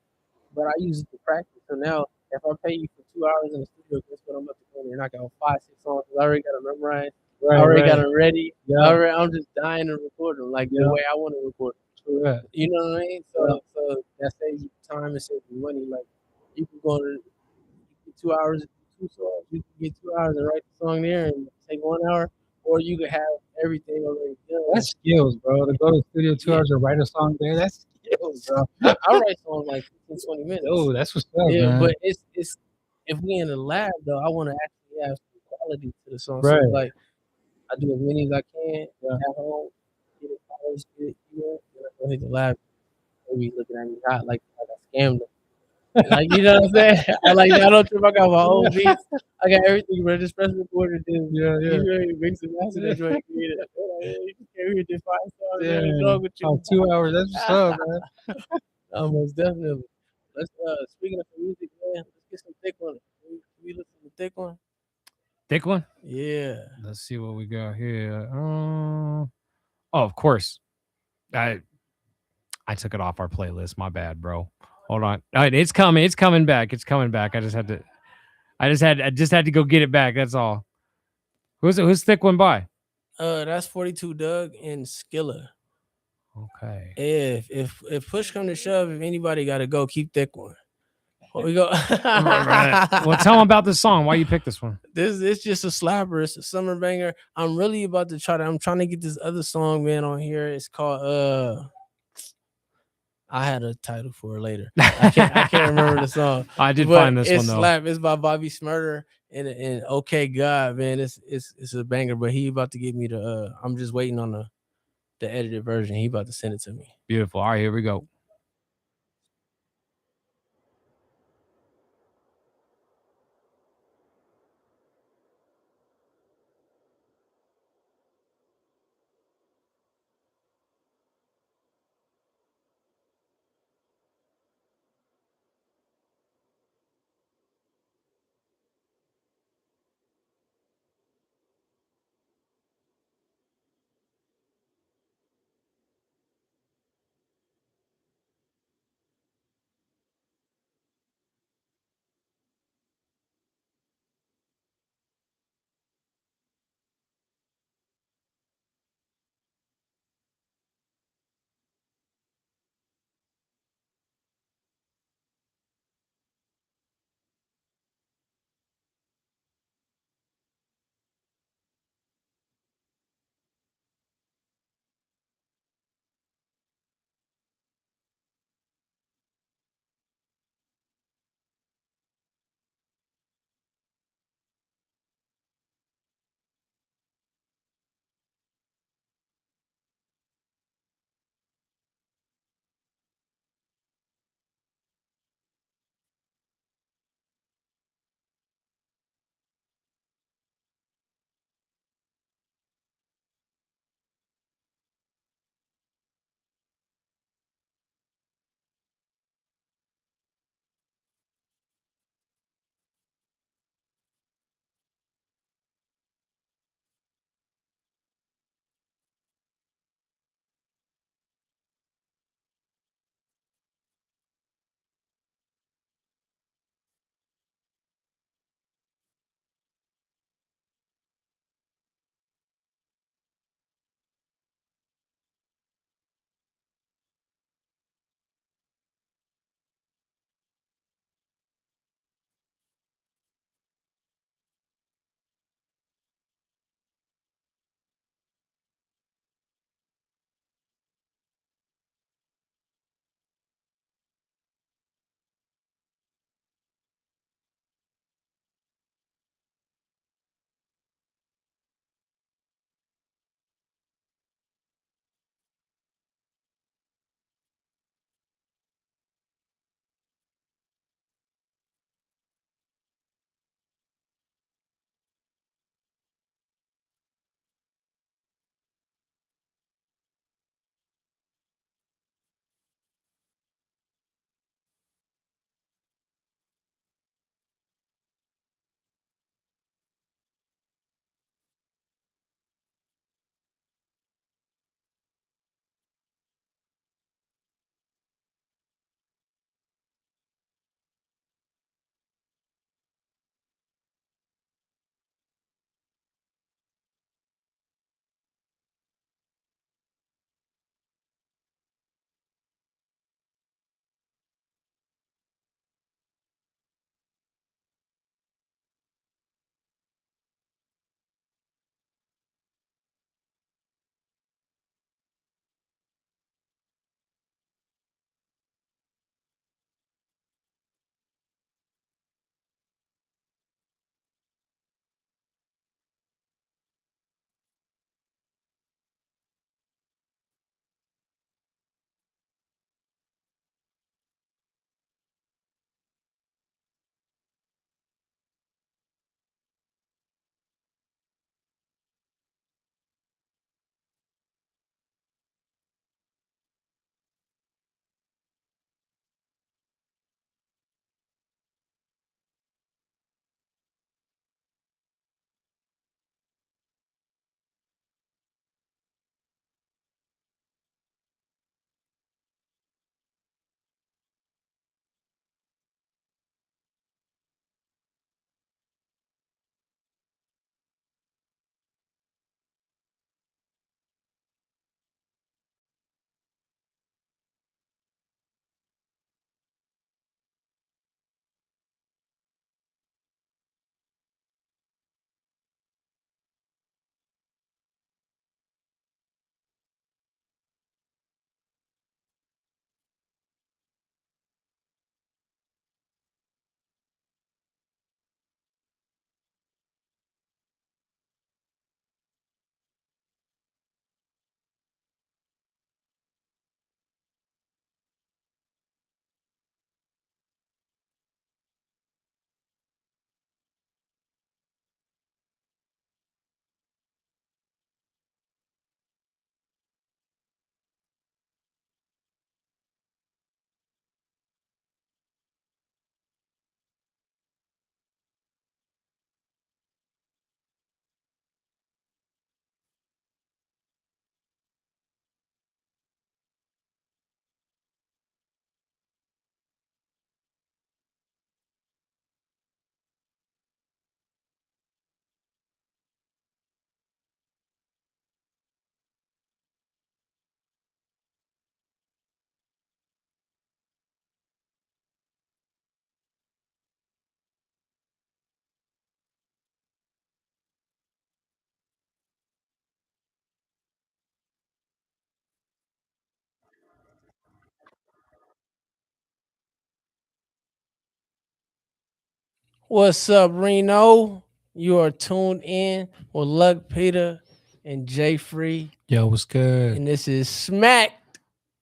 but I use it to practice. So now, if I pay you for 2 hours in the studio, guess what I'm about to go in there and knock out 5, 6 songs. 'Cause I already got them memorized. Right, I already got right. them ready. Yeah. I'm just dying to record them like Yeah. the way I want to record them. True that. You know what I mean? So that saves you time and saves you money. Like, You can go to get 2 hours, 2 songs. You can get 2 hours and write the song there and take 1 hour, or you could have everything already done. That's skills, bro. To go to the studio 2 hours and write a song there, that's skills, bro. I write songs like 15, 20 minutes. Oh, that's what's up, Yeah, man. but it's if we in the lab though, I want to actually have some quality to the song. So Right. like I do as many as I can at home, get it polished, get it, then I go hit the lab. Maybe looking at me hot like I scammed them. Like you know what I'm saying? I don't trip. I got my own beats. I got everything, bro. Just press record and then Yeah. you ready to mix and master that joint, create it. Like, hey, you just came here to find songs. Yeah. What's wrong with you? Oh, 2 hours. That's what's up, man. Most definitely. Let's speaking of some music, man, let's get some thick one. Can we listen to thick one? Thick one. Yeah. Let's see what we got here. Oh, of course. I took it off our playlist. My bad, bro. Hold on. All right, it's coming. It's coming back. It's coming back. I just had to go get it back. That's all. Who's thick one by? That's 42 Doug and Skilla. Okay. If push come to shove, if anybody got to go, keep thick one. What we go? Well, tell them about this song. Why you picked this one? It's just a slapper. It's a summer banger. I'm really about to I'm trying to get this other song, man, on here. It's called I had a title for it later. I can't remember the song. I did but find this one though. Slap. It's by Bobby Smurder and Okay God, man. It's a banger, but he about to give me the I'm just waiting on the edited version. He about to send it to me. Beautiful. All right, here we go. What's up, Reno? You are tuned in with Luck Peter and Jay Free, Yo, what's good? and this is Smacked.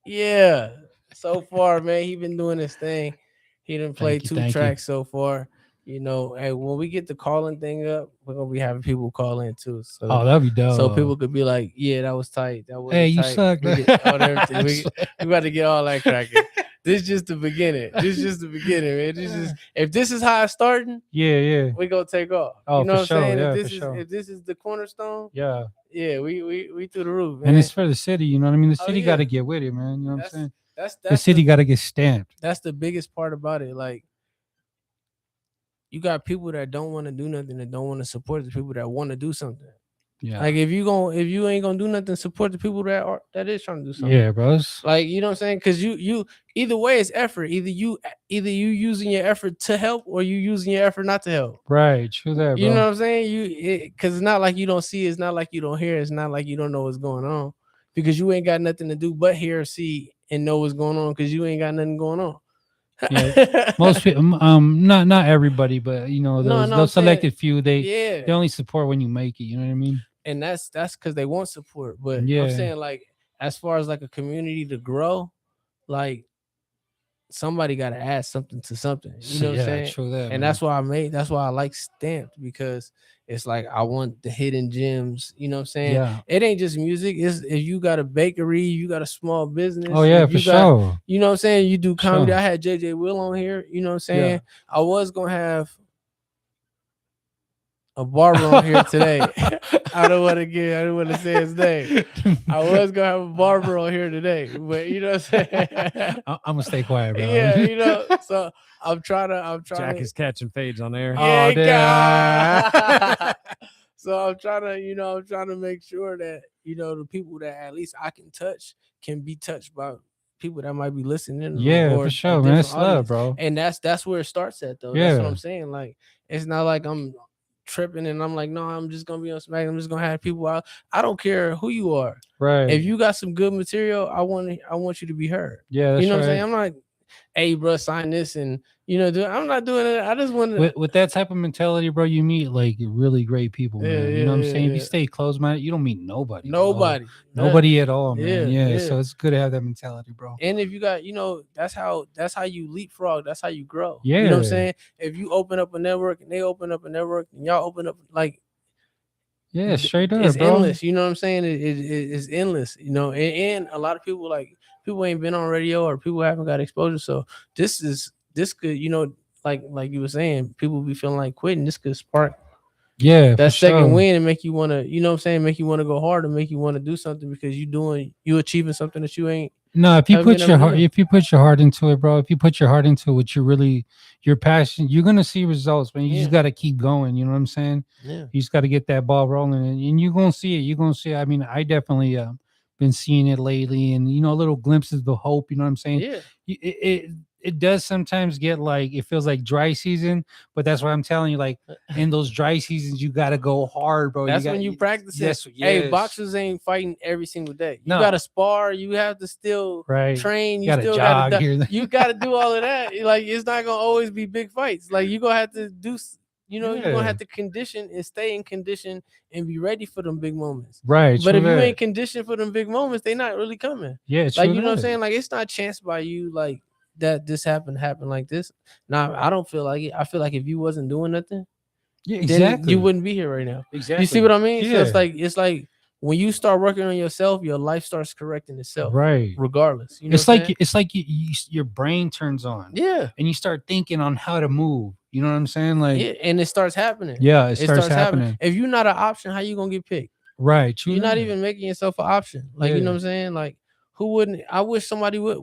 Yeah. So far, man, he been doing his thing. He done played two thank you. tracks so far. You know, hey, when we get the calling thing up, we're gonna be having people call in too. So, Oh, that'd be dope. so people could be like, "Yeah, that was tight. That was Hey, you tight." suck. We get all that everything. We about to get all that cracking. This is just the beginning. This is just the beginning, man. This is if this is how it's starting, Yeah. we gonna take off. Oh, you know for what sure. I'm saying? Yeah, if this for is sure. if this is the cornerstone, Yeah. yeah, we through the roof, man. And it's for the city, you know what I mean? The Oh, city yeah. got to get with it, man. You know what I'm That's- saying? that's The city got to get stamped. that's the biggest part about it. Like, you got people that don't want to do nothing, that don't want to support the people that want to do something. Yeah. Like if you ain't gonna do nothing, support the people that is trying to do something. Yeah, bros. Like, you know what I'm saying? Because you either way it's effort. Either you using your effort to help, or you using your effort not to help. Right. True that, bro. You know what I'm saying? Because it's not like you don't see, it's not like you don't hear, it's not like you don't know what's going on, because you ain't got nothing to do but hear, see, and know what's going on, because you ain't got nothing going on. Yeah. Most people, not everybody, but you know, No, those no, those I'm saying- selected few, they Yeah. only support when you make it. You know what I mean? And that's because they want support. But Yeah. I'm saying, like, as far as like a community to grow, like, somebody got to add something to something. You know what Yeah, I'm saying? true that, And man. that's why I like Stamped, because it's like I want the hidden gems. You know what I'm saying? Yeah. It ain't just music. It's if you got a bakery, you got a small business. Oh yeah, if for you got, sure. You know what I'm saying? You do comedy. Sure. I had JJ Will on here. You know what I'm saying? I was gonna have a barber on here today. I don't want to say his name. I was gonna have a barber on here today, but you know what I'm saying? I'm gonna stay quiet, bro. Yeah, you know. So I'm trying Jack to. is catching fades on there. Yeah, Oh, damn. God. So I'm trying to make sure that, you know, the people that at least I can touch can be touched by people that might be listening. Yeah, or for a sure, man. different That's love, audience. bro. And that's where it starts at, though. That's what Yeah. I'm saying. Like, it's not like I'm tripping and I'm like, no, I'm just gonna be on Smack. I'm just gonna have people out. I don't care who you are. Right. If you got some good material, I want you to be heard. Yeah, that's You know what I'm right. saying? I'm like, hey, bro, sign this, and you know, I'm not doing it. I just want to. With that type of mentality, bro, you meet like really great people, man. Yeah, you know what I'm yeah, saying? If yeah. you stay close minded, you don't meet nobody. bro. Nobody. Nobody at all, man. Yeah, Yeah, yeah. So it's good to have that mentality, bro. And if you got, you know, that's how you leapfrog. That's how you grow. You know what I'm Yeah. saying? If you open up a network and they open up a network and y'all open up, like, Yeah, straight up, it's bro. endless. You know what I'm saying? It's endless. You know, and a lot of people, like, people ain't been on radio, or people haven't got exposure. So this could, you know, like you were saying, people be feeling like quitting. This could spark Yeah, that for second sure. win and make you want to, you know what I'm saying, make you want to go hard and make you want to do something, because you achieving something that you ain't. No, if you haven't put been your able to heart, do. if you put your heart into it, bro. If you put your heart into what your passion, you're gonna see results, man. You just Yeah. gotta keep going. You know what I'm saying? Yeah. You just gotta get that ball rolling, and you're gonna see it. You're gonna see it. I mean, I definitely been seeing it lately, and you know, little glimpses of hope. You know what I'm saying? Yeah. It does sometimes get like, it feels like dry season, but that's why I'm telling you, like, in those dry seasons, you gotta go hard, bro. That's got, when you practice it. Yes, Hey, yes. boxers ain't fighting every single day. You No. gotta spar. You have to still Right. train. You Gotta still jog gotta. here and there. You gotta do all of that. Like, it's not gonna always be big fights. Like, you gonna have to do. You know, you're Yeah. gonna have to condition and stay in condition and be ready for them big moments. Right. But true if you that. ain't conditioned for them big moments, they not really coming. Yeah, Like, true you know what I'm that. saying? Like, it's not chance by you, like, that this happened like this. Nah, I don't feel like it. I feel like if you wasn't doing nothing, Yeah, then exactly. you wouldn't be here right now. Exactly. You see what I mean? So Yeah. it's like when you start working on yourself, your life starts correcting itself, Right. regardless. You know It's what I'm like saying? it's like your brain turns on. Yeah. And you start thinking on how to move. You know what I'm saying? Like, Yeah, and it starts happening. yeah, it starts happening. If you're not an option, how you gonna get picked? Right. True. You're not that. even making yourself an option. Like, you know Yeah. what I'm saying? Like, who wouldn't? I wish somebody would.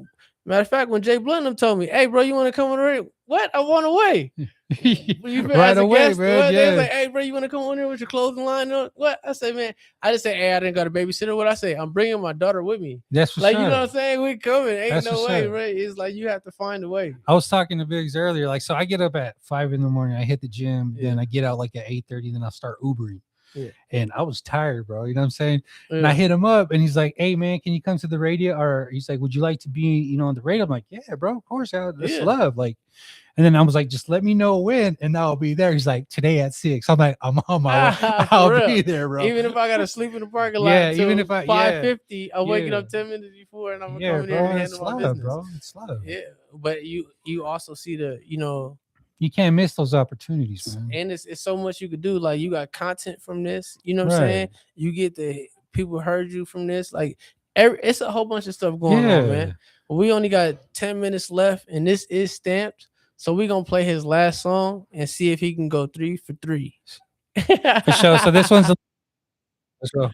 Matter of fact, when Jay Blunt told me, "Hey, bro, you want to come on the radio?" What? I want away. You feel- Right as a away, guest, man. what? They Yeah. was like, "Hey, bro, you want to come on there with your clothing line on?" What? I said, man, I just say, "Hey, I didn't got a babysitter." What I say? I'm bringing my daughter with me. That's for Like, sure. you know what I'm saying? We coming. Ain't That's no for way, sure. right? It's like you have to find a way. I was talking to Biggs earlier. Like, so I get up at 5 a.m. I hit the gym, then I get out like at 8:30, then I'll start Ubering. Yeah. And I was tired, bro. You know what I'm saying? And Yeah. I hit him up and he's like, "Hey man, can you come to the radio?" Or he's like, "Would you like to be, on the radio?" I'm like, "Yeah, bro, of course. That's Yeah. love." Like, And then I was like, just let me know when, and I'll be there. He's like, today at 6. I'm like, I'm on my way. For I'll real. be there, bro. Even if I gotta sleep in the parking lot, Yeah, till even if I- yeah, 5:50, I'm waking yeah. up 10 minutes before, and I'm gonna Yeah, come in here bro, and it's handle my love, business. bro. It's love. Yeah, but you also see the You can't miss those opportunities, man. and it's so much you could do. Like you got content from this, you know what I'm saying? Right. You get the people heard you from this. Like it's a whole bunch of stuff going on, Yeah. man. We only got 10 minutes left, and this is Stamped. So we're gonna play his last song and see if he can go 3 for 3. For sure. So this one's let's go.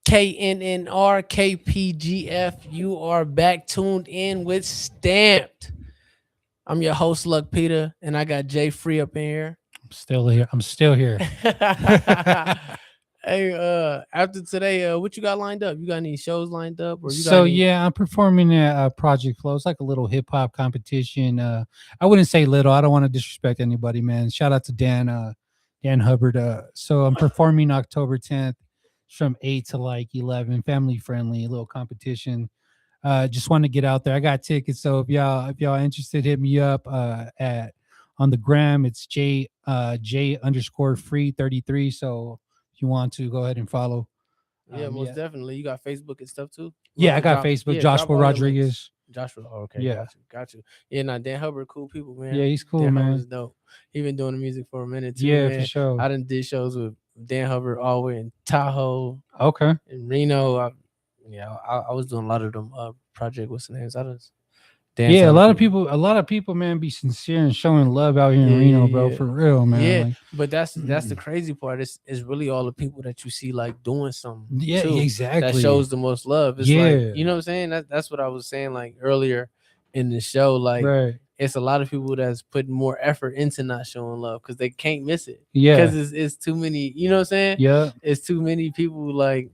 KNNR KPGF, you are back tuned in with Stamped. I'm your host, Luck Peter, and I got Jay Free up in here. I'm still here. I'm still here. Hey, after today, what you got lined up? You got any shows lined up? Or you got So any- yeah, I'm performing at Project Flow. It's like a little hip hop competition. I wouldn't say little. I don't want to disrespect anybody, man. Shout out to Dan Hubbard. So I'm performing October 10th from 8 to like 11. Family friendly, a little competition. Just want to get out there. I got tickets, so if y'all interested, hit me up at on the gram. It's J_free33. So if you want to, go ahead and follow. Yeah, most definitely. You got Facebook and stuff too? Yeah, I got Drop- Facebook. yeah, drop Joshua all your links. Rodriguez. Joshua. Oh, okay. Yeah. Got you. Yeah, now Dan Hubbard, cool people, man. Yeah, he's cool, Dan man. Hubbard's dope. He been doing the music for a minute too. Yeah, man. for sure. I done did shows with Dan Hubbard all the way in Tahoe, Okay. in Reno. I was doing a lot of them project. What's the names? I just Yeah, a lot of people, man, be sincere and showing love out here in Reno, bro. Yeah. For real, man. Yeah, Like, but that's the crazy part. It's really all the people that you see like doing something. yeah, too, exactly. That shows the most love. It's Yeah. like, you know what I'm saying? That's what I was saying like earlier in the show. Like Right. it's a lot of people that's putting more effort into not showing love because they can't miss it. Yeah. Because it's too many, you know what I'm saying? Yeah. It's too many people like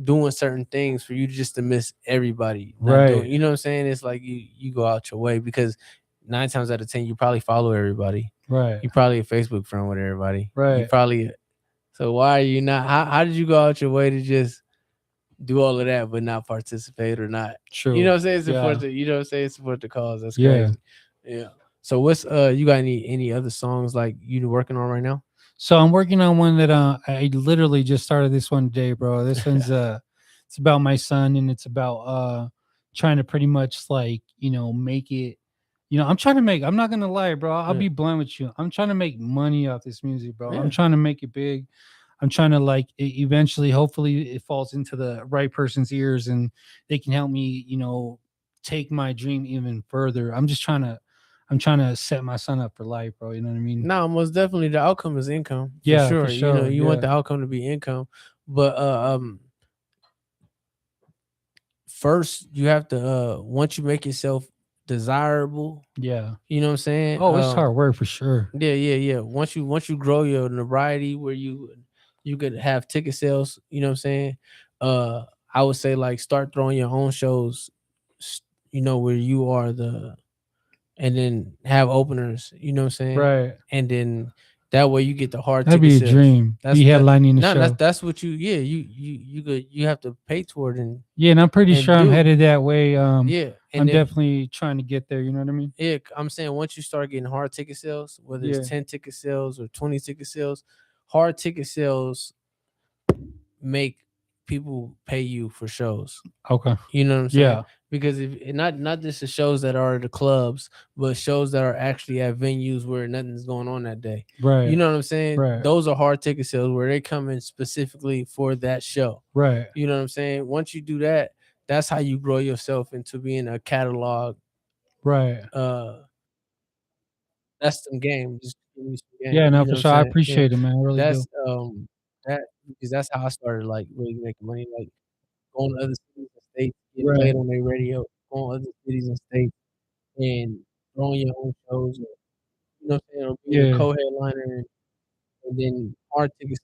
doing certain things for you just to miss everybody. not Right. doing- you know what I'm saying? It's like you go out your way because 9 times out of 10 you probably follow everybody. Right. You probably a Facebook friend with everybody. You Right. probably. So why are you not? How did you go out your way to just do all of that but not participate or not? True. You know what I'm saying? Support Yeah. the. You know what I'm saying? Support the cause. That's Yeah. crazy. Yeah. So what's you got any other songs like you working on right now? So I'm working on one that I literally just started this one today, bro. This one's it's about my son, and it's about trying to pretty much like, make it, I'm not gonna lie, bro. I'll Yeah. be blunt with you. I'm trying to make money off this music, bro. Yeah. I'm trying to make it big. I'm trying to like eventually, hopefully, it falls into the right person's ears and they can help me, take my dream even further. I'm trying to set my son up for life, bro. You know what I mean? No, most definitely the outcome is income. For Yeah, sure. for sure. You want Yeah. the outcome to be income. But first you have to once you make yourself desirable, Yeah. you know what I'm saying? Oh, it's hard work for sure. Yeah. Once you grow your notoriety where you could have ticket sales, you know what I'm saying? I would say like start throwing your own shows, where you are and then have openers, you know what I'm saying? Right. And then that way you get the hard That'd ticket be a sales. dream. Be headlining the show. That's what you have to pay toward and Yeah, and I'm pretty and sure I'm do. headed that way. Yeah. I'm And then, definitely trying to get there. You know what I mean? yeah, I'm saying once you start getting hard ticket sales, whether Yeah. it's 10 ticket sales or 20 ticket sales, hard ticket sales make people pay you for shows. Okay. You know what I'm saying? Yeah. Because if not just the shows that are the clubs, but shows that are actually at venues where nothing's going on that day. Right. You know what I'm saying? Right. Those are hard ticket sales where they come in specifically for that show. Right. You know what I'm saying? Once you do that, that's how you grow yourself into being a catalog. Right. That's some game. Just give me some game. Yeah, no, you know for what sure. I'm I saying? appreciate it, man. I really That's do. that because that's how I started like really making money, like going to other cities and states, getting Right. played on their radio, going to other cities and states and throwing your own shows, or, you know what I'm saying, or being a Yeah. co-headliner and then hard tickets,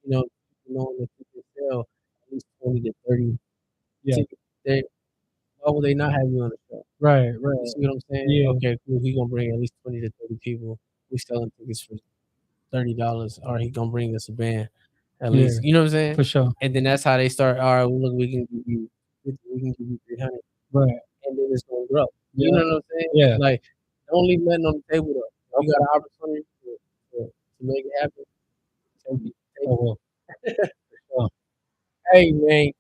knowing that you can sell at least 20 to 30 Yeah. tickets. Why would they not have you on the show? Right. You Right. see what I'm saying? Yeah. Okay, cool. He gonna bring at least 20 to 30 people. We selling tickets for $30. Or he gonna bring us a band at Yeah. least. You know what I'm saying? For sure. And then that's how they start. All right, well, look, we can give you 50, we can give you 300, Right. and then it's gonna grow. Yeah. You know what I'm saying? Yeah. Like, don't leave nothing on the table though. You got an opportunity to make it happen. Take it. Oh, well. Hey man,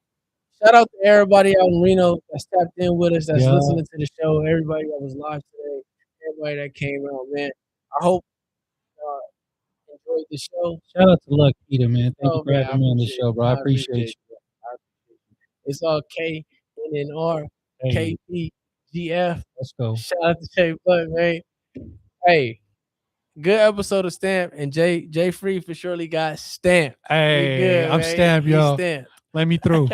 shout out to everybody out in Reno that's tapped in with us, that's Yeah. listening to the show. Everybody that was live today, everybody that came out, man. I hope enjoyed the show. Shout out to Luck Peter, man. Thank you Oh for man, I having me on the appreciate show, it. bro. I I appreciate appreciate you. you. I appreciate you. It's all KNNR, Hey, KPGF. let's go. Shout out to Jay Blunt, man. Hey, good episode of Stamp, and Jay Free for surely got stamped. We Hey, good, I'm man. stamped, He yo. stamped. Let me through.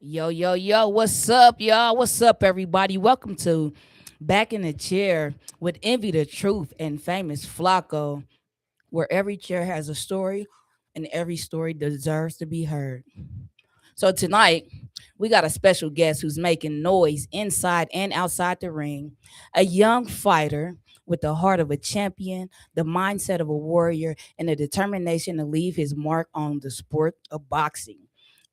Yo, yo, yo, what's up, y'all? What's up, everybody? Welcome to Back in the Chair with Envy the Truth and Famous Flacco, where every chair has a story and every story deserves to be heard. So tonight, we got a special guest who's making noise inside and outside the ring, a young fighter with the heart of a champion, the mindset of a warrior, and the determination to leave his mark on the sport of boxing.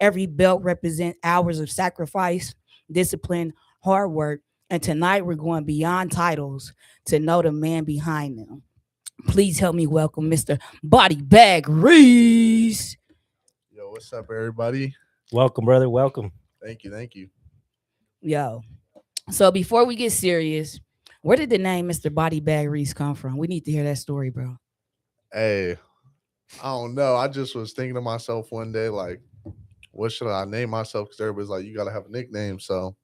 Every belt represents hours of sacrifice, discipline, hard work, and tonight we're going beyond titles to know the man behind them. Please help me welcome Mr. Body Bag Reese. Yo, what's up, everybody? Welcome, brother. Welcome. Thank you. Thank you. Yo. So before we get serious, where did the name Mr. Body Bag Reese come from? We need to hear that story, bro. Hey, I don't know. I just was thinking to myself one day, like, what should I name myself? Because everybody's like, you got to have a nickname. So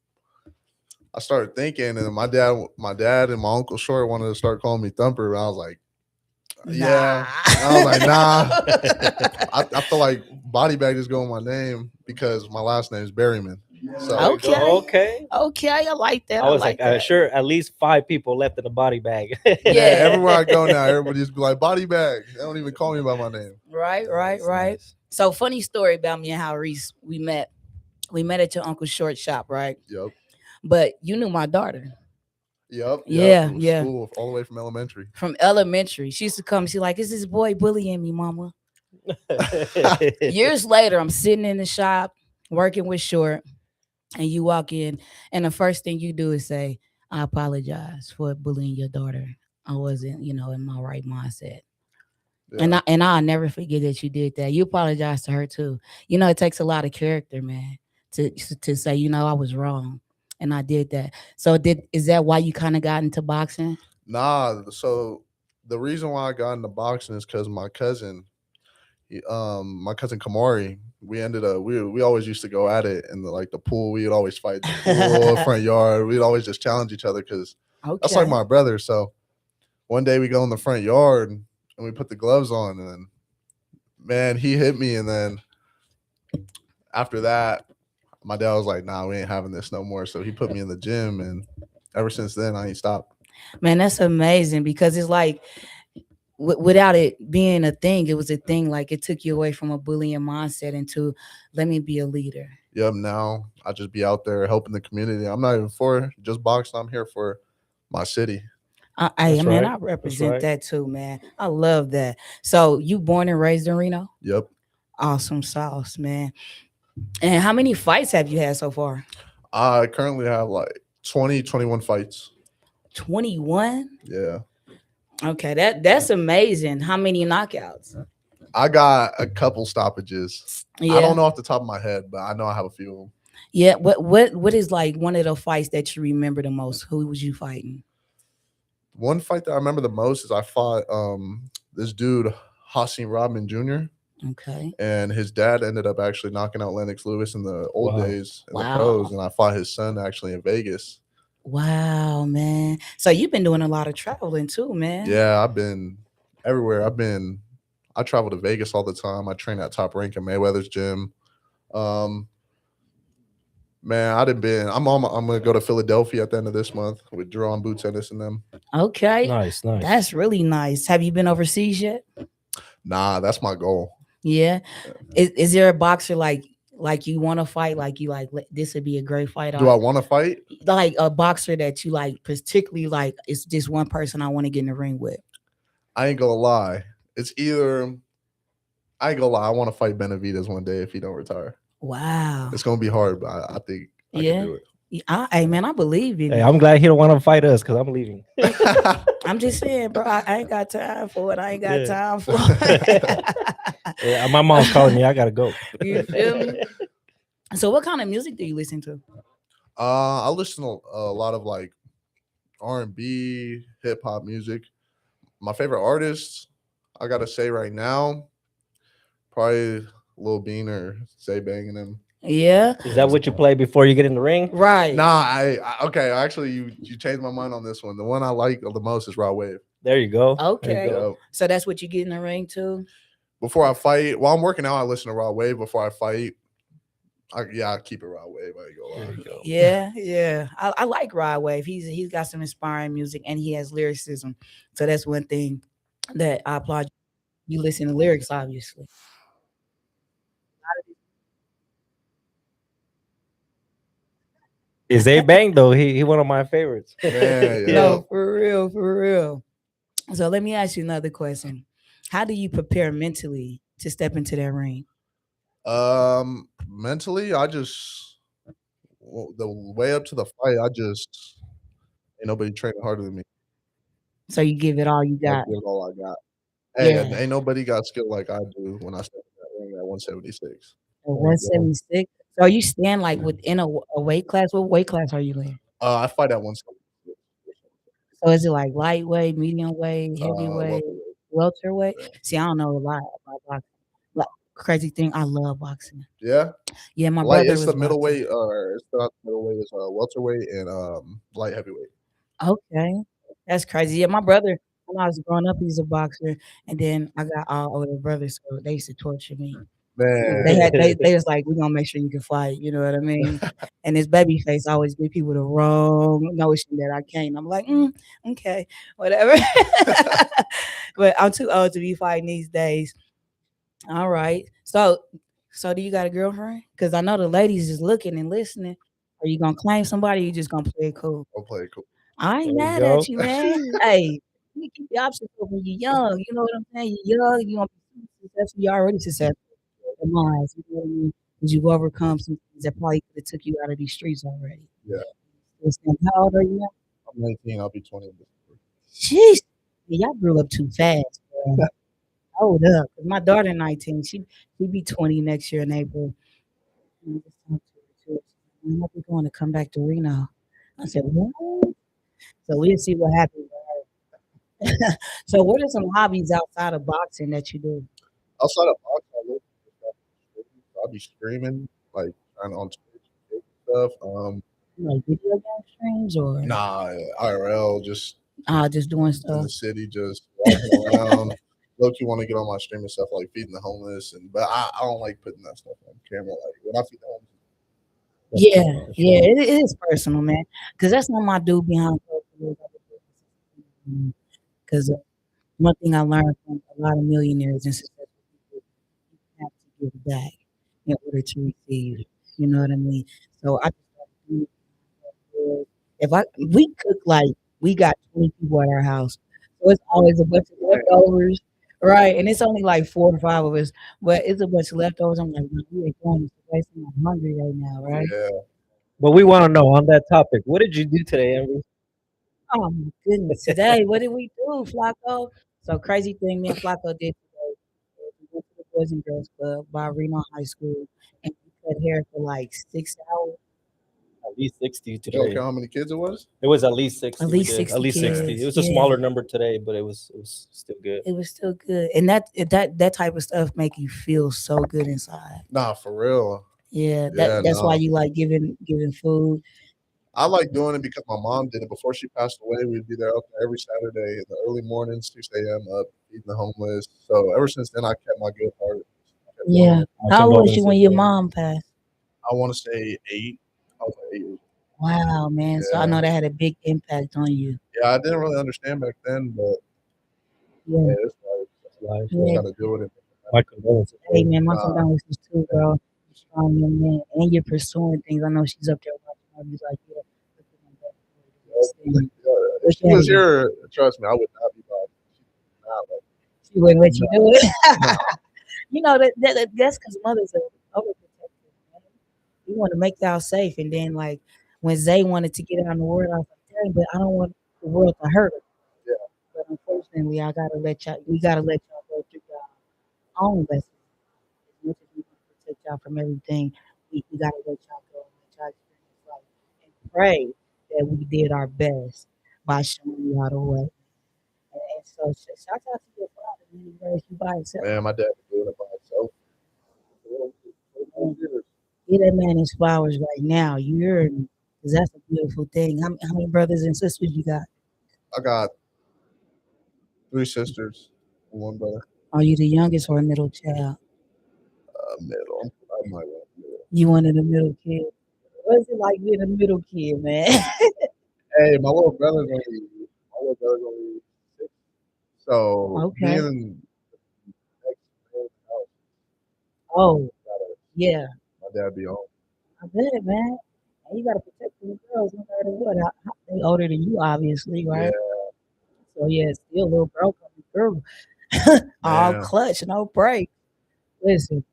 I started thinking, and my dad and my Uncle Short wanted to start calling me Thumper. And I was like, yeah. I was like, nah. I feel like Body Bag is going with my name because my last name is Berryman. So Okay. I like that. I was like, that. sure, at least 5 people left in the body bag. yeah, everywhere I go now, everybody just be like, Body Bag. They don't even call me by my name. Right. So funny story about me and how Reese we met. We met at your Uncle Short shop, right? Yep. But you knew my daughter. Yep. Yeah. School, all the way from elementary. From elementary. She used to come. She's like, is this boy bullying me, mama? Years later, I'm sitting in the shop working with Short, and you walk in, and the first thing you do is say, I apologize for bullying your daughter. I wasn't, in my right mindset. Yeah. And I'll never forget that you did that. You apologize to her too. It takes a lot of character, man, to say, I was wrong and I did that. So is that why you kind of got into boxing? Nah. So the reason why I got into boxing is because my cousin Kamari, we ended up we always used to go at it in the pool. We would always fight in the pool, front yard. We'd always just challenge each other because that's like my brother. So one day we go in the front yard and we put the gloves on, and then, man, he hit me. And then after that, my dad was like, nah, we ain't having this no more. So he put me in the gym, and ever since then, I ain't stopped. Man, that's amazing because it's like, without it being a thing, it was a thing. Like, it took you away from a bullying mindset into, let me be a leader. Yep. Now I just be out there helping the community. I'm not even for just boxing. I'm here for my city. I represent that too, man. I love that. So you born and raised in Reno? Yep. Awesome sauce, man. And how many fights have you had so far? I currently have like 21 fights. 21? Yeah. Okay, that's amazing. How many knockouts? I got a couple stoppages. Yeah. I don't know off the top of my head, but I know I have a few of them. Yeah. What is like one of the fights that you remember the most? Who was you fighting? One fight that I remember the most is I fought this dude, Hasim Rodman Jr. Okay. And his dad ended up actually knocking out Lennox Lewis in the old days in the pros. And I fought his son actually in Vegas. Wow, man. So you've been doing a lot of traveling too, man. Yeah, I've been everywhere. I travel to Vegas all the time. I train at Top Rank in Mayweather's gym. Man, I'm gonna go to Philadelphia at the end of this month with Jerome Boots Ennis and them. Okay. Nice. That's really nice. Have you been overseas yet? Nah, that's my goal. Yeah. Is there a boxer like you want to fight? Like you like this would be a great fight. Do I want to fight? Like a boxer that you like particularly like it's just one person I want to get in the ring with. I ain't gonna lie. It's either I want to fight Benavidez one day if he don't retire. Wow. It's gonna be hard, but I think I can do it. Hey man, I believe in Hey, it. I'm glad he don't want to fight us because I'm leaving. I'm just saying, bro. I ain't got time for it. I ain't got time for it. Yeah, my mom's calling me. I gotta go. You feel me? So, what kind of music do you listen to? I listen to a lot of like R&B, hip hop music. My favorite artists, I gotta say right now, probably Lil Bean or Zay Bang and them. Yeah. Is that what you play before you get in the ring? Right. Nah, okay. Actually, you changed my mind on this one. The one I like the most is Raw Wave. There you go. Okay. There you go. So that's what you get in the ring too? Before I fight, while I'm working out, I listen to Raw Wave before I fight. I keep it Rod Wave. I go. There you go. Yeah. I like Rod Wave. He's got some inspiring music and he has lyricism. So that's one thing that I applaud. You listen to lyrics, obviously. Is A Bang though? He one of my favorites. Man, yeah. No, for real. So let me ask you another question. How do you prepare mentally to step into that ring? Mentally, the way up to the fight, ain't nobody training harder than me. So you give it all you I got. give it all I got. Hey, and Yeah. ain't nobody got skill like I do when I step in that ring at 176. At 176. So are you stand like within a weight class? What weight class are you in? I fight at 176. So is it like lightweight, medium weight, heavyweight, welterweight? Yeah. See, I don't know a lot about boxing. Like, crazy thing, I love boxing. Yeah, Yeah, my like brother it's was the middleweight, or it's not middleweight. It's welterweight and light heavyweight. Okay, that's crazy. Yeah, my brother, when I was growing up, he's a boxer, and then I got all older brothers, so they used to torture me. Man, They was like, "We're gonna make sure you can fight," you know what I mean? And his baby face always give people the wrong notion that I can't. I'm like, okay, whatever. But I'm too old to be fighting these days. All right. So do you got a girlfriend? Because I know the ladies is looking and listening. Are you gonna claim somebody? Or you just gonna play it cool? I'll play it cool. I ain't There you mad go. at you, man. Hey, you keep the options open when you're young. You know what I'm saying? You're young. You gonna be successful. You're already successful. You know what I mean? Because you've overcome some things that probably could have took you out of these streets already. Yeah, Listen, how old are you now? I'm 19. I'll be 20. Jeez, yeah, y'all grew up too fast. Bro. Hold up, 'cause my daughter 19. She be 20 next year in April. And I just talked to her, she was like, "I'm going to come back to Reno." I said, "What?" So we'll see what happens with her. So what are some hobbies outside of boxing that you do? Outside of boxing, I'll be streaming, like trying on Twitch and stuff. Like video game streams or Nah, IRL, just just doing in stuff? the city, just walking around. Loki want to get on my stream and stuff like feeding the homeless, but I don't like putting that stuff on camera. Like when I feed the homeless. Yeah, it is personal, man. Because that's not my dude behind closed doors. Because one thing I learned from a lot of millionaires and successful people, you have to give back in order to receive. You know what I mean? So I just started doing it. We cook like we got 20 people at our house, so it's always a bunch of leftovers, right? And it's only like 4 or 5 of us, but it's a bunch of leftovers. I'm like, "Man, we ain't going to this place. I'm hungry right now, right?" Yeah. But we want to know on that topic. What did you do today, Amber? Oh my goodness! Today, what did we do, Flacco? So crazy thing me and Flacco did today. We went to the Boys and Girls Club by Reno High School, and we cut hair for like 6 hours. At least 60 Did y'all today. count how many kids it was? It was at least 60. At we least did. 60 At least 60. kids. It was a Yeah. smaller number today, but it was still good. It was still good, and that type of stuff make you feel so good inside. Nah, for real. Yeah, Yeah, that's why no. you like giving food. I like doing it because my mom did it before she passed away. We'd be there up there every Saturday in the early mornings, 6 a.m. up feeding the homeless. So ever since then, I kept my good heart. I kept doing Yeah. it. How old was you when your mom passed? I want to say 8. I was like 8 years old. Wow, man. So I Yeah. know that had a big impact on you. Yeah, I didn't really understand back then, but Yeah. yeah, it's life. It's life. You Yeah. just gotta do it. My condolences. Hey man, my Nah. condolences too, bro. You're strong young man, and you're pursuing things. I know she's up there watching. I'll be like, yeah. If she was here, trust me, I would not be bothered. Nah, like, She wouldn't let you do it. nah. You know that's because mothers are overprotective. Man. We want to make y'all safe, and then like when Zay wanted to get out in the world, I was like, dang, but I don't want the world to hurt her. Yeah. But unfortunately, we gotta let y'all go through your own lessons. As much as we want to protect y'all from everything, we gotta let y'all go and let y'all experience life and pray that we did our best by showing y'all the way. And so shout out to your father, man. He raised you by himself. Man, my dad was doing it by himself. Get that man his flowers right now. You heard me. Because that's a beautiful thing. How many brothers and sisters you got? I got 3 sisters and 1 brother. Are you the youngest or a middle child? Middle. I might want middle. You one of the middle kids. What's it like being a middle kid, man? Hey, my little brother's only 6, so Okay. being next man in the house, Oh, gotta yeah. my dad be home. I bet, man. And you gotta protect the girls no matter what. They older than you, obviously, Yeah, right? So yeah, still little bro coming through. All Yeah. clutch, no break. Listen,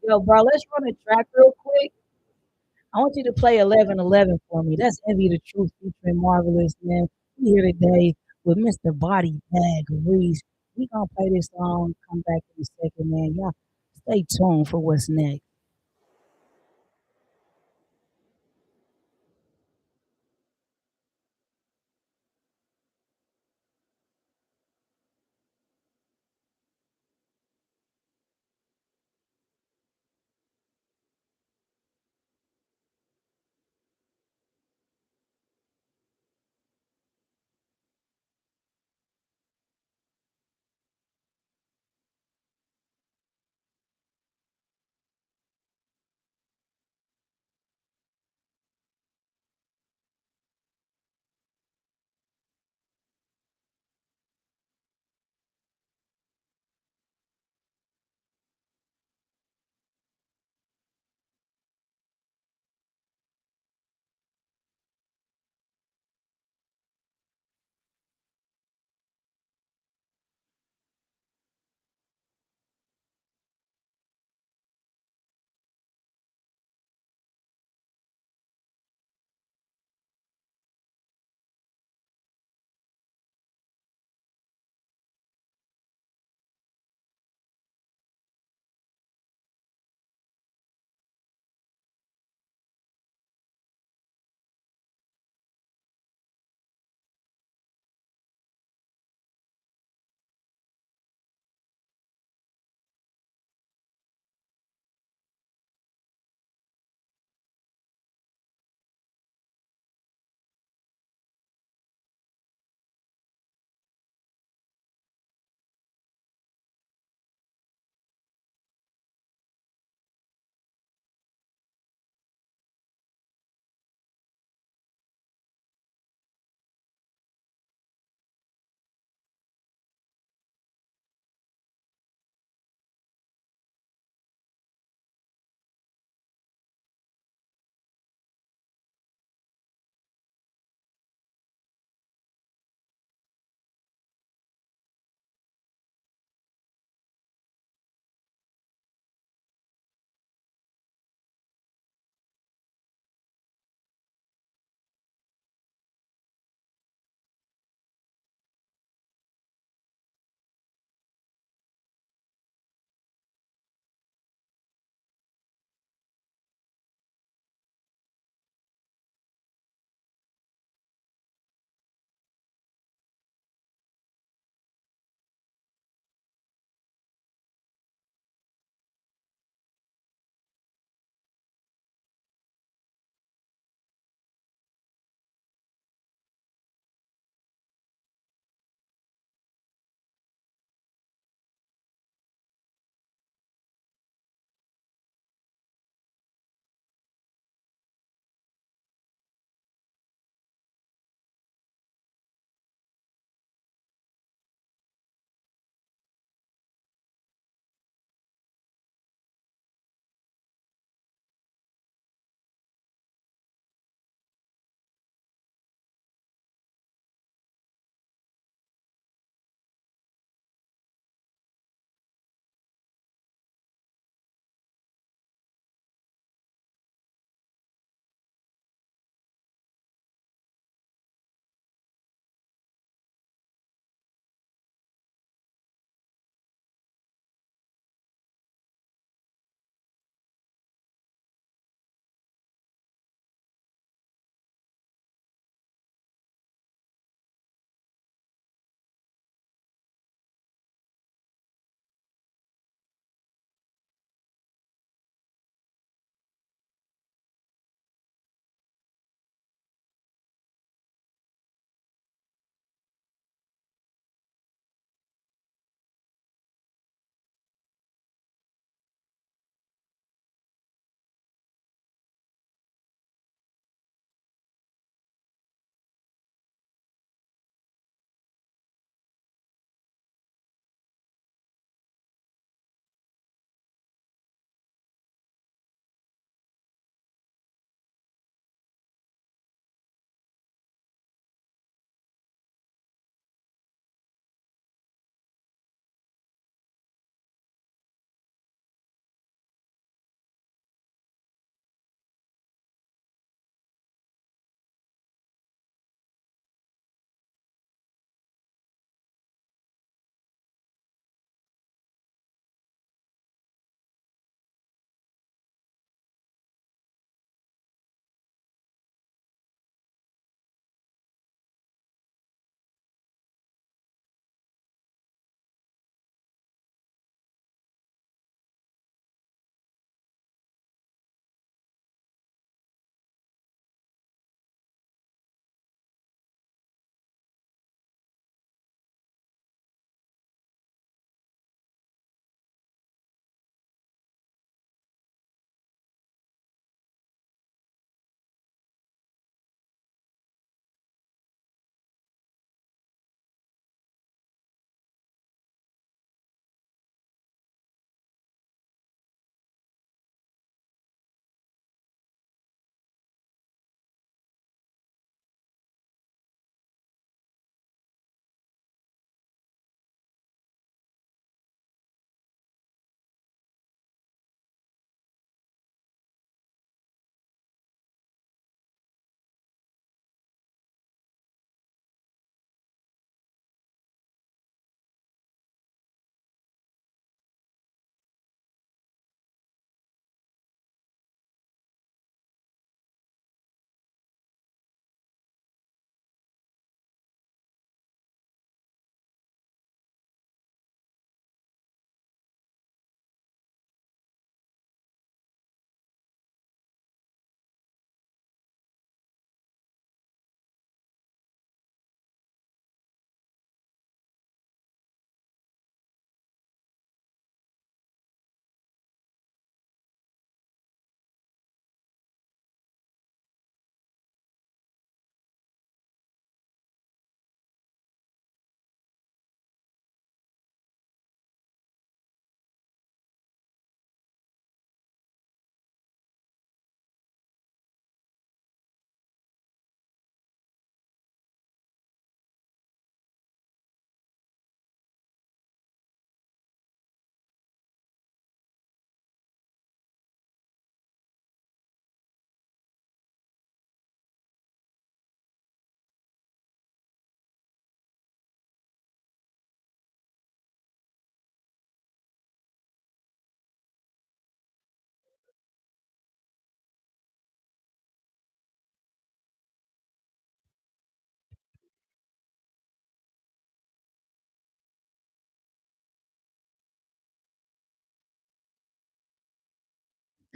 yo, bro, let's run a track real quick. I want you to play 1111 for me. That's Envy the Truth featuring Marvelous, man. We here today with Mr. Body Bag Reese. We gonna play this song, come back in a second, man. Y'all stay tuned for what's next.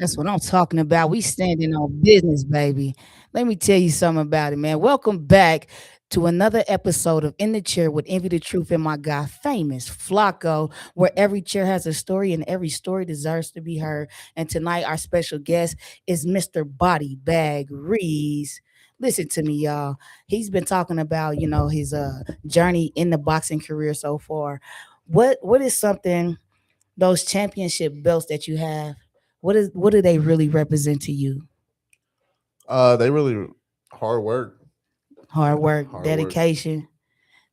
That's what I'm talking about. We standing on business, baby. Let me tell you something about it, man. Welcome back to another episode of In the Chair with Envy the Truth and my guy, famous Flacco, where every chair has a story and every story deserves to be heard. And tonight, our special guest is Mr. Body Bag Reese. Listen to me, y'all. He's been talking about, his journey in the boxing career so far. What is something, those championship belts that you have? What do they really represent to you? They really hard work. Hard work, Hard work. dedication,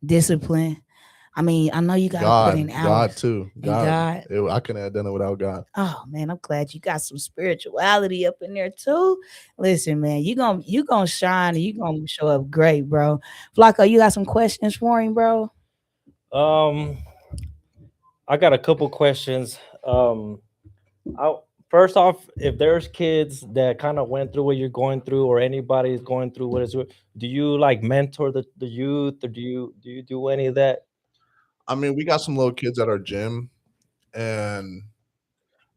discipline. I mean, I know you got to put in hours. God too. And God. I couldn't have done it without God. Oh man, I'm glad you got some spirituality up in there too. Listen, man, you gonna shine and you gonna show up great, bro. Flacco, you got some questions for him, bro? I got a couple questions. First off, if there's kids that kind of went through what you're going through, or anybody is going through what is, do you like mentor the youth, or do you do any of that? I mean, we got some little kids at our gym, and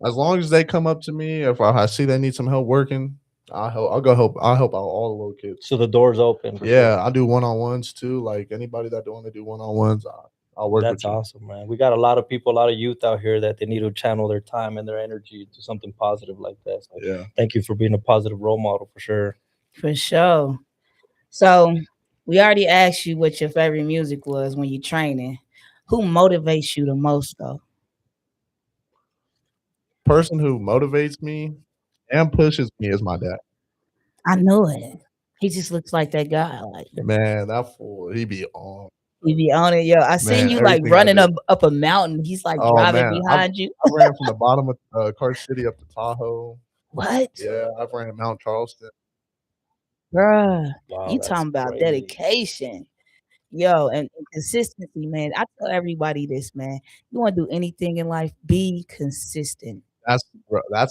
as long as they come up to me, if I see they need some help working, I'll go help. I'll help out all the little kids. So the door's open. Yeah, I do one-on-ones too. Like anybody that want to do one-on-ones, I'll work. That's awesome, man. We got a lot of people, a lot of youth out here that they need to channel their time and their energy to something positive like that. So yeah, thank you for being a positive role model for sure. For sure. So we already asked you what your favorite music was when you're training. Who motivates you the most, though? Person who motivates me and pushes me is my dad. I knew it. He just looks like that guy. Like, man, that fool, he be on. He be on it, yo. I seen you like running up a mountain. He's like driving behind you. I ran from the bottom of Car City up to Tahoe. What? Yeah, I ran Mount Charleston. Bruh, Wow, you talking about crazy. dedication. Yo, and consistency, man. I tell everybody this, man. You want to do anything in life, be consistent. That's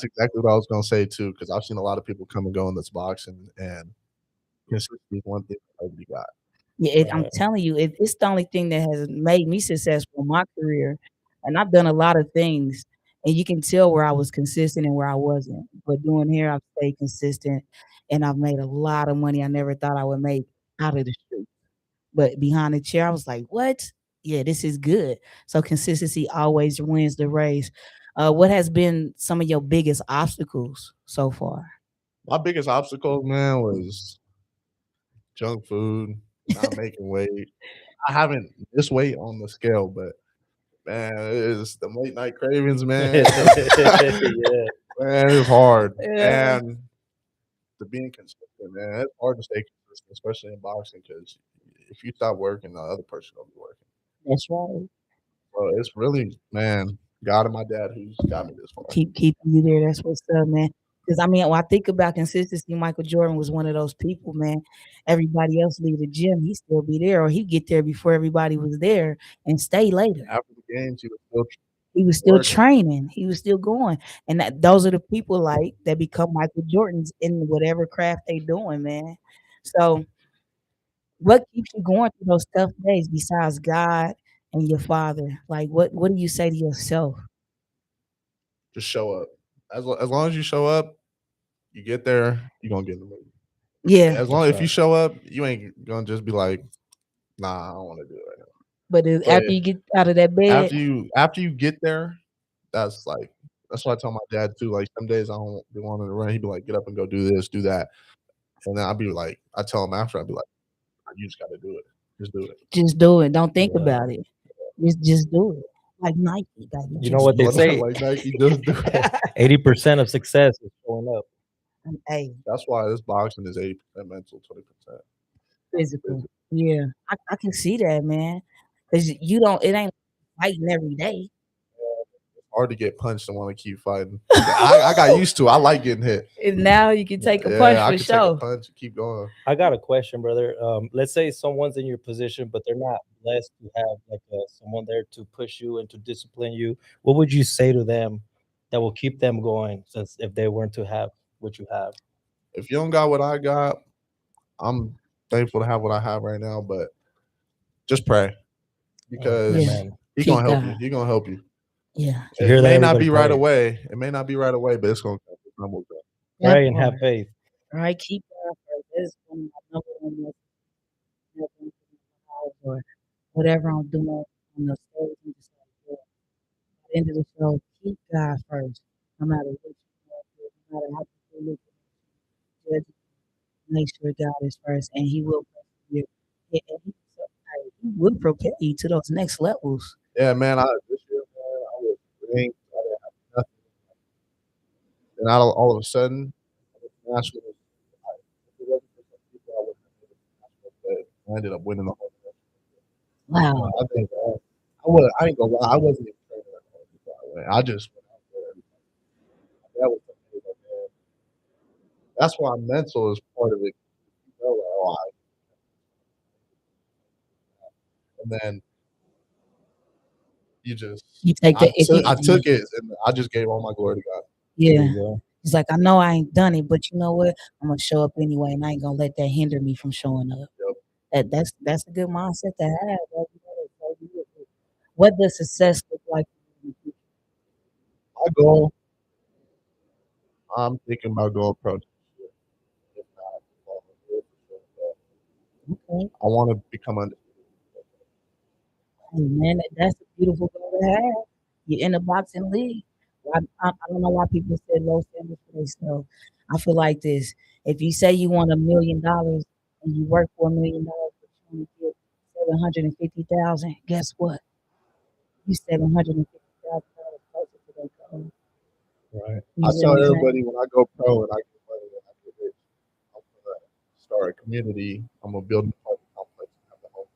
exactly what I was gonna say too, because I've seen a lot of people come and go in this boxing, and consistency is one thing nobody got. Yeah, I'm telling you, it's the only thing that has made me successful in my career. And I've done a lot of things, and you can tell where I was consistent and where I wasn't. But doing here, I've stayed consistent, and I've made a lot of money I never thought I would make out of the street. But behind the chair, I was like, what? Yeah, this is good. So consistency always wins the race. What has been some of your biggest obstacles so far? My biggest obstacle, man, was junk food, not making weight. I haven't missed weight on the scale, but man, it's the late night cravings, man. Yeah. Man, it's hard. Yeah. And to being consistent, man, it's hard to stay consistent, especially in boxing, because if you stop working, the other person will be working. That's right. So it's really, man, God and my dad who's got me this far. Keeping you there. That's what's up, man. Because I mean, when I think about consistency, Michael Jordan was one of those people, man. Everybody else leave the gym, he still be there, or he'd get there before everybody was there and stay later. After the games, He was still working. training. He was still going. And those are the people like that become Michael Jordans in whatever craft they doing, man. So what keeps you going through those tough days besides God and your father? Like what do you say to yourself? Just show up. As long as you show up, you get there, you're gonna get in the movie. Yeah. As long if you show up, you ain't gonna just be like, nah, I don't want to do it right now. But after you get out of that bed, After you get there, that's what I tell my dad too. Like some days I don't be wanting to run. He'd be like, get up and go do this, do that. And then I'd be like, I tell him after, I'd be like, you just gotta do it. Just do it. just do it. Don't think about it. Just do it. Like Nike. You know what they say? Like Nike, just do it. 80% of success is showing up. Hey, That's why this boxing is 80% mental, 20%. physical. Yeah. I can see that, man. Because it ain't fighting every day. Hard to get punched and want to keep fighting. I got used to it. I like getting hit. And now you can take a Yeah, punch I for can take a sure. punch and keep going. I got a question, brother. Let's say someone's in your position, but they're not blessed to have like someone there to push you and to discipline you. What would you say to them that will keep them going, since if they weren't to have what you have? If you don't got what I got, I'm thankful to have what I have right now, but just pray because Amen. He's Keep gonna help God. you. He's gonna help you. Yeah. You hear It that, may not everybody? be right Pray. away. It may not be right away, but it's gonna come. time will go. That Pray and have part. faith. All right, keep God first. That's one of my number one messages. Never into my house or whatever I'm doing on the stage. I'm just like, yeah. At the end of the show, keep God first. No matter what you're going through, no matter how people look at you, judge you, make sure God is first, and He will bless you. Yeah, and He will propel you to those next levels. Yeah, man. This year, man, I was ranked. I didn't have nothing. And all of a sudden, I went to nationals. If it wasn't for some people, I wouldn't have made it to nationals, but I ended up winning the whole thing. Wow. I think I ain't gonna lie. I wasn't even training that hard before I went. I just went out there. That was something that, man. That's why mental is part of it. You know, like, and then you just You take I the took it and I just gave all my glory to God. Yeah. There you go. He's like, I know I ain't done it, but you know what? I'm gonna show up anyway, and I ain't gonna let that hinder me from showing up. Yep. That's a good mindset to have. Bro. You know, that's so good. What does success look like for you in the future? My goal, I'm thinking about going pro. If not, well, Okay. I want to become undefeated. Hey, man, that's a beautiful goal to have. You're in the boxing league. I don't know why people say low standards for themselves. I feel like this. If you say you want $1 million and you work for $1 million, but you only get 750,000, guess what? You $750,000 closer to that goal. Right. You I see tell what I'm saying? everybody when I go pro and I get money and I get rich, I'm gonna start a community. I'm gonna build an apartment complex and have the home.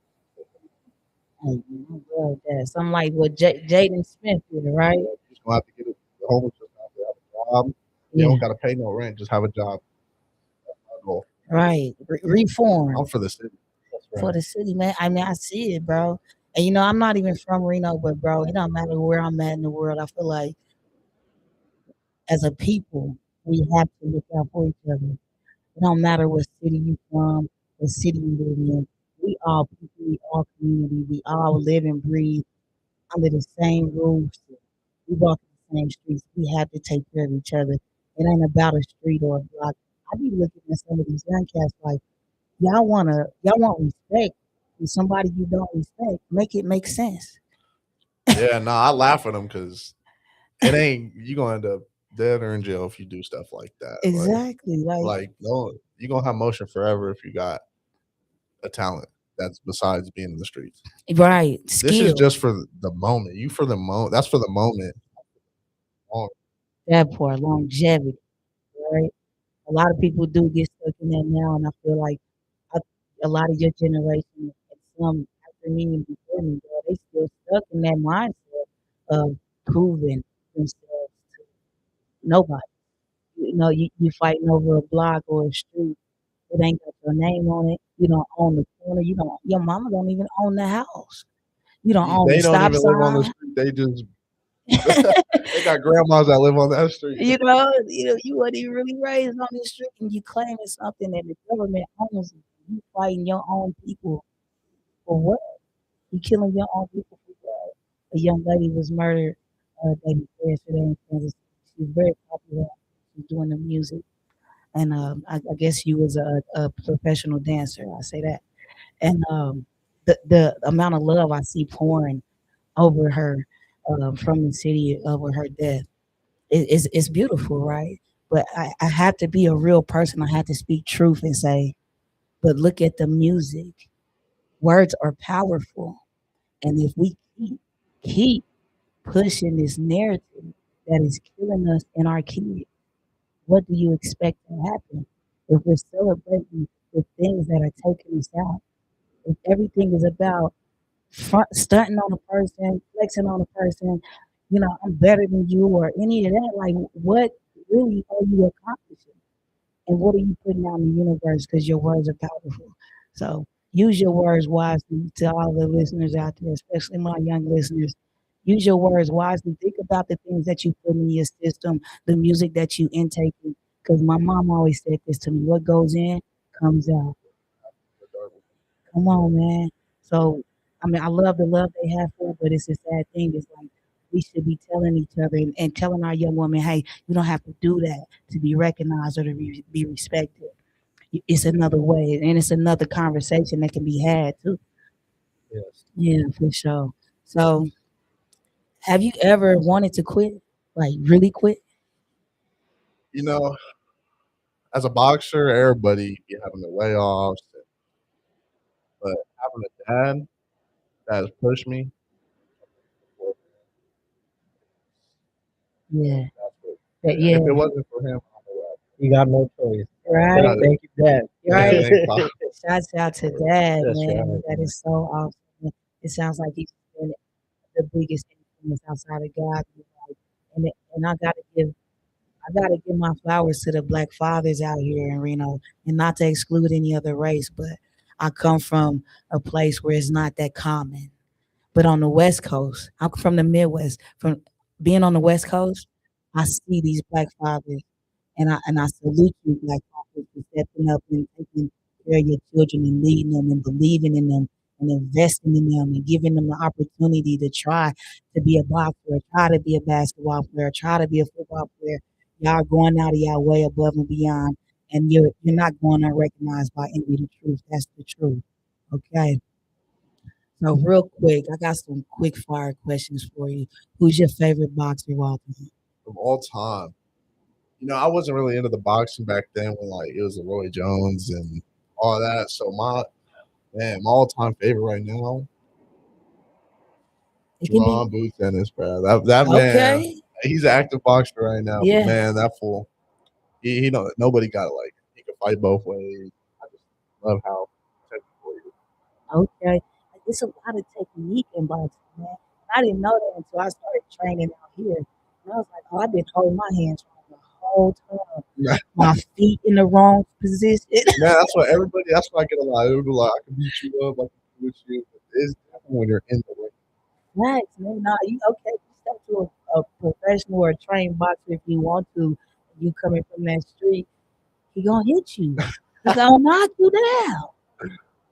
Hey, man, I love that. Something like what Jaden Smith did, right? You're just gonna have to get it. The homeless just have to have a job. You Yeah. don't gotta pay no rent. Just have a job. That's my goal. Right. Reform. I'm for the city. That's For the city, man. I mean, I see it, bro. And you know, I'm not even from Reno, but bro, it don't matter where I'm at in the world. I feel like as a people, we have to look out for each other. It don't matter what city you from, what city you live in. We all people, we all community. We all live and breathe under the same roofs. We walk the same streets. We have to take care of each other. It ain't about a street or a block. I be looking at some of these young cats like, y'all want respect from somebody you don't respect. Make it make sense. Yeah, no, I laugh at them because it ain't you gonna end up dead or in jail if you do stuff like that. Exactly. Like No, you're gonna have motion forever if you got a talent that's besides being in the streets. right. This is Skill. just for the moment. You for the moment. That's for the moment. That part, longevity, right? A lot of people do get stuck in that now, and I feel like I, a lot of your generation and some after me and before me, bro, they still stuck in that mindset of proving themselves to nobody. You know, you fighting over a block or a street. It ain't got your name on it. You don't own the corner. You don't. Your mama don't even own the house. You don't own They the don't stop even live on the sign. street. They just they got grandmas that live on that street. You weren't even really raised on this street, and you claiming something that the government owns. You fighting your own people for what? You killing your own people for what? A young lady was murdered day before yesterday in Kansas. She was very popular. She was doing the music, and I guess she was a professional dancer. I say that, and the amount of love I see pouring over her from the city over her death. It's beautiful, right? But I have to be a real person. I have to speak truth and say, but look at the music. Words are powerful. And if we keep pushing this narrative that is killing us and our kids, what do you expect to happen? If we're celebrating the things that are taking us out, if everything is about stunting on a person, flexing on a person, you know, I'm better than you or any of that. Like, what really are you accomplishing? And what are you putting out in the universe? Because your words are powerful. So use your words wisely to all the listeners out there, especially my young listeners. Use your words wisely. Think about the things that you put in your system, the music that you intake. Because my mom always said this to me: what goes in comes out. Come on, man. So, I mean, I love the love they have for it, but it's a sad thing. It's like we should be telling each other and telling our young women, hey, you don't have to do that to be recognized or to be respected. It's another way, and it's another conversation that can be had too. Yes. Yeah, for sure. So, have you ever wanted to quit, like really quit? You know, as a boxer, everybody be having their layoffs, but having a dad that has pushed me, Yeah, if it wasn't for him, You got no choice. right. Thank you, Dad. Right. thank God. Shouts out to Dad, That's man. right. That is so awesome. It sounds like he's been the biggest influence outside of God. And I gotta give my flowers to the black fathers out here in Reno, and not to exclude any other race, but I come from a place where it's not that common. But on the West Coast, I'm from the Midwest. From being on the West Coast, I see these black fathers, and I salute you, black fathers, for stepping up and taking care of your children and leading them and believing in them and investing in them and giving them the opportunity to try to be a boxer, try to be a basketball player, try to be a football player. Y'all going out of y'all way above and beyond, and you're not going unrecognized by Envy the Truth. That's the truth. Okay. So real quick, I got some quick fire questions for you. Who's your favorite boxer of all time? Of all time. I wasn't really into the boxing back then when like it was the Roy Jones and all that. So my all-time favorite right now, It can Ron be Boots Ennis, bro. That man, okay. he's an active boxer right now. Yeah. But man, that fool, he don't nobody got it like he can fight both ways. I just love how technical he is. Okay. It's a lot of technique in boxing, man. I didn't know that until I started training out here. And I was like, oh, I've been holding my hands wrong the whole time. Yeah. My feet in the wrong position. Man, that's why I get a lot. It would be like I can beat you up, I can beat you. But it's different when you're in the ring. Right, man. Nah, you okay? You step to a professional or a trained boxer if you want to. You coming from that street, he gonna hit you. He gonna knock you down.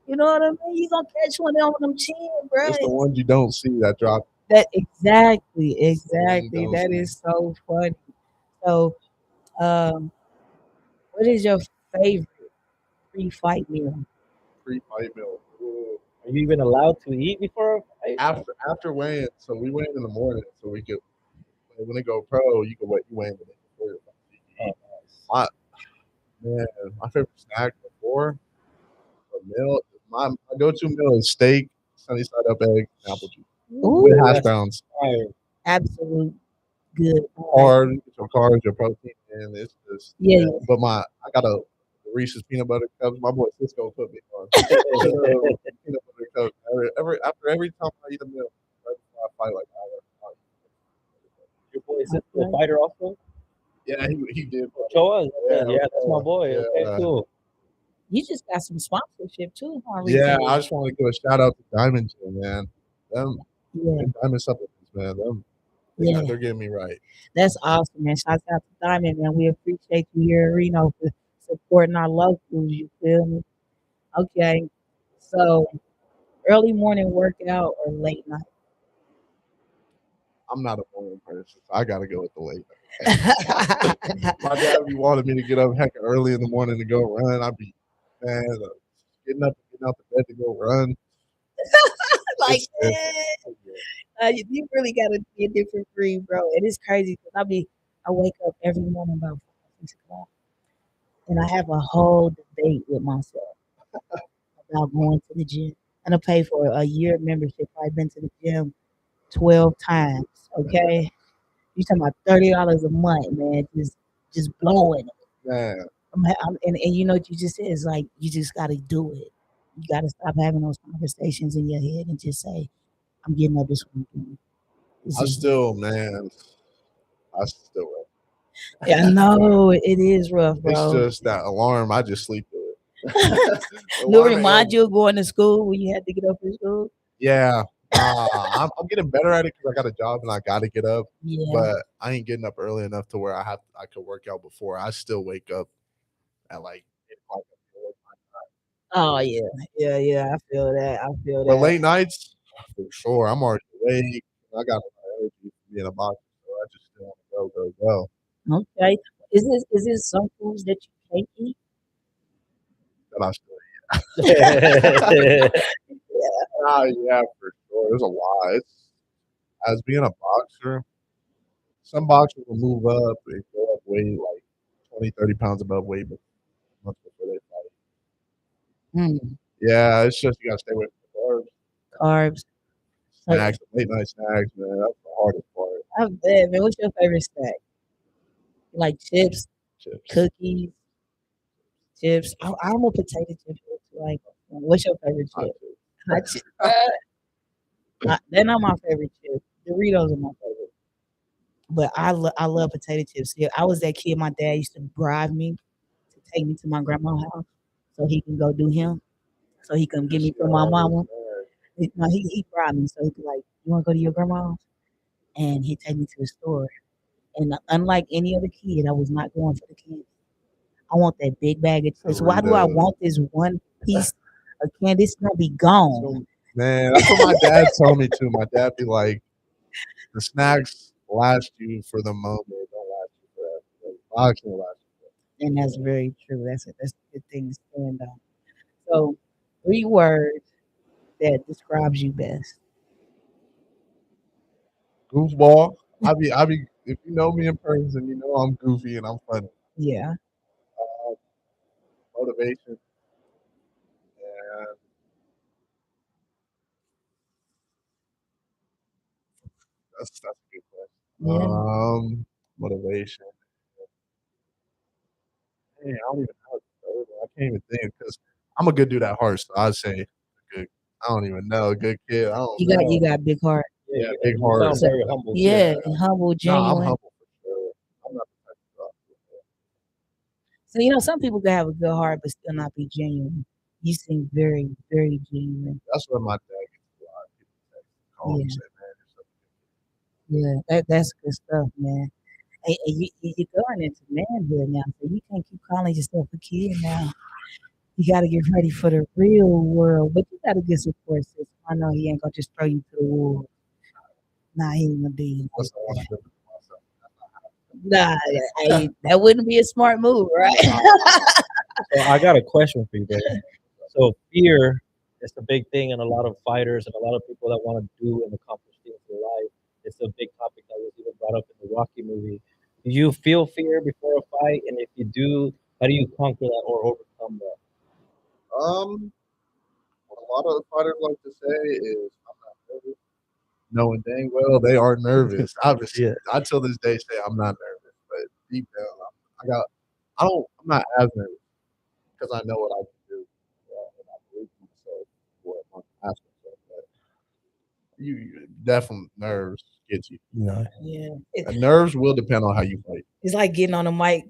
You know what I mean? You gonna catch one on them chin, bro. It's the ones you don't see that drop. That exactly. those That is so funny. So, what is your favorite pre-fight meal? Pre-fight meal. Ooh. Are you even allowed to eat before a fight? After weighing, so we weigh in the morning, so we could when they go pro, you weigh in the day before your fight. Oh, nice. My favorite snack before a meal. My go-to meal is steak, sunny side up egg, and apple juice Ooh, with hash That's browns. fire. absolute good. Carbs, get your carbs, your protein, and it's just Yeah. But I got a Reese's peanut butter cups. My boy Cisco put me on peanut butter cups. After every time I eat a meal, right before I fight, like Your boy is a Okay. fighter also? yeah, he did. Choa? Yeah, Yeah, that's my boy. yeah. Okay, cool. You just got some sponsorship too, huh? Yeah, recently? I just want to give a shout out to Diamond Gym, man. Them Yeah, Diamond supplements, man. yeah. They're getting me right. That's awesome, man. Shouts out to Diamond, man. We appreciate you here in Reno for supporting our locals. You feel me? Okay. So, early morning workout or late night? I'm not a morning person, so I gotta go with the late night. My dad be wanting me to get up heck early in the morning to go run. I'd be getting out the bed to go run. Like, It's different. you really got to be a different breed, bro. And it's crazy because I wake up every morning about 5 o'clock, and I have a whole debate with myself about going to the gym. And I pay for a year membership. I've been to the gym 12 times. Okay, you talking about $30 a month, man? Just blowing it. Man, And you know what you just said is like you just got to do it. You got to stop having those conversations in your head and just say, "I'm getting up this weekend." This I is- still. Yeah, I know it is rough, It's bro. just that alarm. I just sleep through it. Do Alarm remind ain't- you of going to school when you had to get up for school? Yeah. I'm getting better at it because I got a job and I got to get up. Yeah. But I ain't getting up early enough to where I could work out before. I still wake up at like 8 o'clock. Oh yeah. I feel that. But late nights, for sure. I'm already awake. I got energy from being a boxer, so I just still want to go. Okay. Is this some foods that you can't eat? That I still eat. Yeah, for sure. There's a lot. It's as being a boxer, some boxers will move up and go up weight like 20, 30 pounds above weight months before they fight. Mm, Yeah, it's just you gotta stay away from the carbs. So, snacks, late night snacks, man. That's the hardest part. I bet, man. What's your favorite snack? You like chips, Chips. cookies, chips. I'm a potato chip head too. Like, what's your favorite chip? Hot chip. They're not my favorite chip. Doritos are my favorite. But I love potato chips. Yeah, I was that kid. My dad used to bribe me to take me to my grandma's house so he can go do him. So he can give me from my mama. No, he bribed me. So he'd be like, "You want to go to your grandma's?" And he'd take me to the store. And unlike any other kid, I was not going for the candy. I want that big bag of chips. Why do I want this one piece of candy? It's gonna be gone. Man, that's what my dad told me too. My dad be like, the snacks last you for the moment, they don't last you forever. Like, boxing will last you And that's very true. That's a good thing to stand on. So 3 words that describes you best. goofball. I be if you know me in person, you know I'm goofy and I'm funny. Yeah. Motivation. And that's a good question. Yeah. Motivation. Man, I don't even know. I can't even think because I'm a good dude at heart, so I'd say good. I don't even know. A good kid. I don't know. You got a big heart. Yeah, big heart. So, yeah, humble, No, I'm genuine. humble for sure. I'm not the type of So you know, some people can have a good heart but still not be genuine. You seem very, very genuine. That's what my dad gets a lot. People call him Yeah. and say, man, you're Yeah, that's good stuff, man. And you're going into manhood now, so you can't keep calling yourself a kid now. You got to get ready for the real world, but you got to get support system. I know he ain't gonna just throw you to the wolves. Nah, he ain't gonna do you like that. Nah, hey, that wouldn't be a smart move, right? So I got a question for you, brother. So fear is a big thing in a lot of fighters and a lot of people that want to do and accomplish things in life. It's a big topic that was even brought up in the Rocky movie. Do you feel fear before a fight? And if you do, how do you conquer that or overcome that? What a lot of fighters like to say is, I'm not nervous. Knowing dang well they are nervous. Obviously, I till this day say I'm not nervous, but deep down, I'm not as nervous because I know what I can do. And I believe in myself what I'm asking myself. But you definitely nerves gets you. No. Yeah. Nerves will depend on how you fight. It's like getting on a mic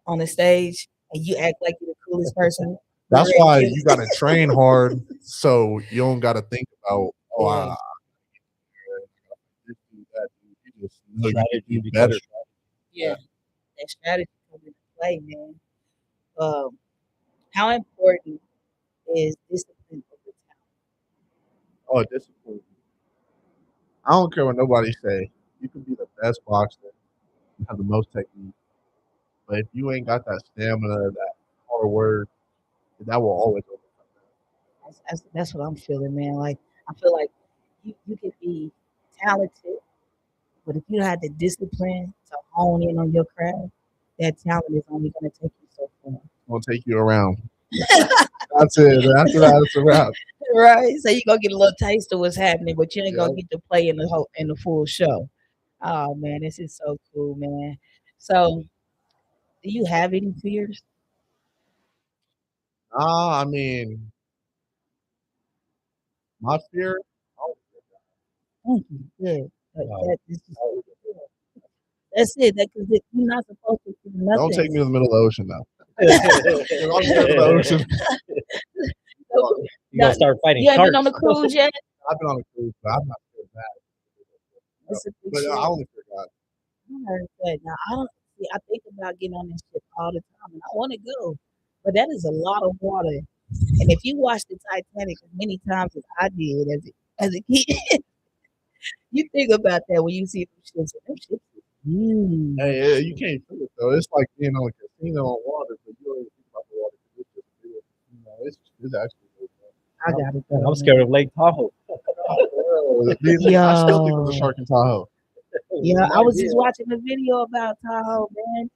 on the stage and you act like you're the coolest person. That's why you got to train hard so you don't got to think about this, do that. You just know you can do better. Yeah, that strategy comes into play, man. How important is discipline over talent? Oh, discipline. I don't care what nobody say. You can be the best boxer, you have the most technique, but if you ain't got that stamina, that hard work, that will always overcome That's what I'm feeling, man. Like I feel like you can be talented, but if you had the discipline to hone in on your craft, that talent is only going to take you so far. It's gonna take you around. That's it. After that, it's a wrap. Right. So you're gonna get a little taste of what's happening, but you ain't gonna get to play in the full show. Oh man, this is so cool, man. So do you have any fears? I mean, my fear. Thank you. Good. That's it. Because you're not supposed to do nothing. Don't take me to the middle of the ocean now. If I'm in the middle of the ocean. You gotta start fighting You haven't been sharks. on a cruise yet? I've been on a cruise, but I'm not feeling that. That's a big But ship. I only fear God. I heard that. Now I don't see. I think about getting on this ship all the time, and I want to go, but that is a lot of water. And if you watch the Titanic as many times as I did as a kid, You think about that when you see them ships. Them ships is huge. Hey, you can't feel it though. It's like being on a casino on water, but you don't even think about the water 'cause it's just real. You know, it's actually really I fun. got it. I'm scared of Lake Tahoe. I still think there's a Yo. shark in Tahoe. Yeah, I Might was be. just watching a video about Tahoe, man.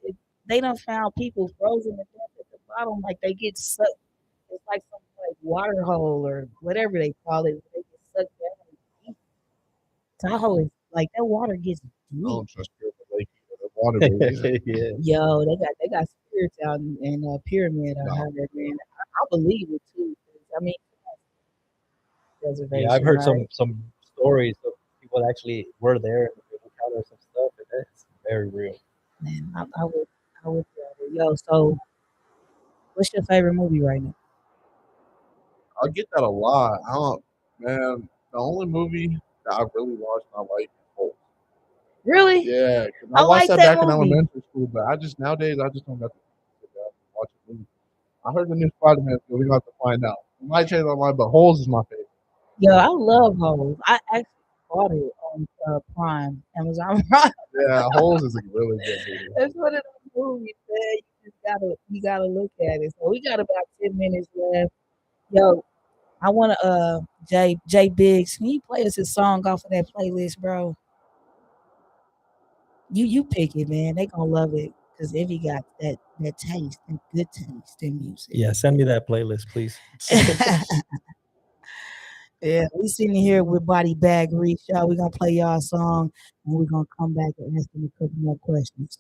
They done found people frozen to death at the bottom, like they get sucked. It's like some like water hole or whatever they call it. They get sucked down deep. Tahoe is like that water gets I deep. don't trust the lake either. The water baby. Yeah. Yo, they got spirits out in Pyramid. I No. heard, man. I believe it too. 'Cause, I mean, Yeah, I've reservation, heard right? some stories of people actually were there and they encountered some stuff, and that's very real. Man, I would rather. Yo, so what's your favorite movie right now? I get that a lot. I don't, man. The only movie that I really watched and I like is Hulk. Really? Yeah, 'cause I I watched like that that back in movie. elementary school, but I just nowadays I just don't got to sit down and watch a movie. I heard the new Spider-Man, so we got to find out. It might change my mind, but Holes is my favorite. Yo, I love Holes. I actually bought it on Prime, Amazon Prime. Yeah, Holes is a really good movie. It's one of those movies, man. You gotta look at it. So we got about 10 minutes left. Yo, I wanna Jay Biggs. Can you play us a song off of that playlist, bro? You pick it, man. They gonna love it because Envy got that taste, that good taste in music. Yeah, send me that playlist, please. Yeah, we sitting here with Body Bag Reach, y'all. We're gonna play y'all a song and we're gonna come back and ask them a couple more questions.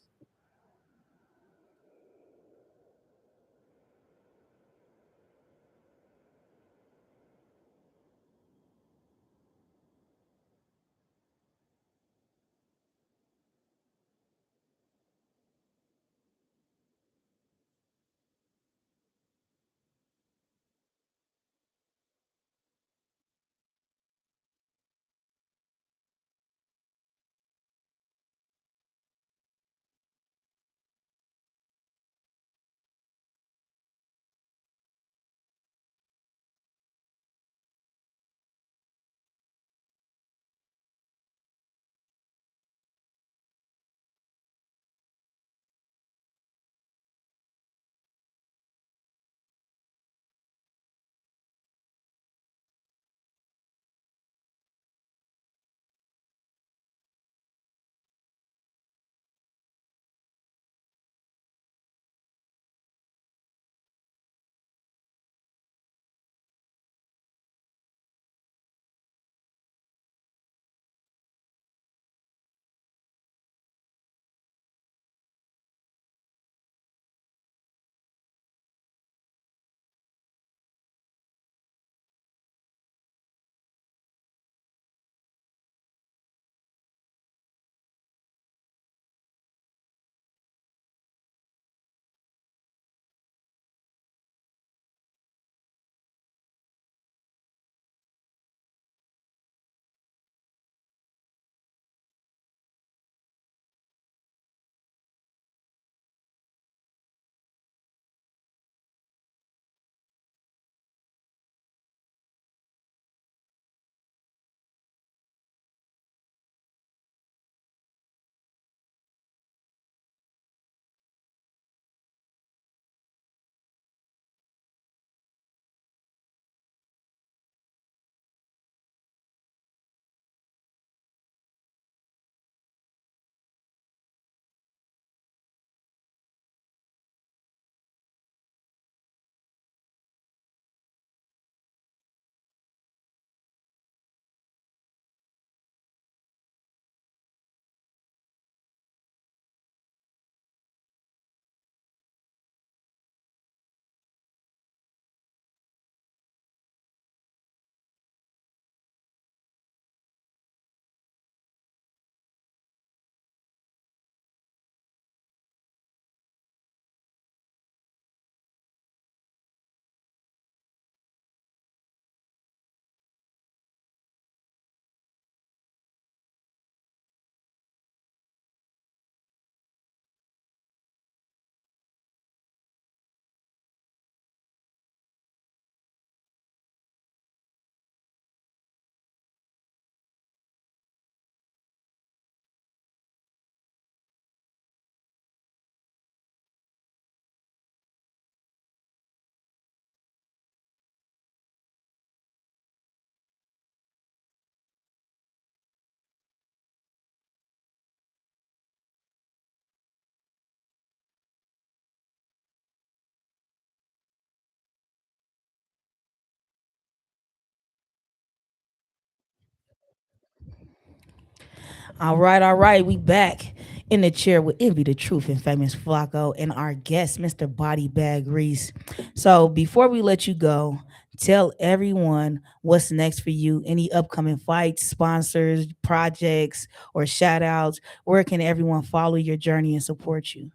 All right, all right. We back in the chair with Envy the Truth and Famous Flacco and our guest, Mr. Body Bag Reese. So before we let you go, tell everyone what's next for you. Any upcoming fights, sponsors, projects, or shout outs. Where can everyone follow your journey and support you?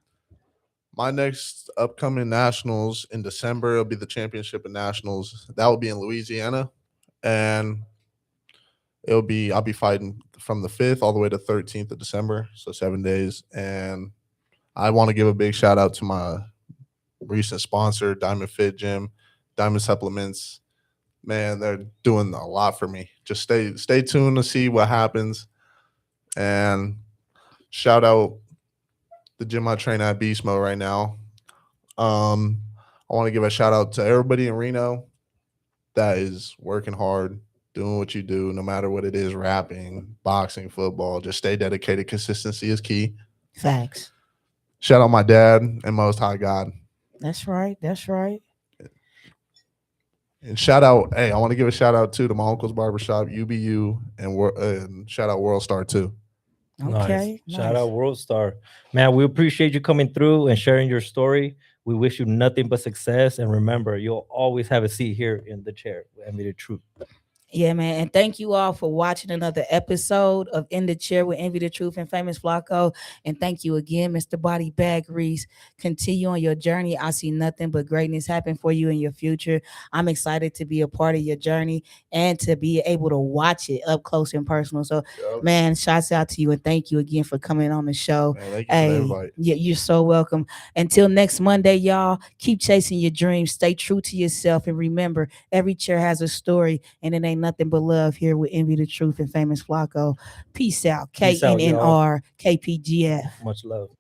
My next upcoming nationals in December will be the championship of nationals. That will be in Louisiana, and I'll be fighting from the 5th all the way to 13th of December, so 7 days. And I want to give a big shout out to my recent sponsor, Diamond Fit Gym, Diamond Supplements. Man, they're doing a lot for me. Just stay tuned to see what happens. And shout out the gym I train at, Beast Mode, right now. I want to give a shout out to everybody in Reno that is working hard, doing what you do, no matter what it is, rapping, boxing, football. Just stay dedicated. Consistency is key. Facts. Shout out my dad and Most High God. That's right. That's right. And shout out, hey, I want to give a shout out too to my uncle's barbershop, UBU, and shout out World Star too. Okay. Nice. Shout out World Star. Man, we appreciate you coming through and sharing your story. We wish you nothing but success. And remember, you'll always have a seat here in the chair. I mean, the truth. Yeah, man. And thank you all for watching another episode of In the Chair with Envy the Truth and Famous Flacco. And thank you again, Mr. Body Bag Reese. Continue on your journey. I see nothing but greatness happen for you in your future. I'm excited to be a part of your journey and to be able to watch it up close and personal. So, man, shouts out to you and thank you again for coming on the show. Man, thank you for the invite. Yeah, you're so welcome. Until next Monday, y'all, keep chasing your dreams. Stay true to yourself. And remember, every chair has a story, and it ain't nothing but love here with Envy the Truth and Famous Flacco. Peace out. Peace out, y'all. KNNR, KPGF. Much love.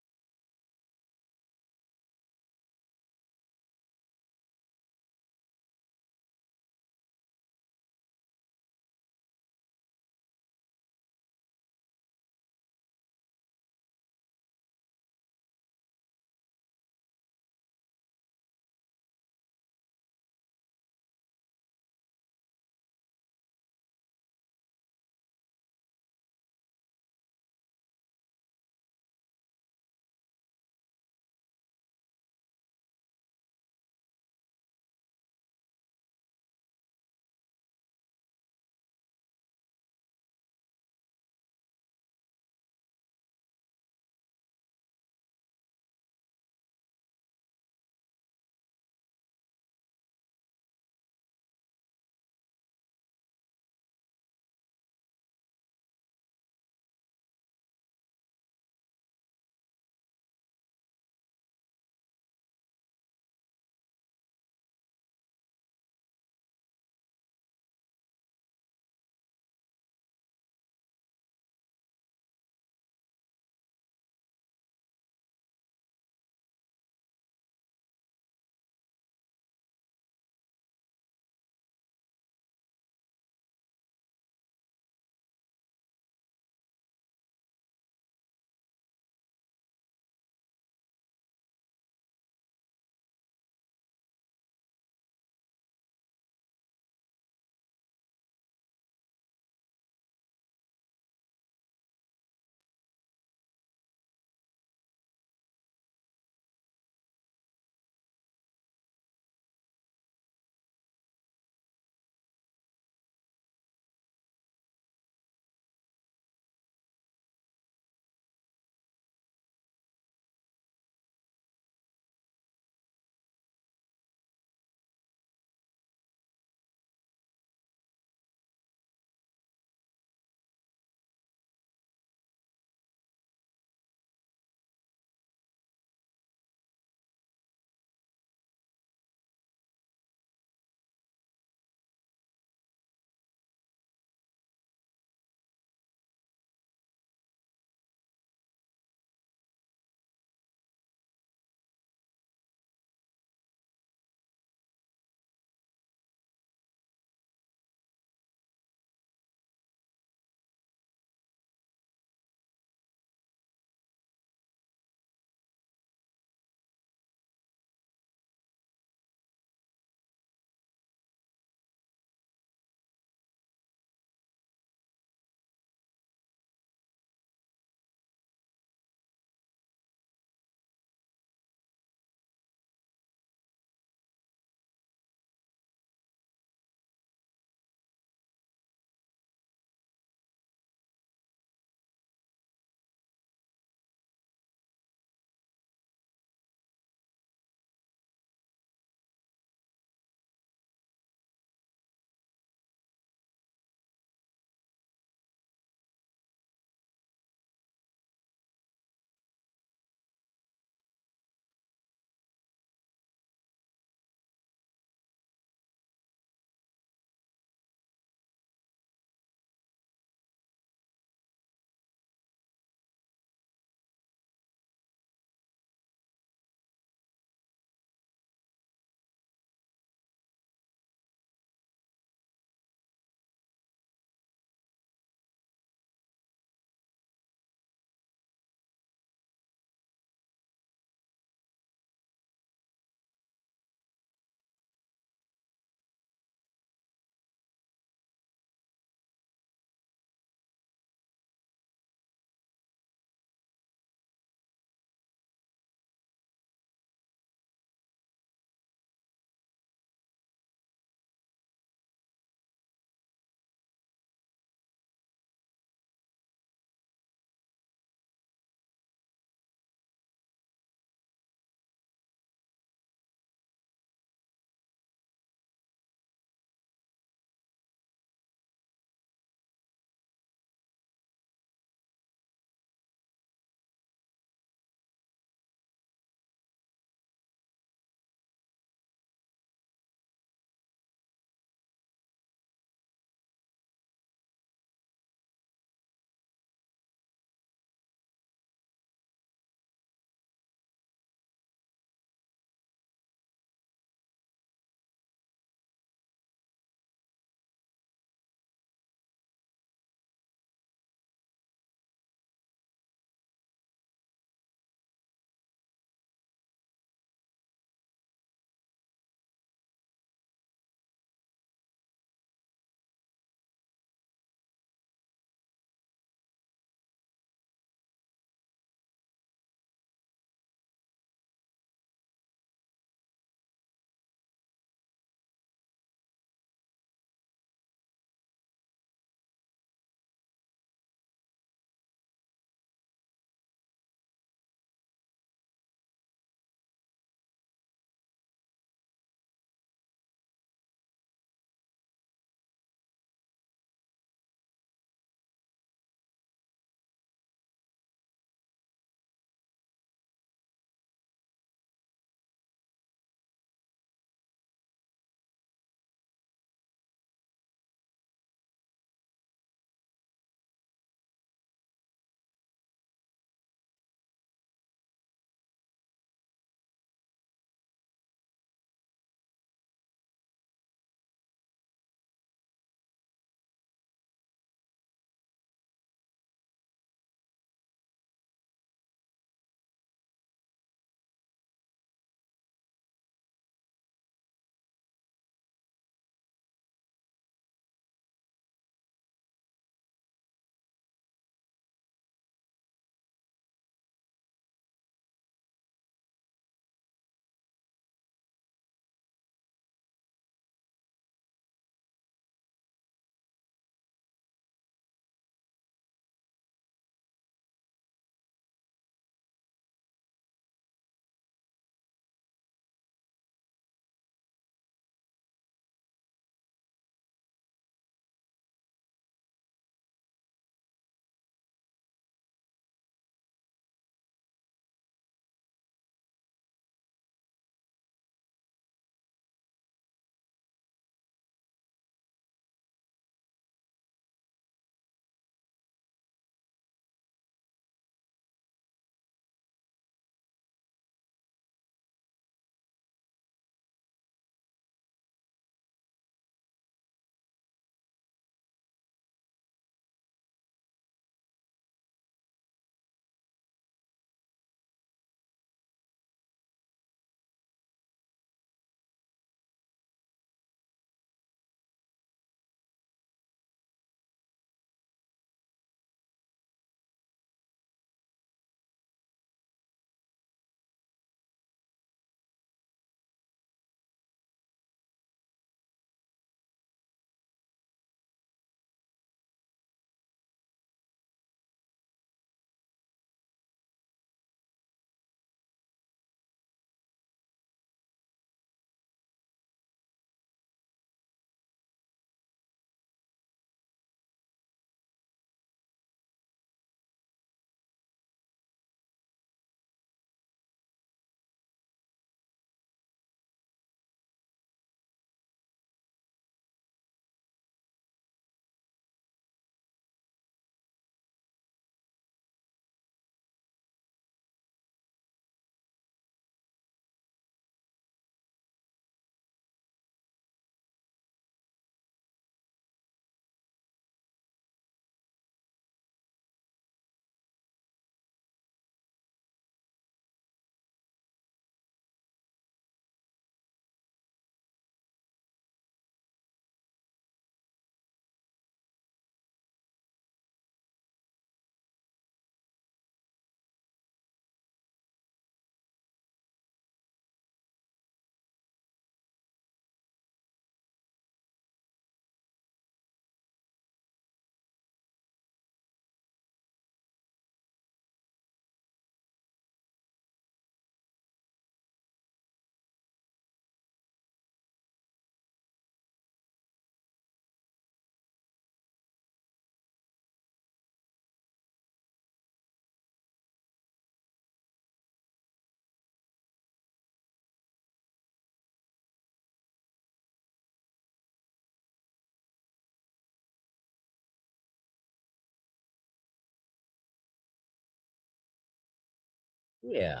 Yeah,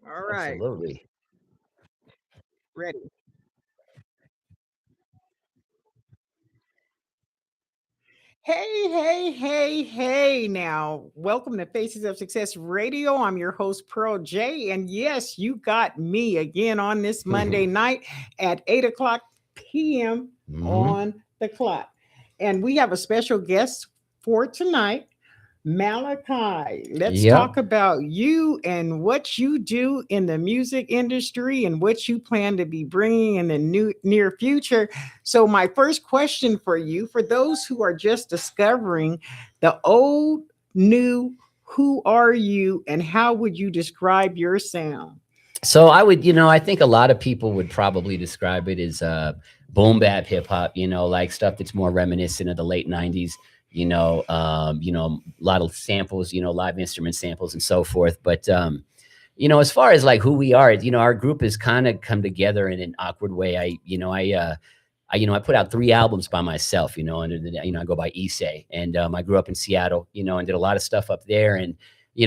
All right. absolutely. Ready. Hey. Now, welcome to Faces of Success Radio. I'm your host, Pearl J. And yes, you got me again on this Monday night at 8 o'clock p.m. on the clock. And we have a special guest for tonight, Malachi. Let's Yep. talk about you and what you do in the music industry and what you plan to be bringing in the near future. So my first question for you, for those who are just discovering the old, new, who are you and how would you describe your sound? So I would, I think a lot of people would probably describe it as boom bap hip hop, like stuff that's more reminiscent of the late 90s, a lot of samples, live instrument samples and so forth. But as far as like who we are, our group has kind of come together in an awkward way. I put out 3 albums by myself, under the, I go by Issei, and I grew up in Seattle, and did a lot of stuff up there. And,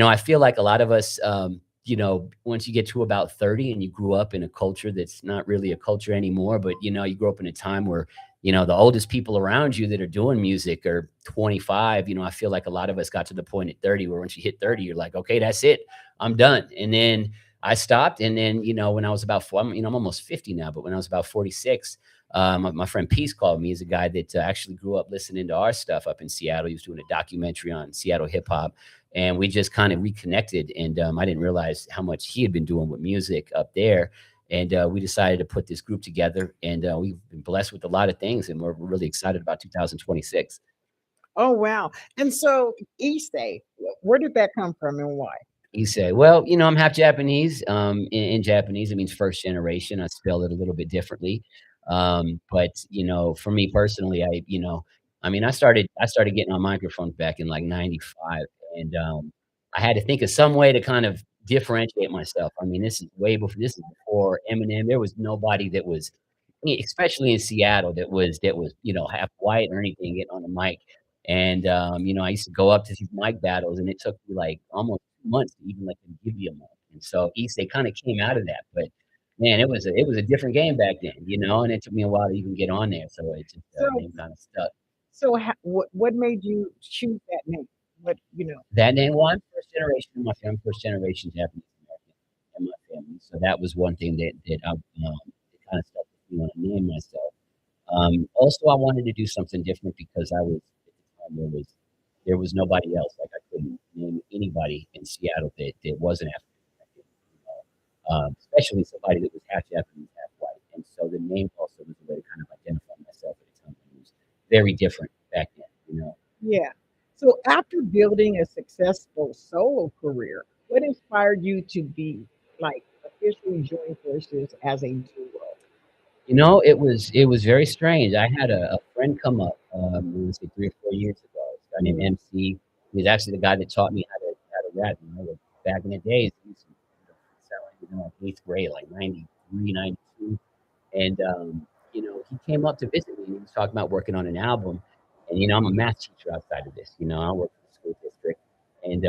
I feel like a lot of us, once you get to about 30 and you grew up in a culture that's not really a culture anymore, but, you grew up in a time where, the oldest people around you that are doing music are 25. I feel like a lot of us got to the point at 30 where once you hit 30, you're like, okay, that's it. I'm done. And then I stopped. And then, when I was about, I'm almost 50 now, but when I was about 46, my friend Peace called me. He's a guy that actually grew up listening to our stuff up in Seattle. He was doing a documentary on Seattle hip hop. And we just kind of reconnected. And I didn't realize how much he had been doing with music up there. And we decided to put this group together. And we've been blessed with a lot of things. And we're really excited about 2026. Oh, wow. And so Issei, where did that come from and why? Issei. Well, I'm half Japanese. In Japanese, it means first generation. I spell it a little bit differently. But for me personally, I started getting on microphones back in like 95. And I had to think of some way to kind of differentiate myself. This is before Eminem. There was nobody that was, especially in Seattle, that was half white or anything getting on the mic. And I used to go up to these mic battles, and it took me like almost 2 months to even let them give you a mic. And so Issei kind of came out of that, but man, it was a different game back then, and it took me a while to even get on there. So it just name kind of stuck. So what made you choose that name? That name, well, I'm first generation in my family. I'm first generation Japanese American in my family. So that was one thing that I kind of stuck with me when I named myself. Also, I wanted to do something different because I was at the time there was nobody else. Like I couldn't name anybody in Seattle that wasn't African American, especially somebody that was half Japanese, half white. And so the name also was a way to kind of identify myself at a time when it was very different back then. Yeah. So after building a successful solo career, what inspired you to be officially join forces as a duo? It was very strange. I had a friend come up, I want to say 3 or 4 years ago. A guy named MC. He's actually the guy that taught me how to rap. Back in the days, he used to sound like 8th grade, like 93, 92. And he came up to visit me and he was talking about working on an album. And I'm a math teacher outside of this. I work for the school district, and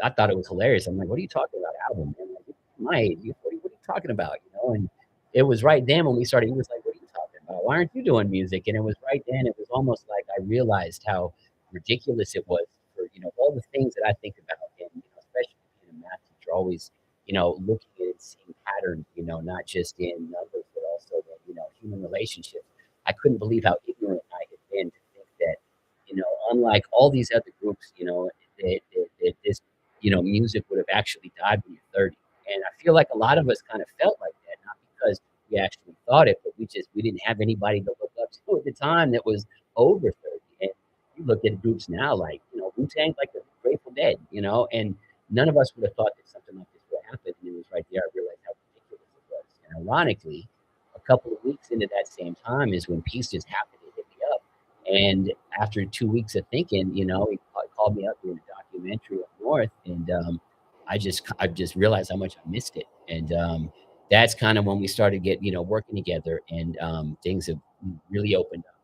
I thought it was hilarious. I'm like, "What are you talking about, album?" And I'm like, "My age, what are you talking about?" And it was right then when we started. He was like, "What are you talking about? Why aren't you doing music?" And it was right then. It was almost like I realized how ridiculous it was for all the things that I think about, and especially being a math teacher, always looking at it, seeing patterns, not just in numbers, but also the human relationships. I couldn't believe how ignorant I had been. That unlike all these other groups, that this music would have actually died when you're 30. And I feel like a lot of us kind of felt like that, not because we actually thought it, but we didn't have anybody to look up to at the time that was over 30. And you look at groups now like Wu-Tang, like the Grateful Dead, and none of us would have thought that something like this would happen. And it was right there I realized how ridiculous it was. And ironically, a couple of weeks into that same time is when Peace just happened to hit me up. And after 2 weeks of thinking, he called me up doing a documentary up north, and I just realized how much I missed it. And that's kind of when we started working together, and things have really opened up,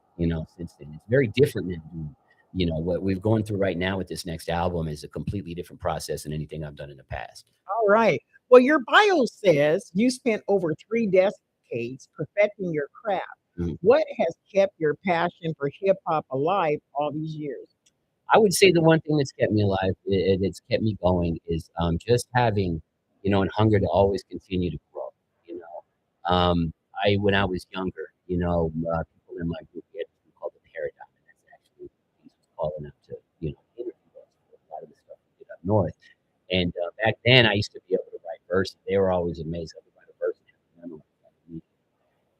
since then. It's very different than doing you know, what we're going through right now with this next album is a completely different process than anything I've done in the past. All right. Well, your bio says you spent over 3 decades perfecting your craft. Mhm. What has kept your passion for hip hop alive all these years? I would say the one thing that's kept me alive, that's kept me going, is just having, you know, and hunger to always continue to grow. You know, when I was younger, you know, people in my group, we had this group called the Paradigm, and that's actually what he was calling up to, you know, interview us for a lot of the stuff we did up north. And back then, I used to be able to write verses. They were always amazed I could write a verse and have to memorize that immediately.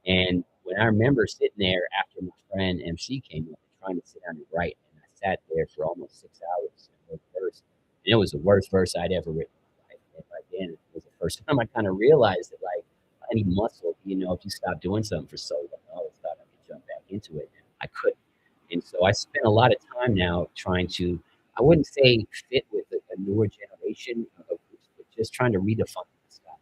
And when I remember sitting there after my friend MC came up and trying to sit down and write, and I sat there for almost 6 hours and wrote a verse, and it was the worst verse I'd ever written in my life. And by then, it was the first time I kind of realized that, like, any muscle, you know, if you stop doing something for so long, I always thought I could jump back into it, and I couldn't. And so I spent a lot of time now trying to, I wouldn't say fit with a newer generation of groups, but just trying to redefine the style.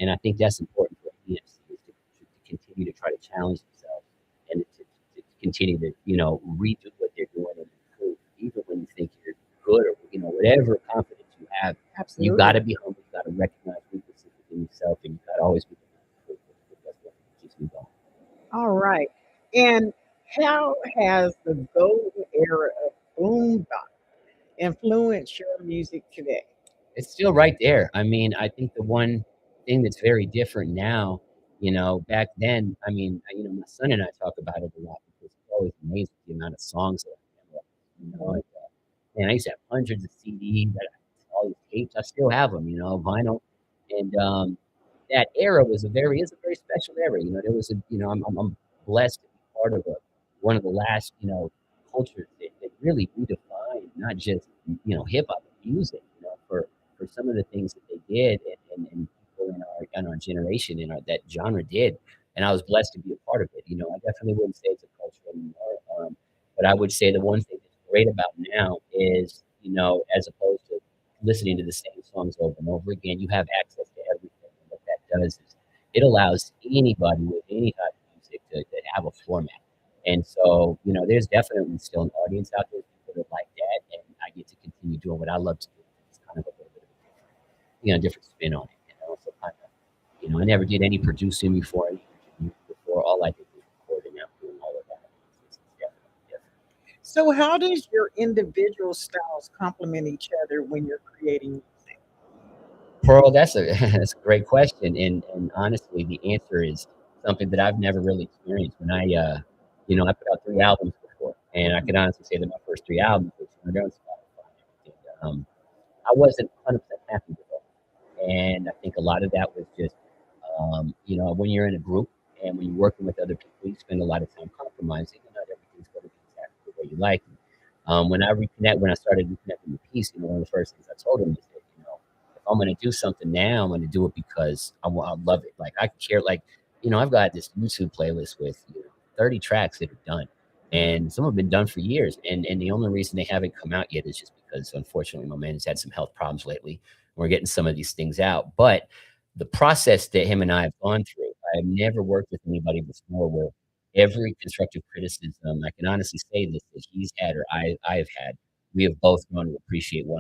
And I think that's important for any MC, is to continue to try to challenge themselves and to continue to, you know, redo what they're doing and improve, even when you think you're good, or, you know, whatever confidence you have. You got to be humble. You got to recognize weaknesses within yourself, and you got to always be. That's what keeps me going. All right. And how has the golden era of boom bap influenced your music today? It's still right there. I mean, I think the one thing that's very different now, you know, back then, I mean, you know, my son and I talk about it a lot because it's always amazing the amount of songs that I memorized. You know, and I used to have hundreds of CDs, all these tapes. I still have them, you know, vinyl. And that era is a very special era. You know, there was you know, I'm blessed to be part of one of the last, you know, cultures that really redefined not just, you know, hip hop, but music, you know, for some of the things that they did, and people in our generation, that genre did. And I was blessed to be a part of it. You know, I definitely wouldn't say it's a culture anymore. But I would say the one thing that's great about now is, you know, as opposed to listening to the same songs over and over again, you have access to everything. And what that does is it allows anybody with any type of music to have a format. And so, you know, there's definitely still an audience out there, people that like that, and I get to continue doing what I love to do. It's kind of a little bit of a different, you know, different spin on it. You know, so kind of, you know, I never did any producing before, any music before. All I did was recording. I'm doing all of that. It's definitely different. So, how does your individual styles complement each other when you're creating music? Pearl, that's a that's a great question, and honestly, the answer is something that I've never really experienced. When you know, I put out 3 albums before, and I can honestly say that my first 3 albums, which they're on Spotify and everything, I wasn't 100% happy with them, and I think a lot of that was just, you know, when you're in a group and when you're working with other people, you spend a lot of time compromising, and not everything's going to be exactly the way you like it. When I started reconnecting with Peace, you know, one of the first things I told him is that, you know, if I'm going to do something now, I'm going to do it because I love it. Like, I care, like, you know, I've got this YouTube playlist with, you know, 30 tracks that are done, and some have been done for years. And the only reason they haven't come out yet is just because, unfortunately, my man has had some health problems lately. We're getting some of these things out. But the process that him and I have gone through, I've never worked with anybody before where every constructive criticism, I can honestly say this, that he's had or I have had, we have both grown to appreciate 100%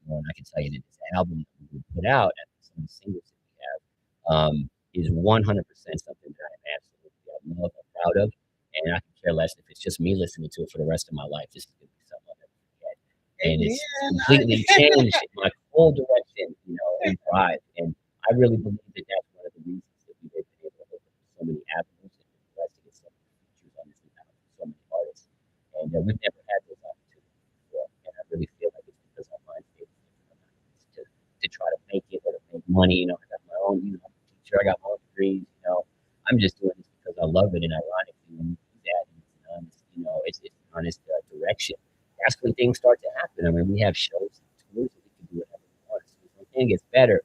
more. And I can tell you that this album that we put out and some of the singles that we have is 100% something that I am absolutely love and proud of. And I can care less if it's just me listening to it for the rest of my life. This is going to be something I'll never forget. And it's completely changed my whole direction, you know, and drive. And I really believe that that's one of the reasons that we've been able to open so many avenues and been blessed to get so many features on this new album from so many artists. And we've never had those opportunities before. And I really feel like it's because our mind state is different to try to make it or to make money. You know, I got my own, you know, I'm a teacher, I got my own degrees, you know. I'm just doing this because I love it, and ironically, when you do that, and it's an honest, you know, it's an honest direction. That's when things start to happen. I mean, we have shows and tours that we can do whatever we want. So when things gets better,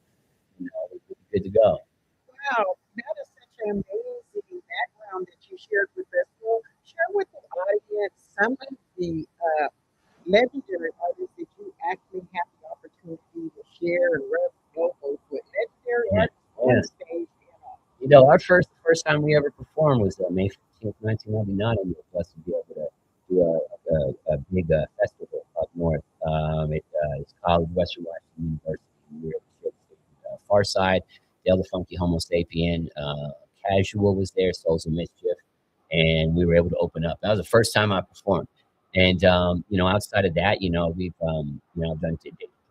you know, we're good to go. Wow, that is such an amazing background that you shared with us. Well, share with the audience some of the legendary artists that you actually have the opportunity to share and rub elbows with. Legendary artists on stage. You know, the first time we ever performed was May 15th, 1999, and we were blessed to be able to do a a big festival up north. It's called Western Washington University. We were able to share the stage with Far Side, Dale the Funky Homo Sapien, Casual was there, Souls of Mischief, and we were able to open up. That was the first time I performed. And outside of that, we've I've done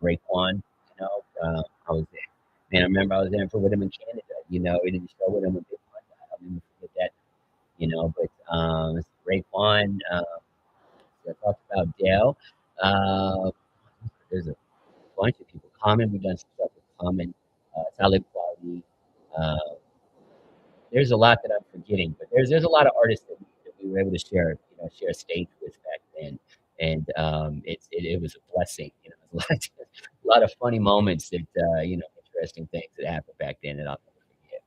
Raekwon. I was there. Man, I remember I was there with him in Canada. We did a show with him in Big Fun. I'll never forget that. But Raekwon. I talked about Dale. There's a bunch of people. Common, we've done some stuff with Common. Talib Kweli. There's a lot that I'm forgetting, but there's a lot of artists that we were able to share stage with back then, and it was a blessing. A lot of funny moments that interesting things that happened back then that I'll never forget.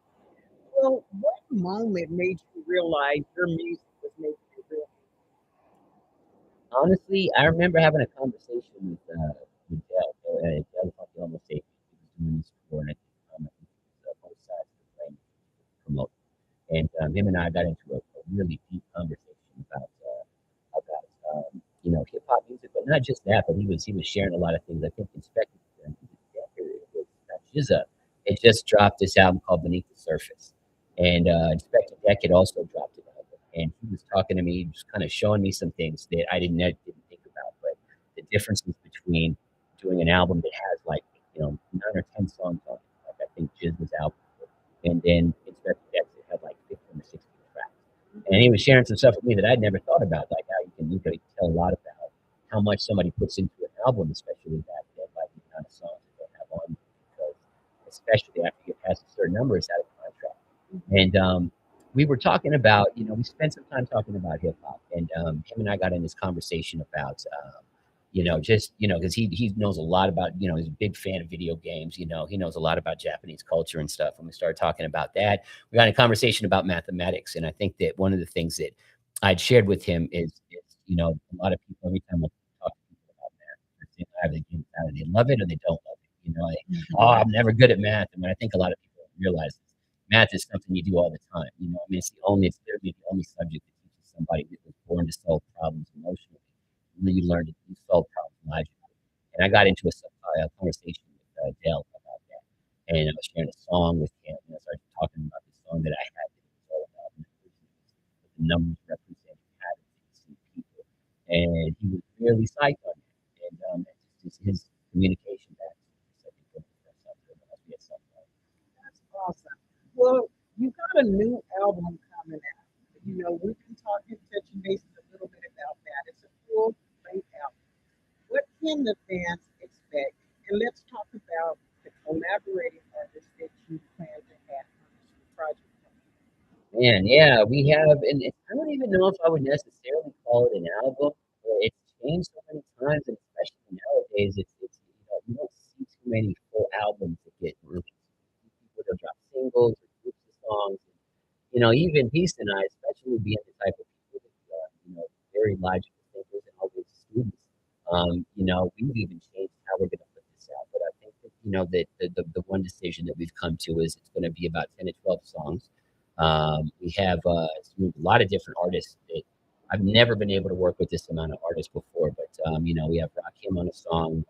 Well, what moment made you realize your music was making you real? Honestly, I remember having a conversation with Dale. Dale Funky Homo Sapien. He was doing this before, and I think both sides of the plane promote. And him and I got into a really deep conversation about hip hop music, but not just that. But he was sharing a lot of things. I think Inspector Jizza had just dropped this album called Beneath the Surface, and Inspector Deck had also dropped an album, and he was talking to me, just kind of showing me some things that I didn't think about, but the differences between doing an album that has 9 or 10 songs on it, like I think Jizza's album, and then Inspector Deck that had 15 or 16 tracks. And he was sharing some stuff with me that I'd never thought about, like how you can tell a lot about how much somebody puts into an album, especially back then, by the amount of songs that they have on, because especially after you get past a certain number, it's out of contract. And we were talking about, we spent some time talking about hip hop, and him and I got in this conversation about, because he knows a lot about, he's a big fan of video games, he knows a lot about Japanese culture and stuff. And we started talking about that. We got in a conversation about mathematics. And I think that one of the things that I'd shared with him is a lot of people, every time I talk to people about math, they love it or they don't love it. I'm never good at math. And I think a lot of people realize math is something you do all the time. It's literally the only subject that teaches somebody that was born to solve problems emotionally. You learn to solve problems logically. And I got into a conversation with Dale about that. And I was sharing a song with him, and I started talking about the song that I had that was all about the numbers representing patterns in people. And he was really psyched on it. And his communication back to me, That's awesome. Well, you got a new album coming out. We've been touching base a little bit about that. It's a full length album. What can the fans expect? And let's talk about the collaborating artists that you plan to have on this new project. Man, yeah, we have, and I don't even know if I would necessarily call it an album. It's changed so many times, and especially nowadays, you don't see too many full albums that get released. People that drop singles or groups of songs. Even Peace and I, especially being the type of people that very logical thinkers and always students. We've even changed how we're going to put this out. But I think that the one decision that we've come to is it's going to be about 10 to 12 songs. We have a lot of different artists that I've never been able to work with this amount of artists before. But we have Rakim on a song.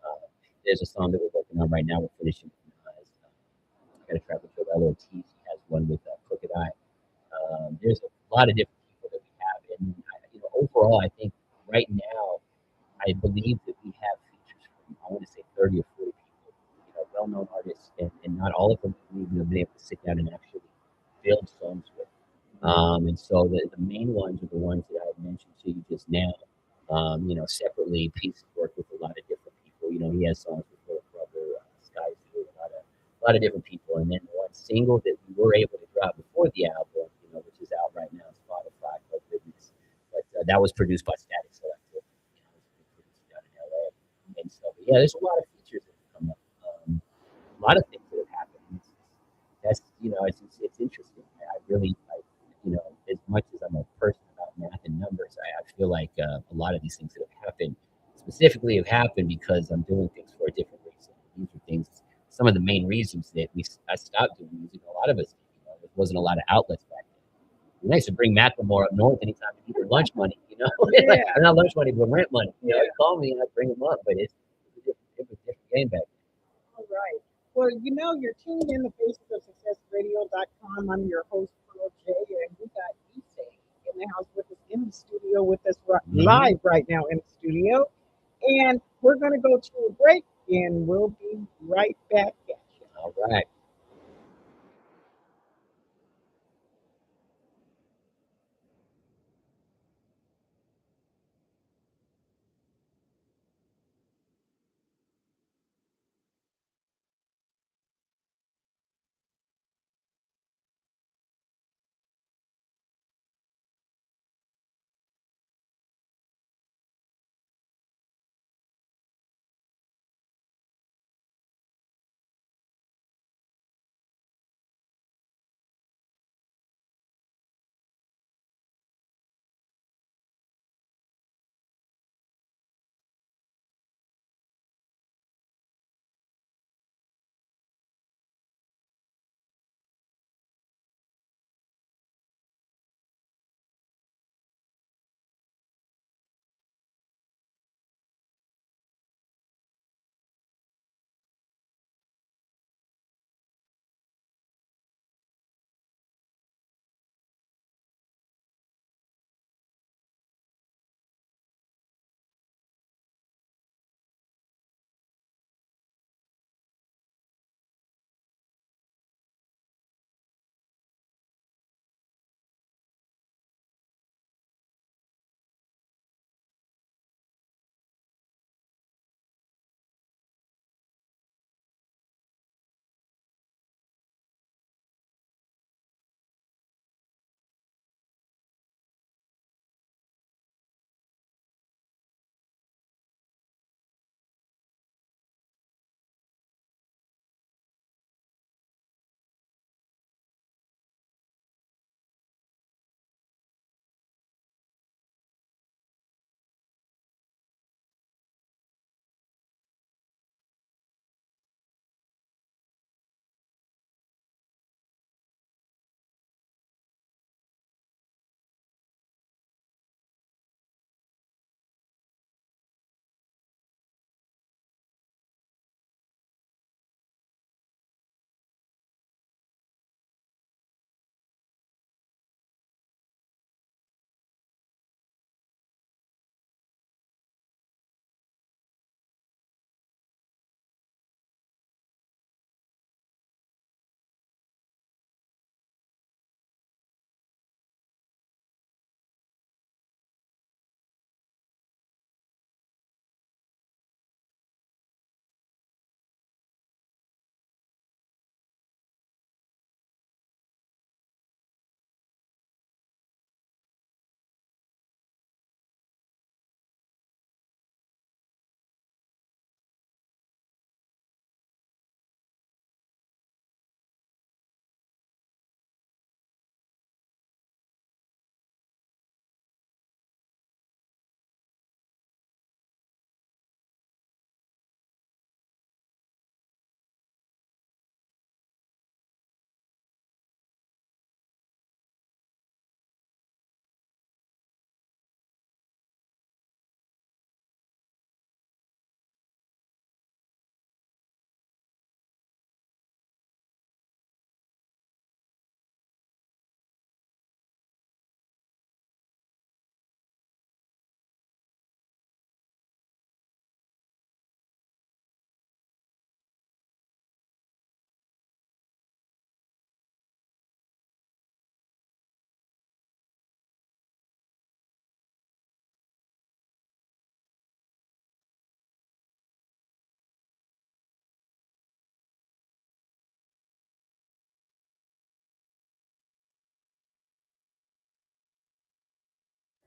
There's a song that we're working on right now. We're finishing. I got a track with Joel Ortiz. He has one with Crooked Eye. There's a lot of different people that we have, and overall, I think right now, I believe that we have features from, I want to say 30 or 40 people, well-known artists, and not all of them we've been able to sit down and actually build songs with. And so the main ones are the ones that I mentioned to you just now. Separately, Peace worked with a lot of different people. He has songs with Little Brother, Sky Zoo, a lot of different people. And then the one single that we were able to drop before the album, which is out right now on Spotify, but that was produced by Static Selective. Produced down in LA. And so, yeah, there's a lot of features that have come up. A lot of things that have happened. It's interesting. I really, as much as I'm a person about math and numbers, I feel like a lot of these things that have happened specifically have happened because I'm doing things for a different reason. These are things, some of the main reasons that I stopped doing music. A lot of us, there wasn't a lot of outlets back then. I used to bring Macklemore up north anytime he needed lunch money, you know, Yeah. not lunch money, but rent money. You know, Yeah. he'd call me and I'd bring him up, but it was a different game back All right. Well, you know, you're tuned in to facesofsuccessradio.com. I'm your host, Pearl J, and we got Issei in the house with us, in the studio with us then. live right now in the studio. And we're going to go to a break, and we'll be right back at you. All right.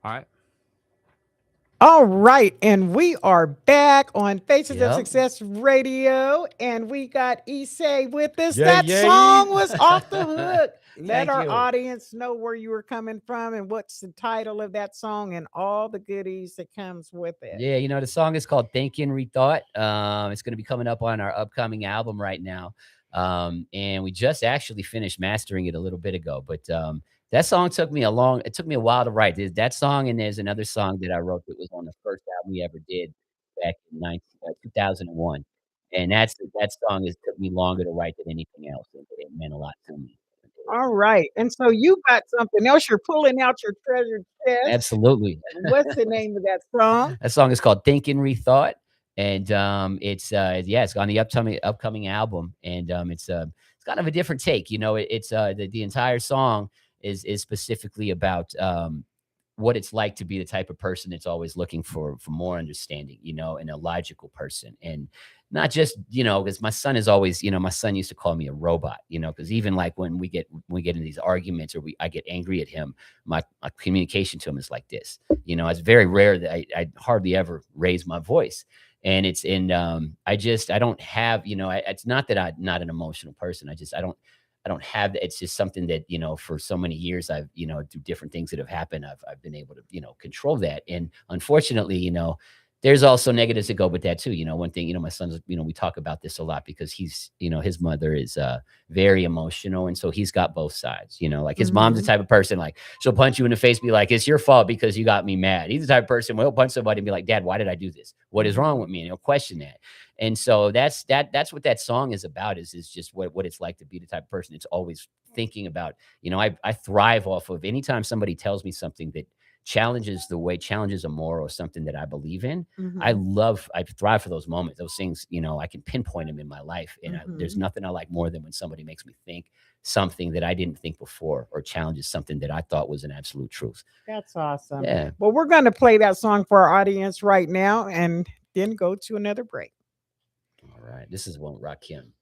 All right. All right, and we are back on Faces of Yep. Success Radio, and we got Issei with us. Yeah, That yeah. song was off the hook. Let Thank our you. audience know where you were coming from and what's the title of that song and all the goodies that comes with it. Yeah, you know, the song is called Thinking Rethought. It's going to be coming up on our upcoming album right now. And we just actually finished mastering it a little bit ago, but That song took me it took me a while to write. There's that song, and there's another song that I wrote that was on the first album we ever did back in 2001, and that song is took me longer to write than anything else, and it meant a lot to me. All right. And so you got something else. You're pulling out your treasure chest. Absolutely. What's the name of that song? That song is called "Think and Rethought," and it's on the upcoming album, and it's kind of a different take. You know, it's the entire song is specifically about what it's like to be the type of person that's always looking for more understanding, you know, and a logical person, and not just, you know, because my son is always, you know, my son used to call me a robot, you know, because even like when we get in these arguments or I get angry at him, my communication to him is like this. You know, it's very rare that I hardly ever raise my voice. And it's in I don't have, you know, it's not that I'm not an emotional person. I don't have that. It's just something that, you know, for so many years I've, you know, through different things that have happened, I've been able to, you know, control that. And unfortunately, you know, there's also negatives that go with that too. You know, one thing, you know, my son's, you know, we talk about this a lot because he's, you know, his mother is very emotional. And so he's got both sides, you know, like his mom's the Mhm. type of person, like she'll punch you in the face, be like, it's your fault because you got me mad. He's the type of person where he'll punch somebody and be like, Dad, why did I do this? What is wrong with me? And he'll question that. And so that's what that song is about, is just what it's like to be the type of person that's always thinking about, you know, I thrive off of anytime somebody tells me something that challenges a moral or something that I believe in. Mhm. I thrive for those moments, those things, you know, I can pinpoint them in my life. And there's Mhm. nothing I like more than when somebody makes me think something that I didn't think before or challenges something that I thought was an absolute truth. That's awesome. Yeah. Well, we're going to play that song for our audience right now and then go to another break. All right. This is one Rakim.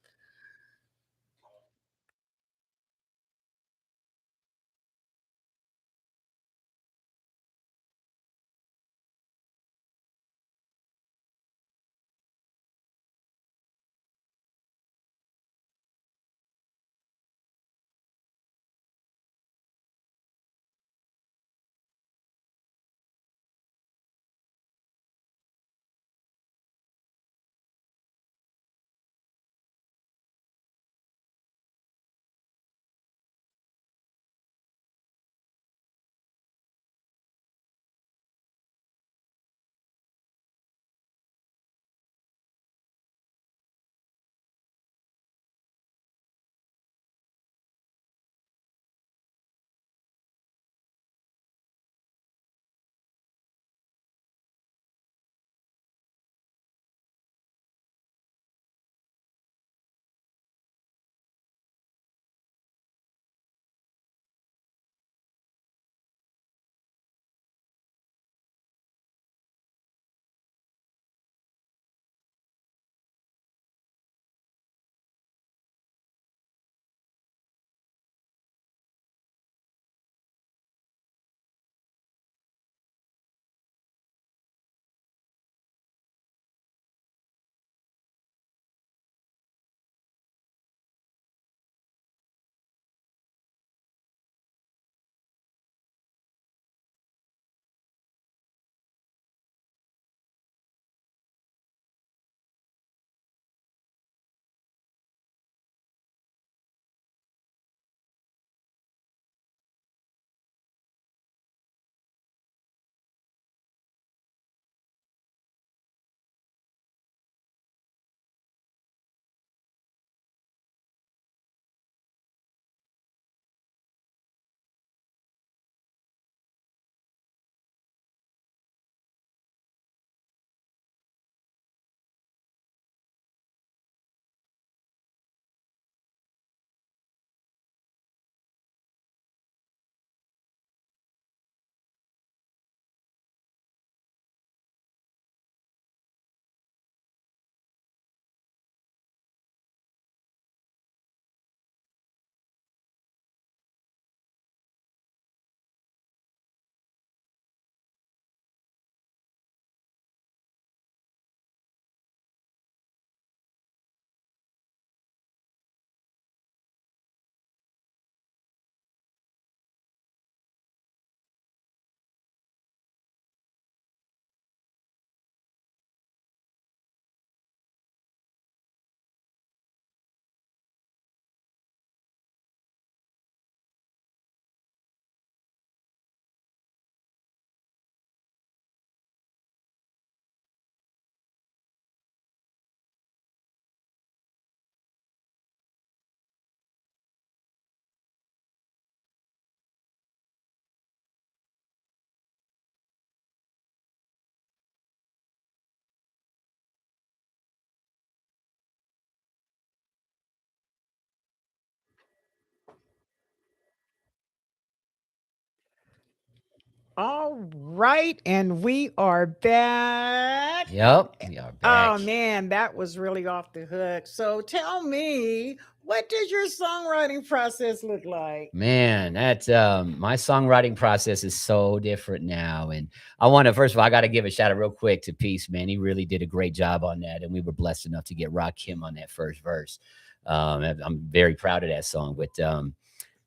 All right, and we are back. Yep, we are back. Oh man, that was really off the hook. So tell me, what does your songwriting process look like? Man, that's my songwriting process is so different now. And I want to, first of all, I got to give a shout out real quick to Peace, man. He really did a great job on that. And we were blessed enough to get Rakim on that first verse. I'm very proud of that song. But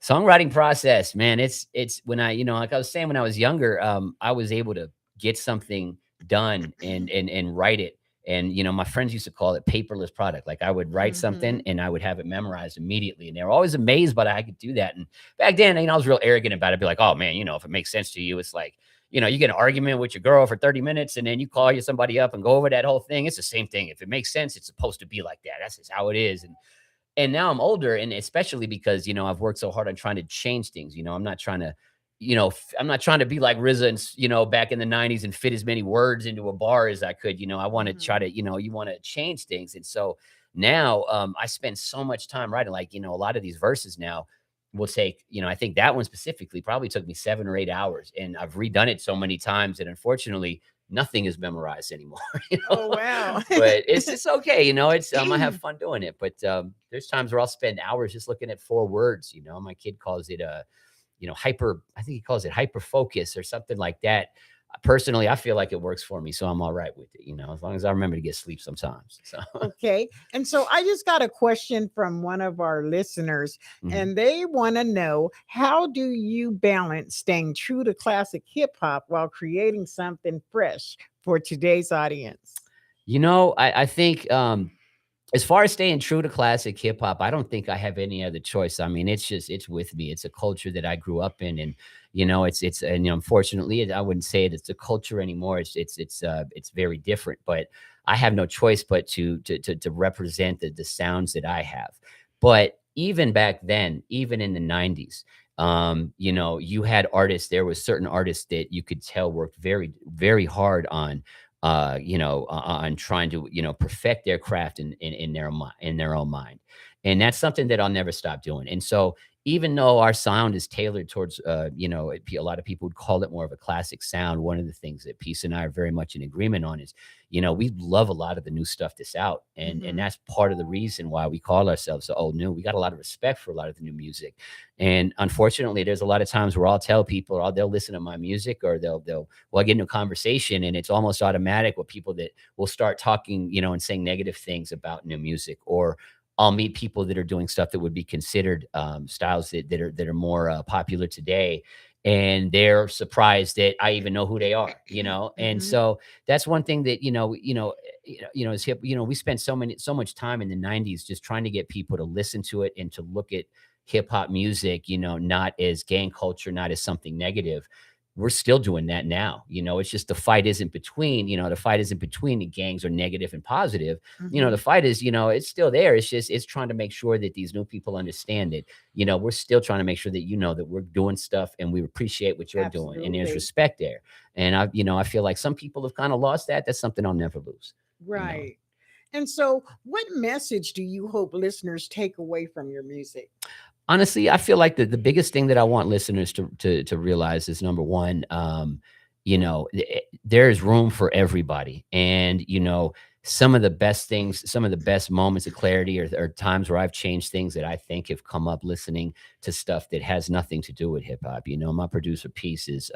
songwriting process, man, it's when I, like I was saying, when I was younger, I was able to get something done and write it. And my friends used to call it paperless product. Like I would write something and I would have it memorized immediately. And they were always amazed by I could do that. And back then, I was real arrogant about it. I'd be like, oh man, if it makes sense to you, it's like, you get an argument with your girl for 30 minutes and then you call somebody up and go over that whole thing. It's the same thing. If it makes sense, it's supposed to be like that. That's just how it is. And now I'm older, and especially because, I've worked so hard on trying to change things. I'm not trying to, I'm not trying to be like RZA and, back in the 90s and fit as many words into a bar as I could. I want to try to, you want to change things. And so now I spend so much time writing, like, a lot of these verses now will take, I think that one specifically probably took me 7 or 8 hours, and I've redone it so many times that unfortunately nothing is memorized anymore. Oh wow. But it's okay. I have fun doing it, but there's times where I'll spend hours just looking at 4 words. My kid calls it hyper, I think he calls it hyper focus or something like that. Personally, I feel like it works for me, so I'm all right with it, as long as I remember to get sleep sometimes. So Okay. And so I just got a question from one of our listeners, Mhm. and they want to know, how do you balance staying true to classic hip hop while creating something fresh for today's audience? I think as far as staying true to classic hip hop, I don't think I have any other choice. I mean, it's with me. It's a culture that I grew up in, and unfortunately, I wouldn't say it's a culture anymore. It's very different. But I have no choice but to represent the sounds that I have. But even back then, even in the 90s, you had artists. There was certain artists that you could tell worked very, very hard on on trying to, perfect their craft in their own mind. And that's something that I'll never stop doing. And so even though our sound is tailored towards, a lot of people would call it more of a classic sound. One of the things that Peace and I are very much in agreement on is, we love a lot of the new stuff that's out. And that's part of the reason why we call ourselves the old new. We got a lot of respect for a lot of the new music. And unfortunately, there's a lot of times where I'll tell people, or they'll listen to my music, or I get into a conversation, and it's almost automatic with people that will start talking, and saying negative things about new music. Or I'll meet people that are doing stuff that would be considered styles that are more popular today, and they're surprised that I even know who they are. And so that's one thing that is hip. We spent so much time in the 90s just trying to get people to listen to it and to look at hip hop music, not as gang culture, not as something negative. We're still doing that now. It's just the fight isn't between, the gangs are negative and positive. The fight is, it's still there. It's trying to make sure that these new people understand it. We're still trying to make sure that, that we're doing stuff and we appreciate what you're doing, and there's Absolutely. respect there. And I feel like some people have kind of lost that. That's something I'll never lose. Right. And so, what message do you hope listeners take away from your music? Honestly, I feel like the biggest thing that I want listeners to realize is, number one, there is room for everybody. And, some of the best things, some of the best moments of clarity are times where I've changed things that I think have come up listening to stuff that has nothing to do with hip hop. My producer Peace is,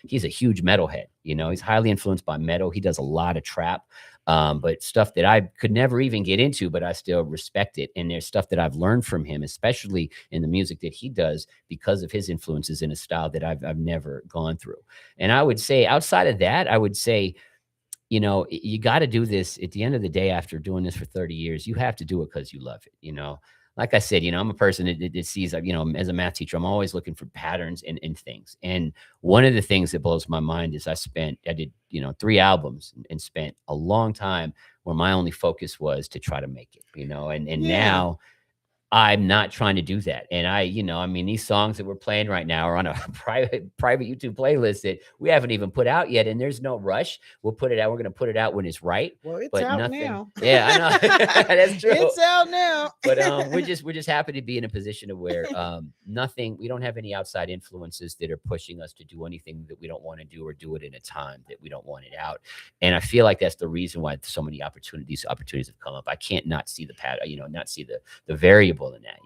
he's a huge metalhead. He's highly influenced by metal. He does a lot of trap. But stuff that I could never even get into, but I still respect it. And there's stuff that I've learned from him, especially in the music that he does, because of his influences in a style that I've never gone through. And I would say, outside of that, I would say, you got to do this at the end of the day. After doing this for 30 years, you have to do it because you love it. Like I said, I'm a person that sees, as a math teacher, I'm always looking for patterns in things. And one of the things that blows my mind is I did 3 albums and spent a long time where my only focus was to try to make it, and Yeah. now I'm not trying to do that. And I mean, these songs that we're playing right now are on a private YouTube playlist that we haven't even put out yet. And there's no rush. We'll put it out. We're going to put it out when it's right. Well, it's but out nothing. now. Yeah, I know. That's true. It's out now. But we're just happy to be in a position of where we don't have any outside influences that are pushing us to do anything that we don't want to do or do it in a time that we don't want it out. And I feel like that's the reason why so many opportunities have come up. I can't not see the not see the variable in that,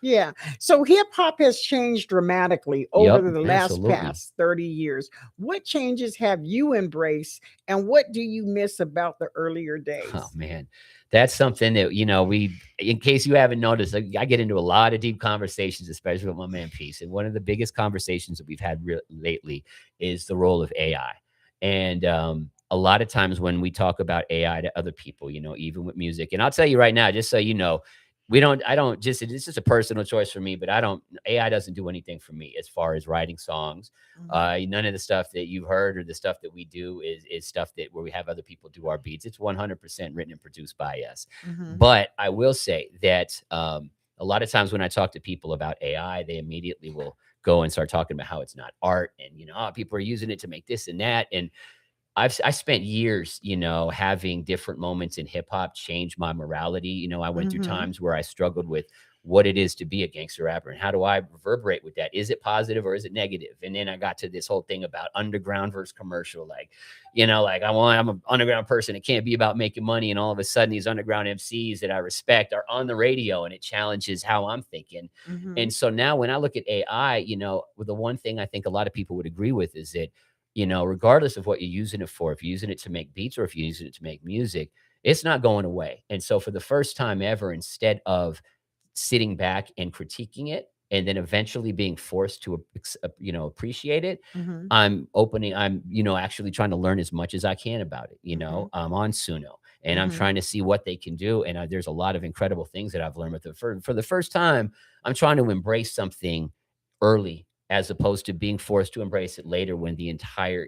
Yeah. So hip hop has changed dramatically over Yep, the last absolutely. past 30 years. What changes have you embraced and what do you miss about the earlier days? Oh man, that's something that in case you haven't noticed, I get into a lot of deep conversations, especially with my man Peace. And one of the biggest conversations that we've had lately is the role of AI. And a lot of times when we talk about AI to other people, even with music, and I'll tell you right now, just so you know, it's just a personal choice for me, but AI doesn't do anything for me as far as writing songs. None of the stuff that you've heard or the stuff that we do is stuff where we have other people do our beats. It's 100% written and produced by us. But I will say that a lot of times when I talk to people about AI, they immediately will go and start talking about how it's not art and, people are using it to make this and that. And I spent years, having different moments in hip hop change my morality. I went through times where I struggled with what it is to be a gangster rapper and how do I reverberate with that? Is it positive or is it negative? And then I got to this whole thing about underground versus commercial. I'm an underground person. It can't be about making money. And all of a sudden these underground MCs that I respect are on the radio and it challenges how I'm thinking. And so now when I look at AI, the one thing I think a lot of people would agree with is that, regardless of what you're using it for, if you're using it to make beats or if you're using it to make music, it's not going away. And so for the first time ever, instead of sitting back and critiquing it and then eventually being forced to, appreciate it, I'm actually trying to learn as much as I can about it. I'm on Suno and I'm trying to see what they can do. And there's a lot of incredible things that I've learned with it. For the first time, I'm trying to embrace something early as opposed to being forced to embrace it later when the entire,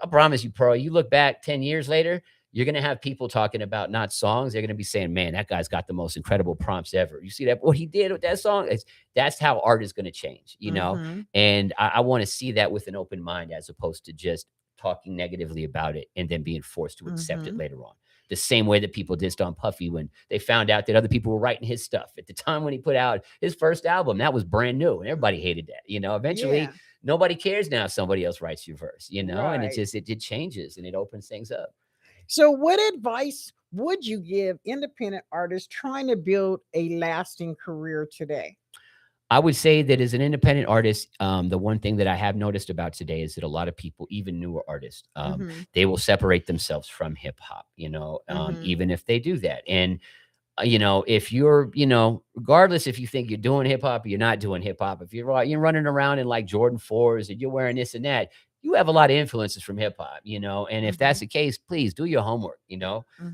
I promise you, Pro, you look back 10 years later, you're going to have people talking about not songs. They're going to be saying, man, that guy's got the most incredible prompts ever. You see that, what he did with that song? That's how art is going to change, And I want to see that with an open mind as opposed to just talking negatively about it and then being forced to accept it later on. The same way that people dissed on Puffy when they found out that other people were writing his stuff. At the time when he put out his first album, that was brand new and everybody hated that. Eventually nobody cares now if somebody else writes your verse, and it changes and it opens things up. So what advice would you give independent artists trying to build a lasting career today? I would say that as an independent artist, the one thing that I have noticed about today is that a lot of people, even newer artists, they will separate themselves from hip hop, even if they do that. And, if you're, regardless if you think you're doing hip hop or you're not doing hip hop, if you're running around in like Jordan 4s and you're wearing this and that, you have a lot of influences from hip hop, and if that's the case, please do your homework,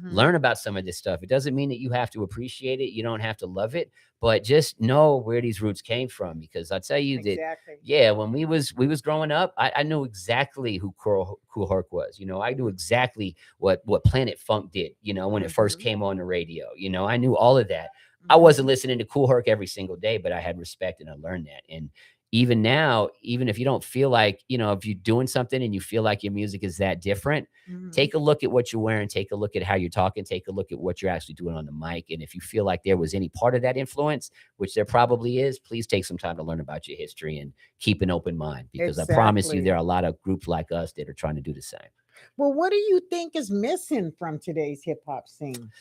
learn about some of this stuff. It doesn't mean that you have to appreciate it. You don't have to love it, but just know where these roots came from. Because I'll tell you that, when we was growing up, I knew exactly who Kool Herc was. I knew exactly what Planet Funk did, when it first came on the radio. I knew all of that. I wasn't listening to Kool Herc every single day, but I had respect and I learned that. And even now, even if you don't feel like, if you're doing something and you feel like your music is that different, take a look at what you're wearing, take a look at how you're talking, take a look at what you're actually doing on the mic. And if you feel like there was any part of that influence, which there probably is, please take some time to learn about your history and keep an open mind, because I promise you, there are a lot of groups like us that are trying to do the same. Well, what do you think is missing from today's hip hop scene?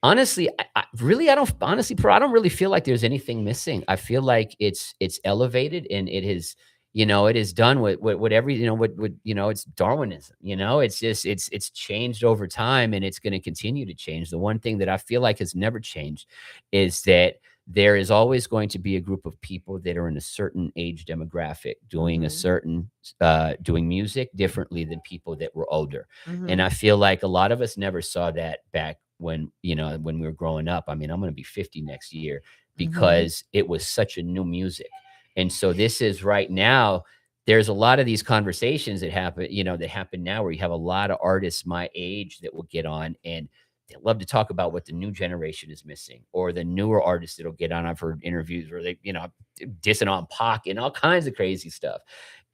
Honestly, I don't really feel like there's anything missing. I feel like it's elevated and it is, it is done with it's Darwinism, it's changed over time and it's going to continue to change. The one thing that I feel like has never changed is that there is always going to be a group of people that are in a certain age demographic doing a certain, doing music differently than people that were older. And I feel like a lot of us never saw that back when we were growing up. I mean, I'm going to be 50 next year because it was such a new music. And so this is right now, there's a lot of these conversations that happen now where you have a lot of artists my age that will get on and they love to talk about what the new generation is missing, or the newer artists that'll get on. I've heard interviews where they, dissing on Pac and all kinds of crazy stuff.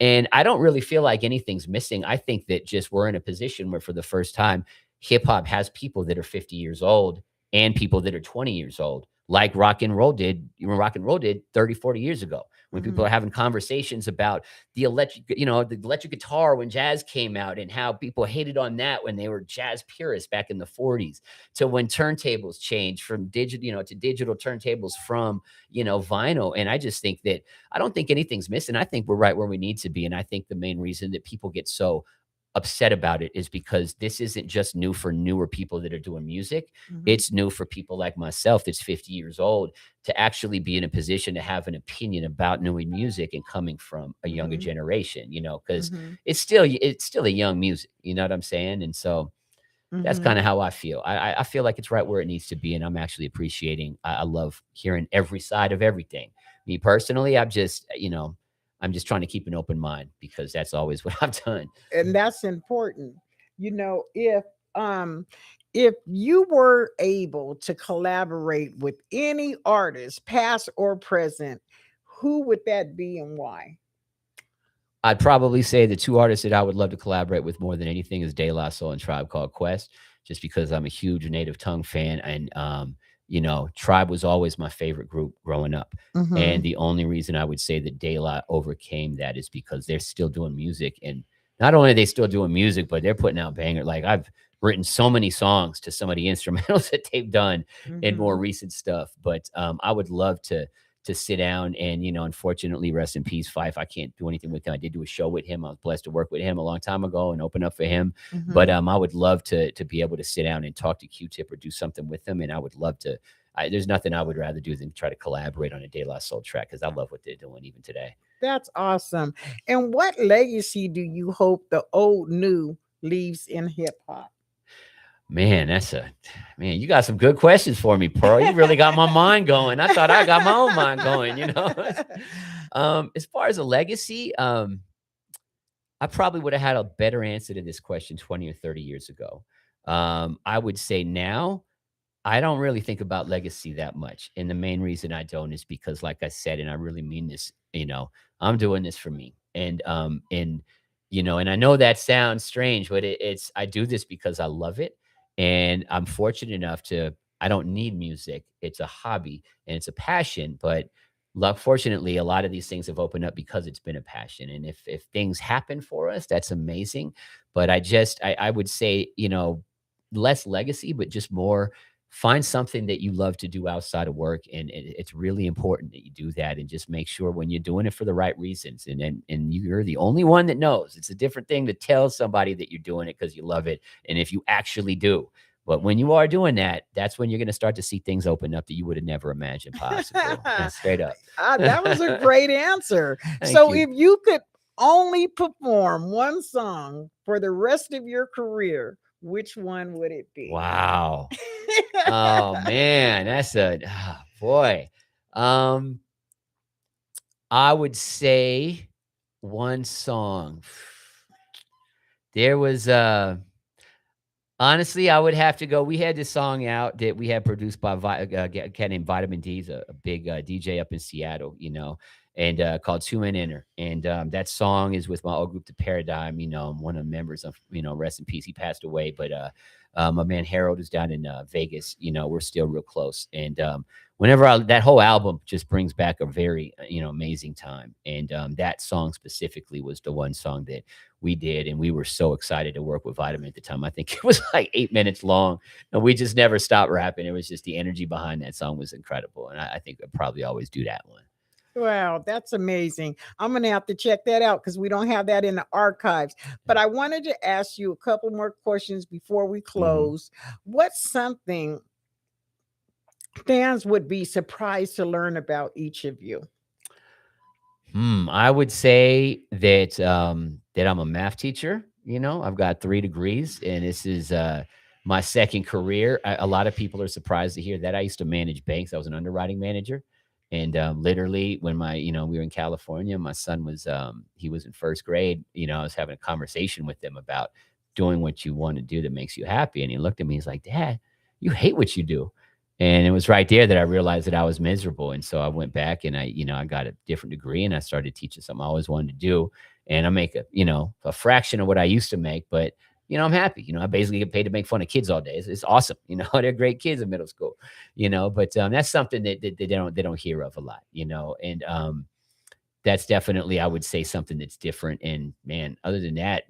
And I don't really feel like anything's missing. I think that just we're in a position where for the first time, hip hop has people that are 50 years old and people that are 20 years old, like rock and roll did, rock and roll did 30, 40 years ago, when people are having conversations about the electric guitar when jazz came out, and how people hated on that when they were jazz purists back in the 40s, to when turntables changed from digital, to digital turntables from, vinyl. And I just think that I don't think anything's missing. I think we're right where we need to be. And I think the main reason that people get so upset about it is because this isn't just new for newer people that are doing music. It's new for people like myself that's 50 years old to actually be in a position to have an opinion about new music and coming from a younger generation, because it's still a young music, you know what I'm saying? And so that's kind of how I feel. I feel like it's right where it needs to be. And I'm actually appreciating, I love hearing every side of everything. Me personally, I'm just trying to keep an open mind, because that's always what I've done. And that's important. If you were able to collaborate with any artist, past or present, who would that be and why? I'd probably say the two artists that I would love to collaborate with more than anything is De La Soul and Tribe Called Quest, just because I'm a huge Native Tongue fan. And, Tribe was always my favorite group growing up. And the only reason I would say that De La overcame that is because they're still doing music. And not only are they still doing music, but they're putting out banger. Like, I've written so many songs to some of the instrumentals that they've done in more recent stuff. But I would love to sit down and, unfortunately, rest in peace, Fife. I can't do anything with him. I did do a show with him. I was blessed to work with him a long time ago and open up for him. But I would love to be able to sit down and talk to Q-Tip or do something with him. And I would love to. There's nothing I would rather do than try to collaborate on a De La Soul track, because I love what they're doing even today. That's awesome. And what legacy do you hope the old new leaves in hip hop? Man, you got some good questions for me, Pearl. You really got my mind going. I thought I got my own mind going, As far as a legacy, I probably would have had a better answer to this question 20 or 30 years ago. I would say now, I don't really think about legacy that much. And the main reason I don't is because, like I said, and I really mean this, I'm doing this for me. And and I know that sounds strange, but I do this because I love it. And I'm fortunate enough I don't need music. It's a hobby and it's a passion, but fortunately, a lot of these things have opened up because it's been a passion. And if things happen for us, that's amazing. But I would say, less legacy, but just more, find something that you love to do outside of work. And it's really important that you do that, and just make sure when you're doing it for the right reasons. And you're the only one that knows. It's a different thing to tell somebody that you're doing it because you love it, and if you actually do. But when you are doing that, that's when you're going to start to see things open up that you would have never imagined possible. Straight up. That was a great answer. If you could only perform one song for the rest of your career, which one would it be? Wow. Oh man, that's boy. I would say one song. There was honestly, I would have to go. We had this song out that we had produced by a cat named Vitamin D. He's a big DJ up in Seattle, and called Two Men Enter. And that song is with my old group, The Paradigm. I'm one of the members of, rest in peace. He passed away, but my man Harold is down in Vegas. We're still real close. And whenever that whole album just brings back a very, amazing time. And that song specifically was the one song that we did. And we were so excited to work with Vitamin at the time. I think it was like 8 minutes long, and we just never stopped rapping. It was just the energy behind that song was incredible. And I think I'd probably always do that one. Wow, that's amazing. I'm going to have to check that out because we don't have that in the archives. But I wanted to ask you a couple more questions before we close. What's something fans would be surprised to learn about each of you? I would say that that I'm a math teacher. I've got 3 degrees, and this is my second career. A lot of people are surprised to hear that. I used to manage banks. I was an underwriting manager. And literally when we were in California, my son was, he was in first grade, I was having a conversation with him about doing what you want to do that makes you happy. And he looked at me, he's like, Dad, you hate what you do. And it was right there that I realized that I was miserable. And so I went back and I got a different degree and I started teaching something I always wanted to do. And I make a fraction of what I used to make, but I'm happy. I basically get paid to make fun of kids all day. It's awesome. They're great kids in middle school, but that's something that they don't hear of a lot, and that's definitely, I would say, something that's different. And man, other than that,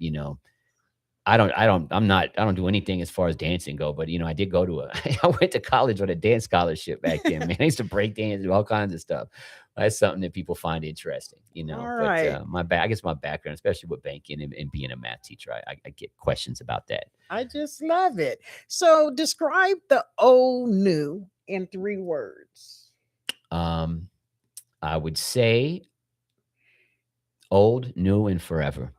I don't do anything as far as dancing go, but I did go to I went to college on a dance scholarship back then, man. I used to break dance, do all kinds of stuff. That's something that people find interesting, All but right. I guess my background, especially with banking and being a math teacher, I get questions about that. I just love it. So describe the old new in 3 words. I would say old, new, and forever.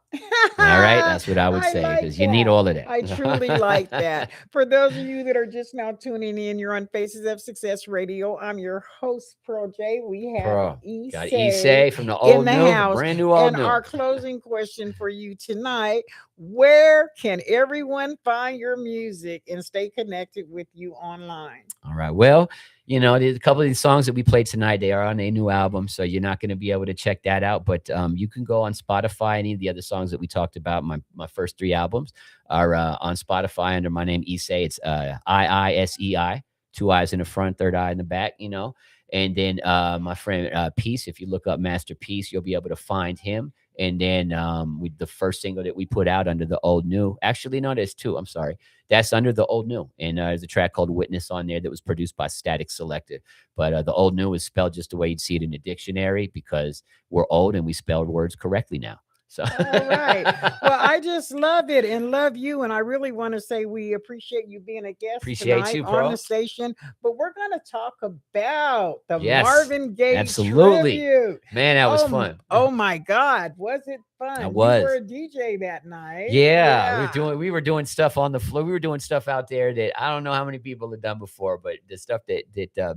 All right, that's what I would I say, like because you need that. all of that. I truly like that. For those of you that are just now tuning in, you're on Faces of Success Radio. I'm your host, Pearl J. We have Bro, got Issei Issei from the in old the new, the house. brand new old And new. our closing question for you tonight: where can everyone find your music and stay connected with you online? All right. Well, there's a couple of these songs that we played tonight. They are on a new album, so you're not going to be able to check that out. But you can go on Spotify. Any of the other songs that we talked about, my first 3 albums are on Spotify under my name, Issei. It's IISEI, 2 eyes in the front, third eye in the back, And then my friend Peace, if you look up Master Peace, you'll be able to find him. And then the first single that we put out under the old new, actually, no, there's 2. I'm sorry. That's under the old new. And there's a track called Witness on there that was produced by Static Selected. But the old new is spelled just the way you'd see it in the dictionary, because we're old and we spell words correctly now. So All right. Well, I just love it and love you. And I really want to say we appreciate you being a guest Appreciate tonight you, on bro. the station. But we're going to talk about the Yes, Marvin Gaye absolutely. tribute. Man, that was Oh, fun. Oh my God. Was it fun? It was. You were a DJ that night. Yeah, we were doing stuff on the floor. We were doing stuff out there that I don't know how many people have done before, but the stuff that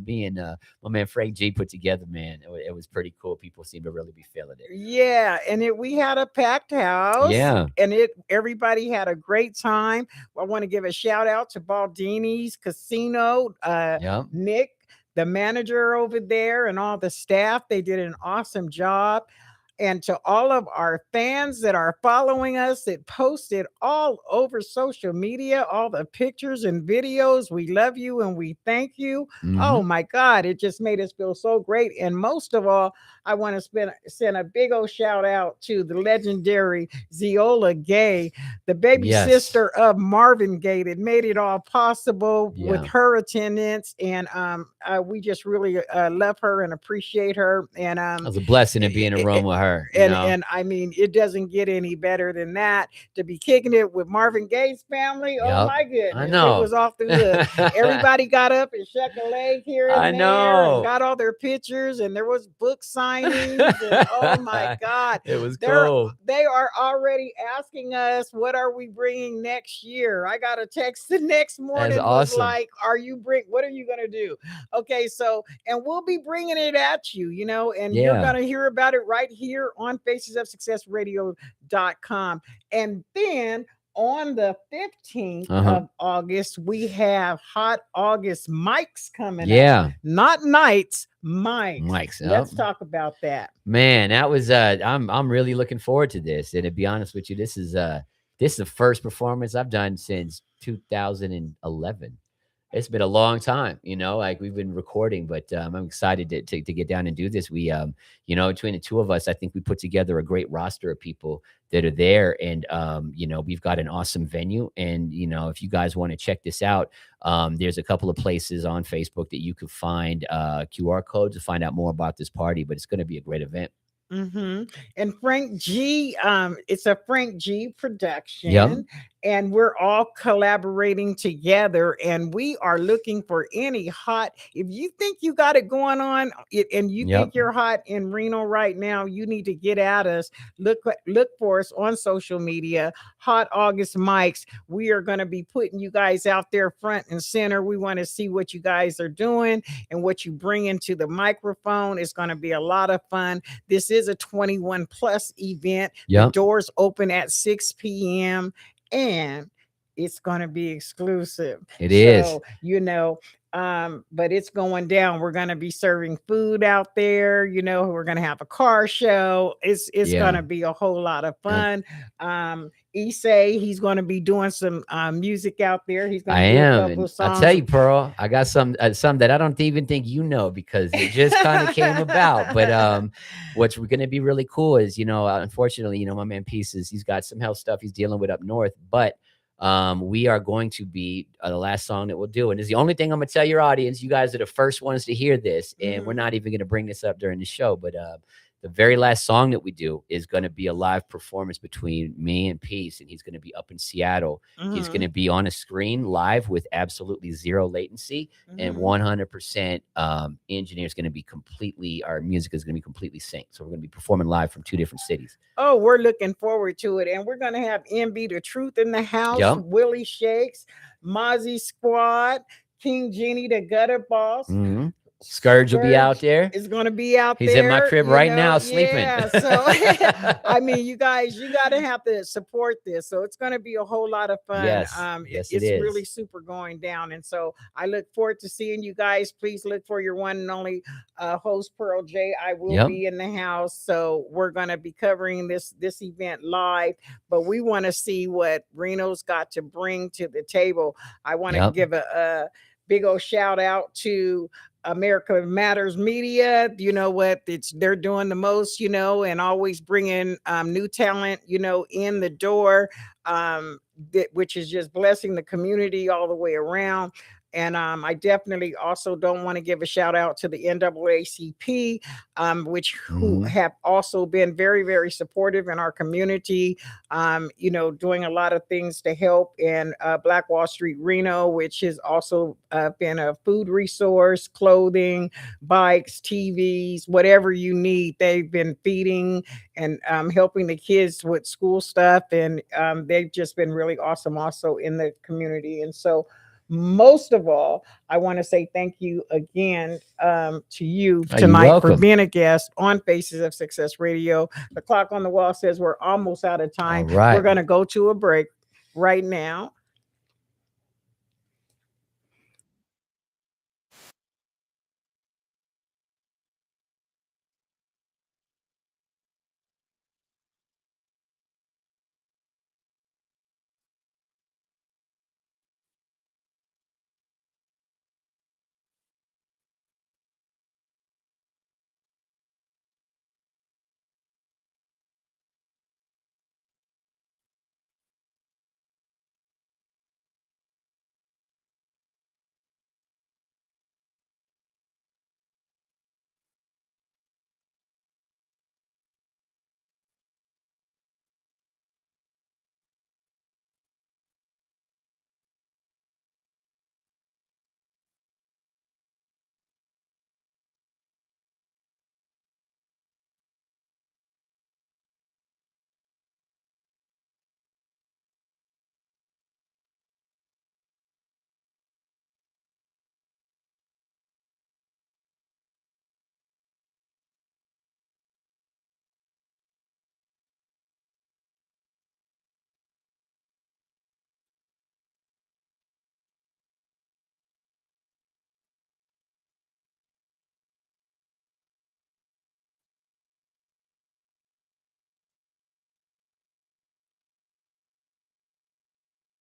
me and my man Frank G put together, man, it was pretty cool. People seem to really be feeling it. Yeah, and we had a packed house. Yeah. And everybody had a great time. I want to give a shout out to Baldini's Casino, Yep. Nick, the manager over there, and all the staff. They did an awesome job. And to all of our fans that are following us, that posted all over social media, all the pictures and videos, we love you and we thank you. Oh Mhm. my God, it just made us feel so great. And most of all, I want to send a big old shout out to the legendary Zeola Gay, the baby Yes. sister of Marvin Gaye, that made it all possible with Yeah. her attendance. And we just really love her and appreciate her. And It was a blessing to be in a room with her. and I mean, it doesn't get any better than that, to be kicking it with Marvin Gaye's family. Oh Yep. my goodness, know. it was off the hook. Everybody got up and shook a leg here and I there, know. and got all their pictures, and there was book signings. And, oh my God, It was They're- cool. They are already asking us, what are we bringing next year? I got a text the next morning, was awesome. like, what are you gonna do? Okay, so, and we'll be bringing it at you, and you're Yeah. gonna hear about it right here on facesofsuccessradio.com. And then on the 15th of August, we have Hot August mics coming Yeah. up. Not nights, mics. Mics, Let's yep. talk about that. Man, that was I'm really looking forward to this. And to be honest with you, this is the first performance I've done since 2011. It's been a long time, like we've been recording, but I'm excited to get down and do this. We, between the 2 of us, I think we put together a great roster of people that are there. And, we've got an awesome venue. And, if you guys want to check this out, there's a couple of places on Facebook that you could find QR codes to find out more about this party, but it's going to be a great event. And Frank G, it's a Frank G production. Yep. And we're all collaborating together, and we are looking for any hot. If you think you got it going on, and you Yep. think you're hot in Reno right now, you need to get at us. Look for us on social media. Hot August mics. We are going to be putting you guys out there front and center. We want to see what you guys are doing and what you bring into the microphone. It's going to be a lot of fun. This is a 21 plus event. The Yep. doors open at 6 p.m. and it's going to be exclusive. It is. So, you know, but it's going down. We're going to be serving food out there. You know, we're going to have a car show. It's Yeah. going to be a whole lot of fun. Issei, he's going to be doing some music out there. He's going I to do a am. couple And of songs. I'll tell you, Pearl, I got some that I don't even think you know because it just kind of came about. But what's going to be really cool is, you know, unfortunately, you know, my man Pieces, he's got some health stuff he's dealing with up north, but we are going to be the last song that we'll do, and it's the only thing I'm gonna tell your audience. You guys are the first ones to hear this, and we're not even gonna bring this up during the show, but the very last song that we do is going to be a live performance between me and Peace, and he's going to be up in Seattle. He's going to be on a screen live with absolutely zero latency, and 100% engineer is going to be completely, our music is going to be completely synced. So we're going to be performing live from 2 different cities. Oh, we're looking forward to it. And we're going to have MB the Truth in the house, Yep. Willie Shakes, Mozzie Squad, King Genie, the Gutter Boss. Mhm. Scourge will be out there. Is going to be out He's there. in my crib you right know? now sleeping. Yeah, so I mean, you guys, you got to have to support this. So it's going to be a whole lot of fun. Yes, yes, it it's is. really super going down. And so I look forward to seeing you guys. Please look for your one and only host, Pearl J. I will Yep. be in the house. So we're going to be covering this event live, but we want to see what Reno's got to bring to the table. I want to Yep. give a big old shout out to America Matters Media. You know what, they're doing the most, you know, and always bringing new talent, you know, in the door, which is just blessing the community all the way around. And I definitely also don't want to give a shout out to the NAACP, who have also been very, very supportive in our community, you know, doing a lot of things to help. And Black Wall Street Reno, which has also been a food resource, clothing, bikes, TVs, whatever you need. They've been feeding and helping the kids with school stuff. And they've just been really awesome also in the community. And so, most of all, I want to say thank you again to you Oh, you're tonight for welcome. being a guest on Faces of Success Radio. The clock on the wall says we're almost out of time. All right. We're going to go to a break right now.